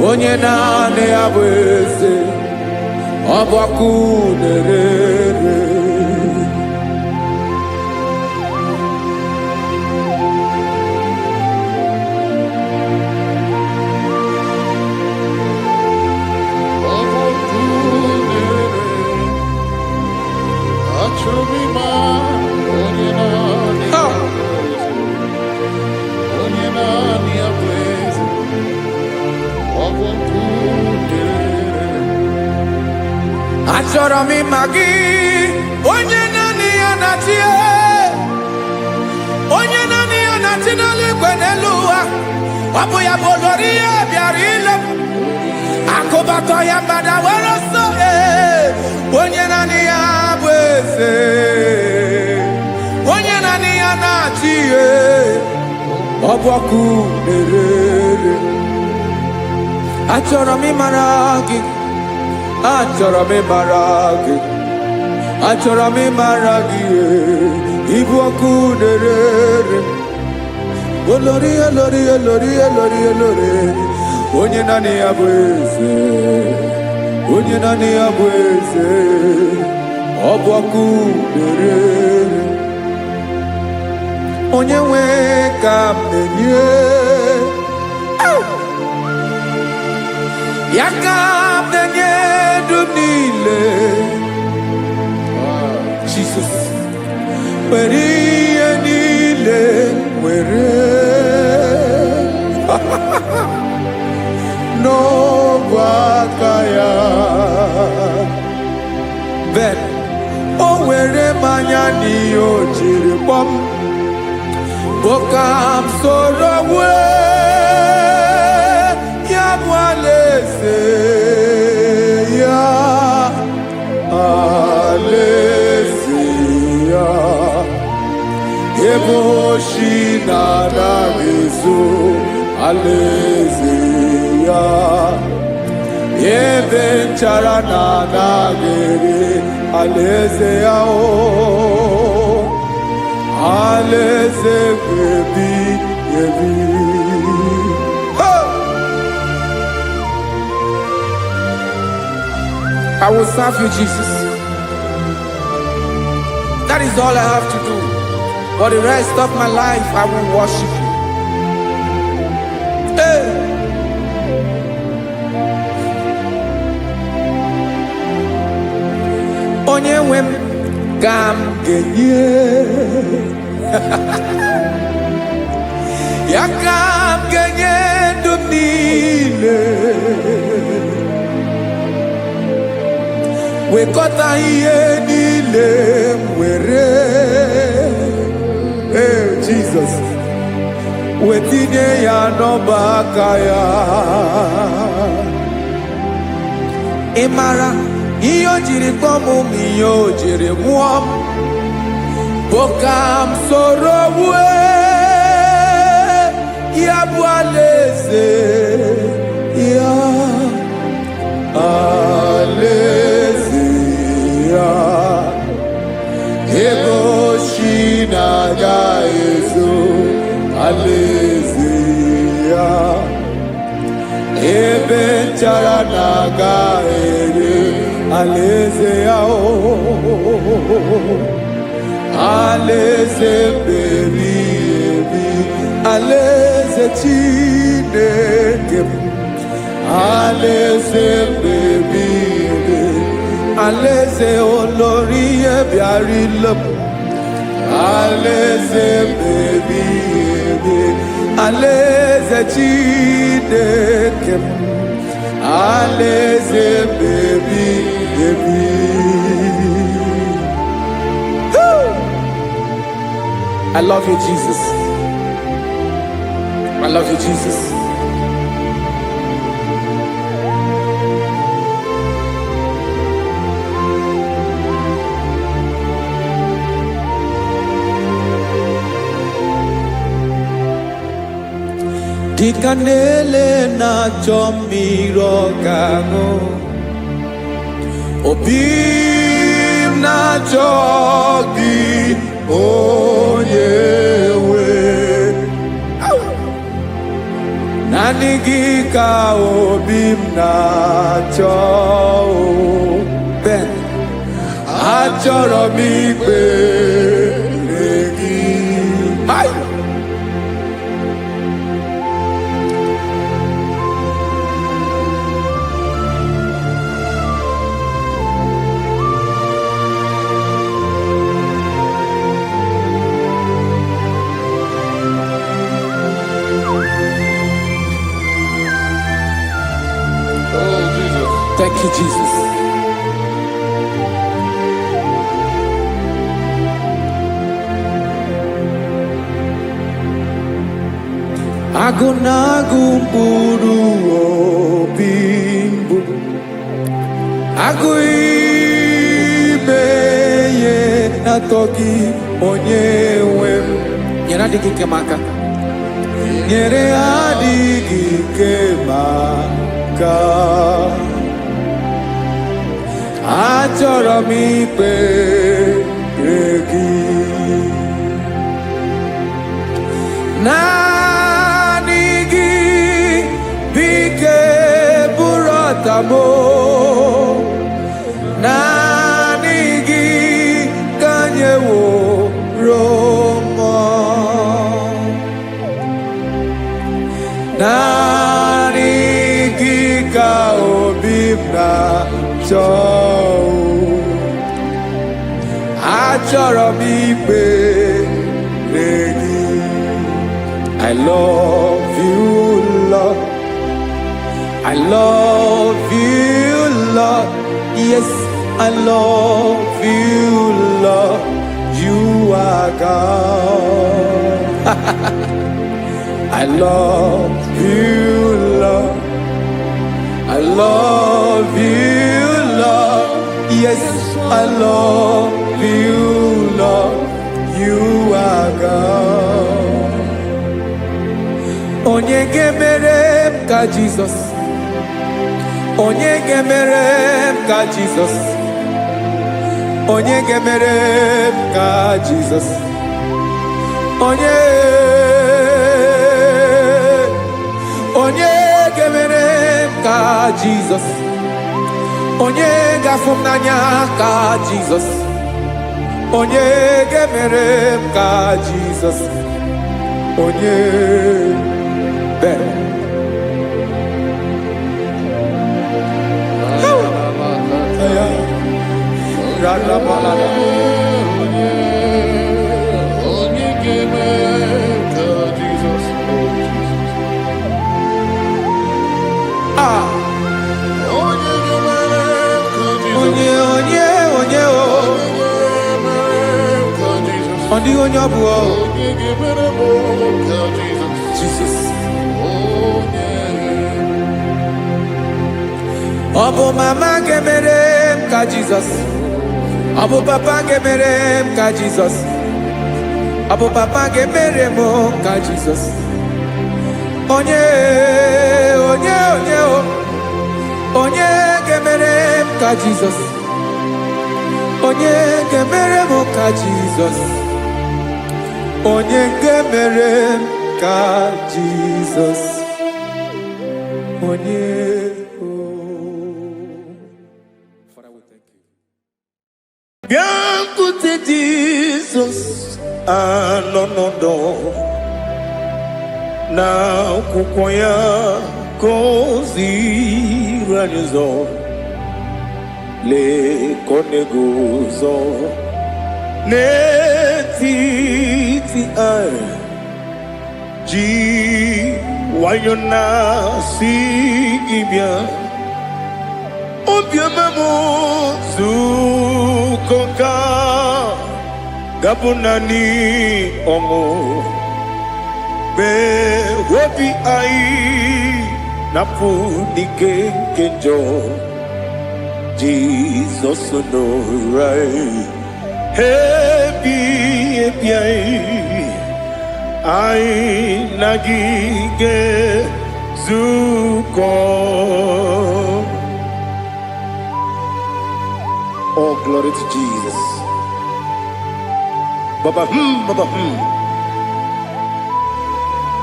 Onye naanị ya bụ eze. Ọ bụ ọkụ na-ere. Achọrọ m ịma achọrọ m ịma gị, onye naanị ya na-achị, onye naanị ya na-achị n'eluigwe n'elu ụwa. Ọ bụ ya bụ olori ya bịara ile m, akụbatọ ya mgbada were ọsọ. Onye naanị ya bụ eze, onye naanị ya na-achị ihe. Ọ bụ ọkụ na-ere. Achọrọ m ịmara gị, achọrọ m ịmara gị, achọrọ m ịmara gị. Ịbụ ọkụ na-ere. Olori, olori, olori, olori, olori. Onye naanị ya bụ eze, onye naanị ya bụ eze. Ọ bụ ọkụ na-ere. Onye nwe ka m na-enye, ya ka m na-enye dum niile. Jesus, were ihe niile were. N'ọbụ aka ya, ben o were mmanya n'ihe o jiri kpọọ m, bụ ka m soro wee ya bụ alaeze ya, alaeze ya. Ebe oshi na-adaghị ezo, alaeze ya. Ebe nchara na-anaghị ere, alaeze ya. Alaeze ebi ebi. I will serve you, Jesus. That is all I have to do. For the rest of my life, I will worship you. Hey. Onye nwe m ka m ga-enye, ya ka m ga-enye ndụ m niile. Wekọta ihe niile m were. Jesus, wetinye ya n'ọba aka ya. Ị mara ihe o jiri kpọọ m, ihe o jiri mụọ m, bụ ka m soro wee ya bụ alaeze ya, alaeze ya. Ebe oshi na-agaghị ezo, alaeze ya. Ebe nchara na-agaghị ere, alaeze ya. Alaeze ebi ebi, alaeze Chineke m. Alaeze ebi ebi, alaeze olori ya bịara ile m. Alaeze ebi ebi, alaeze Chineke m. Alaeze ebi ebi. I love you, Jesus. I love you, Jesus. Dịka na-ele na-achọ mmiri ọ ga-aṅụ, obi m na-achọ gị, onye nwe. Naanị gị ka obi m na-achọ. Ben, achọrọ m ikpere gị. Oh, Jesus. Thank you, Jesus. Agunagu buru obimbu Aguibeye natoki onyewem Nyera digi kemaka Nyere adigi kemaka Achoro mi pe regi Nanigi bike buratamo Nanigi kanyewo Roma Nanigi ka obibna chow Achoro mi pe regi I love you, Lord. I love you, Lord. Yes, I love you, Lord. You are God. I love you, Lord. I love you, Lord. Yes, I love you, Lord. You are God. Onye gemerem ka Jesus. Onye gemerem ka Jesus. Onye gemerem ka Jesus. Onye gemerem ka Jesus. Onye gafum nanya ka Jesus. Onye gemerem ka Jesus. Onye better. Jesus. Obo mama gemerem ka Jesus. Obo papa gemerem ka Jesus. Obo papa gemerem ka Jesus. Onye gemerem ka Jesus. Onye gemerem ka Jesus. Onye gemerem ka Jesus. Onye Biancote Jesus, anonodo na kukoya kozi ranizo le konegozo ne titi ai ji wayona si ibia obiamamu zukoka gabunani omo be wobi ai napu dike kenjo Jesus no right happy ai nagige zuko. Oh, glory to Jesus. Baba, Baba,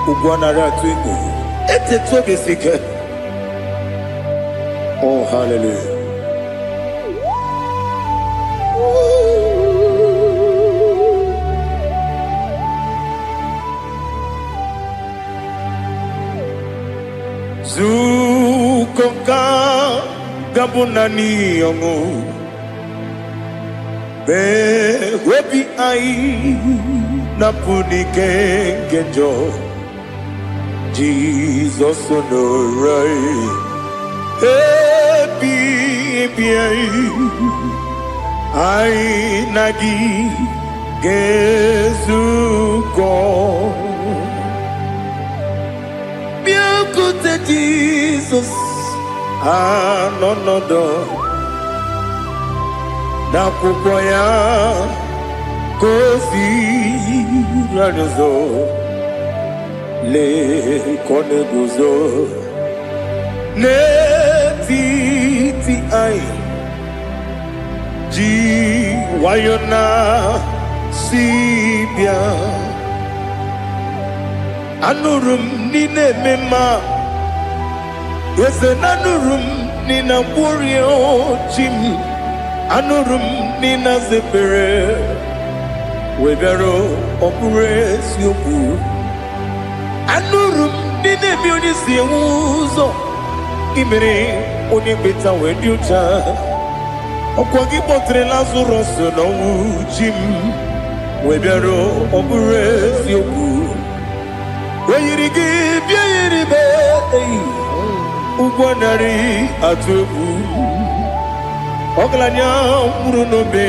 Ugwanara twingo. Ete tobe sike. Oh, hallelujah. Zukonka gabunani yongo. Be webi ai napuni kenjo Jesus no right happy ai nagi gezuko bịakute Jizọs anọnọdụ n'akwụkwọ ya ka o ziri anyị ụzọ lee ka ọ na-eguzo n'etiti anyị ji nwayọọ na-si bịa. Anụrụ m n'ime mma eze na anụrụ m n'ina mkpụrụ ochi m anụrụ m n'ina zebere wee bịara ọ bụrụ eziokwu. Anụrụ m n'ina ebe onye si enwe ụzọ imere onye mkpeta wee dị ụcha. Ọkwa gị kpọtere Lazarọs n'ọnwụ chi m wee bịara ọ bụrụ eziokwu. Oyiri gị bịa yiri be ụgwọ narị atụ egwu. Ọgaranya mkpụrụ n'obe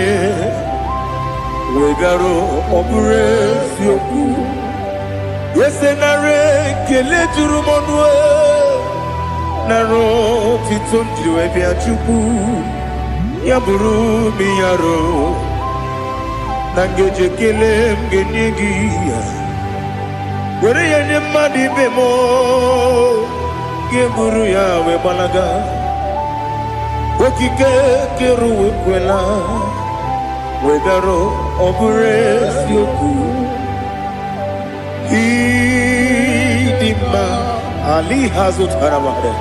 wee bịara ọ bụrụ eziokwu. Ese nara ekele juru m ọnụ nara otito m jiri wee bịa Chukwu. Ya bụrụ m ya ro na ngeji ekele m ga-enye gị ya. Were ya nye mmadụ ibe m ga-eburu ya wee gbalaga. Okike kere uwe kwela wee bịara ọ bụrụ eziokwu. Ịdị mma Ali ha zụtara mmadụ.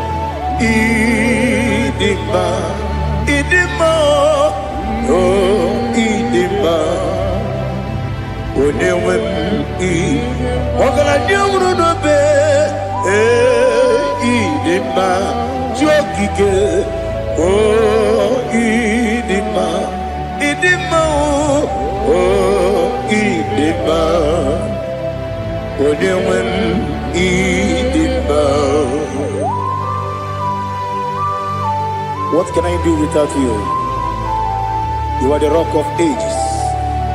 Ịdị mma ịdị mma ịdị mma onye nwe m ọgaranya nwụrụ n'obe ịdị mma ji okike ịdị mma ịdị mma ịdị mma onye nwe m ịdị mma. What can I do without you? You are the rock of ages,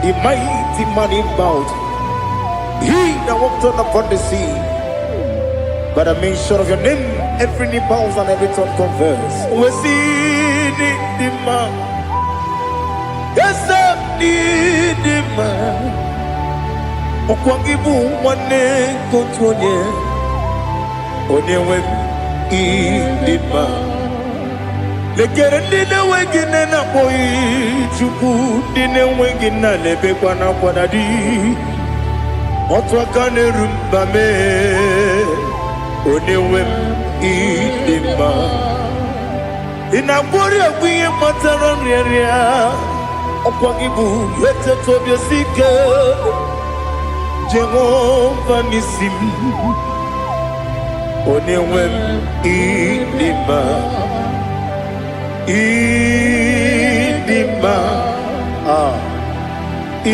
the mighty man in battle. He that walked on upon the sea. By the mention of your name, every knee bows and every tongue confess. We see the man. Yes, the man. Okwangibu wane kotonye. Onyewe the man. Lekere ndine wengine na boyi Chukwu ndine wengine lebekwa na kwanadi. Otu aka na-erumba me onyewe m ịdị mma. Ị na-agbori agwụ ihe matara nrịarịa. Ọkwa gị bụ eteta obi esi ike Jehova n'isi m. Onyewe m ịdị mma. Ịdị mma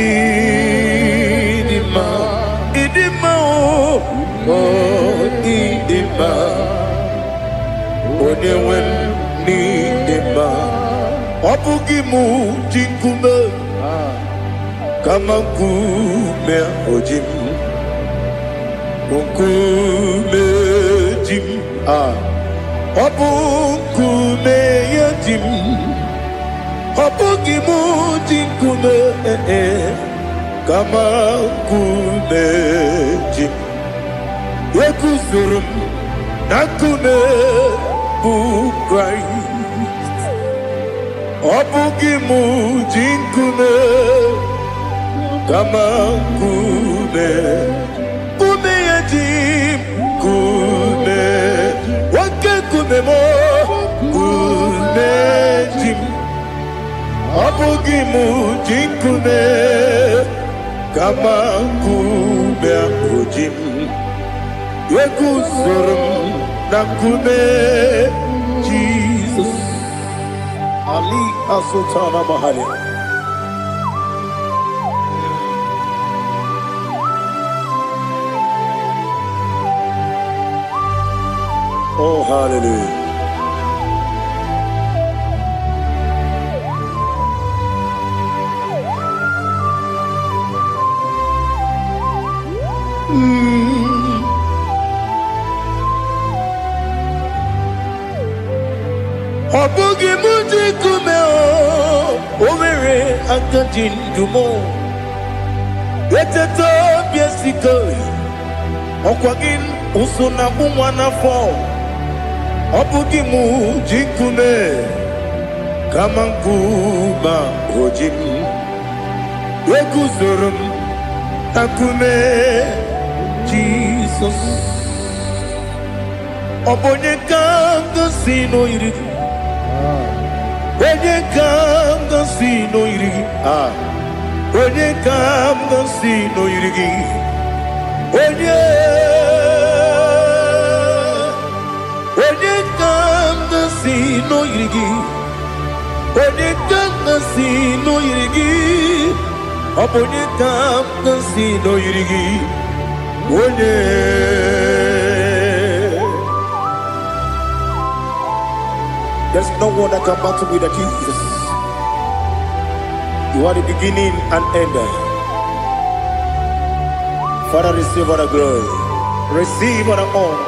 ịdị mma ịdị mma ịdị mma onyewe m n'ịdị mma. Ọ bụghị mụ ji nkume kama nkume oji m nkume ji m ọ bụ nkume ya ji m. Ọ bụghị mụ ji nkume kama nkume ji m. Eguzoro m na nkume bụ Kraịst. Ọ bụghị mụ ji nkume kama nkume nkume ya ji m. Nkume nwoke nkume m nkume ji m. Ọ bụghị mụ ji nkume kama nkume ahụ ji m. Eguzoro m na nkume Jizọs. Ali Asutana Mahali. Oh, hallelujah. Obugi muji kume omere akajindumo. Eteto biesiko. Okwagin usuna kumwana fo. Obugi muji kume kamanguma ojim. Ekuzorum akume Jesus. Obonye kanga sino irigi. Onye kanga sino irigi. Onye kanga sino irigi. Onye kanga sino irigi. Onye kanga sino irigi. Obonye kanga sino irigi. Onye. There's no one that can battle with Jesus. You are the beginning and end. Father, receive all the glory. Receive all the honor.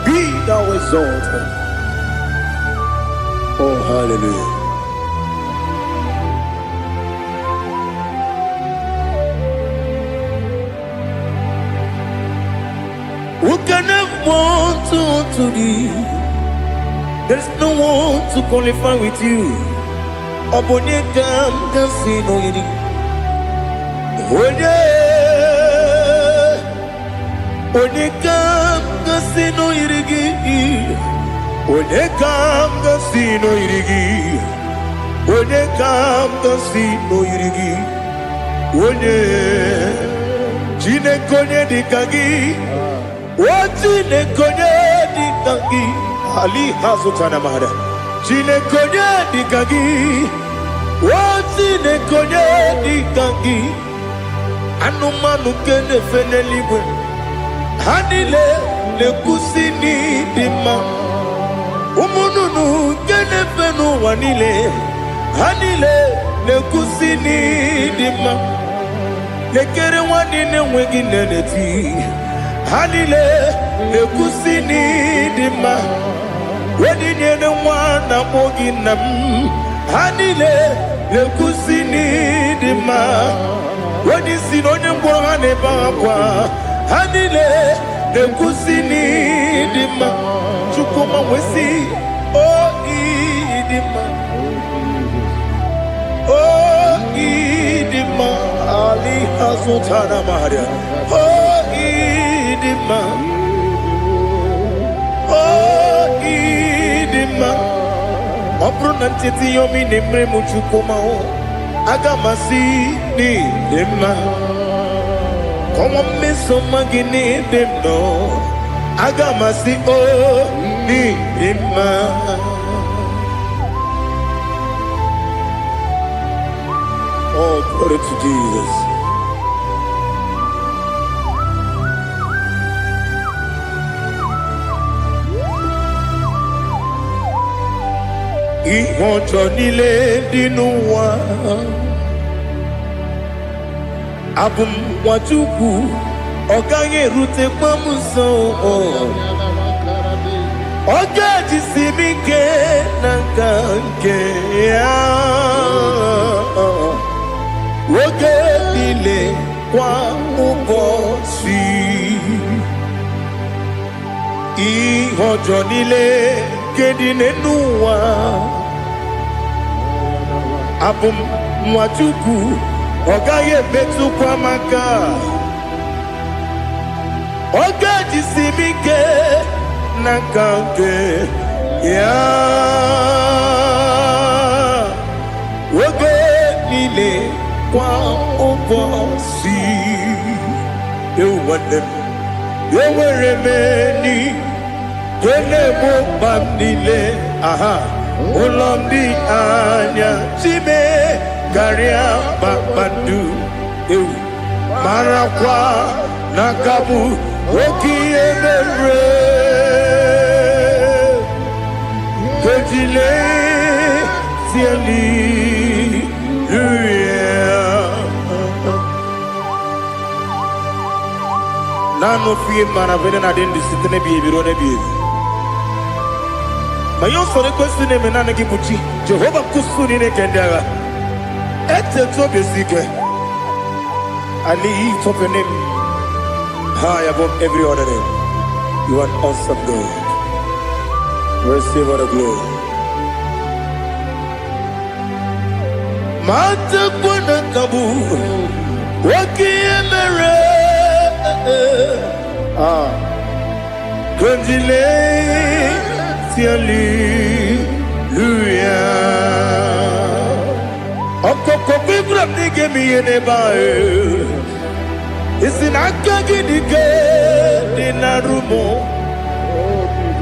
Be thou exalted. Oh, hallelujah. Who can have one to thee? There's no one to qualify with you. Obonye kam sino yiri. Onye kam sino yiri. Onye kam sino yiri. Onye kam sino yiri. Onye jine konye dikagi. Wajine konye dikagi. Ali hazutana mahada. Jine konye dikagi. Wajine konye dikagi. Anumanu kene feneliwe. Hanile le kusini dima. Umununu kene fenu wanile. Hanile le kusini dima. Lekere wanine wengi neneti. Hanile le kusini dima. Wedi nyene mwana moginam. Hanile le kusini dima. Wedi sinonye mbwagane bakwa. Hanile le kusini dima. Chukuma wesi oh idima. Oh idima. Ali hazutana maria. Oh idima. Oh idima. Opronantiti yomi nemre muchukuma o. Agamasi ni dema. Como meso magini demno. Agamasi o ni dema. Oh, glory to Jesus. Ihojo nile dinuwa. Abum wajuku oganye rute pamuso. Oga jisimike nangange ya. Oge nile kwa ubosi. Ihojo nile kedine nuwa. Abum wajuku ogaye betu kwa maka. Oga jisimike nakange ya. Oge nile kwa ubosi. Yeweremeni kene mo bandile. Aha. Ulomdi anya chime garia babandu. Marakwa nakabu okiemere. Kejile siali Nano fie mana vene na den disitene bi ebiro ne bi. Mayon so the question name na ngibuchi. Jehovah kusuni ne kendera. Ete to besike. I lift up your name high above every other name. You are an awesome God. Receive all the glory. Mata kuna kabu wakiemere Gondile Hallelujah. Okoko bibra nige mi enebae. Isin akagi nige dinarumo.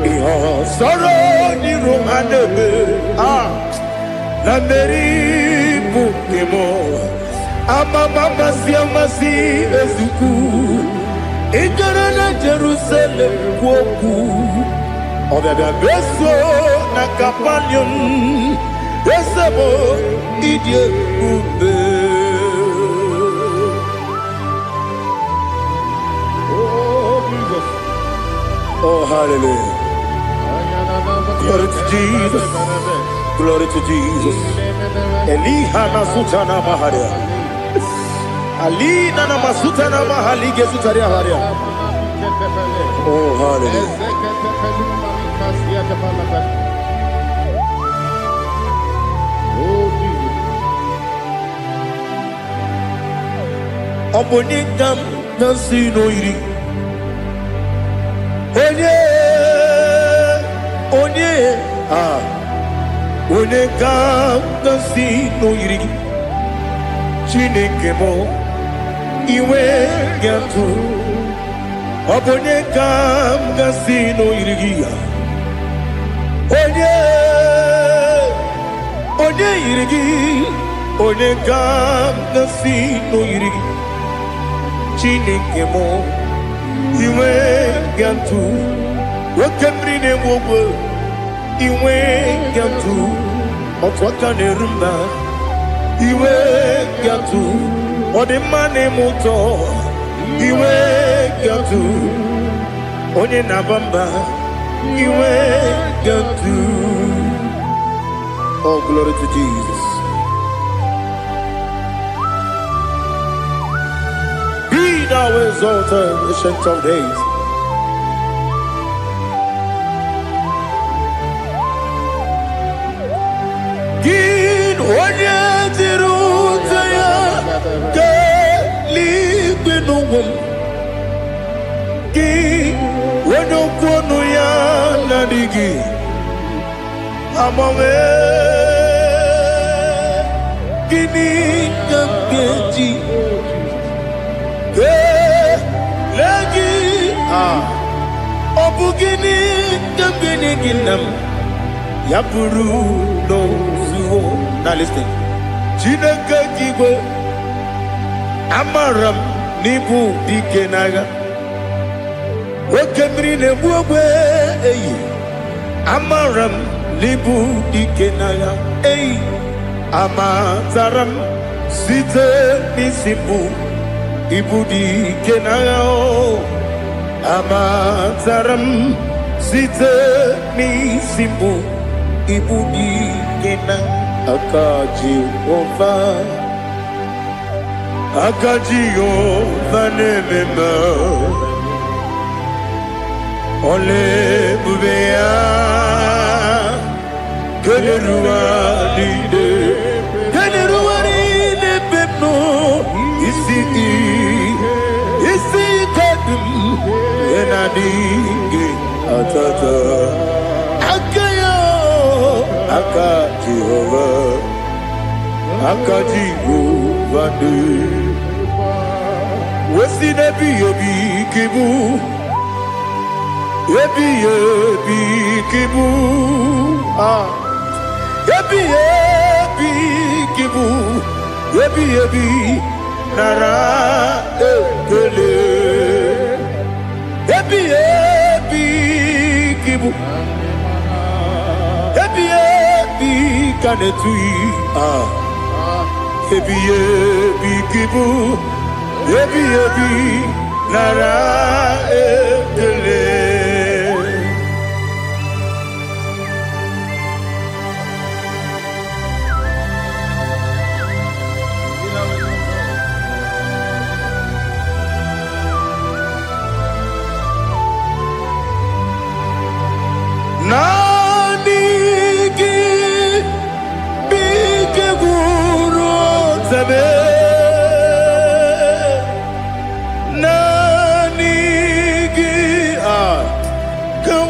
Iho soro ni romanebe. La meri bukemo. Ama mama si amasi ezuku. Igarana Jerusalem woku. Obebe beso na kapanion. Besabo idie ube. Oh, Jesus. Oh, hallelujah. Glory to Jesus. Glory to Jesus. Elihana sutana maharia. Alina na masutana mahali gesutaria haria. Oh, hallelujah. Oh, Jesus. Obonikam nasino iri. Onye Onekam nasino iri. Chineke mo iwe gatu. Obonekam nasino iri. Onye irigi, onekam nasino irigi. Chineke mo iwe gatu. Wakemri ne wogo iwe gatu. Otwaka ne rumba iwe gatu. Odemane moto iwe gatu. Onye nabamba iwe gatu. Oh, glory to Jesus. Be thou exalted, ancient of days. Gin onye tirutaya ke libinum. Gin onye kwonu ya nadigi. Amame Gini Kamkeji Lagi Obu Gini Kamgini Ginam Yapuru no Zuho. Now listen. Chinaka Kigo Amaram Nibu Dikenaga Wakemri Nebuwe Amaram Libu dikenaya, amazaram site misibu, ibu dikenaya, amazaram site misibu, ibu dikenaya, akaji ova nemema, ole bubea. Keneruaride pepno isi kadum enadinge atata akayo akaji Jehovah de wesi nebi obi kibu ebi kibu Ebi kibu, ebi nara ekele. Ebi kibu, ebi kanetui. Ebi kibu, ebi nara ekele.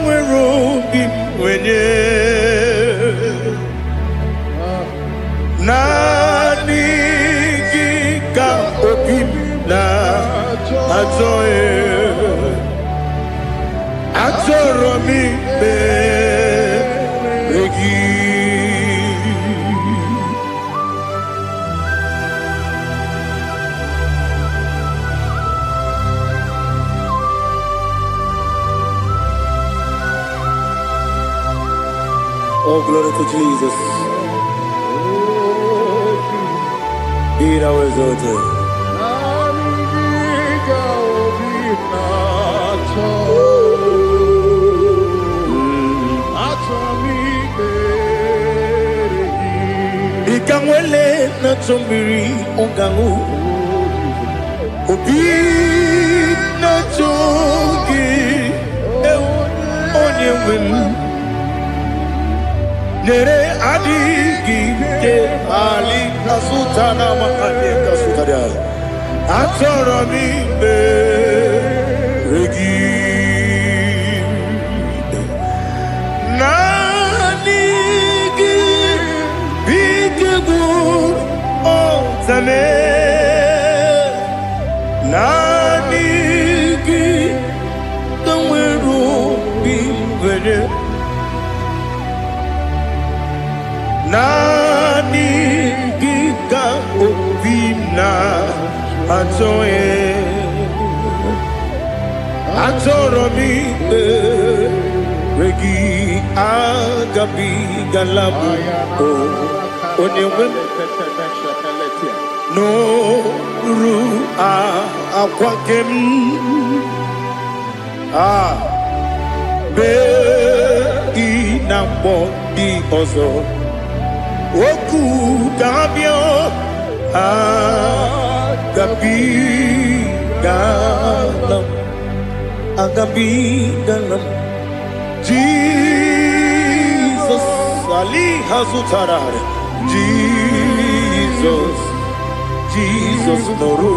Ruby when you Nani Gika Opim Na Atoe Atoromi Regi Oh, glory to Jesus. Be thou exalted. Ikangwele na chombiri ongangu. Obi na chogi. Onye wim. Nere adigi ke ali kasutana makane kasutaria atoromi be regi nanigi bigegu o tame nanigi kamweru bimwere Nani Gika Opina Atoe Atoromi Regi Agabi Galabu Onyewen No Ru Aquakem Be Inambo Di Ozo Oku Gabio Agabi Galam Agabi Galam Jesus Ali Hazutarare Jesus Noru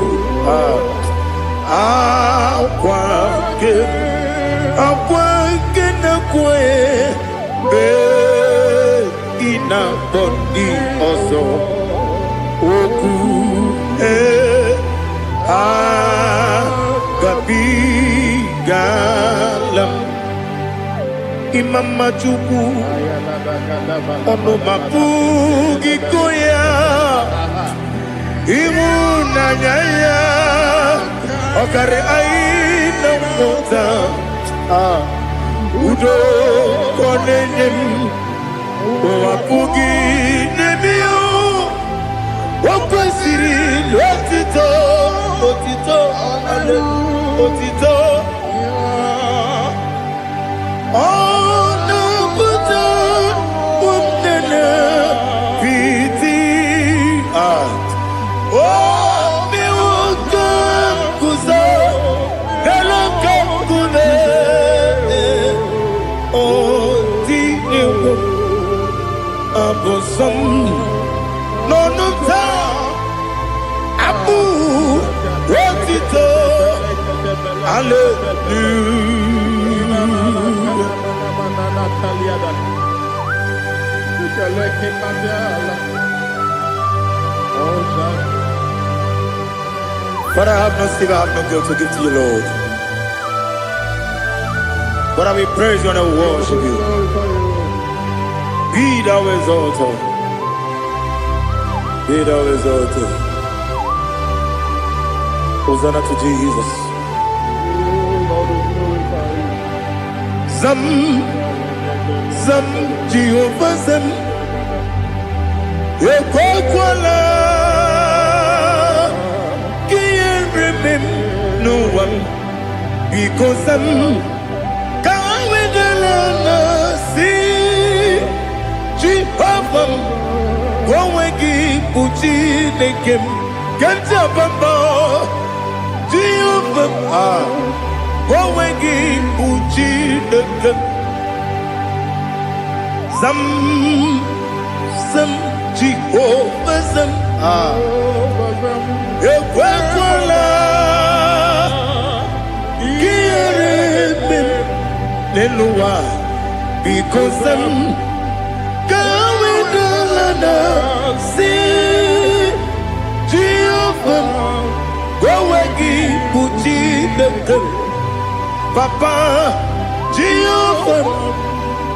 Aquake Nakwe Be Ina Bondi Ozo Oku Agabi Galam Imam Majuku Ono Mapugi Koya Imuna Nyaya Okare Aina Mota Udo Konenem Wapugi Nebio Wakwasiri Lotito Otito Oh no Buta Umnene Piti Oh mi Uka Kuzo Hello Kukune Oh Dini Abosom no ta Abu Rotito But I have no still, I have no guilt to give to you, Lord. But I will praise you and I will worship you. Be thou exalted. Be thou exalted. Hosanna to Jesus. Zam Jehovah Zam Ekwakwala Can't remember no one because Zam Kawedalana see Jehovah Wawegi Uchi Nekem Kanta Bamba Jehovah Wawegi Uchi Nekem Zam Jehovah Zam Ekwakwala Kieremem Neluwa because Kawidalana see Jehovah Gowagi Puchi Dekel Papa Jehovah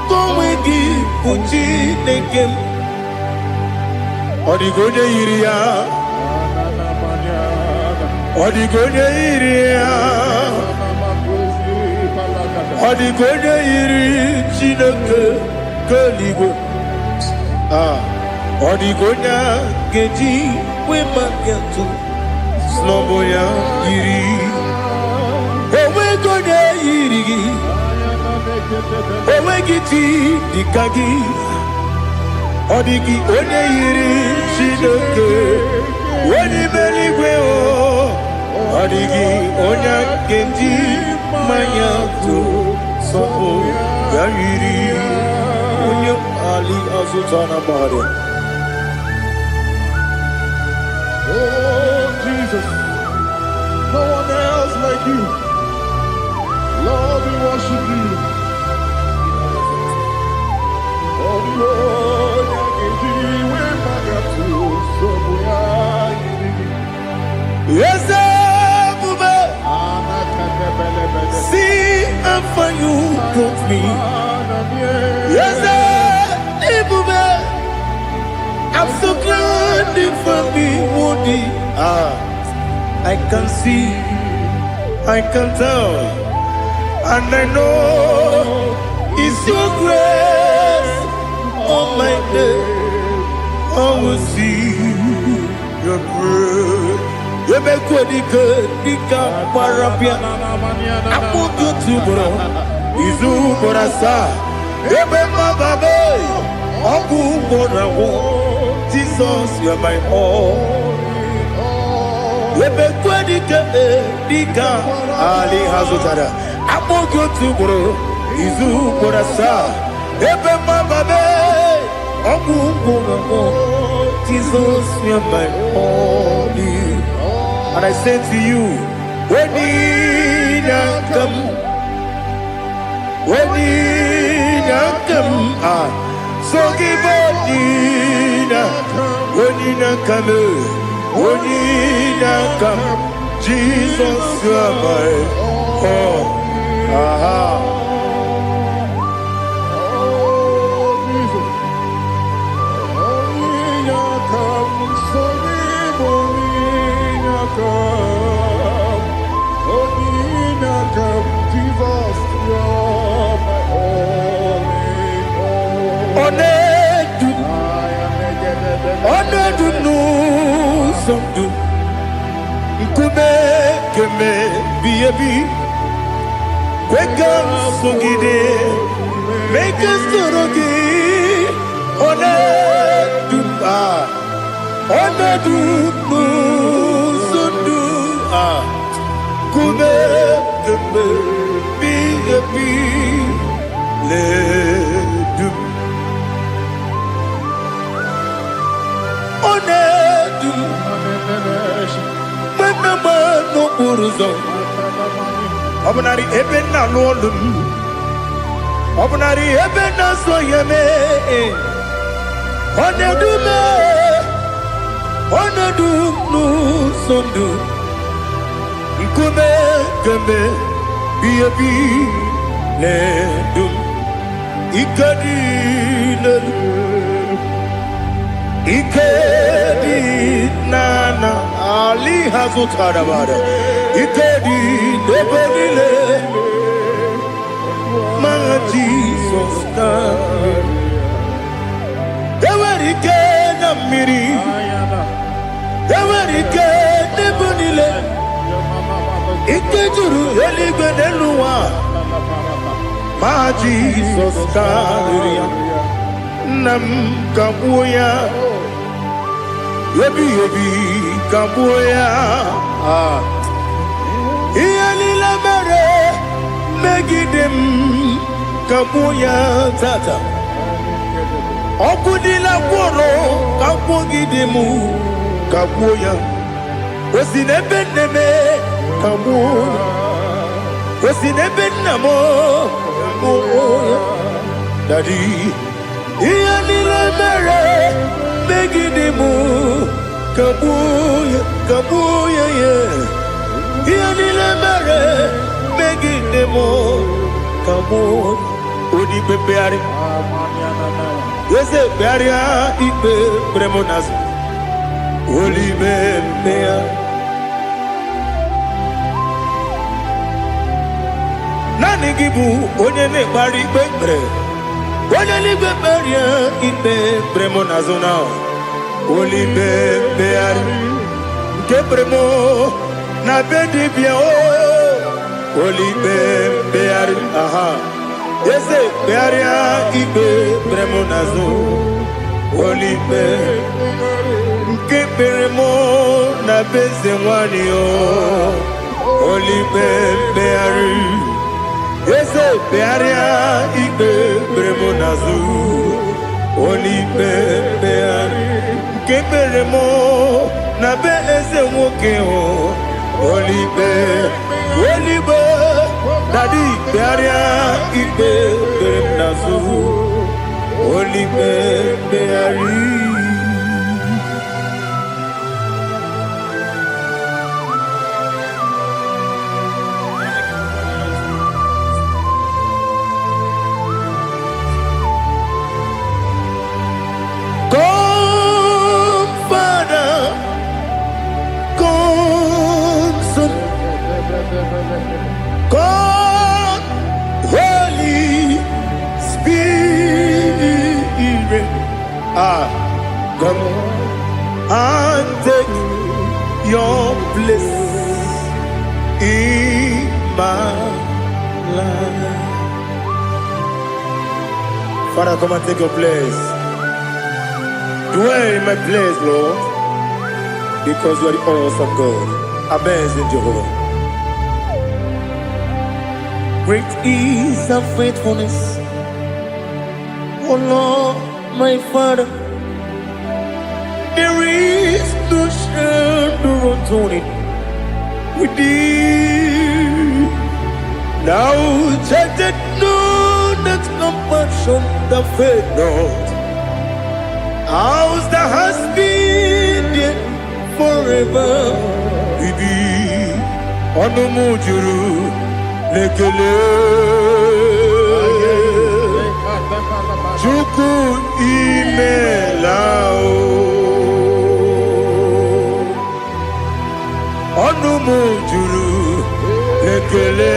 Gowagi Puchi Dekel Odigonya Iria Odigonya Iria Odigonya Iri Chineke Kaligo Odigonya Geji Wemaketu Sloboya Iri Owegonya Iri Owegiti Dikagi Odigi Onye Iri Chineke Wani Meligwe Odigi Onya Geji Maya tu sopo yiri unyo ali azutana bari. Oh Jesus, no one else like you. Lord, we worship you. Oh Lord, yes, see how far you brought me. Yes, I'm so glad for me, Woody. I can see, I can tell, and I know it's your grace. Oh my day, I will see your grace. You make what you could, you can't parapia. I'm going to bro. Izu borasa. You make my baby. I'm going to walk. Jesus, you're my all. You make what you could, you can't. Ali Hazutara. I'm going to bro. Izu borasa. You make my baby. I'm going to walk. Jesus, you're my all. And I say to you, when you come, so give up, when you come, Jesus, you are my all. Make us Obnari ebena lolum Obnari ebena soyeme Onedu nu sondu Nkume keme biyebi ledum Ikadi Ikedi nana Ali Hazutara bada Ikedi nebelile Ma Jesus come Ewerike na miri Ewerike nebelile Ikejuru eligwe neluwa Ma Jesus come Nam kabuya Yebi kabuya Iyalila mere Megidem kabuya tata Okudila kworo kabugidemu kabuya Osinebe kabuya Osinebe namo Daddy, Ianile Mere, Megidimu, Kabuya, Kabuya, Ianile Mere, Megidimu, Kabuya, Udi Bebeari, yes, a barrier, Ibe Bremonas, Uli Bebea. Nani gibu onye ne-ekpari ikpe ekpere onye n'igwe kperie ikpe bremo na zona olibe begharị nke bremo na be dibịa olibe begharị aha eze kpegharịa ikpe bremo na zo olibe nke bremo na be eze nwanyị olibe begharị ese bearia ikpe bremo nazu olipe beari nke beremo na be ese nwoke olipe dadi bearia ikpe brem nazu olipe beari. God, Holy Spirit, Come and take your place in my life. Father, come and take your place. Dwell in my place, Lord, because you are the awesome God. Amazing Jehovah. Great is thy faithfulness, O Lord, my Father. There is no shadow of turning with thee. Now check that know that compassion that faith not. Ours that has been there forever with thee. Onumujuru lekele Chuku imelao Onumujuru lekele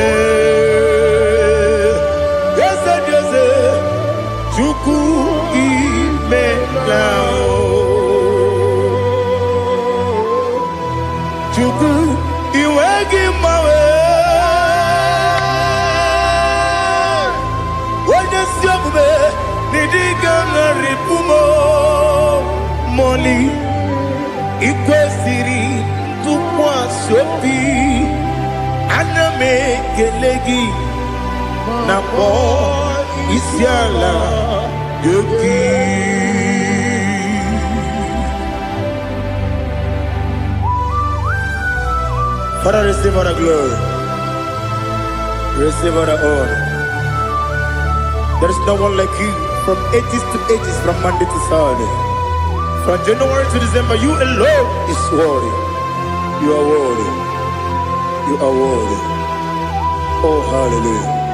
Yese Jose Chuku imelao Chuku iwegi mawe Money, ikwesiri tụkwasị obi ana m ekele gị na kpọ isi ala gị. Father, receive all the glory, receive all the honor. There is no one like you from ages to ages, from Monday to Saturday. From January to December, you alone is worthy. You are worthy. You are worthy. Oh, hallelujah.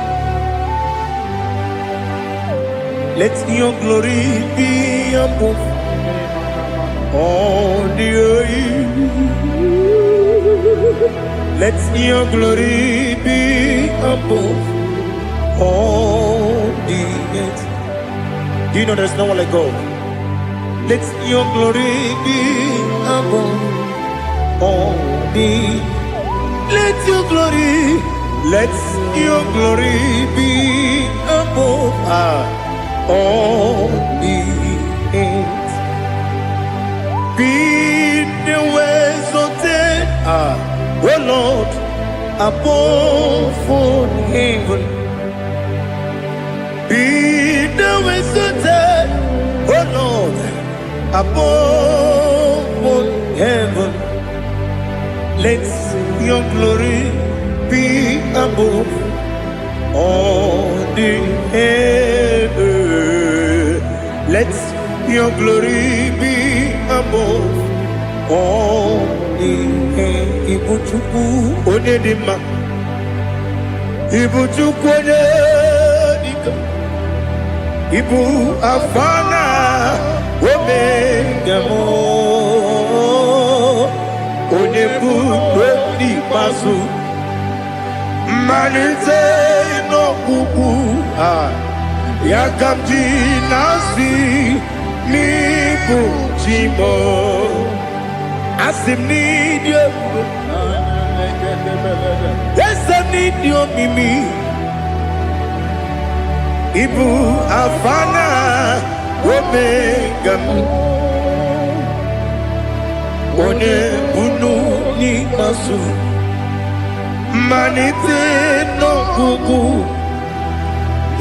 Let your glory be above all the earth. Let your glory be above all the earth. Do you know there's no one like God? Let your glory be above all the. Let your glory be above all the earth. Be the ways of death, oh Lord, above all heaven. Be the ways of death, oh Lord, above all heaven. Let your glory be above all the earth. Let your glory be above all the earth. Ibuchukwu Onedima, Ibuchukwu Onedika, Ibu Afana Omega mo, Onebu Oni Masu, Manite no Kuku, Yakamji Nasi, Nibu Chimo, Asim need you, yes I need you Mimi, Ibu Afana Omega One Bunu Ni Masu Manite no Kuku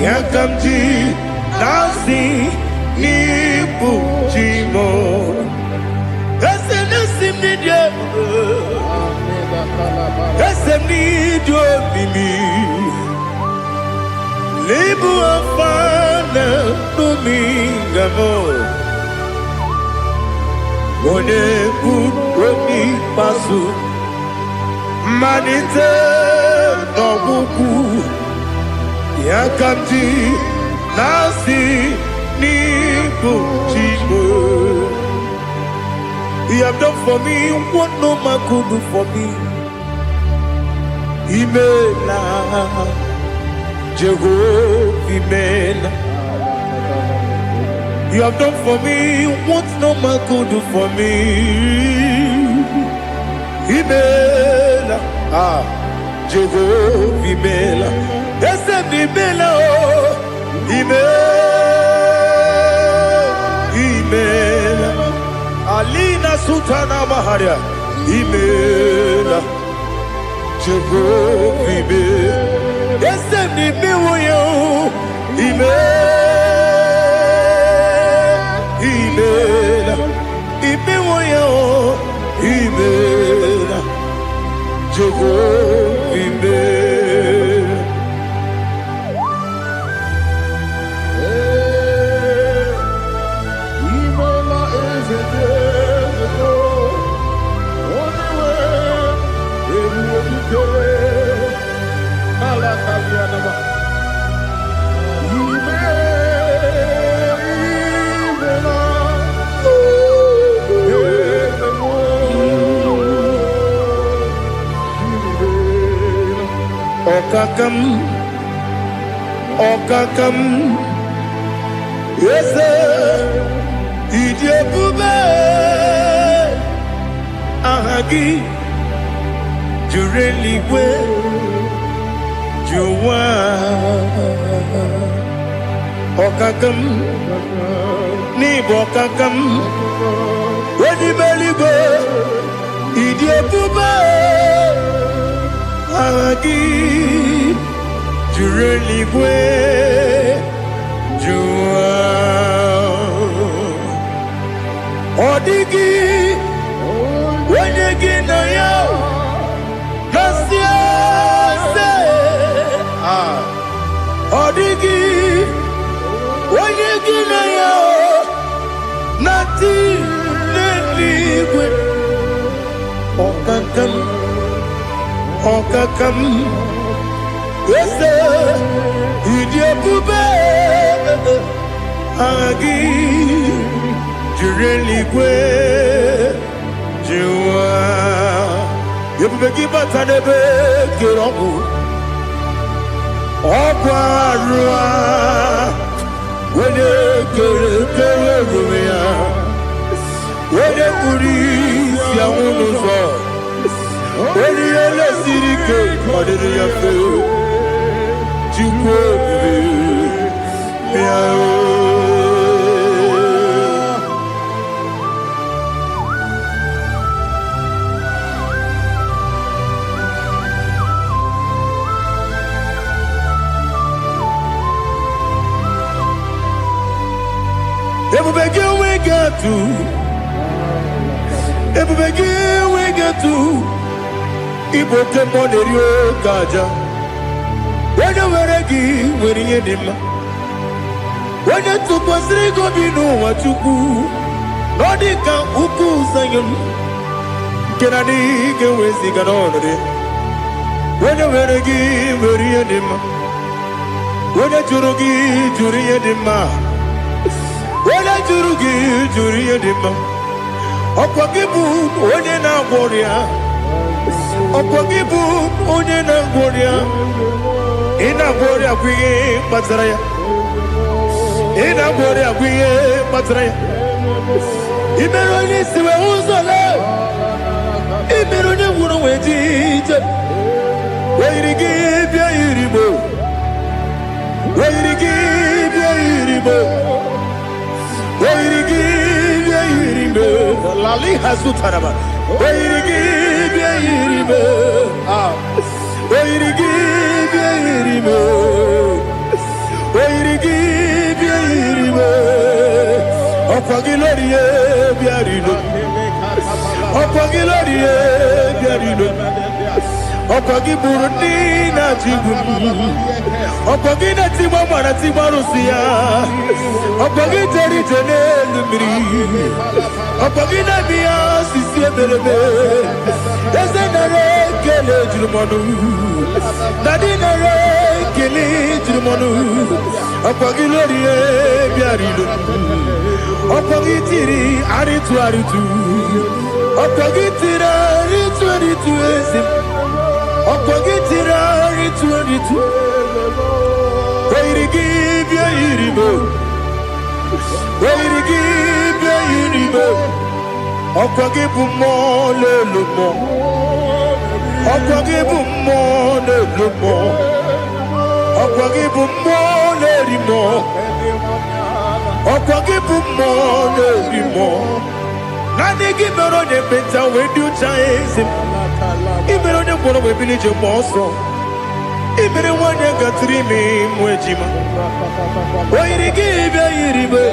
Yakamji Nasi Nibu Chimo Ese Nasim Nidia Ese Nidio Mimi Libu Afana Numingamo One Buni Pasu Manite no Buku Yakamji Nasi Nibu Chibo. You have done for me what no man could do for me. Imela Jehovah Imela. You have done for me what no man could do for me. Imela, Jehovah Imela. Yes, Imela, Imela, Alina Sultana Maharia. Imela, Jehovah Imela. Yes, Imela, Imela, Imela, Jehovah Imela. Imela is a desert, only way you go. Alakalianaba. Okakam, yes, Idiabube, Ahagi, Jureliwe, Juwa, Okakam, Nibokakam, Wedi Beligo, Idiabube, Ahagi. Jureligwe Jua Odigi Wenyegi na ya Nasia se Odigi Wenyegi na ya Nati Neligwe Okakam Okakam Yes, Idiabube Agi Jureligwe Jua Yebubeki Batanebe Kiroku Okwarua Wede Kere Rumia Wede Kuri Siamunuzo Wede Yele Sirike Wadede Yafe Everybody we get to Ibote Monerio Gaja When you were a gay, when you did when you took us, they go be know what you do. Nodika uku sayun. Can I dig away cigar on it? When you were a gay, when you did when you jurugi, jury dima. When you jurugi, jury dima. Opagibu, when you na warrior. Opagibu, when you na warrior. In a warrior, we Mazaraya. In a warrior, we Mazaraya. Imeroni, see where who's alive. Imeroni, wouldn't wait it. Where you give your iribo. Where you give your iribo. Where you give your iribo. Lali Hasutaraba. Where you give your iribo. Where you give your iribo. Where you give your iribo. Opagilorie biarino. Opagilorie biarino. Opagiburi na jibu. Opagina timama na timarusia. Opagiteri tenelumri. Opagina biya sisi ebelebe. Ezenare kele jurumanu. Nadinare kele jurumanu. Opagilorie biarino. Opagitiri aritu aritu. Opagitira aritu aritu esim. Opagitira aritu aritu. Where you give your iribo. Where you give your iribo. Opagibu mo le lumo. Opagibu mo le lumo. Opagibu mo le rimo. Opagibu mo le rimo. Nani gibero de beta we do chase. Ibero de bono we village moso. Ibero wanya gatrimi mwejima. Where give your iribo.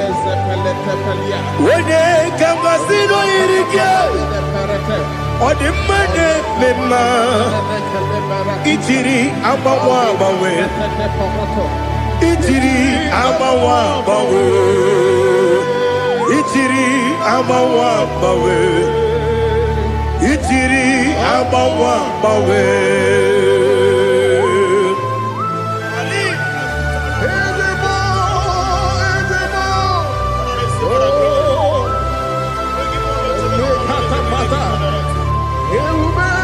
Where kamasino irikia. Ode mane mema. Itiri abawa bawe. Itiri abawa bawe. Itiri abawa bawe. Itiri abawa bawe.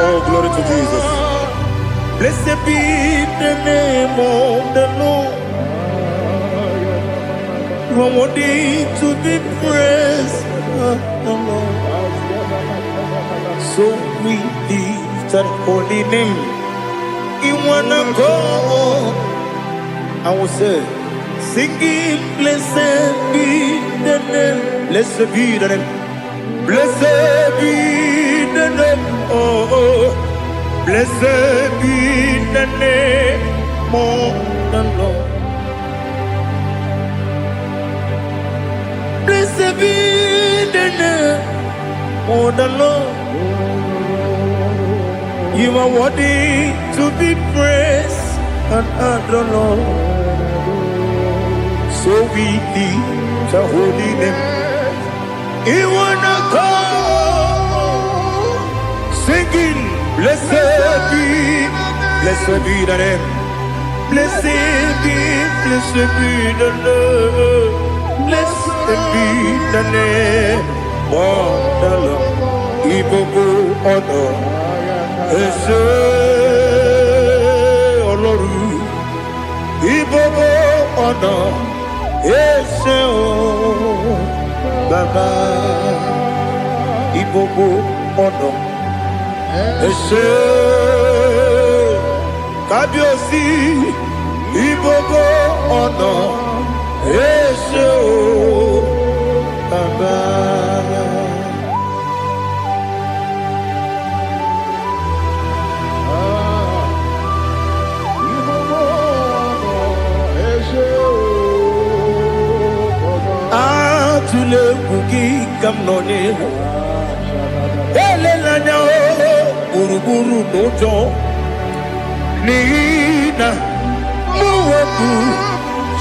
Oh, glory to Jesus. Blessed be the name of the Lord. You are worthy to be praised, the Lord. So we lift that holy name. You wanna go? I will say, singing, blessed be the name. Blessed be the name. Blessed be the name. Oh, blessed be the name of the Lord. Blessed be the name of the Lord. You are worthy to be praised and adored, Lord. So we lift the holy name. You wanna come singing, blessed be the name. Blessed be the Lord. Blessed be the name of the Lord. Ibobo ono ese Oloru. Ibobo ono ese o Baba. Ibobo ono ese Kabiosi. Ibobo ono ese o Baba. Atule kuki kamnone elela nyao uruburu nojo nina eziokwu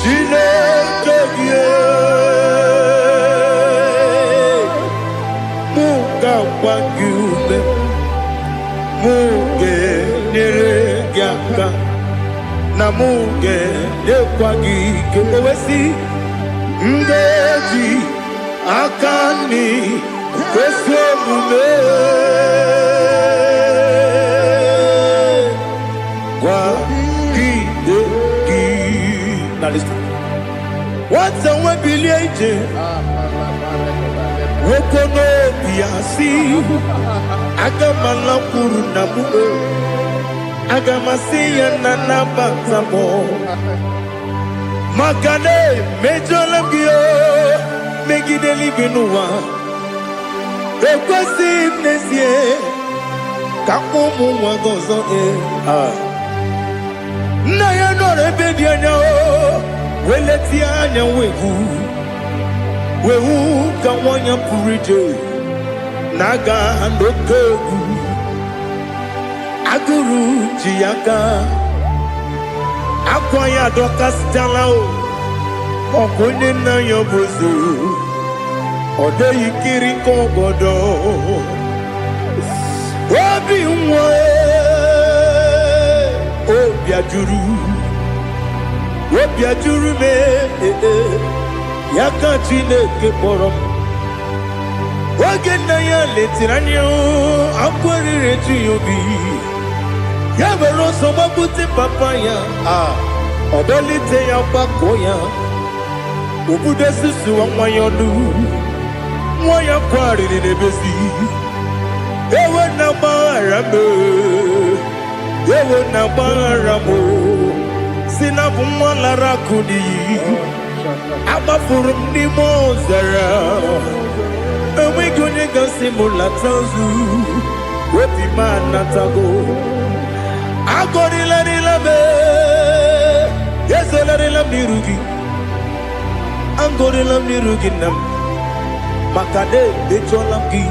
Chineke gị mụ ga-agba gị ume mụ ga-enyere gị aka na mụ ga-enyekwa gị ike ewesi ngeji aka nri kwesị omume gwagide gị na listen nwata nwe bilie ije nwoke n'obi ya si aga m alakwuru na mụ aga m asị ya na nabata m maka na emejọla m gị megide eluigwe n'ụwa ekwesịghị m n'ezie ka ụmụ nwa gị ọzọ nna ya nọrọ ebe dị anya weletie anya wehu ka nwanyị pụrụ ije na-aga n'oke egwu agụrụ ji ya gaa akwa ya dọkasịtala ọkụ onye nna ya bụzo ọ dịghị kiri ka obodo obi nwa obi ajuru m ya ka Chineke kpọrọ m oge nna ya letiri anya akwa riri eju ya obi ya were ọsọ gbapute papa ya ọdọlite ya gbakọ ya obodo susuwa nwa ya ọnụ nwa ya kwarịrị n'ebezi ewe na gbaghara m si na bụ nwa lara akụ n'iyi agbafuru m n'ime ọzara enweghị onye gasị m lata ozu obi m anatago agọrịlarịla m ezolarịla m n'iru gị agọrịla m n'iru gị nna m maka na emejọla m gị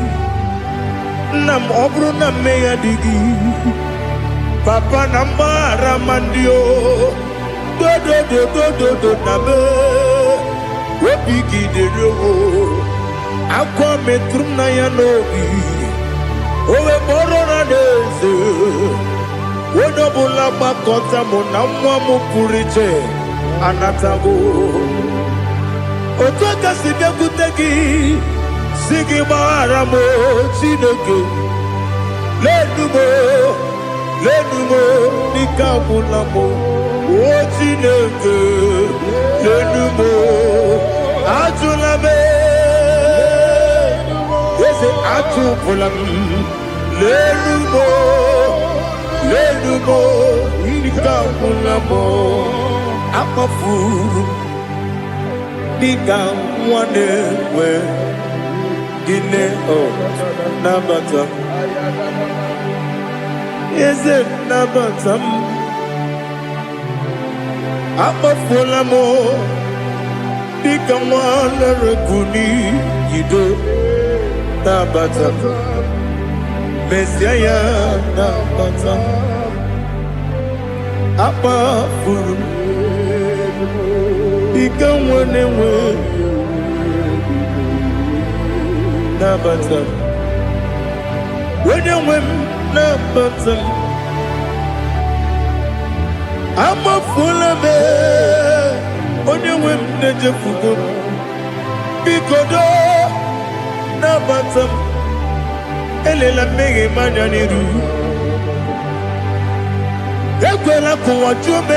nna m ọ bụrụ na mmehie dị gị papa na mgbaghara ma ndị dodododododo na me obi gị dịrị akwa metụrụ m na ya n'obi owe kpọrọ na n'eze onye ọbụla gbakọta mụ na nwa m pụrụ iche anatago otu aka si bịakwute gị si gị gbaghara m Chineke lenumo dịka agwụla m o Chineke lenumo ajụla m eze atụpụla m lenumo dịka agwụla m akpafuru dịka nwa na-enwe gịnị nabata eze nabata m akpafuola m dịka nwa na-erekwu n'iyido nabata m mesia ya nabata m akpafuru dịka nwa na-enwe nabata m onye nwe m nabata m amafuola m onye nwe m na-ejefugo m biko nabata m elela mmehie m anya n'iru ekwela ka ụwa jụọ m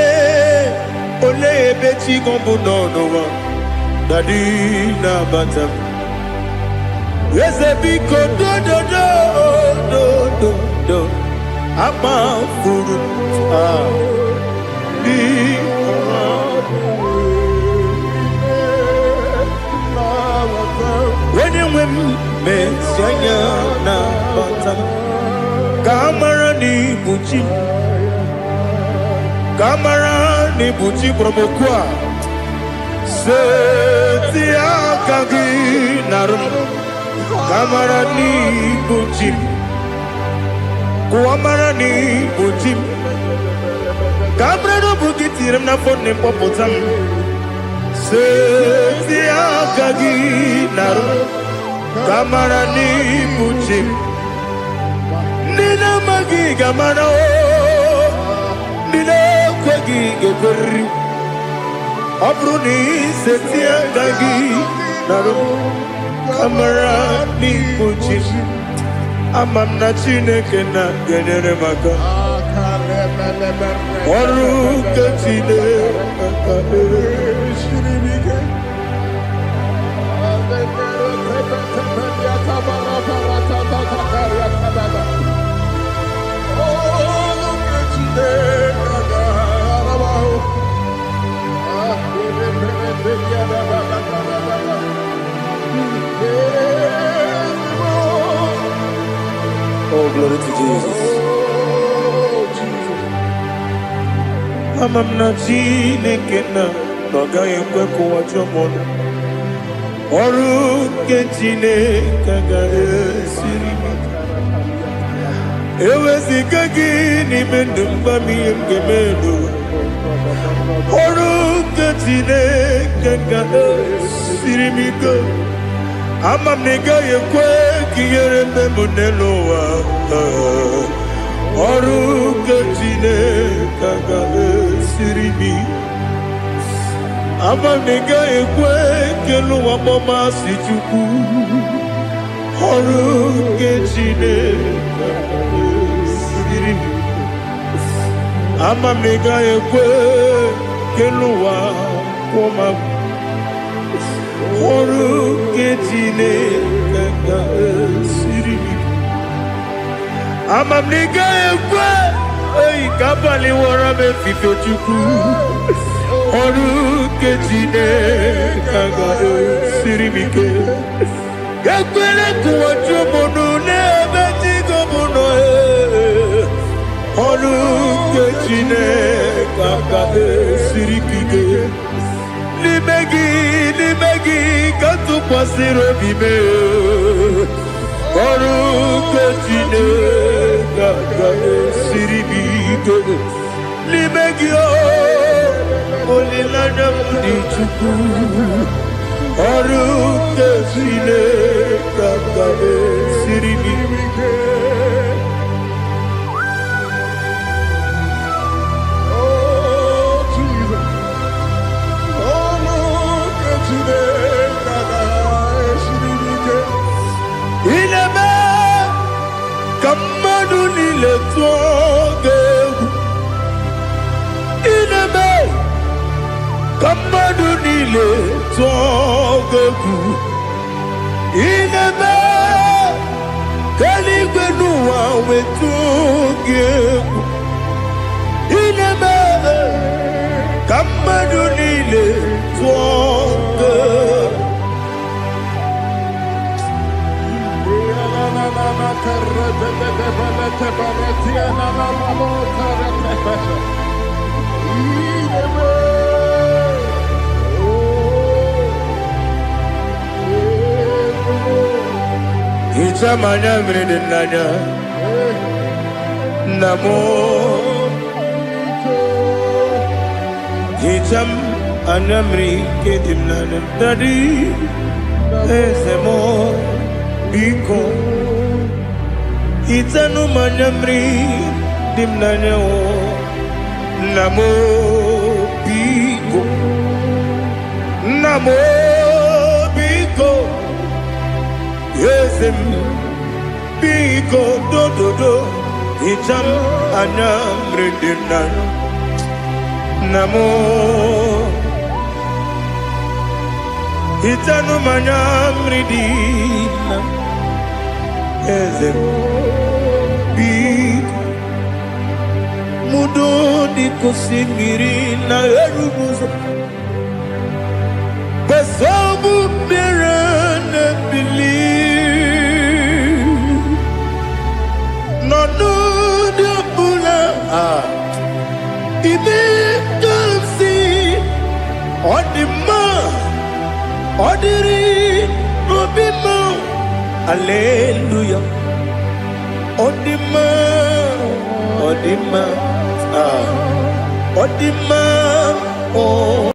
olee ebe chi gị bụ n'ụwa dadi nabata m eze biko do akpafuru onye nwe m mesi anya nabata m ka amara n'ibu chi ka amara n'ibu chi kpọrọ m okwu a seti aka gị narụ m ka amara n'ibu chi ka amara n'ibu chi Cabrero Bukitirim na phone popotam. Setia Kagi Naru Kamarani Buchim Nina Magi Gamano Nina Kwagi Gekuri Abruni Setia Kagi Naru Kamarani Buchim Amam na Chineke na Genere Maka Oru Kachine Oh, glory to Jesus. Amam na Chineke na noga yekwe kuwa chomono. Oru ke Chineke ga esiri. Ewezi kagi ni mendumba miyemge melu. Oru ke Chineke ga esiri migo. Amam nega yekwe kiyere mbemu wa. Oru ke Chineke ga esiri mi. Amam nega yekwe kelu wa mama si chuku. Oru ke Chineke ga esiri mi. Amam nega yekwe kelu wa mama. Oru ke Chineke ga esiri mi. Amam nega yekwe ei kabali wara me fifo chuku. Oru ke Chineke ga esiri mi ke. Yakwele kuwa chomono nebe tigo mono Oru ke Chineke ga esiri ke. Limegi katu pasiro bime. Oru ke Chineke ga esiri ke. Limegi olilanya mudi chuku. Oru ke Chineke ga esiri ke. Ineme kamadu nile toge. Ineme kamadu nile toge. Ineme kaligwenu wa wetoge. Ineme kamadu nile toge. Ichamanya mridinanya Namo Icham anamri kedimnana Tadi Ezemo Biko Itanu manyamri dimnanya o Namo Biko Namo Biko Yesem Biko do do do Icham anamri dimnanya Namo Itanu manyamri dimnanya Ezem Biko Mudo di kusimiri na erubuzo Besobu mirene believe No no de bula Ibe kansi Odima Odiri Obima Hallelujah. Odima, Odima, Odima, oh.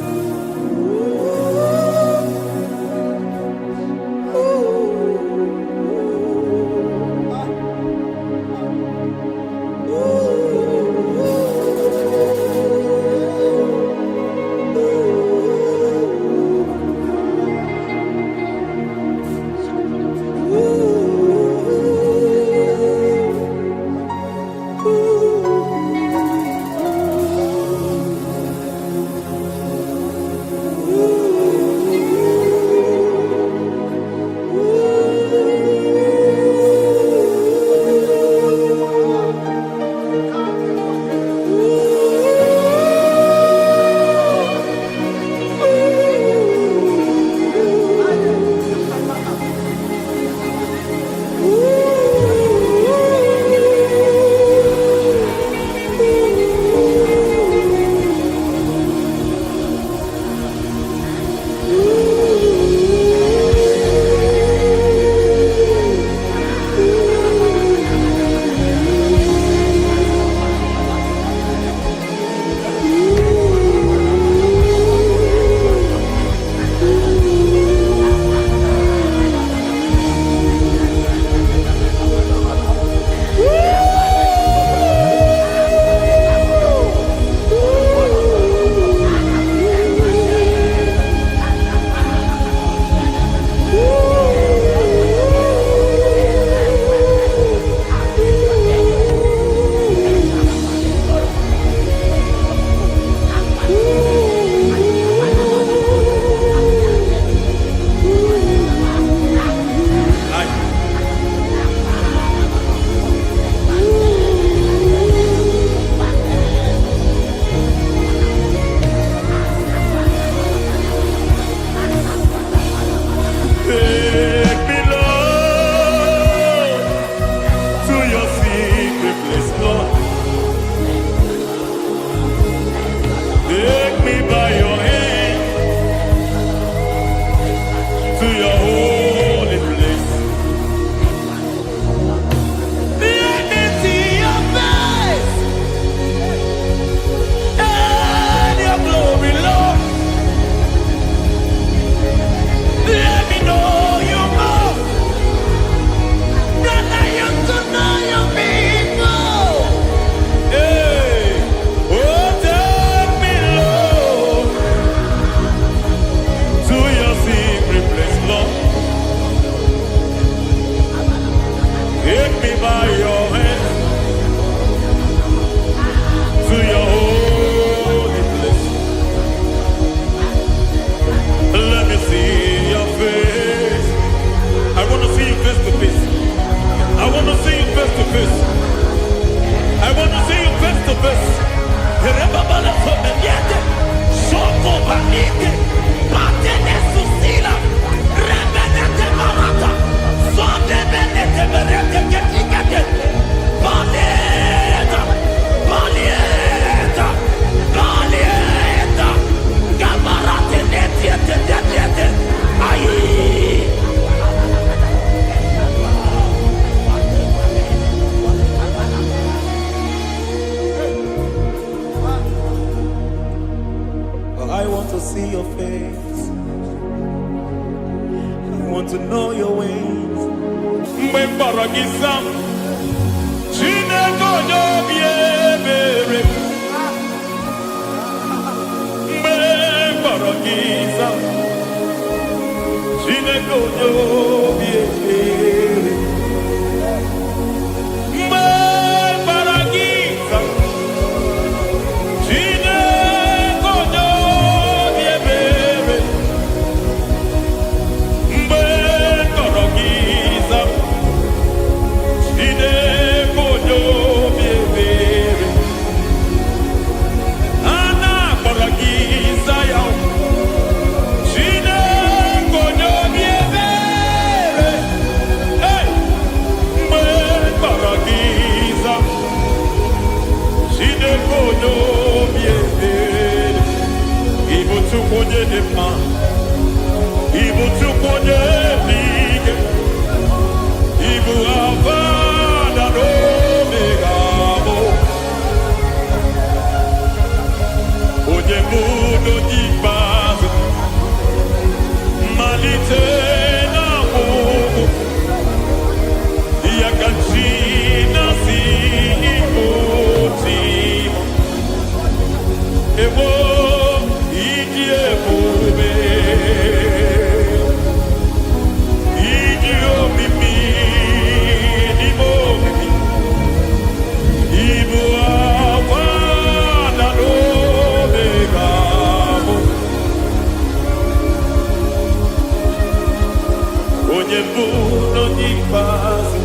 onye mbụ n'onye ikpeazụ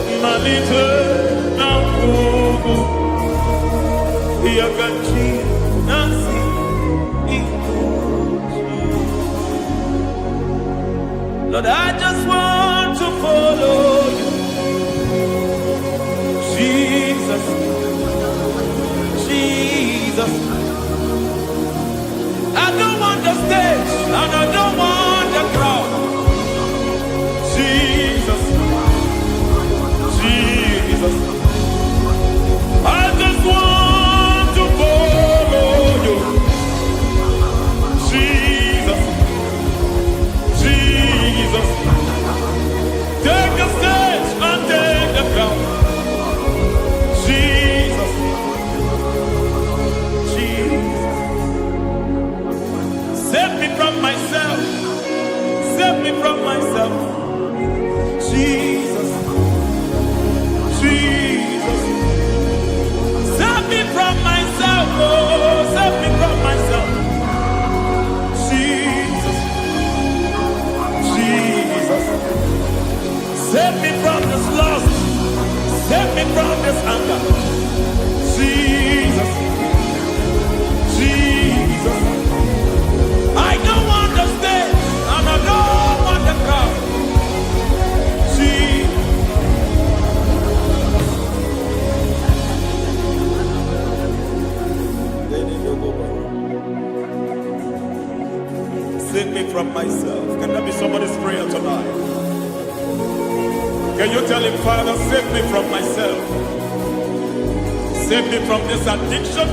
mmalite na ngwụgwụ ya ka chi na-asị Lord, I just want to follow you, Jesus, Jesus. I don't want the stage and I don't want the crowd. Jesus, Jesus. I just want to follow you, Jesus, Jesus. Take the stage and take the crown. Jesus, Jesus. Save me from myself. Save me from myself. Jesus, Jesus. Save me from myself. Oh, save me from myself. Jesus, Jesus. Save me from this lust. Save me from this anger. Jesus, Jesus. I don't want the stage and I don't want the crowd. Jesus. Save me from myself. Can that be somebody's prayer tonight? Can you tell him, Father, save me from myself. Save me from this addiction.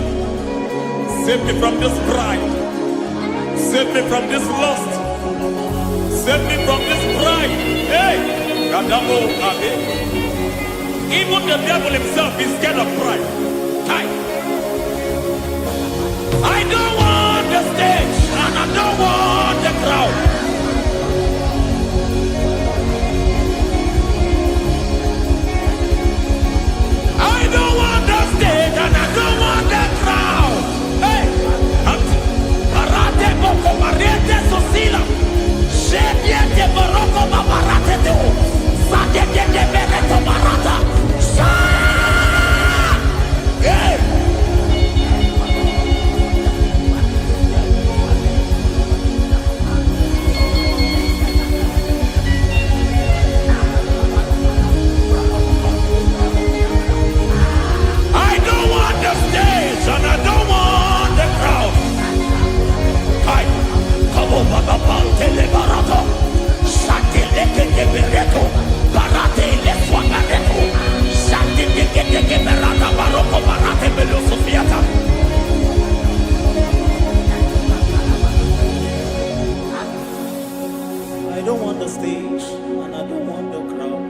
Save me from this pride. Save me from this lust. Save me from this pride. Hey! Even the devil himself is scared of pride. Hi. I don't want the stage and I don't want the crowd. I don't want the stage and I don't want the crowd. Hey! Barate boko mariete sosila. Shediete baroko babarate teo. Sadete de bereto barata. Hey! And I don't want the crowd. Hi, come over the Pantele Barato. Shati leke bereto. Barate le swagareto. Shati leke berata baroko barate belo sofiata. I don't want the stage and I don't want the crowd.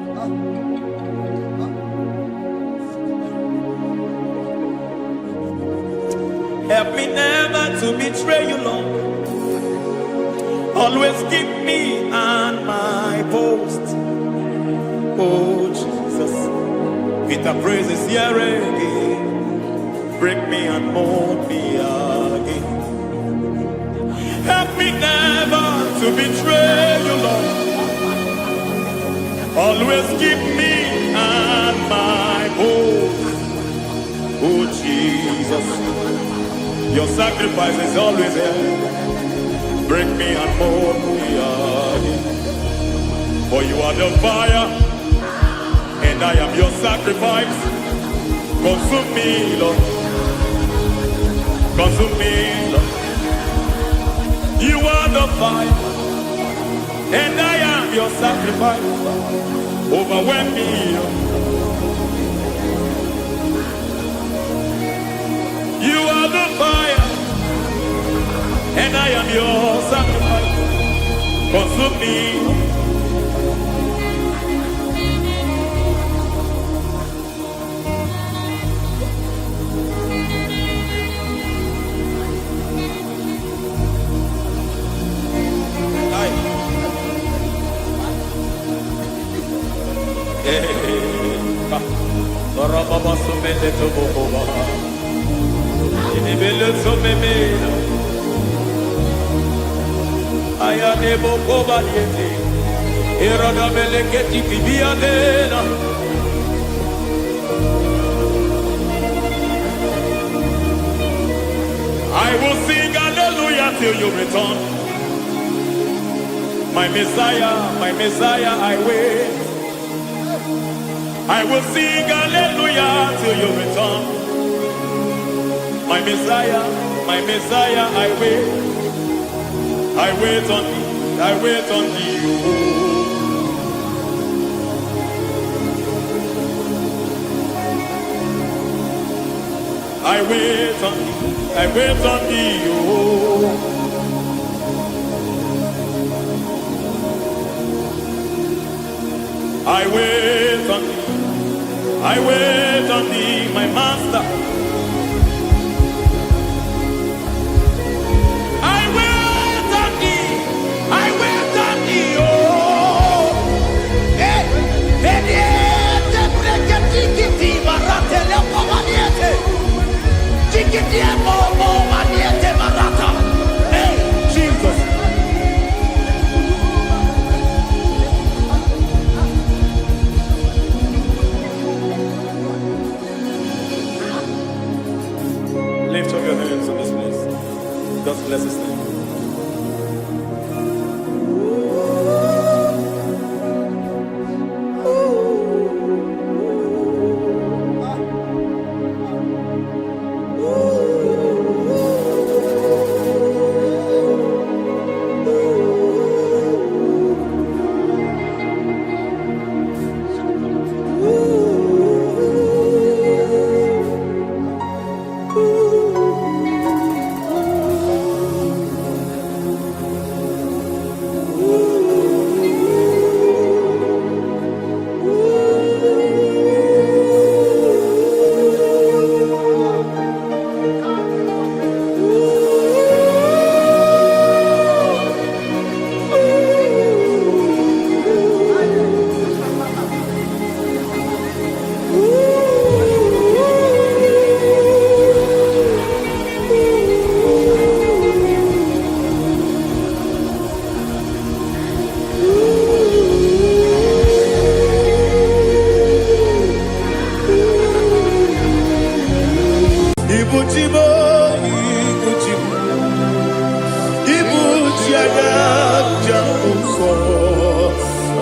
Help me never to betray you, Lord. Always keep me on my post. Oh, Jesus. With the praises here again. Break me and mold me again. Help me never to betray you, Lord. Always keep me on my post. Oh, Jesus. Your sacrifice is always here. Break me and mold me again. For you are the fire, and I am your sacrifice. Consume me, Lord. Consume me, Lord. You are the fire, and I am your sacrifice. Overwhelm me, Lord. You are the fire, and I am your sacrifice. Consume me. I Aya nebo kobaliete. Eroda beleketi kibiadena. I will sing hallelujah till you return. My Messiah, I wait. I will sing hallelujah till you return. My Messiah, I wait. I wait on thee, I wait on thee. I wait on thee, I wait on thee. I wait on thee, I wait on thee, my master. I wait on thee, I wait on thee, oh. Vediete, breketi, marate, lepo maniete. Tikiti, momo, maniete, marata. Hey, Jesus. Lift up your hands in this place. God bless His name.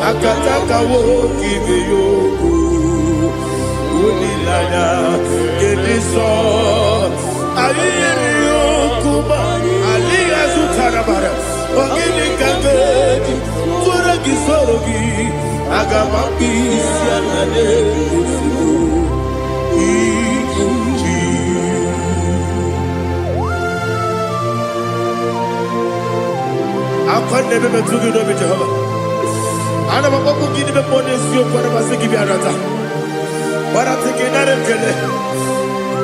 Akataka woki beyoku unilana kediso ayiri yokuba aliya zutarabara ogini kagedi fura gisorogi agamapi sianane kusiku ikuji akwande bebe tugi no Jehova. Ana maboku gini be ponesio kwa na basiki bi arata. Bara teke na rekele.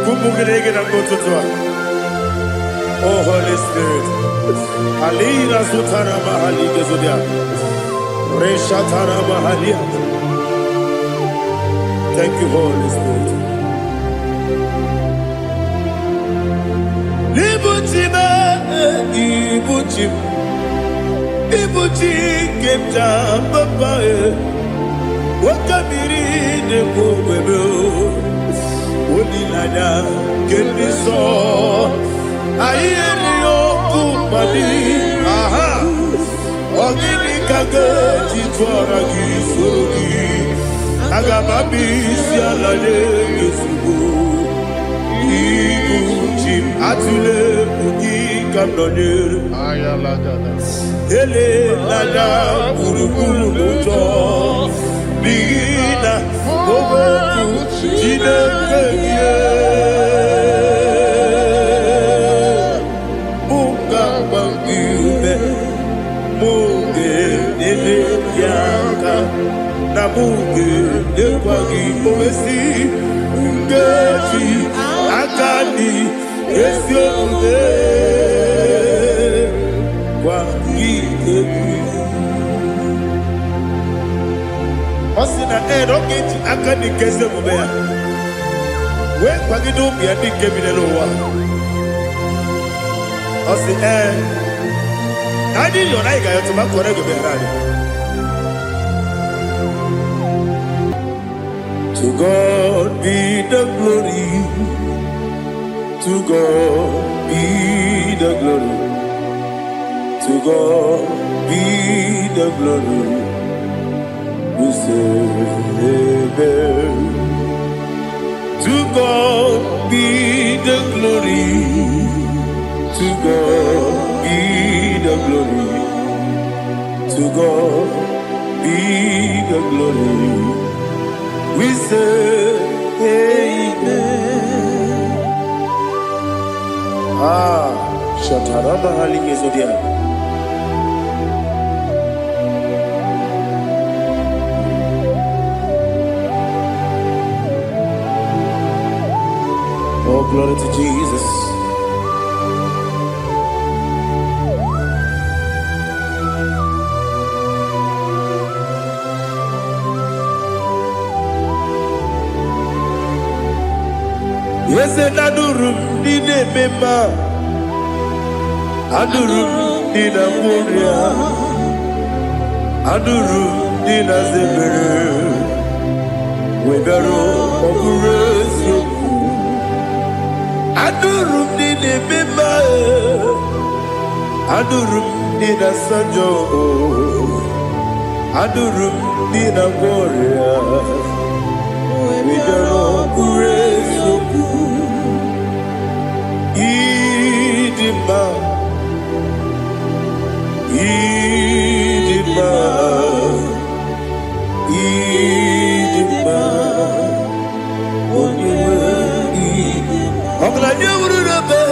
Kumugirege na ngototwa. Oh Holy Spirit. Alira sutara mahali gezodia. Resha tara mahali. Thank you, Holy Spirit. Libuchime, ibuchime. Ibuchi kemta papa wakamiri ne kubebe onilada kemiso ayeri okumali aha ogini kage titwara gisogi agababi sialale yesugo ibuchi atule ugi kamdonere ayalagada ele lala kurukuru luto bigina oboku jinekeye muka bangiume muge ele yaka na muge ekwagi omesi ngeji akani esioge Osina eroketi akani keze mubea. We kwagido bia dike binelowa. Osi Adi lo na iga to ma correct be radi. To God be the glory. To God be the glory. To God be the glory. We say amen. To God be the glory. To God be the glory. To God be the glory. We say amen. Shatarama halinge zodia. Oh, glory to Jesus. Yes, adurum dine mema, adurum dina muria, adurum dina zebere, webero oburezo, adurum dine mema, adurum dina sanjo, adurum dina muria, webero oburezo. Idima, Idima, Idima, Oniwe, Ogla Nyamurube,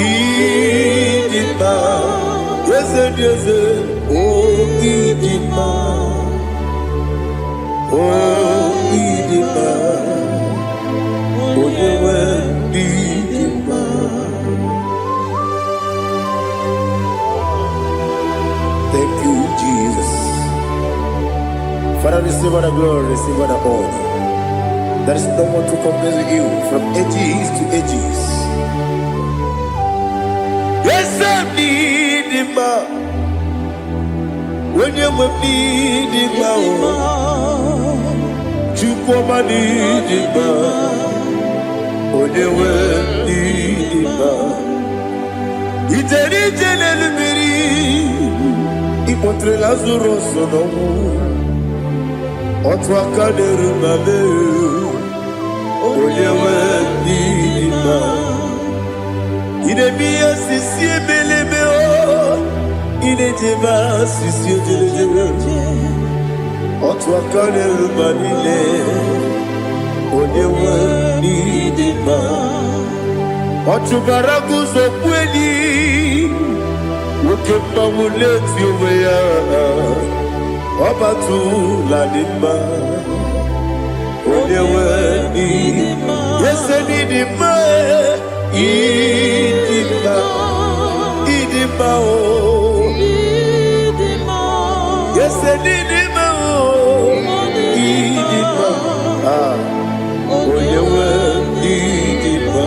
Idima, Yeze, Oh Idima, Oh Idima, Oniwe, Idima. Thank you, Jesus. Father, receive all the glory, receive all the honor. There is no one to compare with you from ages to ages. Yes, I need him. When you need him, you come and need him. When you need him, it's a little Ipotre Lazaro sonomu, otwa kaderu mame, oyewe nima. Idemiya sisi belebe o, idejeba sisi jelejele. Otwa kaderu manile, oyewe nima. Otubaragu zokweni. Ukemba muleti uweya Wabatu ladima Odewe nidima Yese nidima Idima Idima o Yese nidima o Idima Odewe nidima.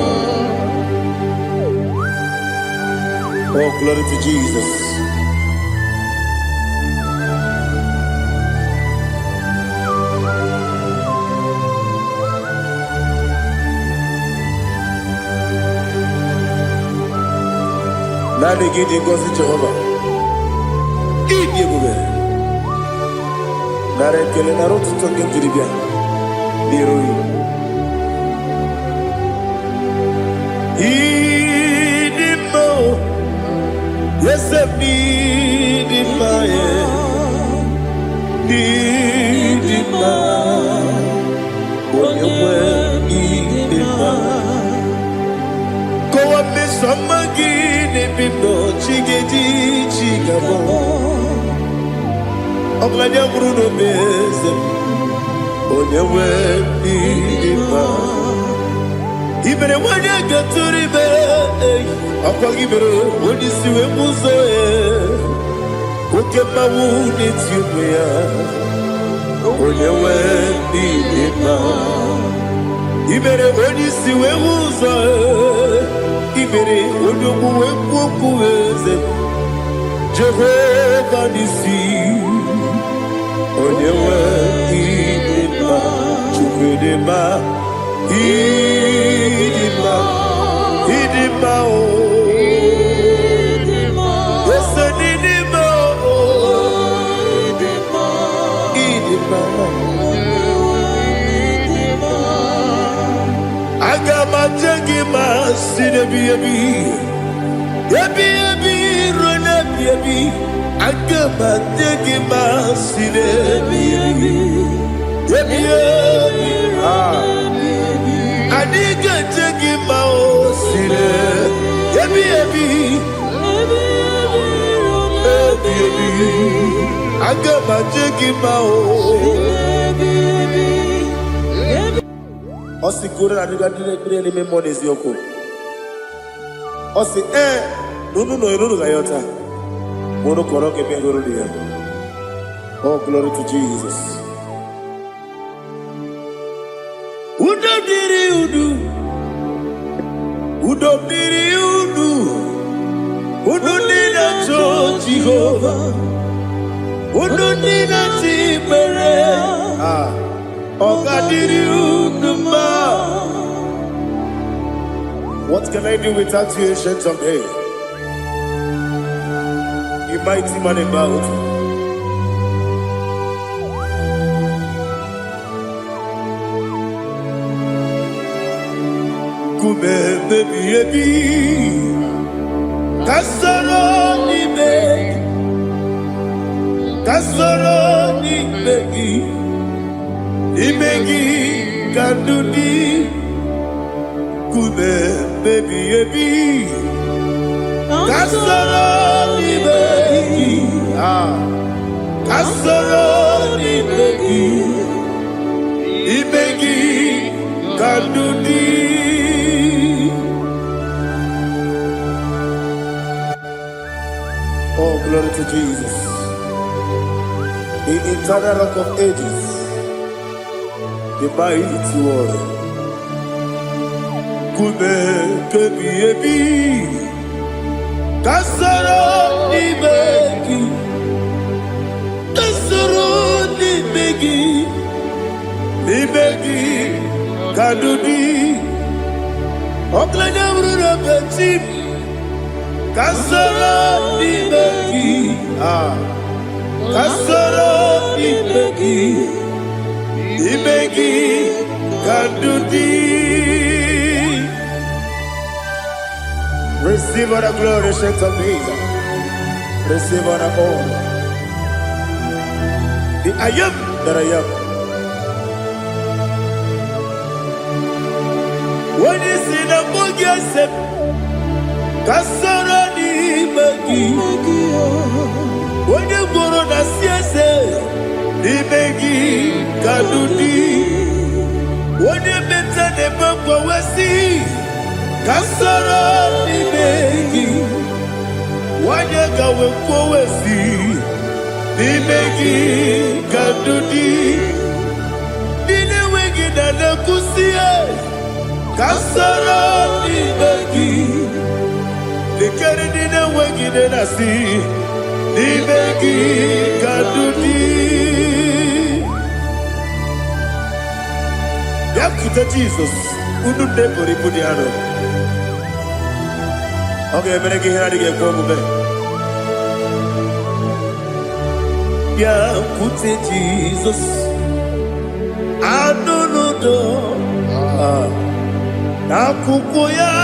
Oh, glory to Jesus. Nani gidi ngozi Jehovah. Idi bube. Nare kele naro tutoke jiribia. Birui. Idi mo. Yes, I need it, need it, when you need it, go up, Miss Samagin, if you know, Chigamo. I'm glad you're Bruno Bez, when you need it. Even when you get to the bed, I'll give it when you see a muso. Who can my wound it you when you went in even when you see a muso, even when you went, Jehovah Nisi, Onyewe Idima, Chukwudema, Idima, Idima, Listen, Idima, Idima, Agama Jagima, Sinebi, Yabi, Rona, Yabi, Agama Jagima, Sinebi, Yabi, Adiga Jagima, Sinebi, Yabi, Agama Jagima, Osi kura adiga dire me money yoko. Osi no gayota. Mono koroke be goro dia. Oh, glory to Jesus. Udo diri udu. Udo diri udu. Udo nina to Jehovah. Udo nina timere. What can I do without you, ancient of days? You mighty man about. Kube baby, kasoro ni begi. Imegi kandudi kube baby kasoro ni begi kasoro ni begi imegi kandudi. Oh, glory to Jesus, the eternal rock of ages, the mighty one. Kube kebi kasoro ni begi kadudi oklanya urura beti kasoro ni begi kasoro ni begi kadudi. Receive all the glory, strength of Jesus. Receive all the honor. The I am that I am. When you see the book, you say, Kasara ni magi. When you go on the siese, ni magi kadudi. When you mention the book, we see. Kasara ni begi, wanyaka weko wesi, ni begi kadudi, nine wegi na kusiye. Kasara ni begi, nikere nine wegi na si, ni begi kadudi. Yakuta Jesus, unu nepori pudiano. Okay, better get here to get go back. Yeah, put it Jesus. I don't know. Na kukoya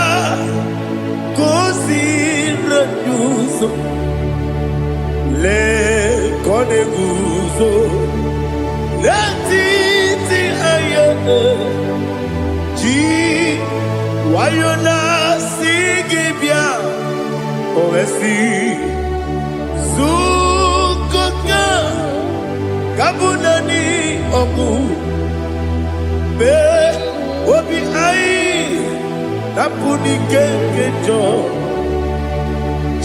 kosi reduso le kone guzo le titi ayane ji wayona sigibia oesi sukoka kabunani oku be obi ai tapuni kekejo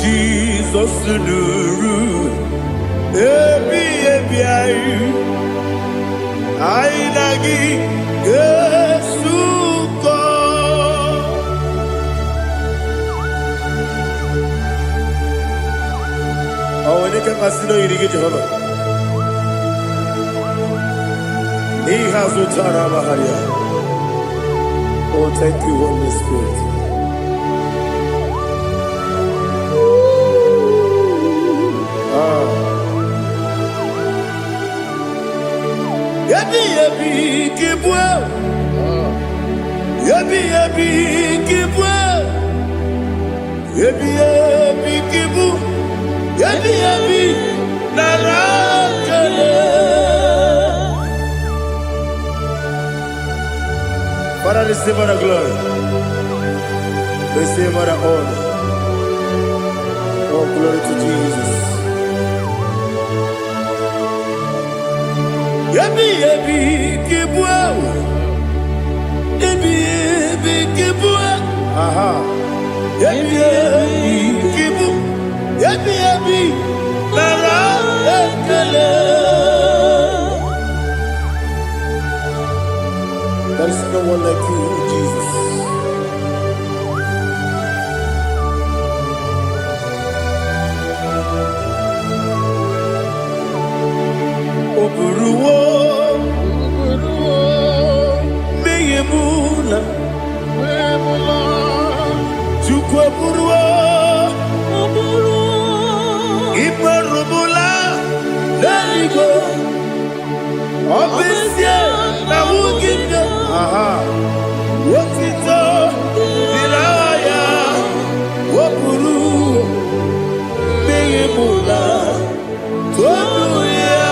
Jesus nuru ebi ai ai nagi Yesuko. Oh, when you can consider you get Jehovah. He has no Tarabaharia. Oh, thank you, Holy Spirit. Yabi yabi kibwa, yabi yabi kibwa, yabi yabi kibu, yabi yabi narakale. Father, receive our glory, receive our honor. Oh, glory to Jesus. Yabi yabi kibwa, yabi yabi kibwa, aha. Yabi yabi kibu, yabi yabi nara ekele. There is no one like you, Jesus. Oburuwo, meyemula, chukwu oburuwo, iperubula, leligo, obesie na wugide, aha, wotito, diraya, oburuwo, meyemula, tonuya.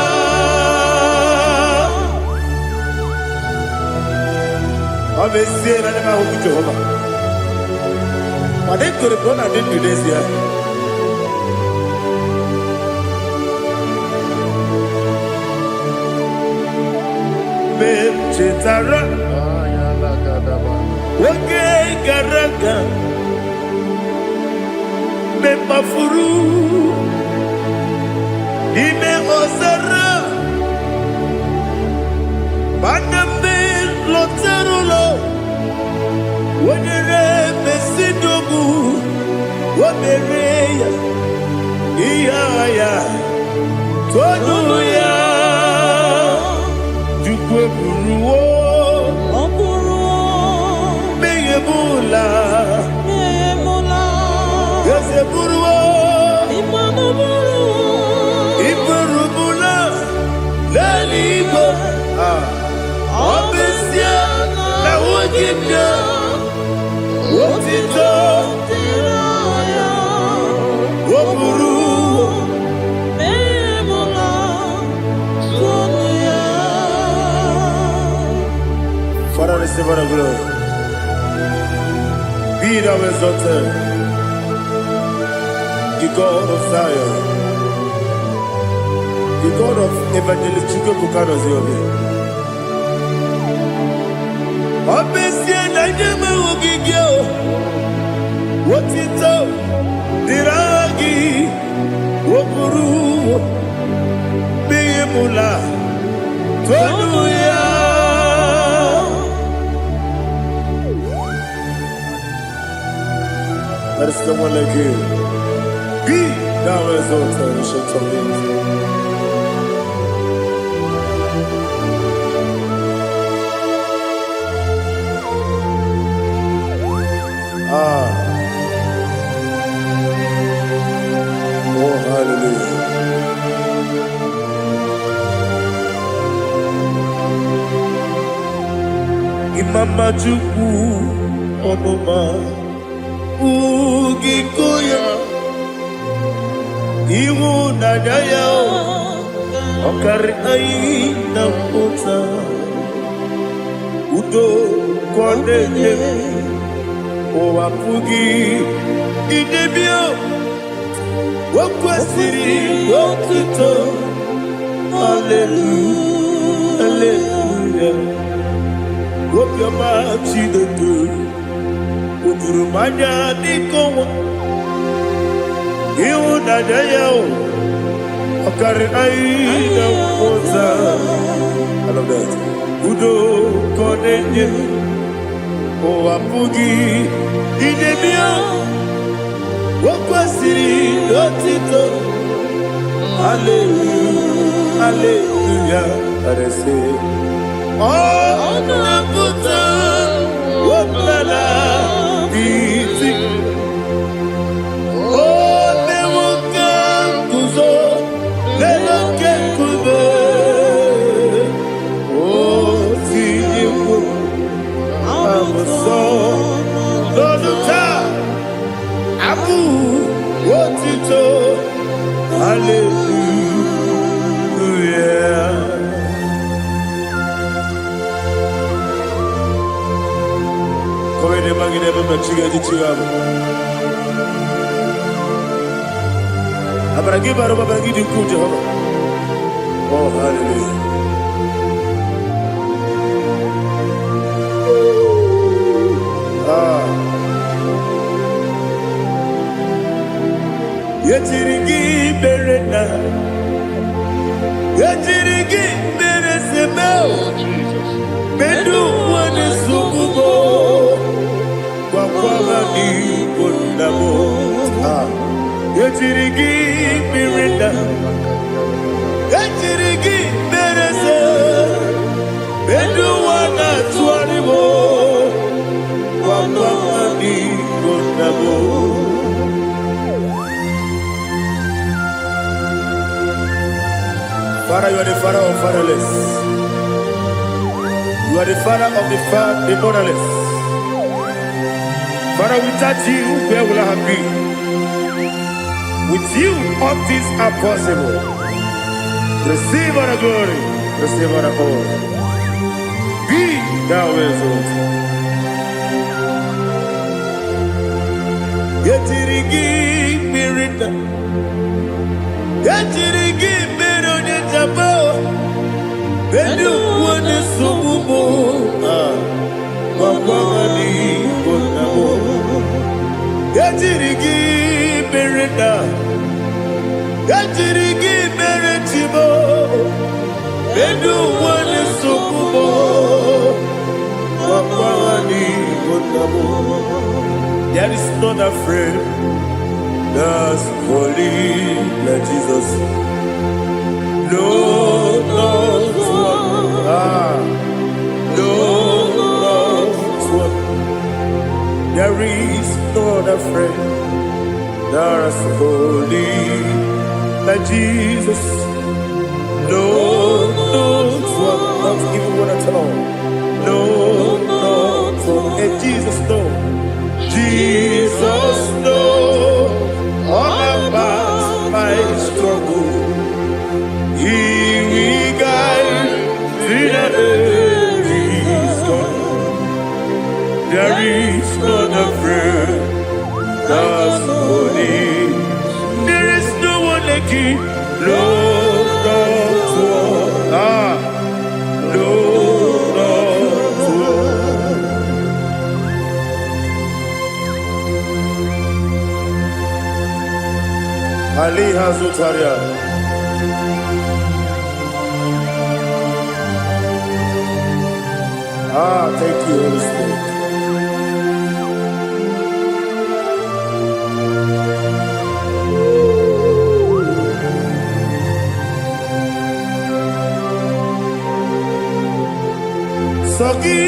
Obesie na nema huku Jehovah. Madem kore bona den Indonesia. Mem cetara. Wake garaga. Mem mafuru. Ime osara. Banambe loterulo. Wonere mesidogu. Womereya. Iyaya. Tonuya. Jukwe buruwo. Meyemula. Yese buruwo. Iperubula. Leligo. Obesia na wogibia. Wotito. Woburu. Father, receive our glory. Be thou exalted, the God of Zion, the God of Evangelist Chike Bukano Ziobi. Obesie na nyeme ogigio, wotito, diragi, woburu, biyemula, tonuya. There is no one like you. Be thou exalted, ancient of days. Oh, hallelujah. Imama Chukwu Onuma Ugikoya Iwu Nadaya Okari Aina Mota Udo Kondene Owapugi Idebio Wakwasiri Wakito Hallelujah Hallelujah Wopioma Chidodo Udurumanya Nikowa Iwu Nadaya Okari Aina Mota I love that Udo Kondene Owapugi Idebio Wakwasiri Otito Hallelujah, hallelujah. Let us say, oh, Nabuta, what Nana, easy. Oh, Nemuka, Kuzo, Nemuka, Kuzo. Oh, see you, I'm a son, Lord of time. Abu, what you told, hallelujah. Come in, Maggie, never met you at the Chiam. I'm going to give out of my give you good Jehovah. Oh, hallelujah. Yetirigi berena, yetirigi beresemeo, bedu wane sukubo, wakwama ni kondamo. Yetirigi berena, yetirigi berese, bedu wana tuanibo, wakwama ni kondamo. Father, you are the father of fatherless. You are the father of the motherless. Father, without you, where will I have been? With you, all things are possible. Receive all the glory, receive all the honor. Be thou exalted. Yetirigi mirita, yetirigi. Bedu wane sububo, wakwani bonamo. Yatirigi berenda, yatirigi beretibo. Bedu wane sububo, wakwani bonamo. There is not a friend that's holy like Jesus. No, no, no, there is no other friend that's holy like Jesus. No, not even one at all. No, and Jesus, no. Jesus, no. All about my struggle. He will guide through the days gone. There is not a friend that's holy. There is no one like you. Lord, Ali Hazutaria. Thank you, Holy Spirit. Soki,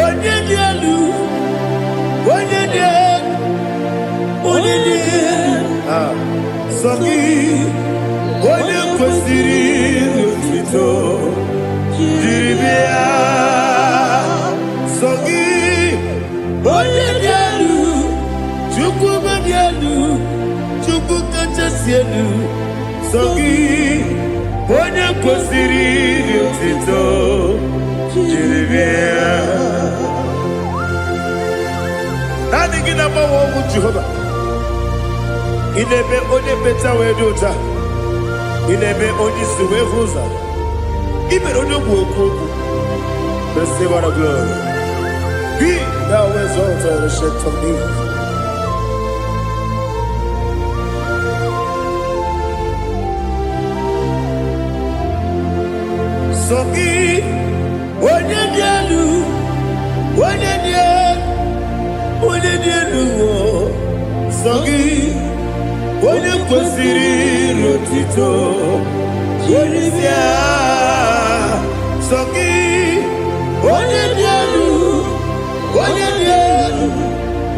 Onyedialu, Soki, Onyekwesiri Lutito, Jiribia. Sogi, Onyedialu, Chukubadialu, Chukukachasielu. Sogi, Onyekwesiri Lutito, Jiribia. Nani gina mawa omu Jehovah. Inebe onye beta wedota. Inebe onye suwe huza. Ibe onye buoku. Receive all the glory. Be thou exalted, the shade of me. Sogi, Onyedialu, Onyedialu, Sogi, Onyekwesiri otito Jeribia Soki Onye dielu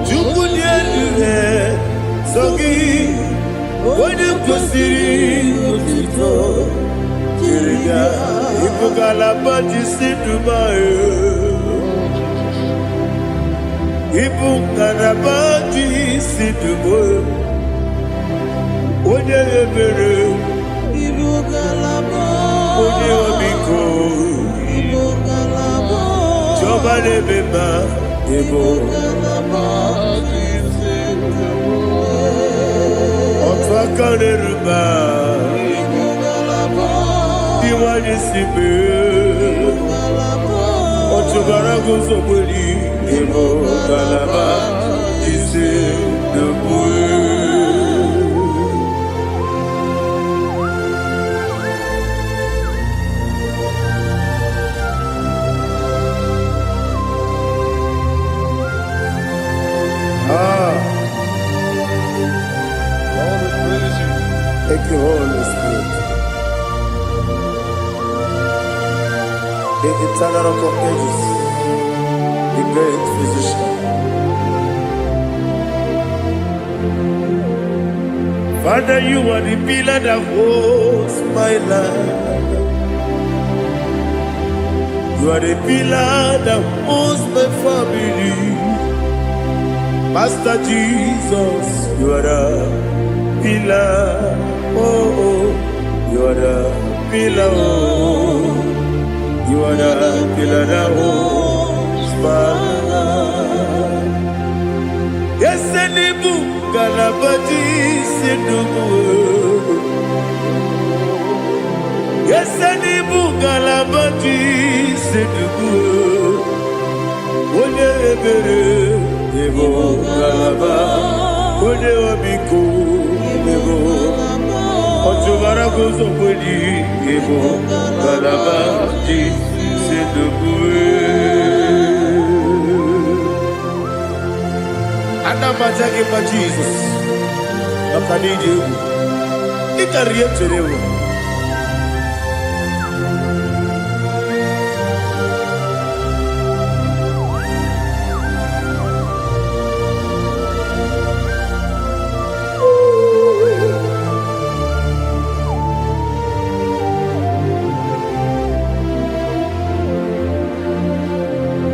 Chukwu dielu Soki Onye kwesịrị otito Jeribia Ibugalaba Jisidumayo Ibugalaba Jisidumayo Onye ebere Onye omiko Jọba lebeba Otu aka na-eruba Iwanye sibe Otu gara guzo gbeli Ibugalaba Jisidumayo Thank you, Holy Spirit. The eternal rock of ages, the great physician. Father, you are the pillar that holds my life. You are the pillar that holds my family. Master Jesus, you are the pillar. Oh, you are the pillar, oh, you are the pillar that holds my life. Yes, Enibu, Galabati, Sidubu. Yes, Enibu, Galabati, Sidubu. Onye ebere, Ebo Galaba, Onye Obiku, Ebo. Otubara gozo kweli Ebo Galaba Jisidumayo Anamajagi ma Jesus Nakaniji Ikariye terewo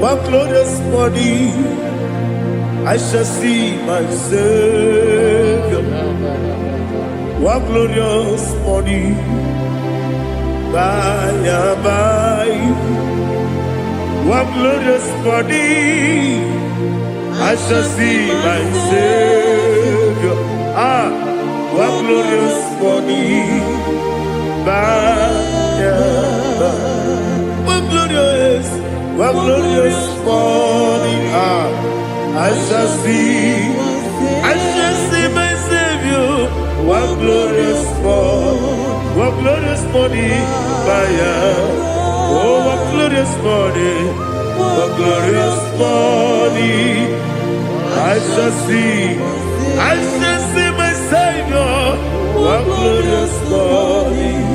One glorious body, I shall see my Savior. One glorious body, by and by. One glorious body, I shall see my Savior. One glorious body, by and by. One glorious morning, I shall see my Savior. One glorious morning, oh, one glorious morning, I shall see my Savior. One glorious morning,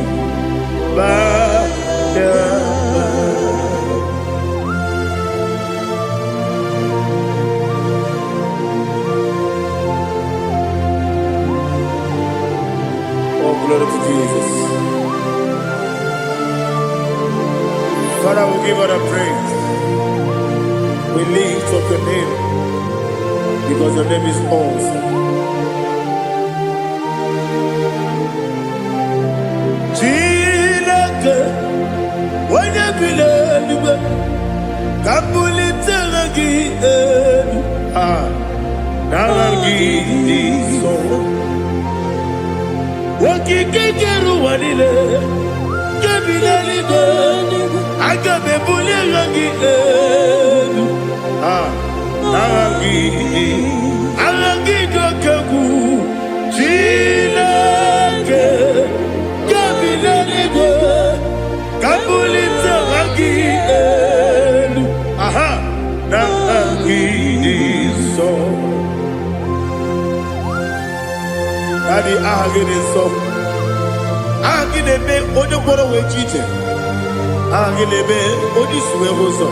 glory to Jesus. Father, we give all the praise. We lift up your name because your name is awesome. Chilake, when you believe, Kabuli Telagi, Naragi, so. Wakikeru wanile Kabila libe Agabe bule rangi Arangi dokeku Chilake Kabila libe Kabulita rangi Narangi so Daddy, I get it so. na-eme onye gwọrọ wee chi iche. Aha gị na-eme onye isi wee hụ ụzọ.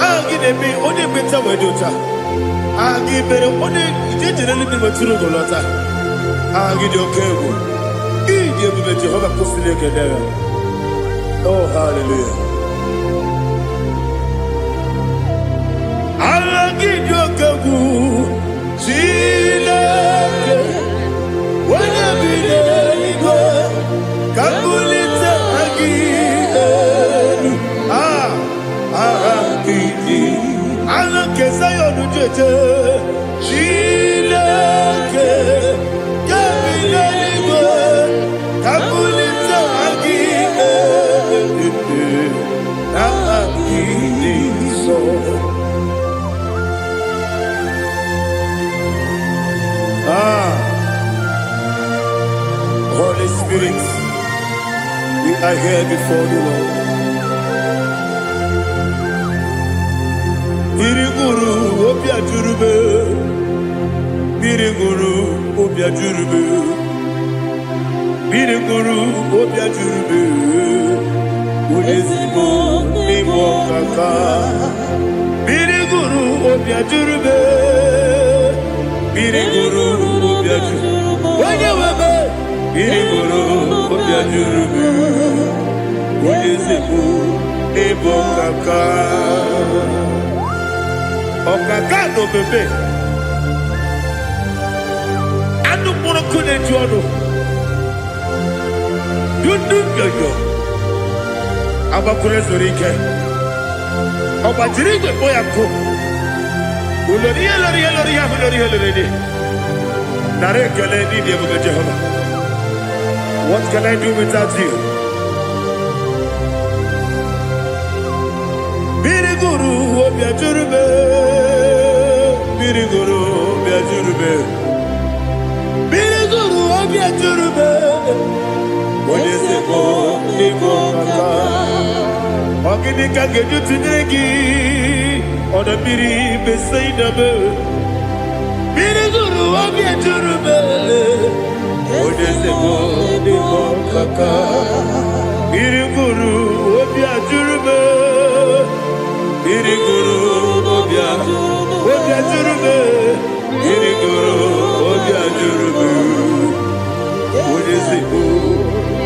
Aha gị na-eme onye ekpenta wee dị ụcha. Aha gị mere onye ije jere eluigwe wetụrụ ugo lọta. Aha gị dị oke egwu. Ị dị ebube Jehova kwụsịrị ekele ya. Oh, hallelujah. Aha gị dị oke egwu. Chineke onye bi n'eluigwe ka mbulite gị elu. Aha gị dị. Aha nke Zayọn jeje. Chineke ka bi n'eluigwe ka mbulite gị elu. Aha gị dị nsọ. Holy Spirit, we are here before you, Lord. Biriguru obia jurube, biriguru obia jurube, biriguru obia jurube. Ulezimo nimo kaka, biriguru obia jurube, biriguru obia jurube. Wanyewebe. Biriguru obia jurube, ulezimo nimo kaka. Okaka no bebe. Anu puro kune juono. Dundu yoyo. Abakure zorike. Oba jirigwe boya ko. Uloriya loriya. Nare kele ni diye Jehovah. What can I do without you? Biriguru obia jurube, biriguru obia jurube, biriguru obia jurube. Olezemo nimo kaka, ogini kageju tunegi, ona biri besaidame. Biriguru obia jurube, olezemo nimo kaka, biriguru obia jurube. Biriguru obia jurube, biriguru obia jurube. Ulezimo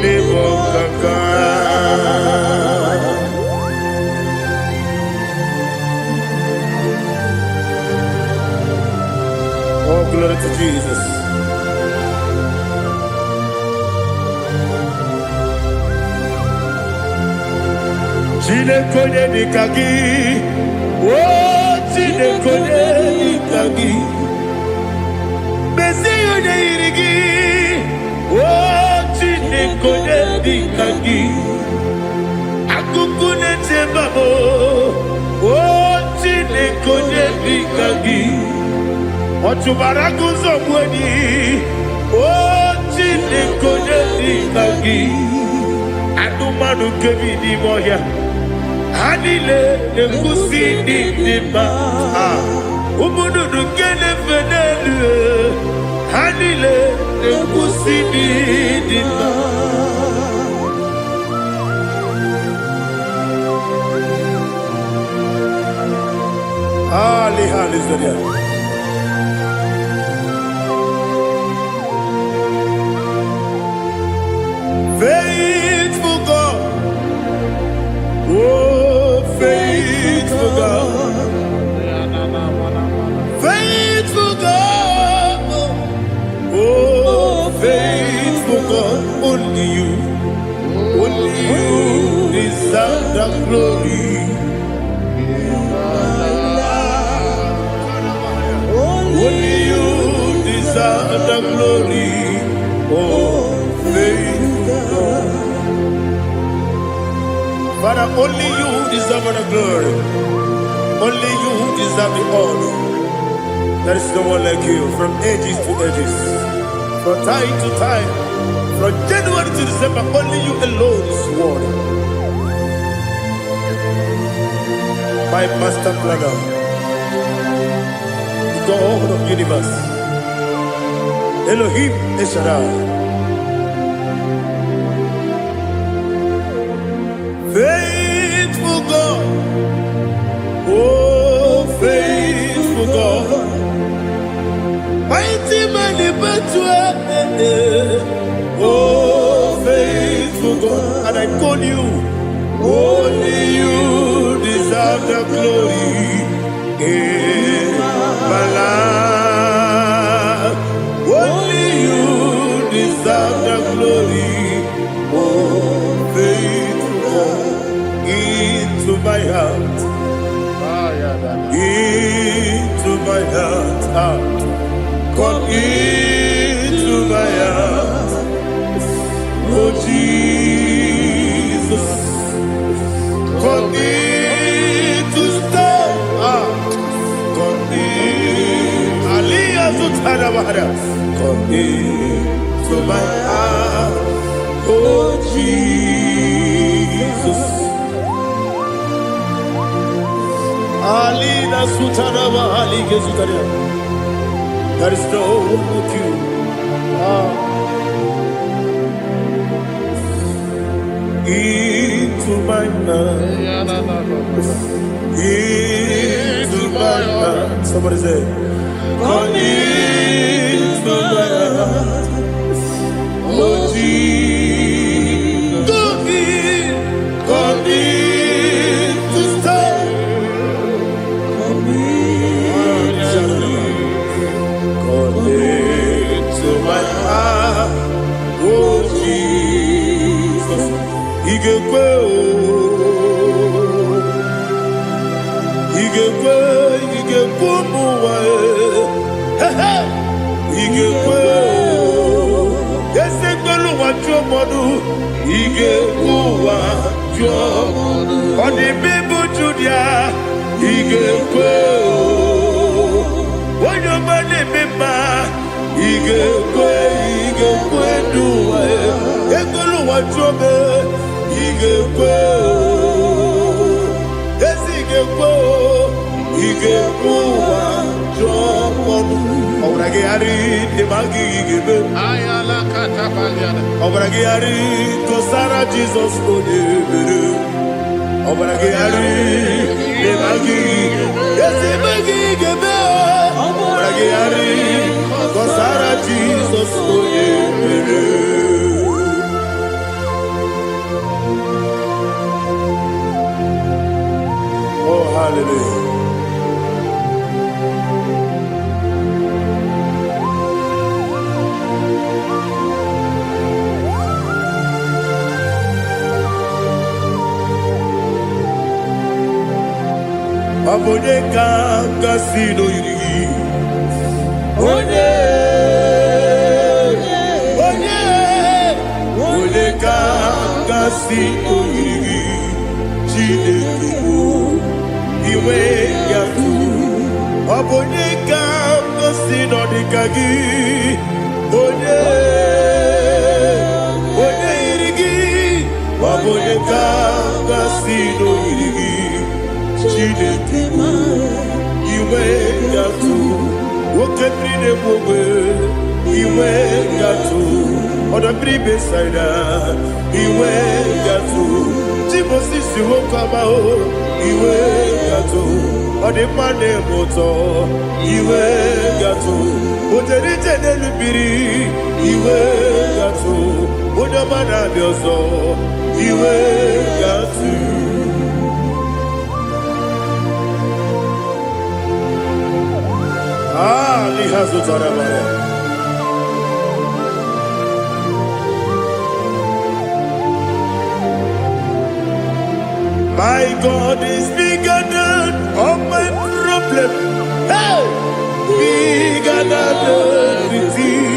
nimo kaka. Oh, glory to Jesus. Chinekonye nikagi, oh chinekonye nikagi, Mesiyo ne irigi, oh chinekonye nikagi, Akukune chembabo, oh chinekonye nikagi, Ochubaraguzo mweni, oh chinekonye nikagi, Adumanu kevini moya. Hanile nekusi nima, umududu kene fenelu. Hanile nekusi nima. Hallelujah. Faithful God, oh faithful God, faithful God, oh faithful God, only you deserve the glory. Only you deserve the glory, oh faithful God. Father, only you deserve the glory. Only you deserve the honor. There is no one like you from ages to ages, from time to time, from January to December. Only you alone is worthy. My master planner, God of universe, Elohim Eshadai. God, and I call you. Only you deserve the glory in my life. Only you deserve the glory. Oh, faithful into my heart. Into my heart. Come into my heart. Oh, Jesus. Come in to stay. Come in. Aliyah Zutanabara. Come in to my heart. Oh, Jesus. Alina Sutanaba Alige Zutaria. There is no one like you. Into my heart. Into my heart. Somebody say, come into my heart. Oh, Jesus. Come in to stay. Come into my heart. Oh, Jesus. Igekwe muwa igekwe esegbelu wa jomodu igekwe wa jomodu odi bibu judia igekwe onyo mane mema igekwe duwa egbelu wa jome igekwe esigekwe igekwe wa jomodu obrage ari de magi igebe Ayala katapaliana. obrage ari to Sarah Jesus odebere obrage ari de magi ese magi igebe obrage ari to Sarah Jesus odebere. Oh, hallelujah. Abone kanga sino yiri. Onye kanga sino yiri. Chineke iwe yatu. Abone kanga sino dikagi. Onye yirigi. Abone kanga sino yirigi. Chineke iwe yatu. Woke pride bobe iwe yatu. Oda pribe saida iwe yatu. Timosisi wokama o iwe yatu. Ode mane moto iwe yatu. Ode jene lubiri iwe yatu. Ode mana bioso iwe yatu. Lihazu Tarabaya. My God is bigger than all my problem. Hey! Bigger than everything.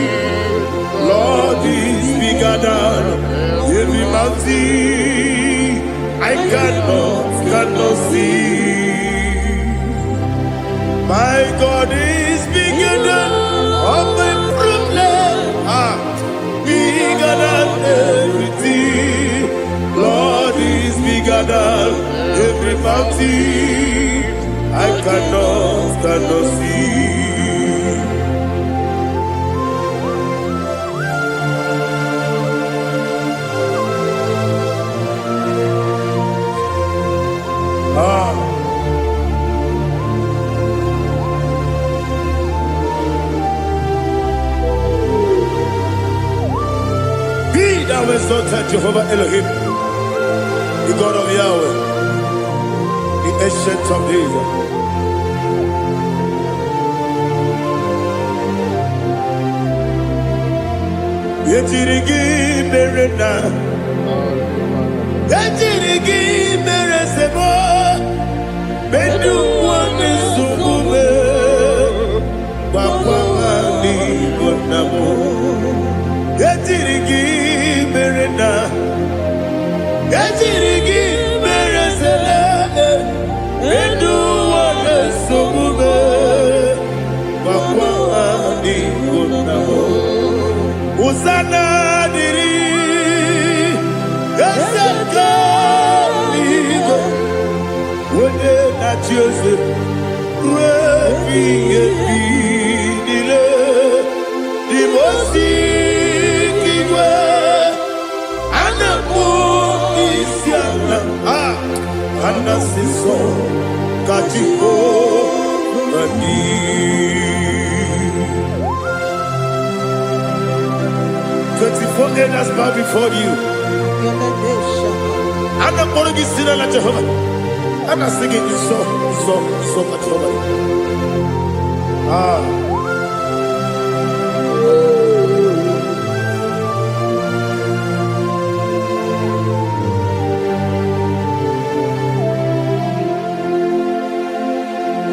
Lord is bigger than every mountain. I cannot see. My God is bigger than all my problem. Bigger than everything. Lord is bigger than every mountain. I cannot see. Be thou exalted, Rapha, Jehovah Elohim, the God of Yahweh, the ancient of days. Yetirigi merena, yetirigi meresemo, bedu wani sumube, wakwani bonamo. Yetirigi merena, yetirigi meresele, bedu wani sumube, wakwani bonamo. Usana diri, yasaka ligo, wone na Jose, rebi nile, di mosi kiwe, anamu isiana, anasiso katiho mani. 24 elders bow before you. I'm not going to be singing like Jehovah. I'm not singing this song like Jehovah.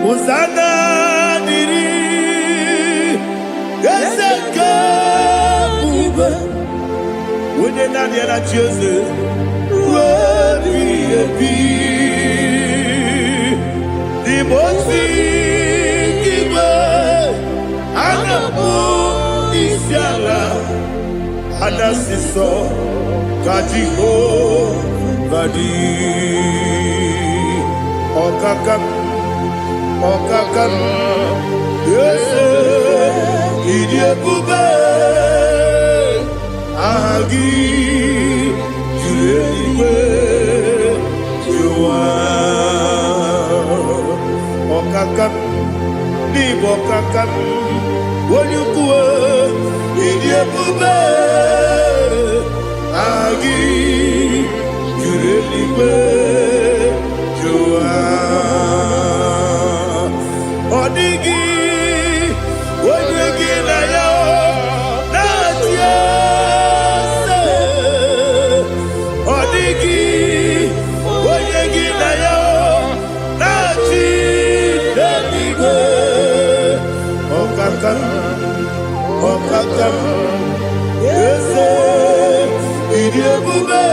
Hosanna diri, yeseka bube, wene nani ana Jose, webi, di mosi kiwe, anamu isiala, anasiso kajiho badi, okakam. Okakam, yese, idie bube, agi, juliwe, juwa. Okakam, nibo kakam, wonyukwe, idie bube, agi, juliwe, juwa. Odigi, odigi na yo, na tiese. Odigi, odigi na yo, na tiese. Okakam, okakam, yese, idie bube,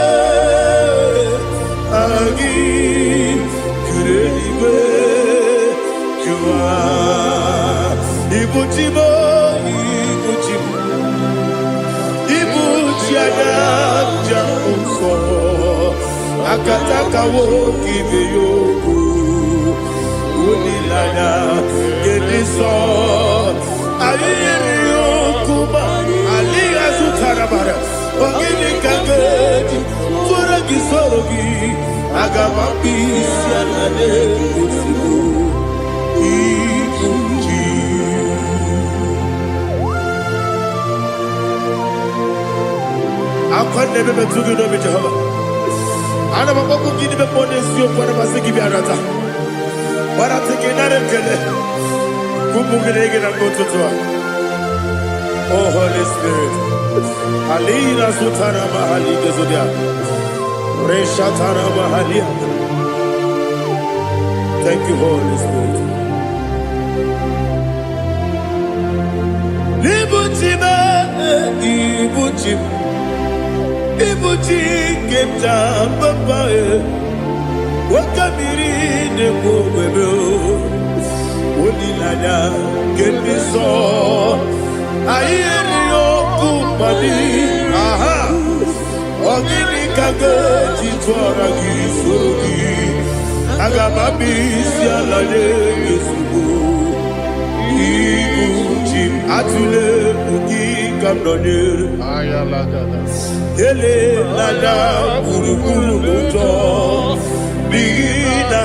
agi, kureliwe. Ibuchimo, ibuchimo, ibuchiana jamso, akataka woki beyoku, unilana gediso, ayiri yokuba, aliya sutarabara, ogini kageti, furagi sorogi, agamambi sianane kusibu. Akwande bebe tugi no be Jehovah. Ana maboko gidi be pone sio kwa na masiki bi arata. Bara teke na rekele. Kumugirege na mtoto. Oh Holy Spirit. Alina sutana mahali gezodia. Resha tana mahali. Thank you, Holy Spirit. Ibuchima, ibuchim. Ibuchi kemta papa wakamiri ne kubebe onilada kemiso ayeni okupani aha ogini kage titwara gisogi agamabi sialade yesugo ibuchi atule ugi kamdone ayalagada ele lada buruburu moto bina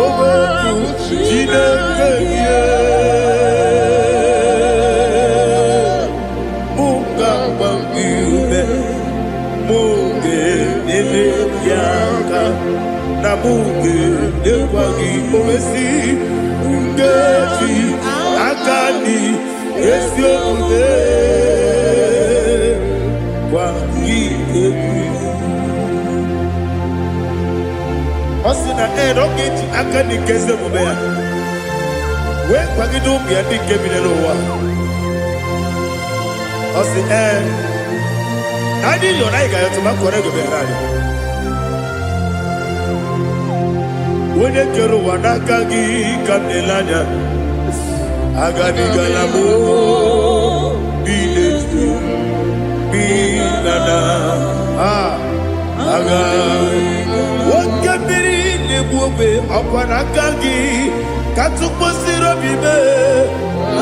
obeku jinekeye munga bangiube munga Enebiaka Nabuke Dewagi Omesi Ngeji Akani Esiode Wagi Ebi Osina Erogeji Akani Kese Mubea We Wagidu Biadi Kebinelowa Osi Nadi Yonaiga Yatumakore Berari Wene kero wanakagi kamnelanya Agani galamo Binetu Binana Agani Wakabiri nebuwe Apanakagi Katuposiro bibe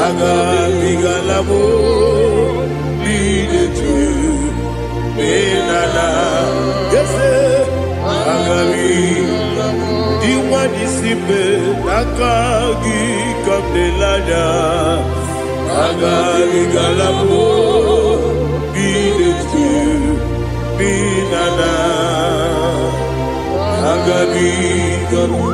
Agani galamo Binetu Binana Yese Agani Iwanisipe nakagi kamdelanya agami galabo binetu binana agami galabo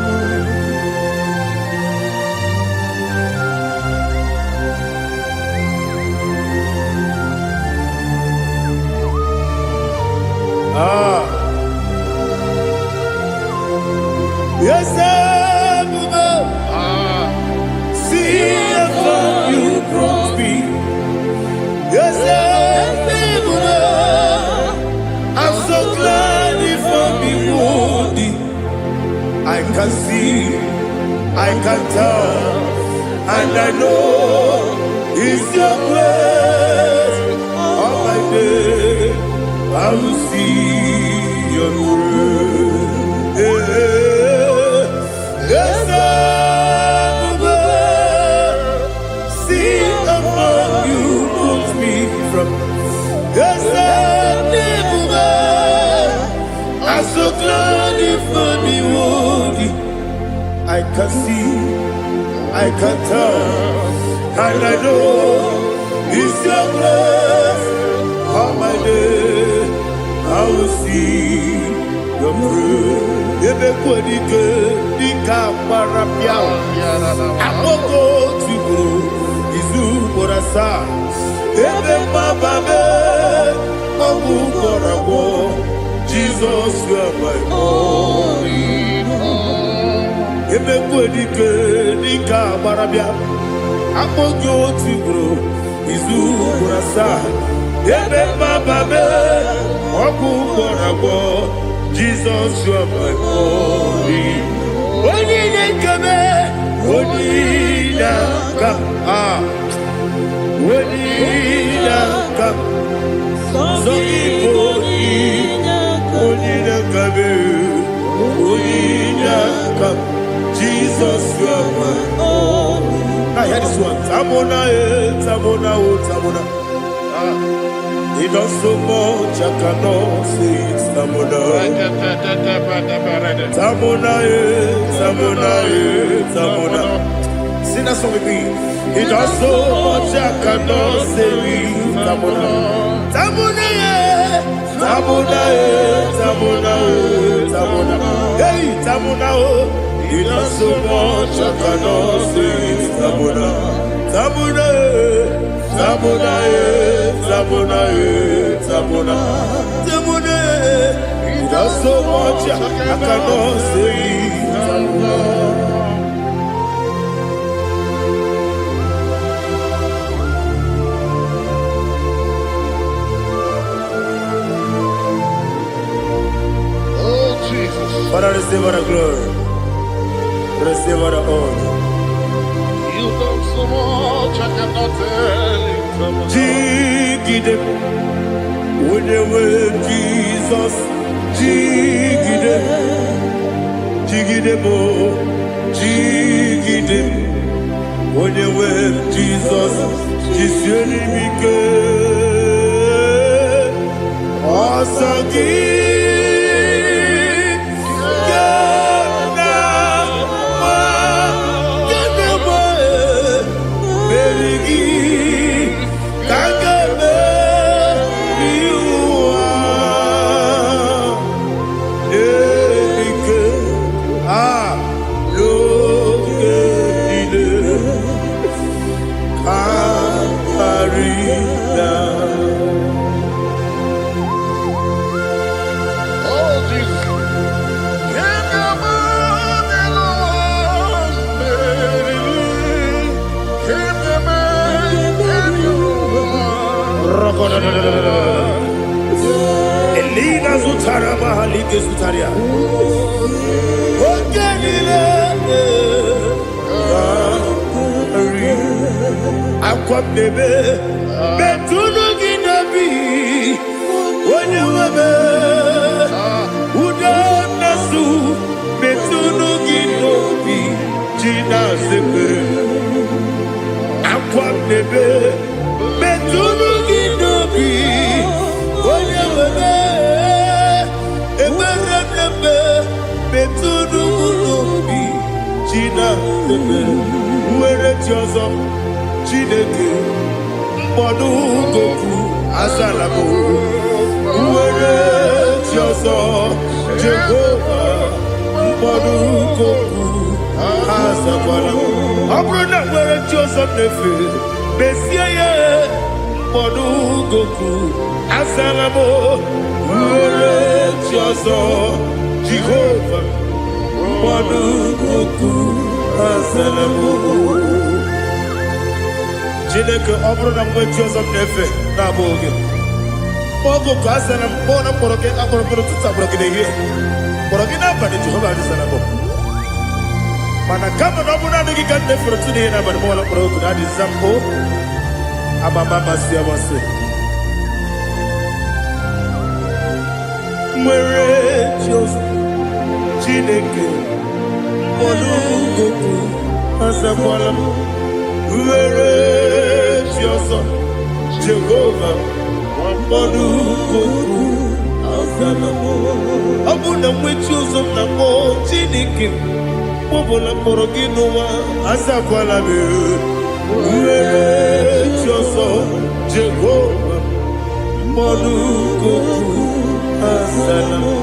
Yes, see how you brought me. Yes, I'm so glad if I'm worthy. I can see, I can tell, and I know it's your grace. All my day, I will see your grace. Yes, see among you put me from. Yes, I'm so glad if I'm worthy. I can see, I can tell, and I know it's your grace. All my day, I will see your fruit. Ebekwedike dika parapia Amogo tibro izu borasa Ebe mababe Mabu korabo Jesus you are my only home Ebekwedike dika parapia Amogo tibro izu borasa Ebe mababe Mabu korabo Jesus, you are my only. Only come, only come, only come. So only come. Jesus, you are my only. I hear this one. Tamona, Tamona, Tamona. He does so much, I cannot say it's Tamona. Tamona, Tamona, Tamona. Sing that song with me. He does so much, I cannot say it's Tamona. Tamona, Tamona, Tamona, Tamona. Hey, Tamona, he does so much, I cannot say it's Tamona. Tamona, Tamona, Tamona, Tamona, Tamona. He does so much, I cannot say Tamona. Oh, Jesus. Father, receive all the glory. Receive all the honor. You done so much, I cannot tell it. Jigide, when you were Jesus, Jigide, Jigide mo, Jigide, when you were Jesus, Jisyenimike, Osagi, Ina zutara mahali ke zutaria. Ogenile akwam nebe betunu ginabi wanyewebe uda nasu betunu ginobi jina zebe akwam nebe betunu ginobi wanyewebe eberebe betunu ginobi jina zebe uwere tiozo Chineke mkpọdụ goku azalabo uwere tiozo Jehova mkpọdụ goku azakwala ọ bụrụ na nwere tiozo nefe mesie ya mkpọdụ goku azalabo uwere tiozo Jehova mkpọdụ goku azalabo Chineke ọ bụrụ na mgbe chi ọzọ na-efe na-abụ oge ogo ka asara mkpọ na mkpọrọ gị akpọrọ mkpọrọ tutu akpọrọ gị n'ehihie mkpọrọ gị n'abalị Jehova adịsara bụ mana kama na ọ bụrụ na adịghị ka nne fere tụ n'ihe n'abalị ma ọla mkpọrọ oge na-adịza mpụ amama amasị amasị nwere chi ọzọ Chineke mkpọrọ ogogo azakwala m Uwere tiozo Jehova mkpọdụ goku azalamo ọ bụ na mwechi ụzọ na mkpọ Chineke mkpọbụla mkpọrọ gị n'ụwa azakwala m uwere tiozo Jehova mkpọdụ goku azalamo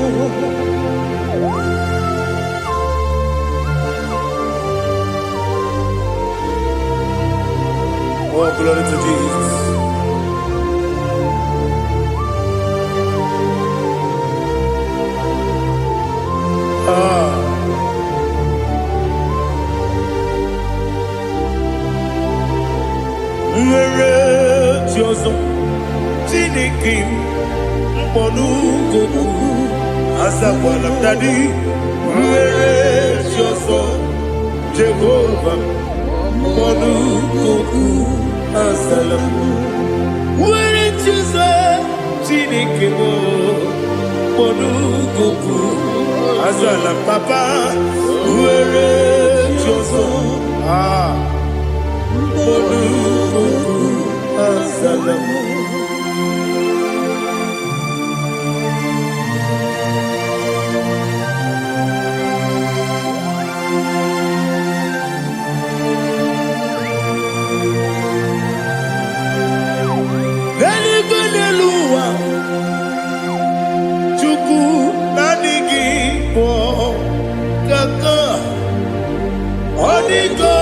Oh, glory to Jesus. Nwere tiozo Chineke mkpọdụ goku azakwala m dadi nwere tiozo Jehova mkpọdụ goku Asalam Where it is Chineke mo mkpọdụ goku Asalam papa Where it is mkpọdụ goku Asalam Onigo,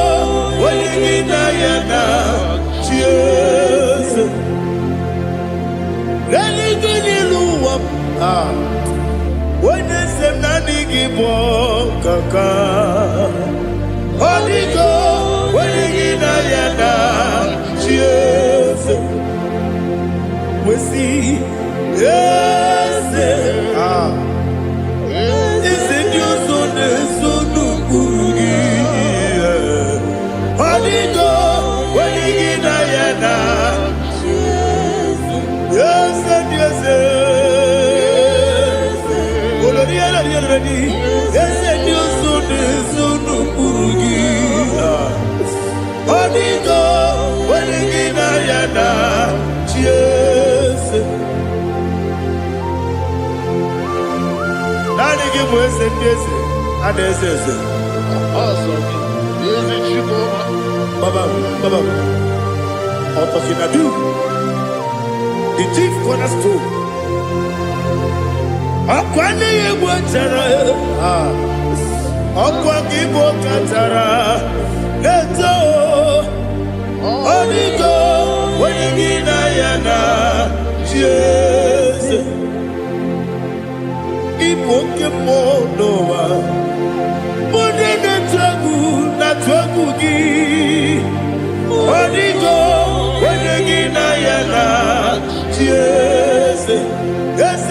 Oligina Yana, Cheers. Religoniluwa, when is the Nanigibo Kaka? Onigo, Oligina Yana, Cheers. We see, yes, is it your son, Onigo, Oligina Yana, yes, yes, Oloriana, yes, and you soon, Onigo, Oligina Yana, cheers. Nani give us and yes, and yes, Awesome. Baba, Otokinadu, the chief cornerstone. Akwani Wachara, Akwagibo Katara, Neto, Onigo, Oligina Yana, Jesus, Ipoke Monoa, Monene Tragu, Natwagugi. Onigo, Oligina Yana, Jesus, yes.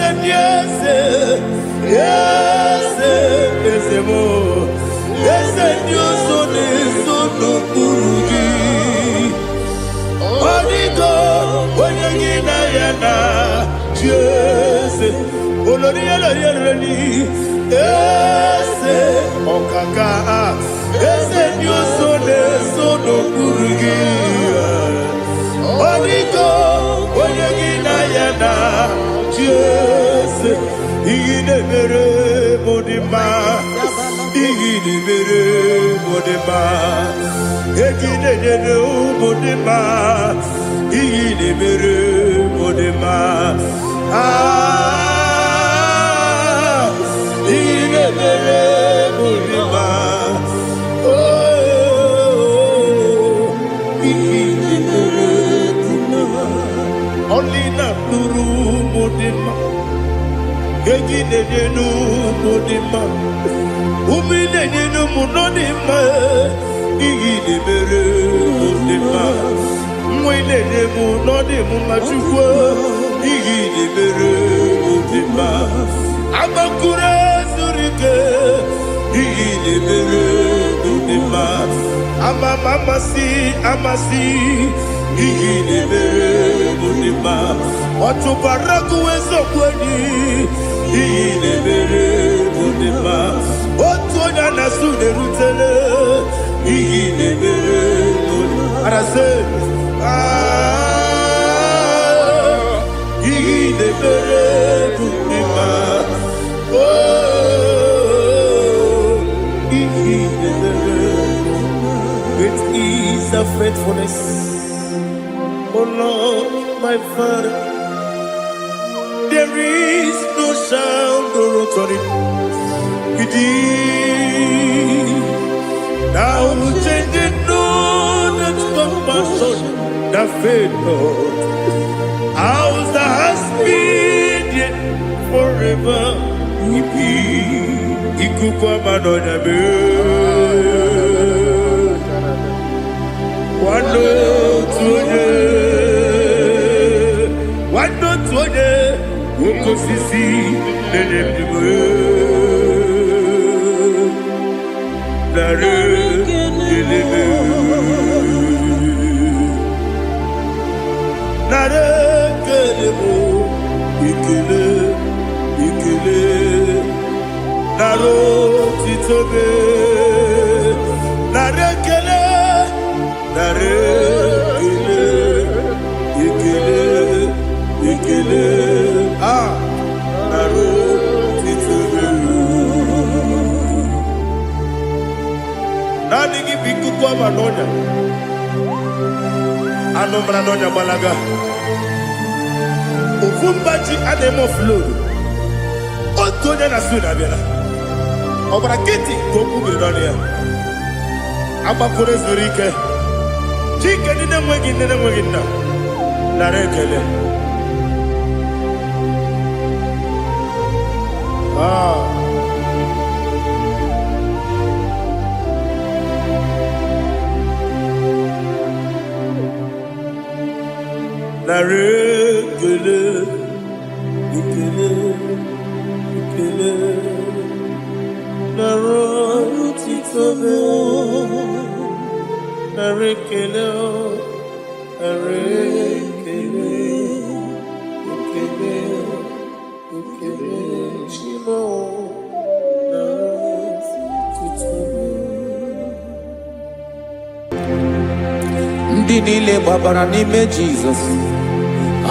Ndị niile gbabara n'ime Jizọs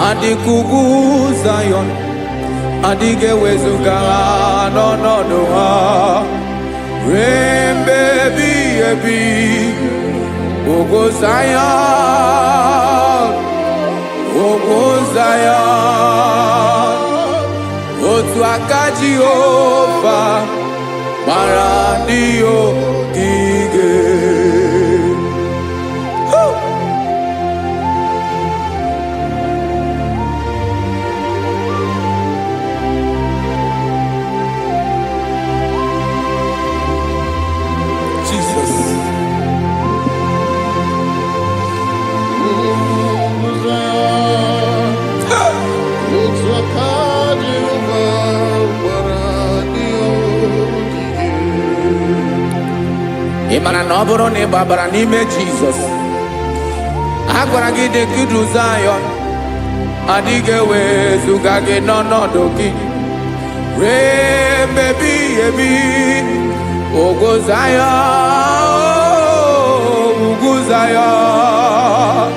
adịghị ugwu Zayọn, adịghị ewezuga ha n'ọnọdụ ha ruo mgbe ebighị ebi. Ugwu Zayọn, ugwu Zayọn, otu aka Jehova mara ndị ogige. Looks like I do. Imana na ọ bụrụ na ị gbabara n'ime Jizọs, a gwara gị dị ka idu Zayọn, adịghị ewezuga gị n'ọnọdụ gị ree mgbe ebighị ebi. Ugwu Zayọn, ugwu Zayọn,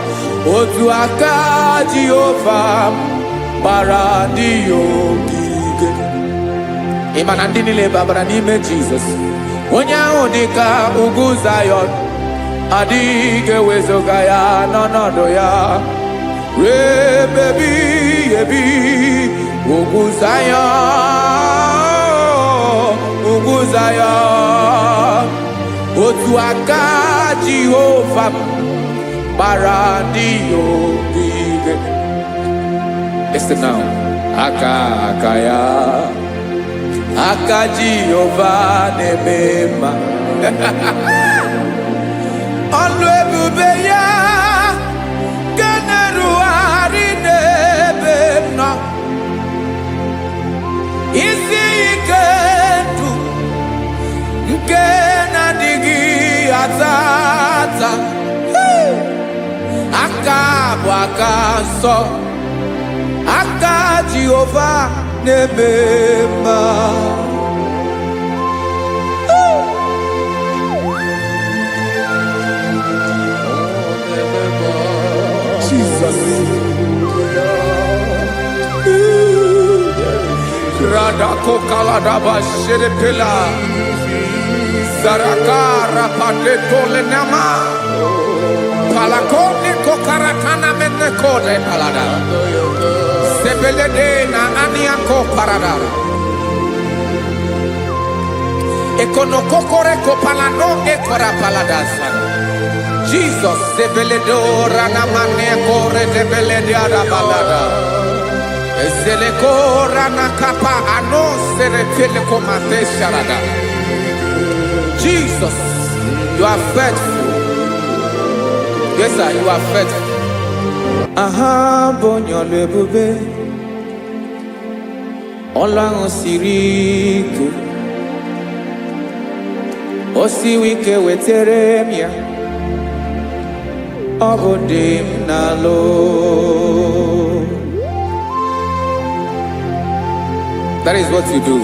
otu aka Jehova gbara ndị ya ogige. Ịma na ndị niile babara n'ime Jizọs, onye ahụ dị ka ugwu Zayọn, adịghị ewezuga ya n'ọnọdụ ya ree mgbe ebighị ebi. Ugwu Zayọn, ugwu Zayọn, otu aka Jehova gbara ndị ya ogige. Listen now. Aka ya, aka Jehova na-eme mma. Ọlụ ebube ya ga na-erugharị n'ebe m nọ. Isi ike ndụ nke na-adịghị ata ata. Aka bụ aka nsọ, aka Jehova na-eme mma. Jesus. Radako kaladaba sherepela Zarakara patole nama Palakone kokaratana mene kode palada Sebelede na aniako parada Ekonokokore kopalano ekora paladasa Jesus sebeledo rana mane kore sebelede arabalada Ezeleko rana kapa ano serepele komate sharada. Jesus, you are faithful. Yes, sir, you are faithful. Aha, bonyo lebube. Olang osirike. Osiwike weteremia. Obodim nalo. That is what you do.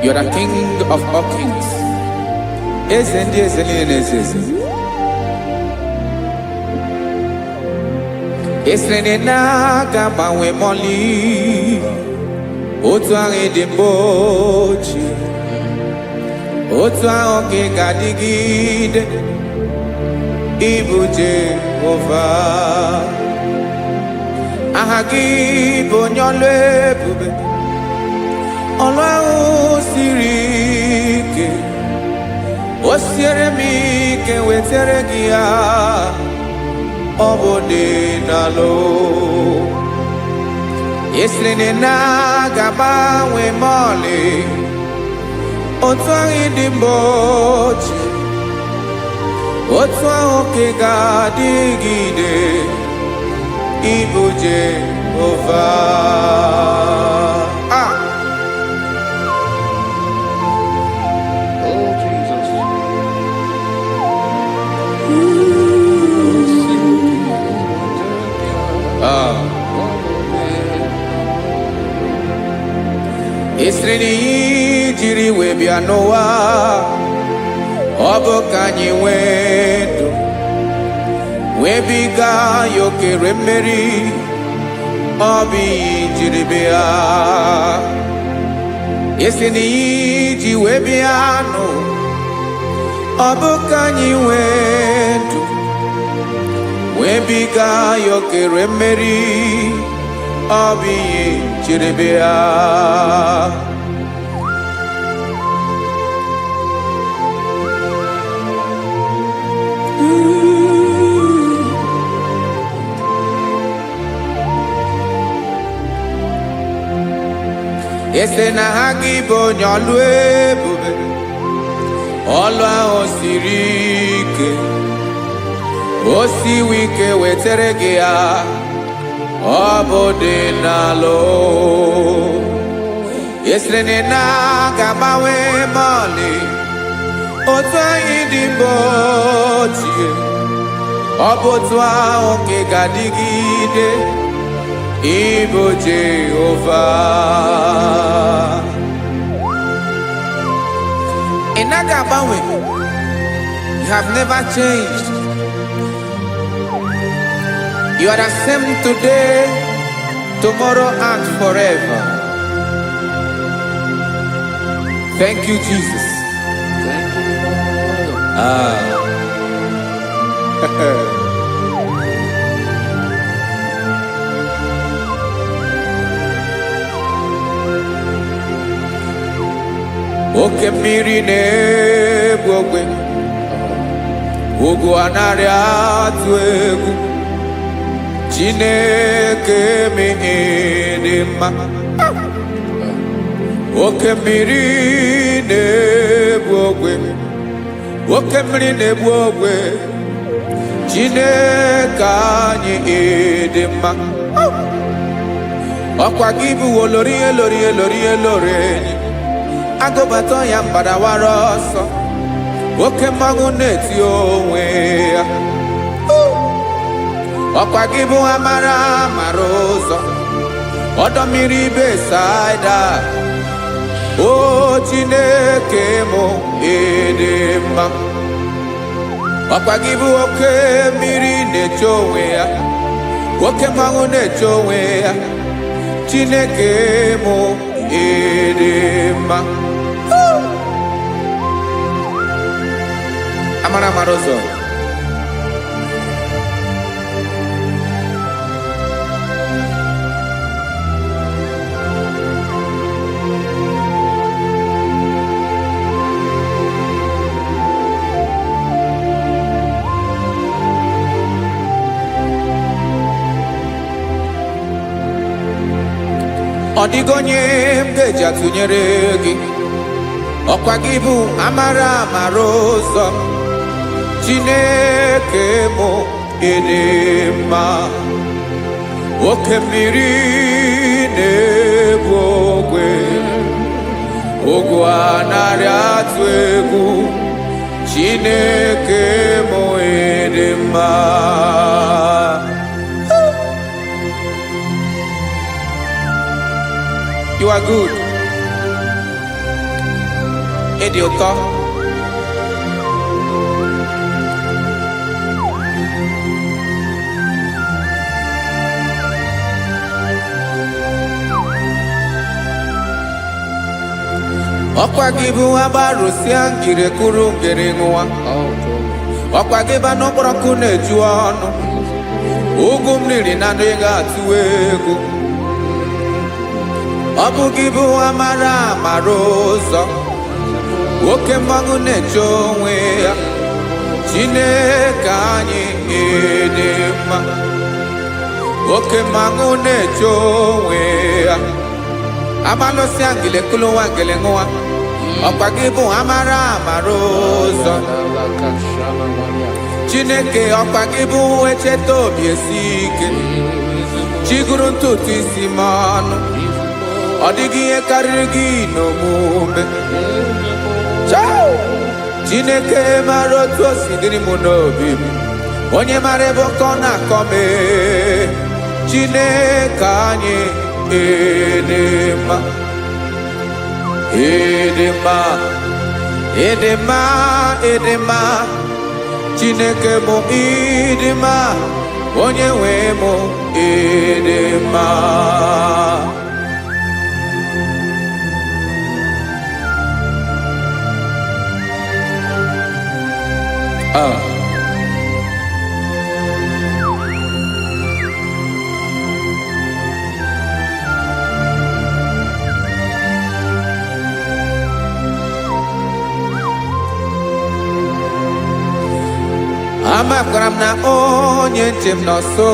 You are the King of all kings. Esrene na gama we moli. Otuange de bochi. Otuange gadigide. Ibu Jehovah. Ahagi bonyole bube Olwa sirike Osiere mi ke wetere gia Obode nalo Yeslene na gaba we mole Otwangi dimbochi Otwangi gadigide Ibu Jehovah. Oh, Jesus. Esreni jiri webia Noah. Obo kanyi wedo. Webiga yoke remeri Obi jiribia Yeseni ji webiano Obukanyi wedu Webiga yoke remeri Obi jiribia Ese na hagi bonyo lue bube Olwa osirike Osi wike weteregea Obode nalo Yesterday na gabawe mali otu anyị dị mgbe ochie ọ bụ otu ahụ nke ga-adịgide ịbụ Jehova. Ị naghị agbanwe. You have never changed. You are the same today, tomorrow and forever. Thank you, Jesus. Thank you, Lord. Oke mmiri na-egbu ogwe, ugwu anaghị atụ egwu. Chineke mi dị mma. Oke mmiri na-egbu ogwe, oke mmiri na-egbu ogwe. Chineke anyị dị mma. Ọkwa gị bụ olori elori elori elori enyi. Agụbata ya mgbadawara ọsọ. Oke mmanwụ na-eti onwe ya. Ọkwa gị bụ amara amara ụzọ. Ọdọ mmiri Besaida. O Chineke mụ ịdị mma. Ọkwa gị bụ oke mmiri na-eche onwe ya. Oke mmanwụ na-eche onwe ya. Chineke mụ ịdị mma. Amara amara ụzọ. Ọ dịghị onye m ga-eji atụnyere gị. Ọkwa gị bụ amara amara ụzọ. Chineke mụ ịdị mma. Oke mmiri na-egbu ogwe, ugwu anaghị atụ egwu. Chineke mụ ịdị mma. You are good. Ịdị ụtọ. Ọkwa gị bụ agbarụsịa ngire kụrụ ngere nwa. Ọkwa gị bụ n'okporo ọkụ na-eju ọnụ. Ugwu mmiri na ndị ga-atụ egwu. Ọ bụ gị bụ amara amara ụzọ. Oke mmanwụ na-eche onwe ya. Chineke anyị ịdị mma. Oke mmanwụ na-eche onwe ya. Abalụsịa ngile kụlụ nwa ngele nwa. Ọkwa gị bụ amara amara ụzọ. Chineke ọkwa gị bụ echeta obi esi ike. Chiguru ntutu isi m ọnụ. Ọ dịghị ihe karịrị gị n'omume. Chineke mara otu o si dịrị m n'obi m. Onye mara ebe ọkọ na-akọ m. Chineke anyị ịdị mma. Ịdị mma. Ịdị mma. Ịdị mma. Chineke mụ ịdị mma. Onye nwe mụ ịdị mma. Amakwara m na onye nche m nọ nso.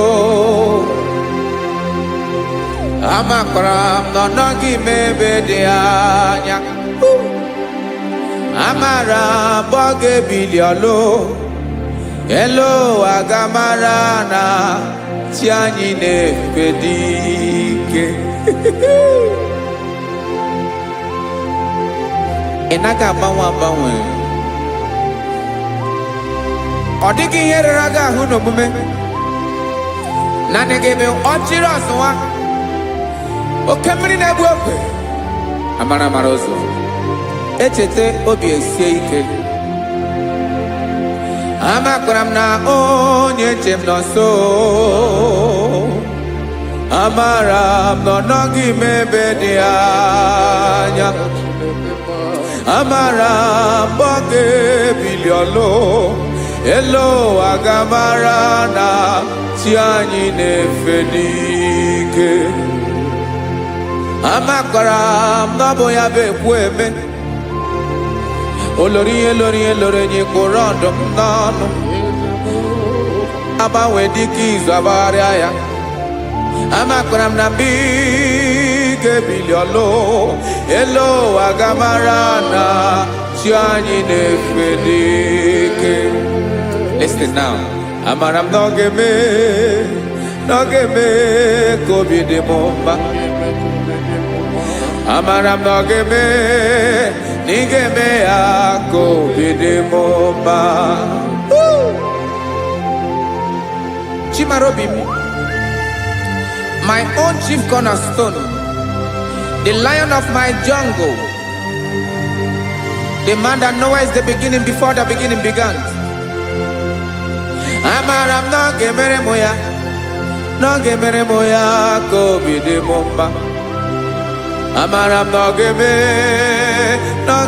Amakwara m na ọ nọghị m ebe dị anya. Amara m ọ ga-ebili ọlụ. Elu aga mara na chi anyị na-efe dị ike. Inaga banwe. Odigi here raga huno mume. Nane gebe ochiro soa. O kemri na buope. Amara marozo. Echete obi esie ike. Amakram na onye chem no so. Amaram no nogi mebe dianya. Amaram boge biliolo. Elo agamarana tianyi nefenike. Amakaram naboya be kweme. Olori nyi korondom nano. Aba wediki zabaria. Amakaram nambike biliolo. Elo agamarana tianyi nefenike. Listen now. Amaram no geme kobi de bomba. Amaram no geme a kobi de bomba. Chimarobi, my own chief cornerstone, the lion of my jungle, the man that knows the beginning before the beginning began. Amaram no gemere moya kobi de bomba. Amaram no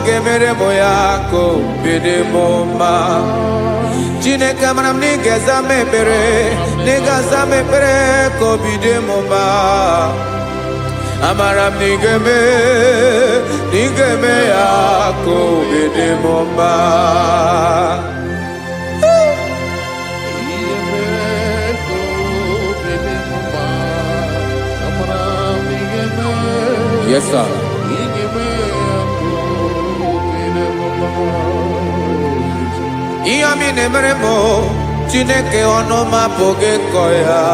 gemere moya kobi de bomba. Chineke amaram ni geza me pere kobi de bomba. Amaram ni geme ya kobi de bomba. Yes, sir. Iyami nemeremo, Chineke onoma poge koya.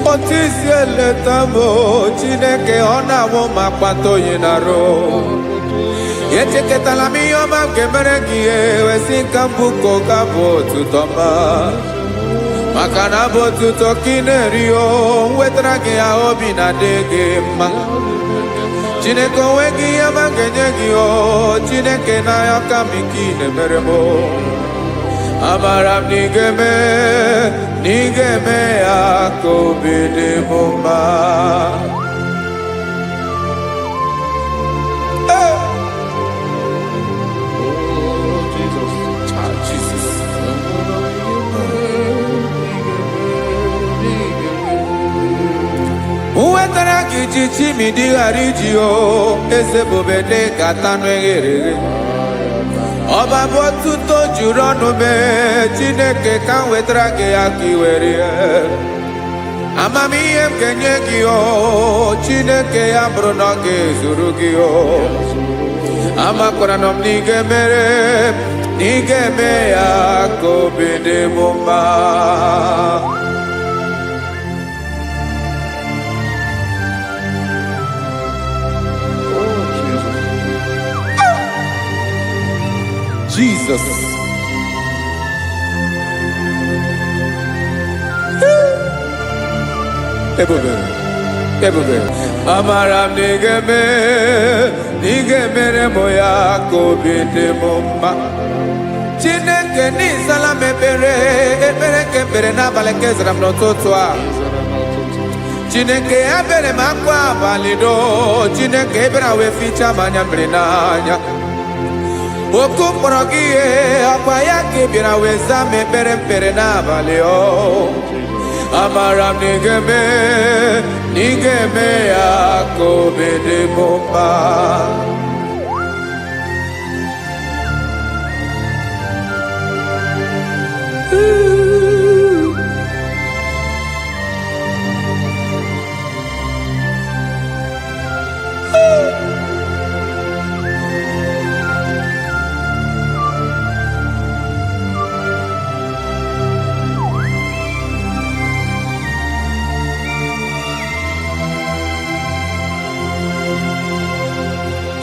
Otisi eletamo, Chineke onamo makpato yinaro. Yecheke talami yoma kemerekie, wesinkambuko kabo tutoma. Makana botu tokinerio wetrage ya obi na dege ma. Chineke wegi ya magenye o Chineke na ya kamiki nemeremo. Amaram nigeme ya kobi de bomba. Uwetara kichichi midi harijio ese bobede katano egere. Oba botuto jurono me Chineke kan wetara ke akiwere. Amami em kenyeki o Chineke ya brono ke zurugi o. Amakora nom nigeme ya kobi de bomba. Jesus. Ebube. Amaram nigeme moya kobi de bomba. Chineke ni salame pere na baleke zram no totwa. Chineke abere makwa valido. Chineke bera we ficha manyambrinanya. Oku porogie apaya ke bira weza me pere na valeo. Amaram nigeme ya kobi de bomba.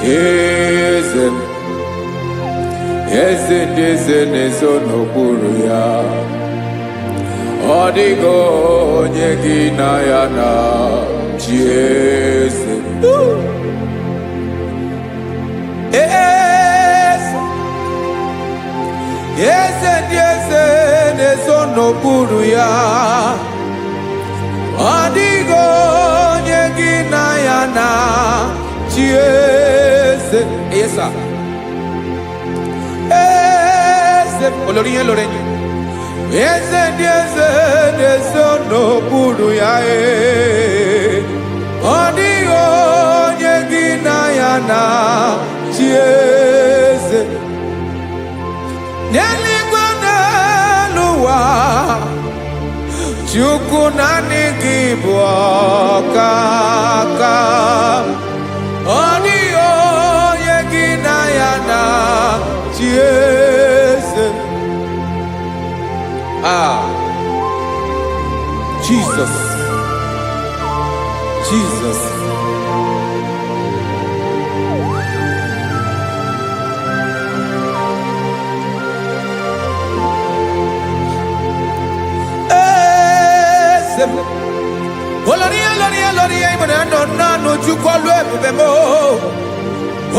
Eze eze ndị eze na-ezo n'okpuru ya. Ọ dịghị onye gị na ya na chi eze. Eze ndị eze na-ezo n'okpuru ya. Ọ dịghị onye gị na ya na chi eze. Yes, sir. Eze olori ihe lori enyi. Eze ndị eze na-ezo n'okpuru ya. Ọ dịghị onye gị na ya na chi eze. N'eluigwe n'elu ụwa, Chukwu naanị gị bụ ọkaka. Ọ dịghị onye gị na ya na chi eze. Jesus, Jesus. Oloria ibona no chukolu ebube mo.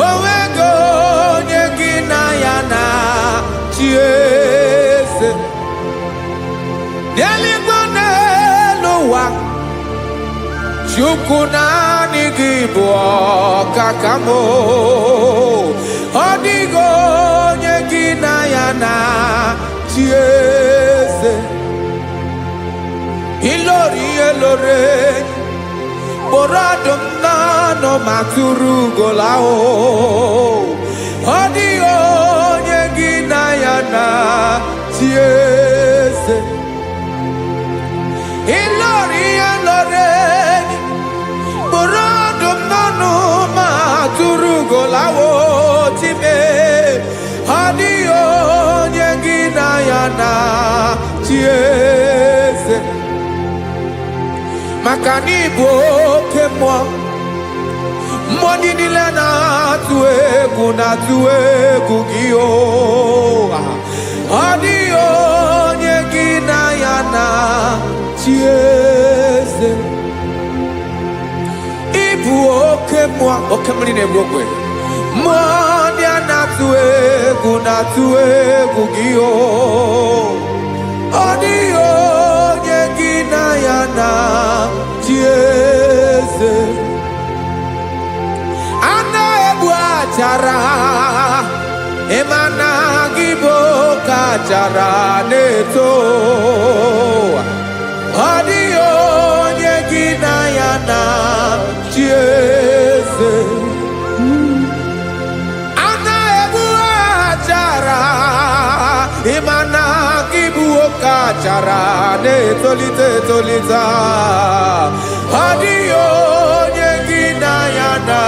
Owego onye gị na ya na chi eze. N'eluigwe n'elu ụwa, Chukwu naanị gị bụ ọkaka m. Ọ dịghị onye gị na ya na chi eze. Ilori elore Boradum nano maturu golao. Ọ dịghị onye gị na ya na chi eze. Ilori elore Boradum nano maturu golao. Time ọ dịghị onye gị na ya na chi eze. Maka n'ịbụ oke mmụọ, mmụọ ndị niile na-atụ egwu gị. Ọ dịghị onye gị na ya na chi eze. Ịbụ oke mmụọ, oke mmiri na-egbu ogwe. Mmụọ ndị a na-atụ egwu gị. Ọ dịghị onye gị na ya na chi eze. Ana ebu achara, emana gị bụ ka achara na-eto. Ọ dịghị onye gị na ya na chi eze. Ana ebu achara, emana gị bụ ka achara na-etolite etolite. Ọ dịghị onye gị na ya na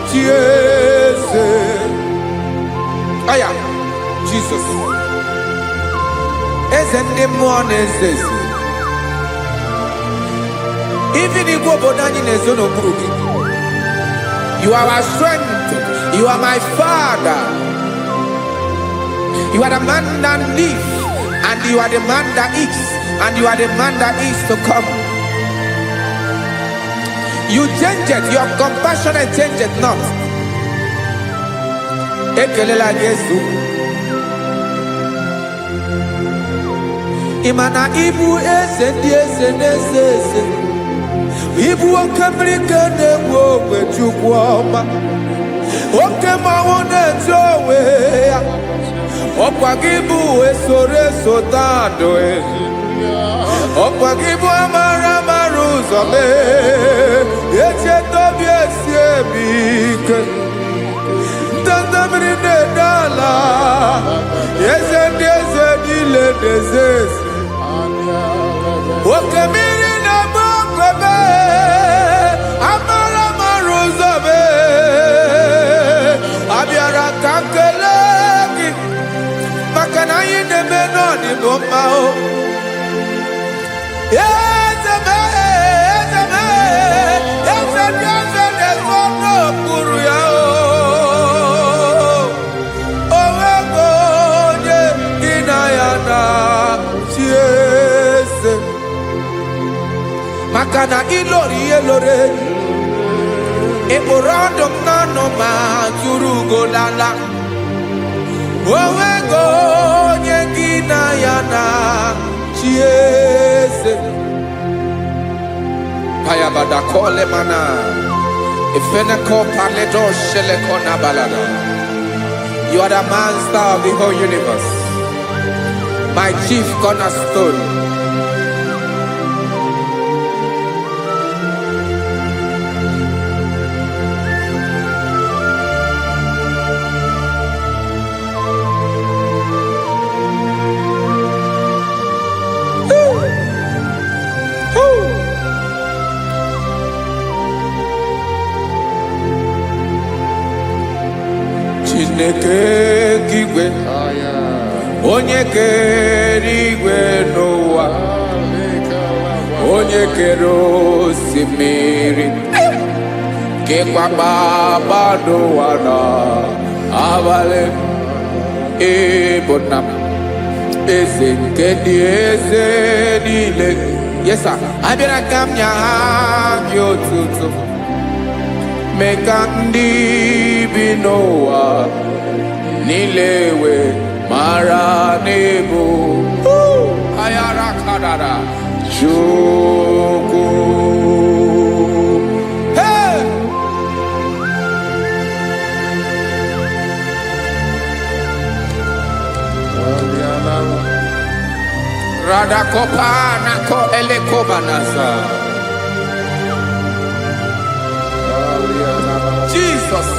chi eze. Aya, Jesus. Eze ndị mmụọ na-eze eze. Even igwe obodo anyị na-ezo n'okpuru gị. You are our strength. You are my Father. You are the man that lives, and you are the man that is, and you are the man that is to come. You change it, your compassion and change it not. Ekelela Yesu. Imana ibu eze ndị eze na-eze eze. Ibu oke mmiri ka na-egbu ogwe Chukwu ọma. Oke mmanwụ na-eto onwe ya. Ọkwa gị bụ esoro esota adụ. Ọkwa gị bụ amara ụzọ mee. Echeta obi esi ebi ike. Ndanda mmiri na-ede ala. Eze ndị eze niile na-eze eze. Oke mmiri na-agba okwebe. Amara ụzọ mee. Abịara ka nkele gị. Maka na anyị na-eme n'ọdịgo mma o. Eze ndị eze na-ezo n'okpuru ya o. Owego Makana ilori elore Eporodom nano ma turugo lala Owego nyegina yana chiese Payabada kole mana Ifeneko paledo shelekona balada. You are the master of the whole universe, my chief cornerstone. Chineke kigwe onye kere igwe n'ụwa onye kere osimiri kekwa kpakpando ụwa na abalị ịbụ nna m eze nke ndị eze niile. Yes sir, abịara ka m nye ha gị otuto mee ka ndị bi n'ụwa niile wee mara n'ebu ayara kadara Chukwu. Hey! Radakopa nako elekobanasa. Jesus.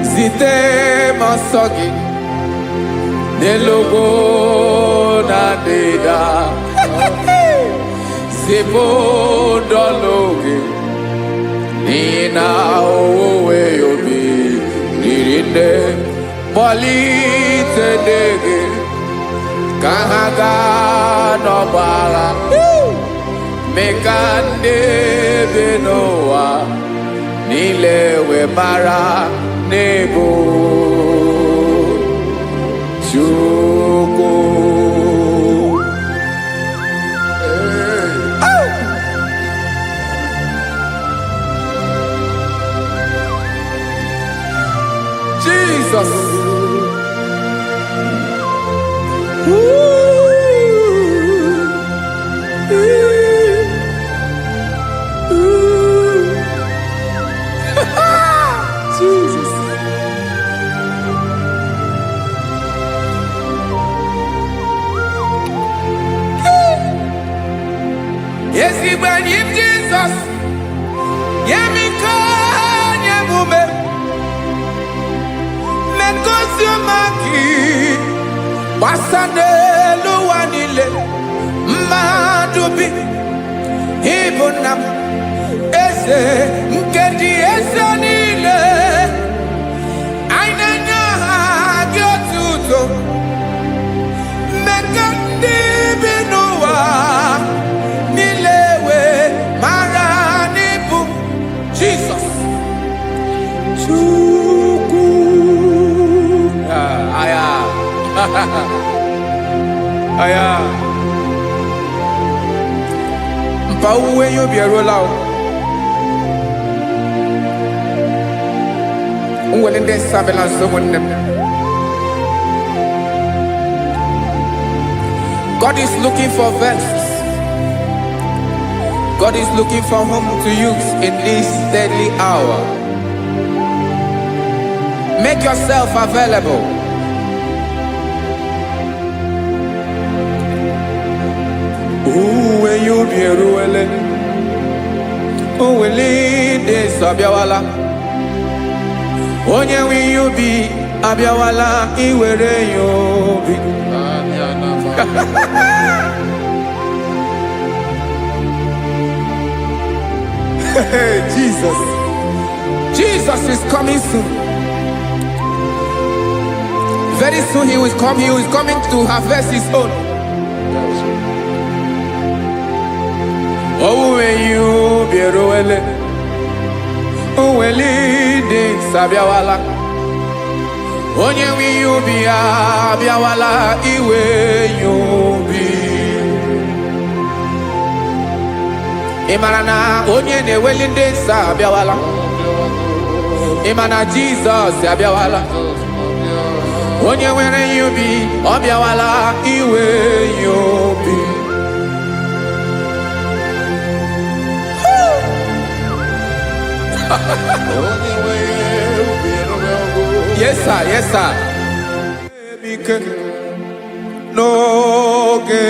Zite masogi nelogo na deda Zibo dologe nina owe yobi nirinde bolite dege kahaga no bala mekande benoa nilewe mara nebo Chukwu. Jesus. Jesus. Yes, he when him Jesus. Yemiko nyemume. Mekosumaki. Basane luwanile. Madubi. Ibunam. Ese nkedi ese nile. Ainanya gyotuto. Mekandi binuwa. Nilewe maranibu. Jesus. Chukwu. Aya. Aya. Mpa uwe yo bierola o. Unwelende sabela someone. God is looking for vessels. God is looking for whom to use in this deadly hour. Make yourself available. When you be ruele, oh will lead Sabiawala. Onye when you be Abiawala, iwere you be. Jesus. Jesus is coming soon. Very soon he will come. He is coming to harvest his own. Oh, when you be ruele, oh, when leading Sabiawala. onye nwe ihe ubi ya abịawala iwe ihe ubi. Ị mara na onye na-eweli ndị nsọ abịawala? Ị ma na Jizọs abịawala? Onye nwere ihe ubi ọ bịawala iwe ihe ubi. Yes sir, yes sir. N'oge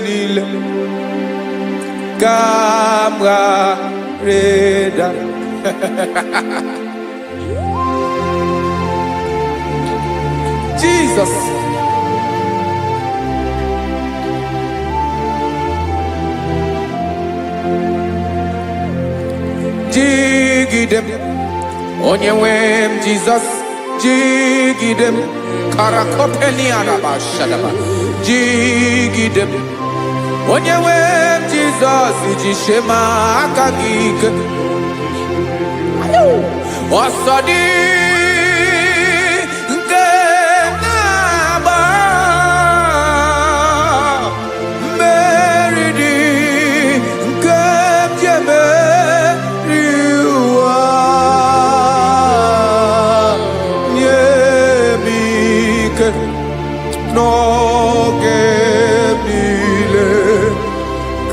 niile ka m ga-reda. Jesus. Jigidem onye nwe m Jesus, jigidem karakopeni araba shadaba. Jigidem onye nwe m Jesus, jishema aka gị ike. Ọsọdị nke na-agba mmeri dị nke m ji emeri ụwa. Nye m ike n'oge niile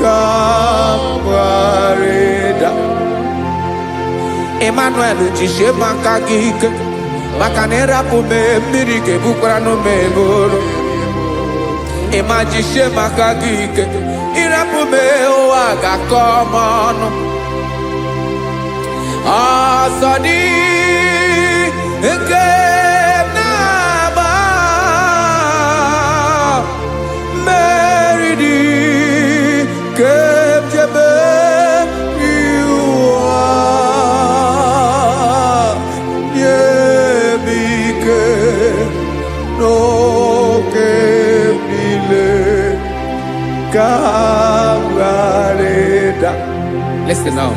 ka m gharịda. Emmanuel jishe maka gị ike, maka na ịrapụ m mmiri ga-ebukwara n'ụmụ eboro. Ịma jishe maka gị ike, ịrapụ m ụwa ga-akọ m ọnụ. Ọsọ dị nke na-agba mmeri dị nke m ji emeri ụwa. Nye m ike n'oge niile ka m gharịda. Listen now.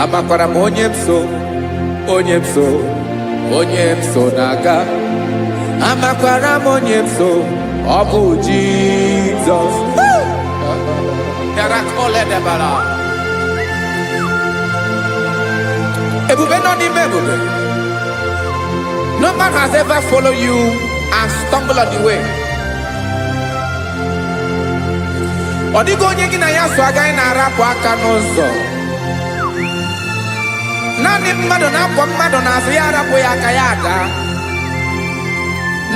Amakwara m onye m so, onye m so, onye m so na-aga. Amakwara m onye m so, ọ bụ Jizọs. Ebube nọ n'ime ebube. No man has ever followed you and stumbled on the way. Ọ dịghị onye gị na ya so agaghị na-arapụ aka n'ụzọ. Naanị mmadụ na-akwọ mmadụ n'azụ ya arapụ ya aka ya ada.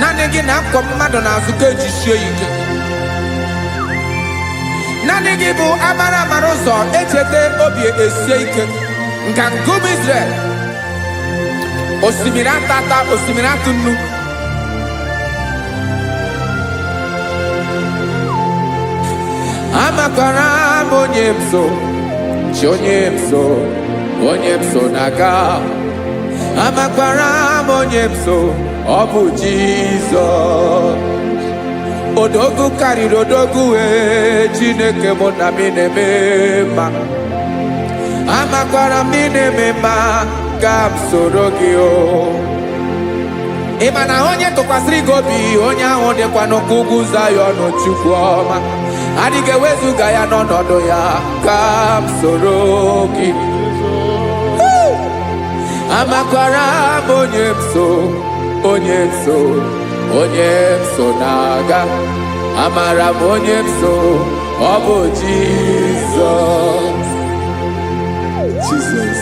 Naanị gị na-akwọ mmadụ n'azụ ka ejisie ike. Naanị gị bụ amara amara ụzọ echete obi esie ike. Nka ngụm Israel, osimiri atata, osimiri atụ nnu. Amakwara m onye m so, chi onye m so, onye m so na-aga. Amakwara m onye m so, ọ bụ Jizọs. Odogwu karịrị odogwu wee Chineke mụ na mi na-eme mma. Amakwara m na-eme mma ka m soro gị o. Ị ma na onye tụkwasịrị gị obi, onye ahụ dịkwa n'ugwu Zayọn Chukwu ọma. Adịghị ewezuga ya n'ọnọdụ ya ka m soro gị. Amakwara m onye m so, onye m so, onye m so na-aga. Amara m onye m so, ọ bụ Jizọs. Jesus.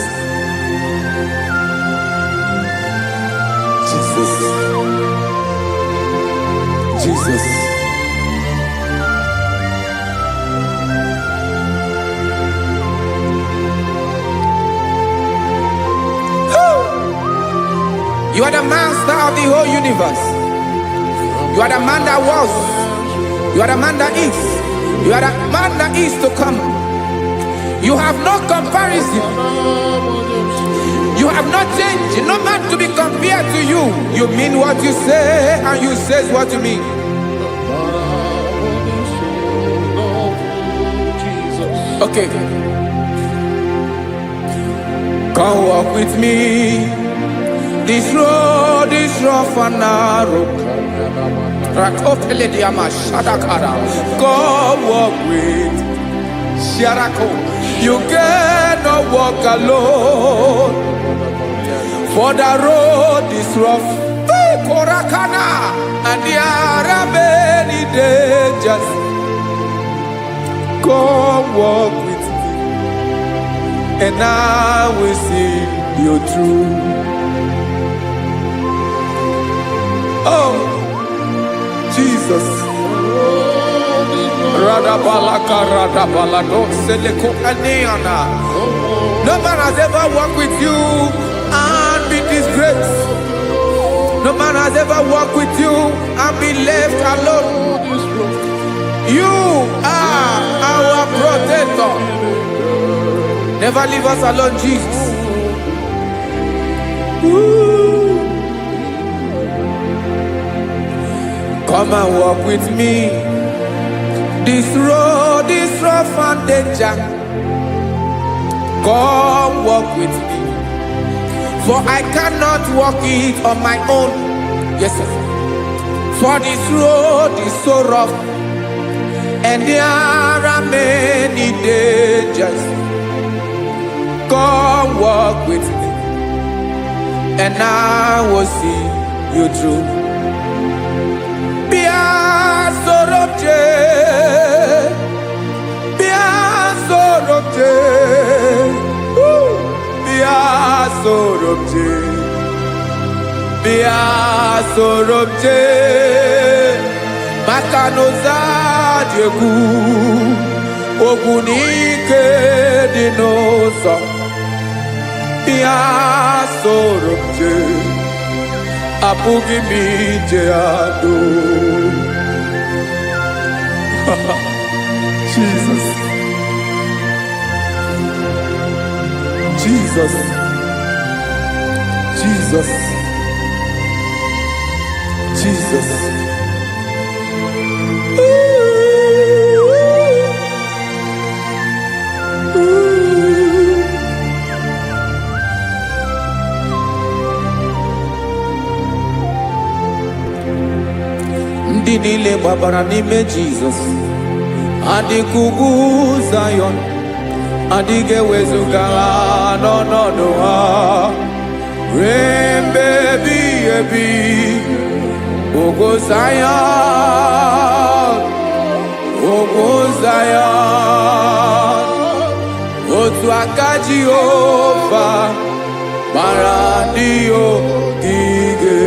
Jesus. Jesus. You are the master of the whole universe. You are the man that was. You are the man that is. You are the man that is to come. You have no comparison. You have not changed. No man to be compared to you. You mean what you say and you say what you mean. Okay. Come walk with me This road is rough and narrow. Rakopele diama shadakara. God walk with Sharako. You cannot walk alone. For the road is rough. Korakana. And there are many dangers. God walk with me. And I will see you through. Oh, Jesus. No man has ever walked with you and be disgraced. No man has ever walked with you and be left alone. You are our protector. Never leave us alone, Jesus. Ooh. Come and walk with me. This road is rough and danger. Come walk with me. For I cannot walk it on my own. Yes, sir. For this road is so rough, and there are many dangers. Come walk with me, and I will see you through. Sorobje Makanoza Diegu Ogunike Dinosa Bia Sorobje Apugi Mijeado. Jesus. Jesus. Jesus. Jesus. Ndị niile gbabara n'ime Jesus adịkugu Zion, adịghị ewezuga ha n'ọnọdụ ha ruo mgbe ebighị ebi. Ogo Zion, Ogo Zion, otu aka Jehova gbara ndị ogige.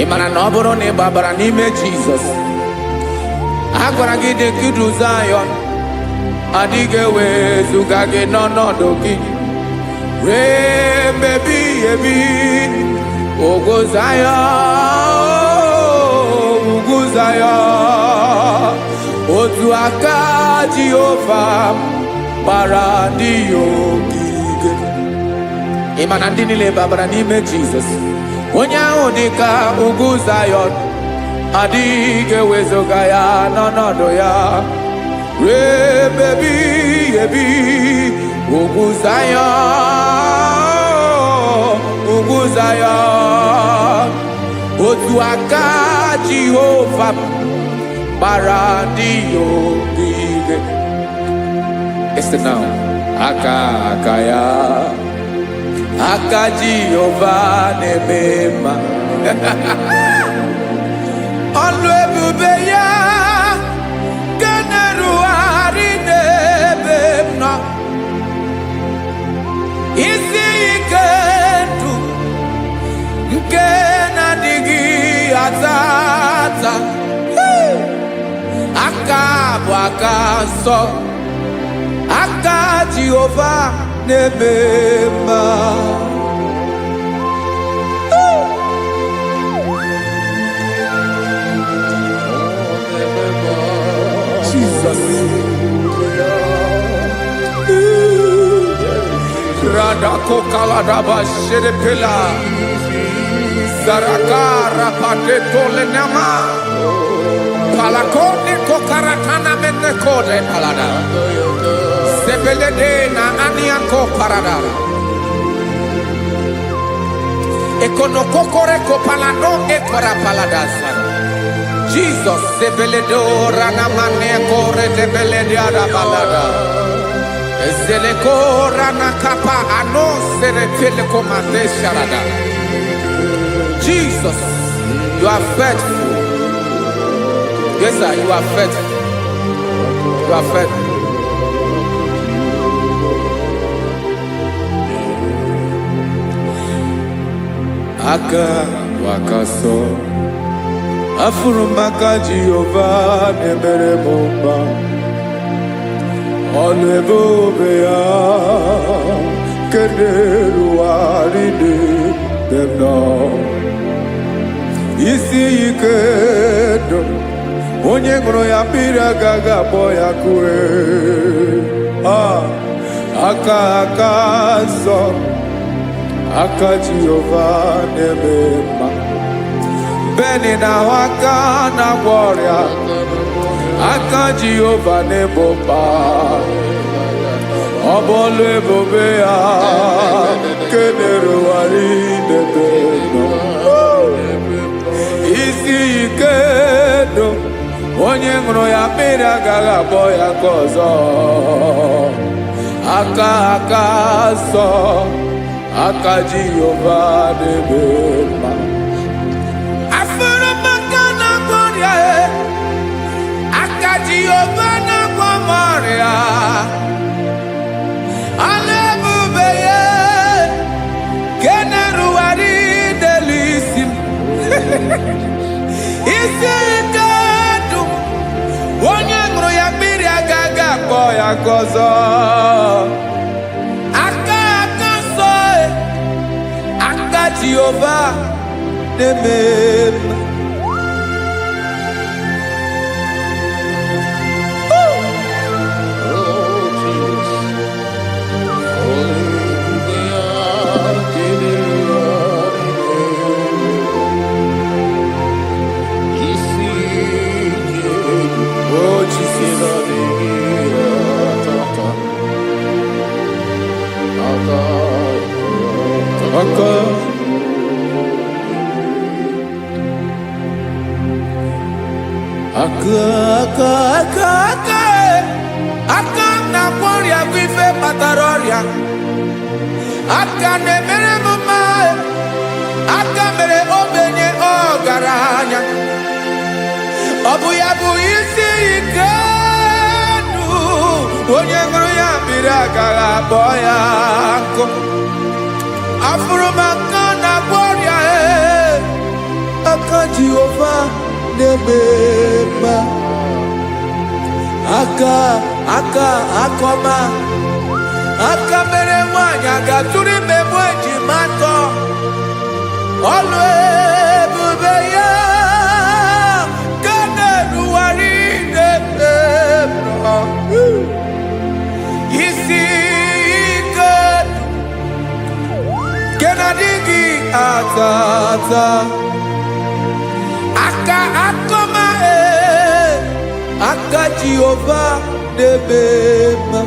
Imana na ọ bụrụ na ị gbabara n'ime Jizọs, a gwara gị dị kudu Zion, adịghị ewezuga gị n'ọnọdụ gị ruo mgbe ebighị ebi. Ogo Zion, ugwu Zion, otu aka Jehova gbara ndị ogige. Imana ndị niile gbabara n'ime Jizọs, onye ahụ dịka ugwu Zion, adịghị ewezuga ya n'ọnọdụ ya ruo mgbe ebighị ebi. Ugwu Zion, ugwu Zion, otu aka Jehova gbara ndị ogige. Listen now, aka ya, aka Jehova na-eme mma. Ọlụ ebube ya ga na-erugharị n'ebe m nọ. Isi ike ndụ nke na-adịghị ata ata. Aka bụ aka nsọ, aka Jehova na-eme mma. Dako kaladaba shedepela. Zarakara pateto lenama. Palakone kokaratana menekode palada. Sebelede na aniako paradara. Ekonokokore kopalano ekora paladasa. Jesus sebeledo rana manekore debelede ada balada. Ezeleko rana kapa ano serefele komande sharada. Jesus, you are faithful. Yes, sir, you are faithful. You are faithful. Aka wakaso afurumaka Jehovah nebere bomba olebobea kederu aride demno isi ikedo onye ngoro ya pira gaga boya kue aka so aka Jehovah nebema beni na waka na gloria aka Jehovah nebomba obolu ebobea kederu aride demno isi ikedo onye ngoro ya mmiri agaghị abọ ya ka ọzọ aka sọ aka Jehova n'ebe mma afụrụ maka na gboria aka Jehova na-agwọ m ọrịa ala ebube ya ke na-erugharị n'elu isi m isi ike dum onye ṅụrụ ya mmiri agaghị akpọ ya gọzọ aka nsọ aka Jehova na-eme mma aka na gboria bụ ife kpatara ọrịa aka na-emere m mma aka mere ogbenye ọgaranya ọ bụ ya bụ isi ike ndụ onye ṅụrụ ya mmiri agaghị abọ ya nkụ afụrụ m aka na gboria aka Jehova na-eme mma aka akọma aka mere nwanyị agatụrụ ime mụ ejima atọ ọlụ ebube ya ka na-erugharị n'ebe nọ isi ike nke na-adịghị ata aka akọma aka Jehova n'ebe mma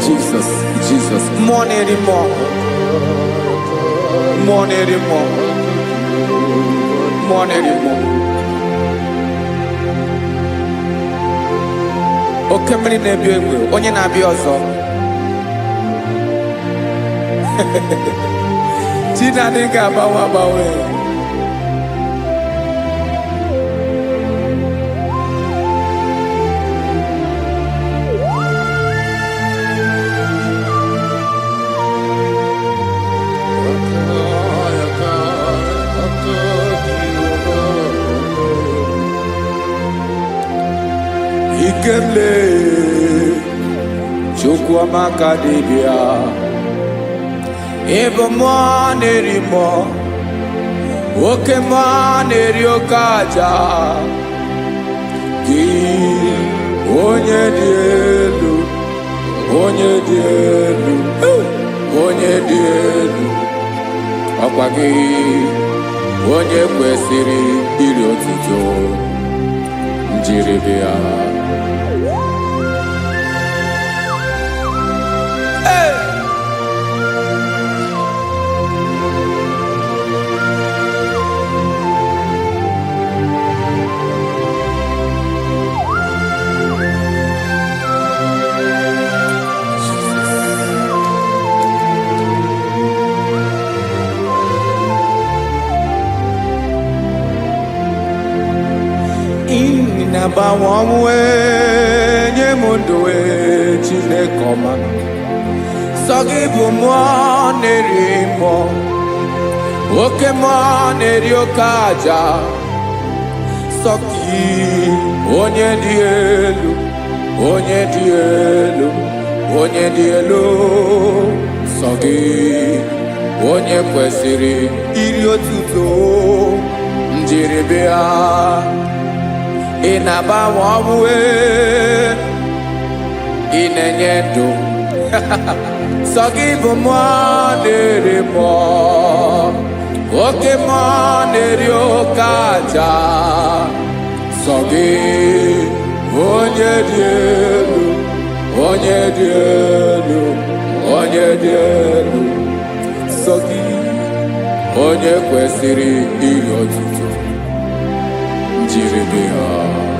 Jesus. Jesus. More anymore. Oke mmiri na-ebi egbe onye na-abịa ọzọ Chinadị ga-agbanwe Chinekele Chukwamaka dibia Ebo mwa neri mo Oke mwa neri okaja Ki onye di elu Onye di elu Onye di elu Ọkwa gị onye kwesịrị iri otuto njiri bịa. Nabawanwe nye mundowe Chinekoma Sogi bu mwa nerimo Oke mwa neriokaja Sogi onye di elu Onye di elu Onye di elu Sogi onye kwesịrị iri otuto njiri bịa. Inabawanwe inenye ndụ Sogi bụ mmụọ na-eri mmụọ Oke mmụọ na-eri oke aja Sogi onye dị elu Onye dị elu Onye dị elu Sogi onye kwesịrị iri otuto njiri bịa.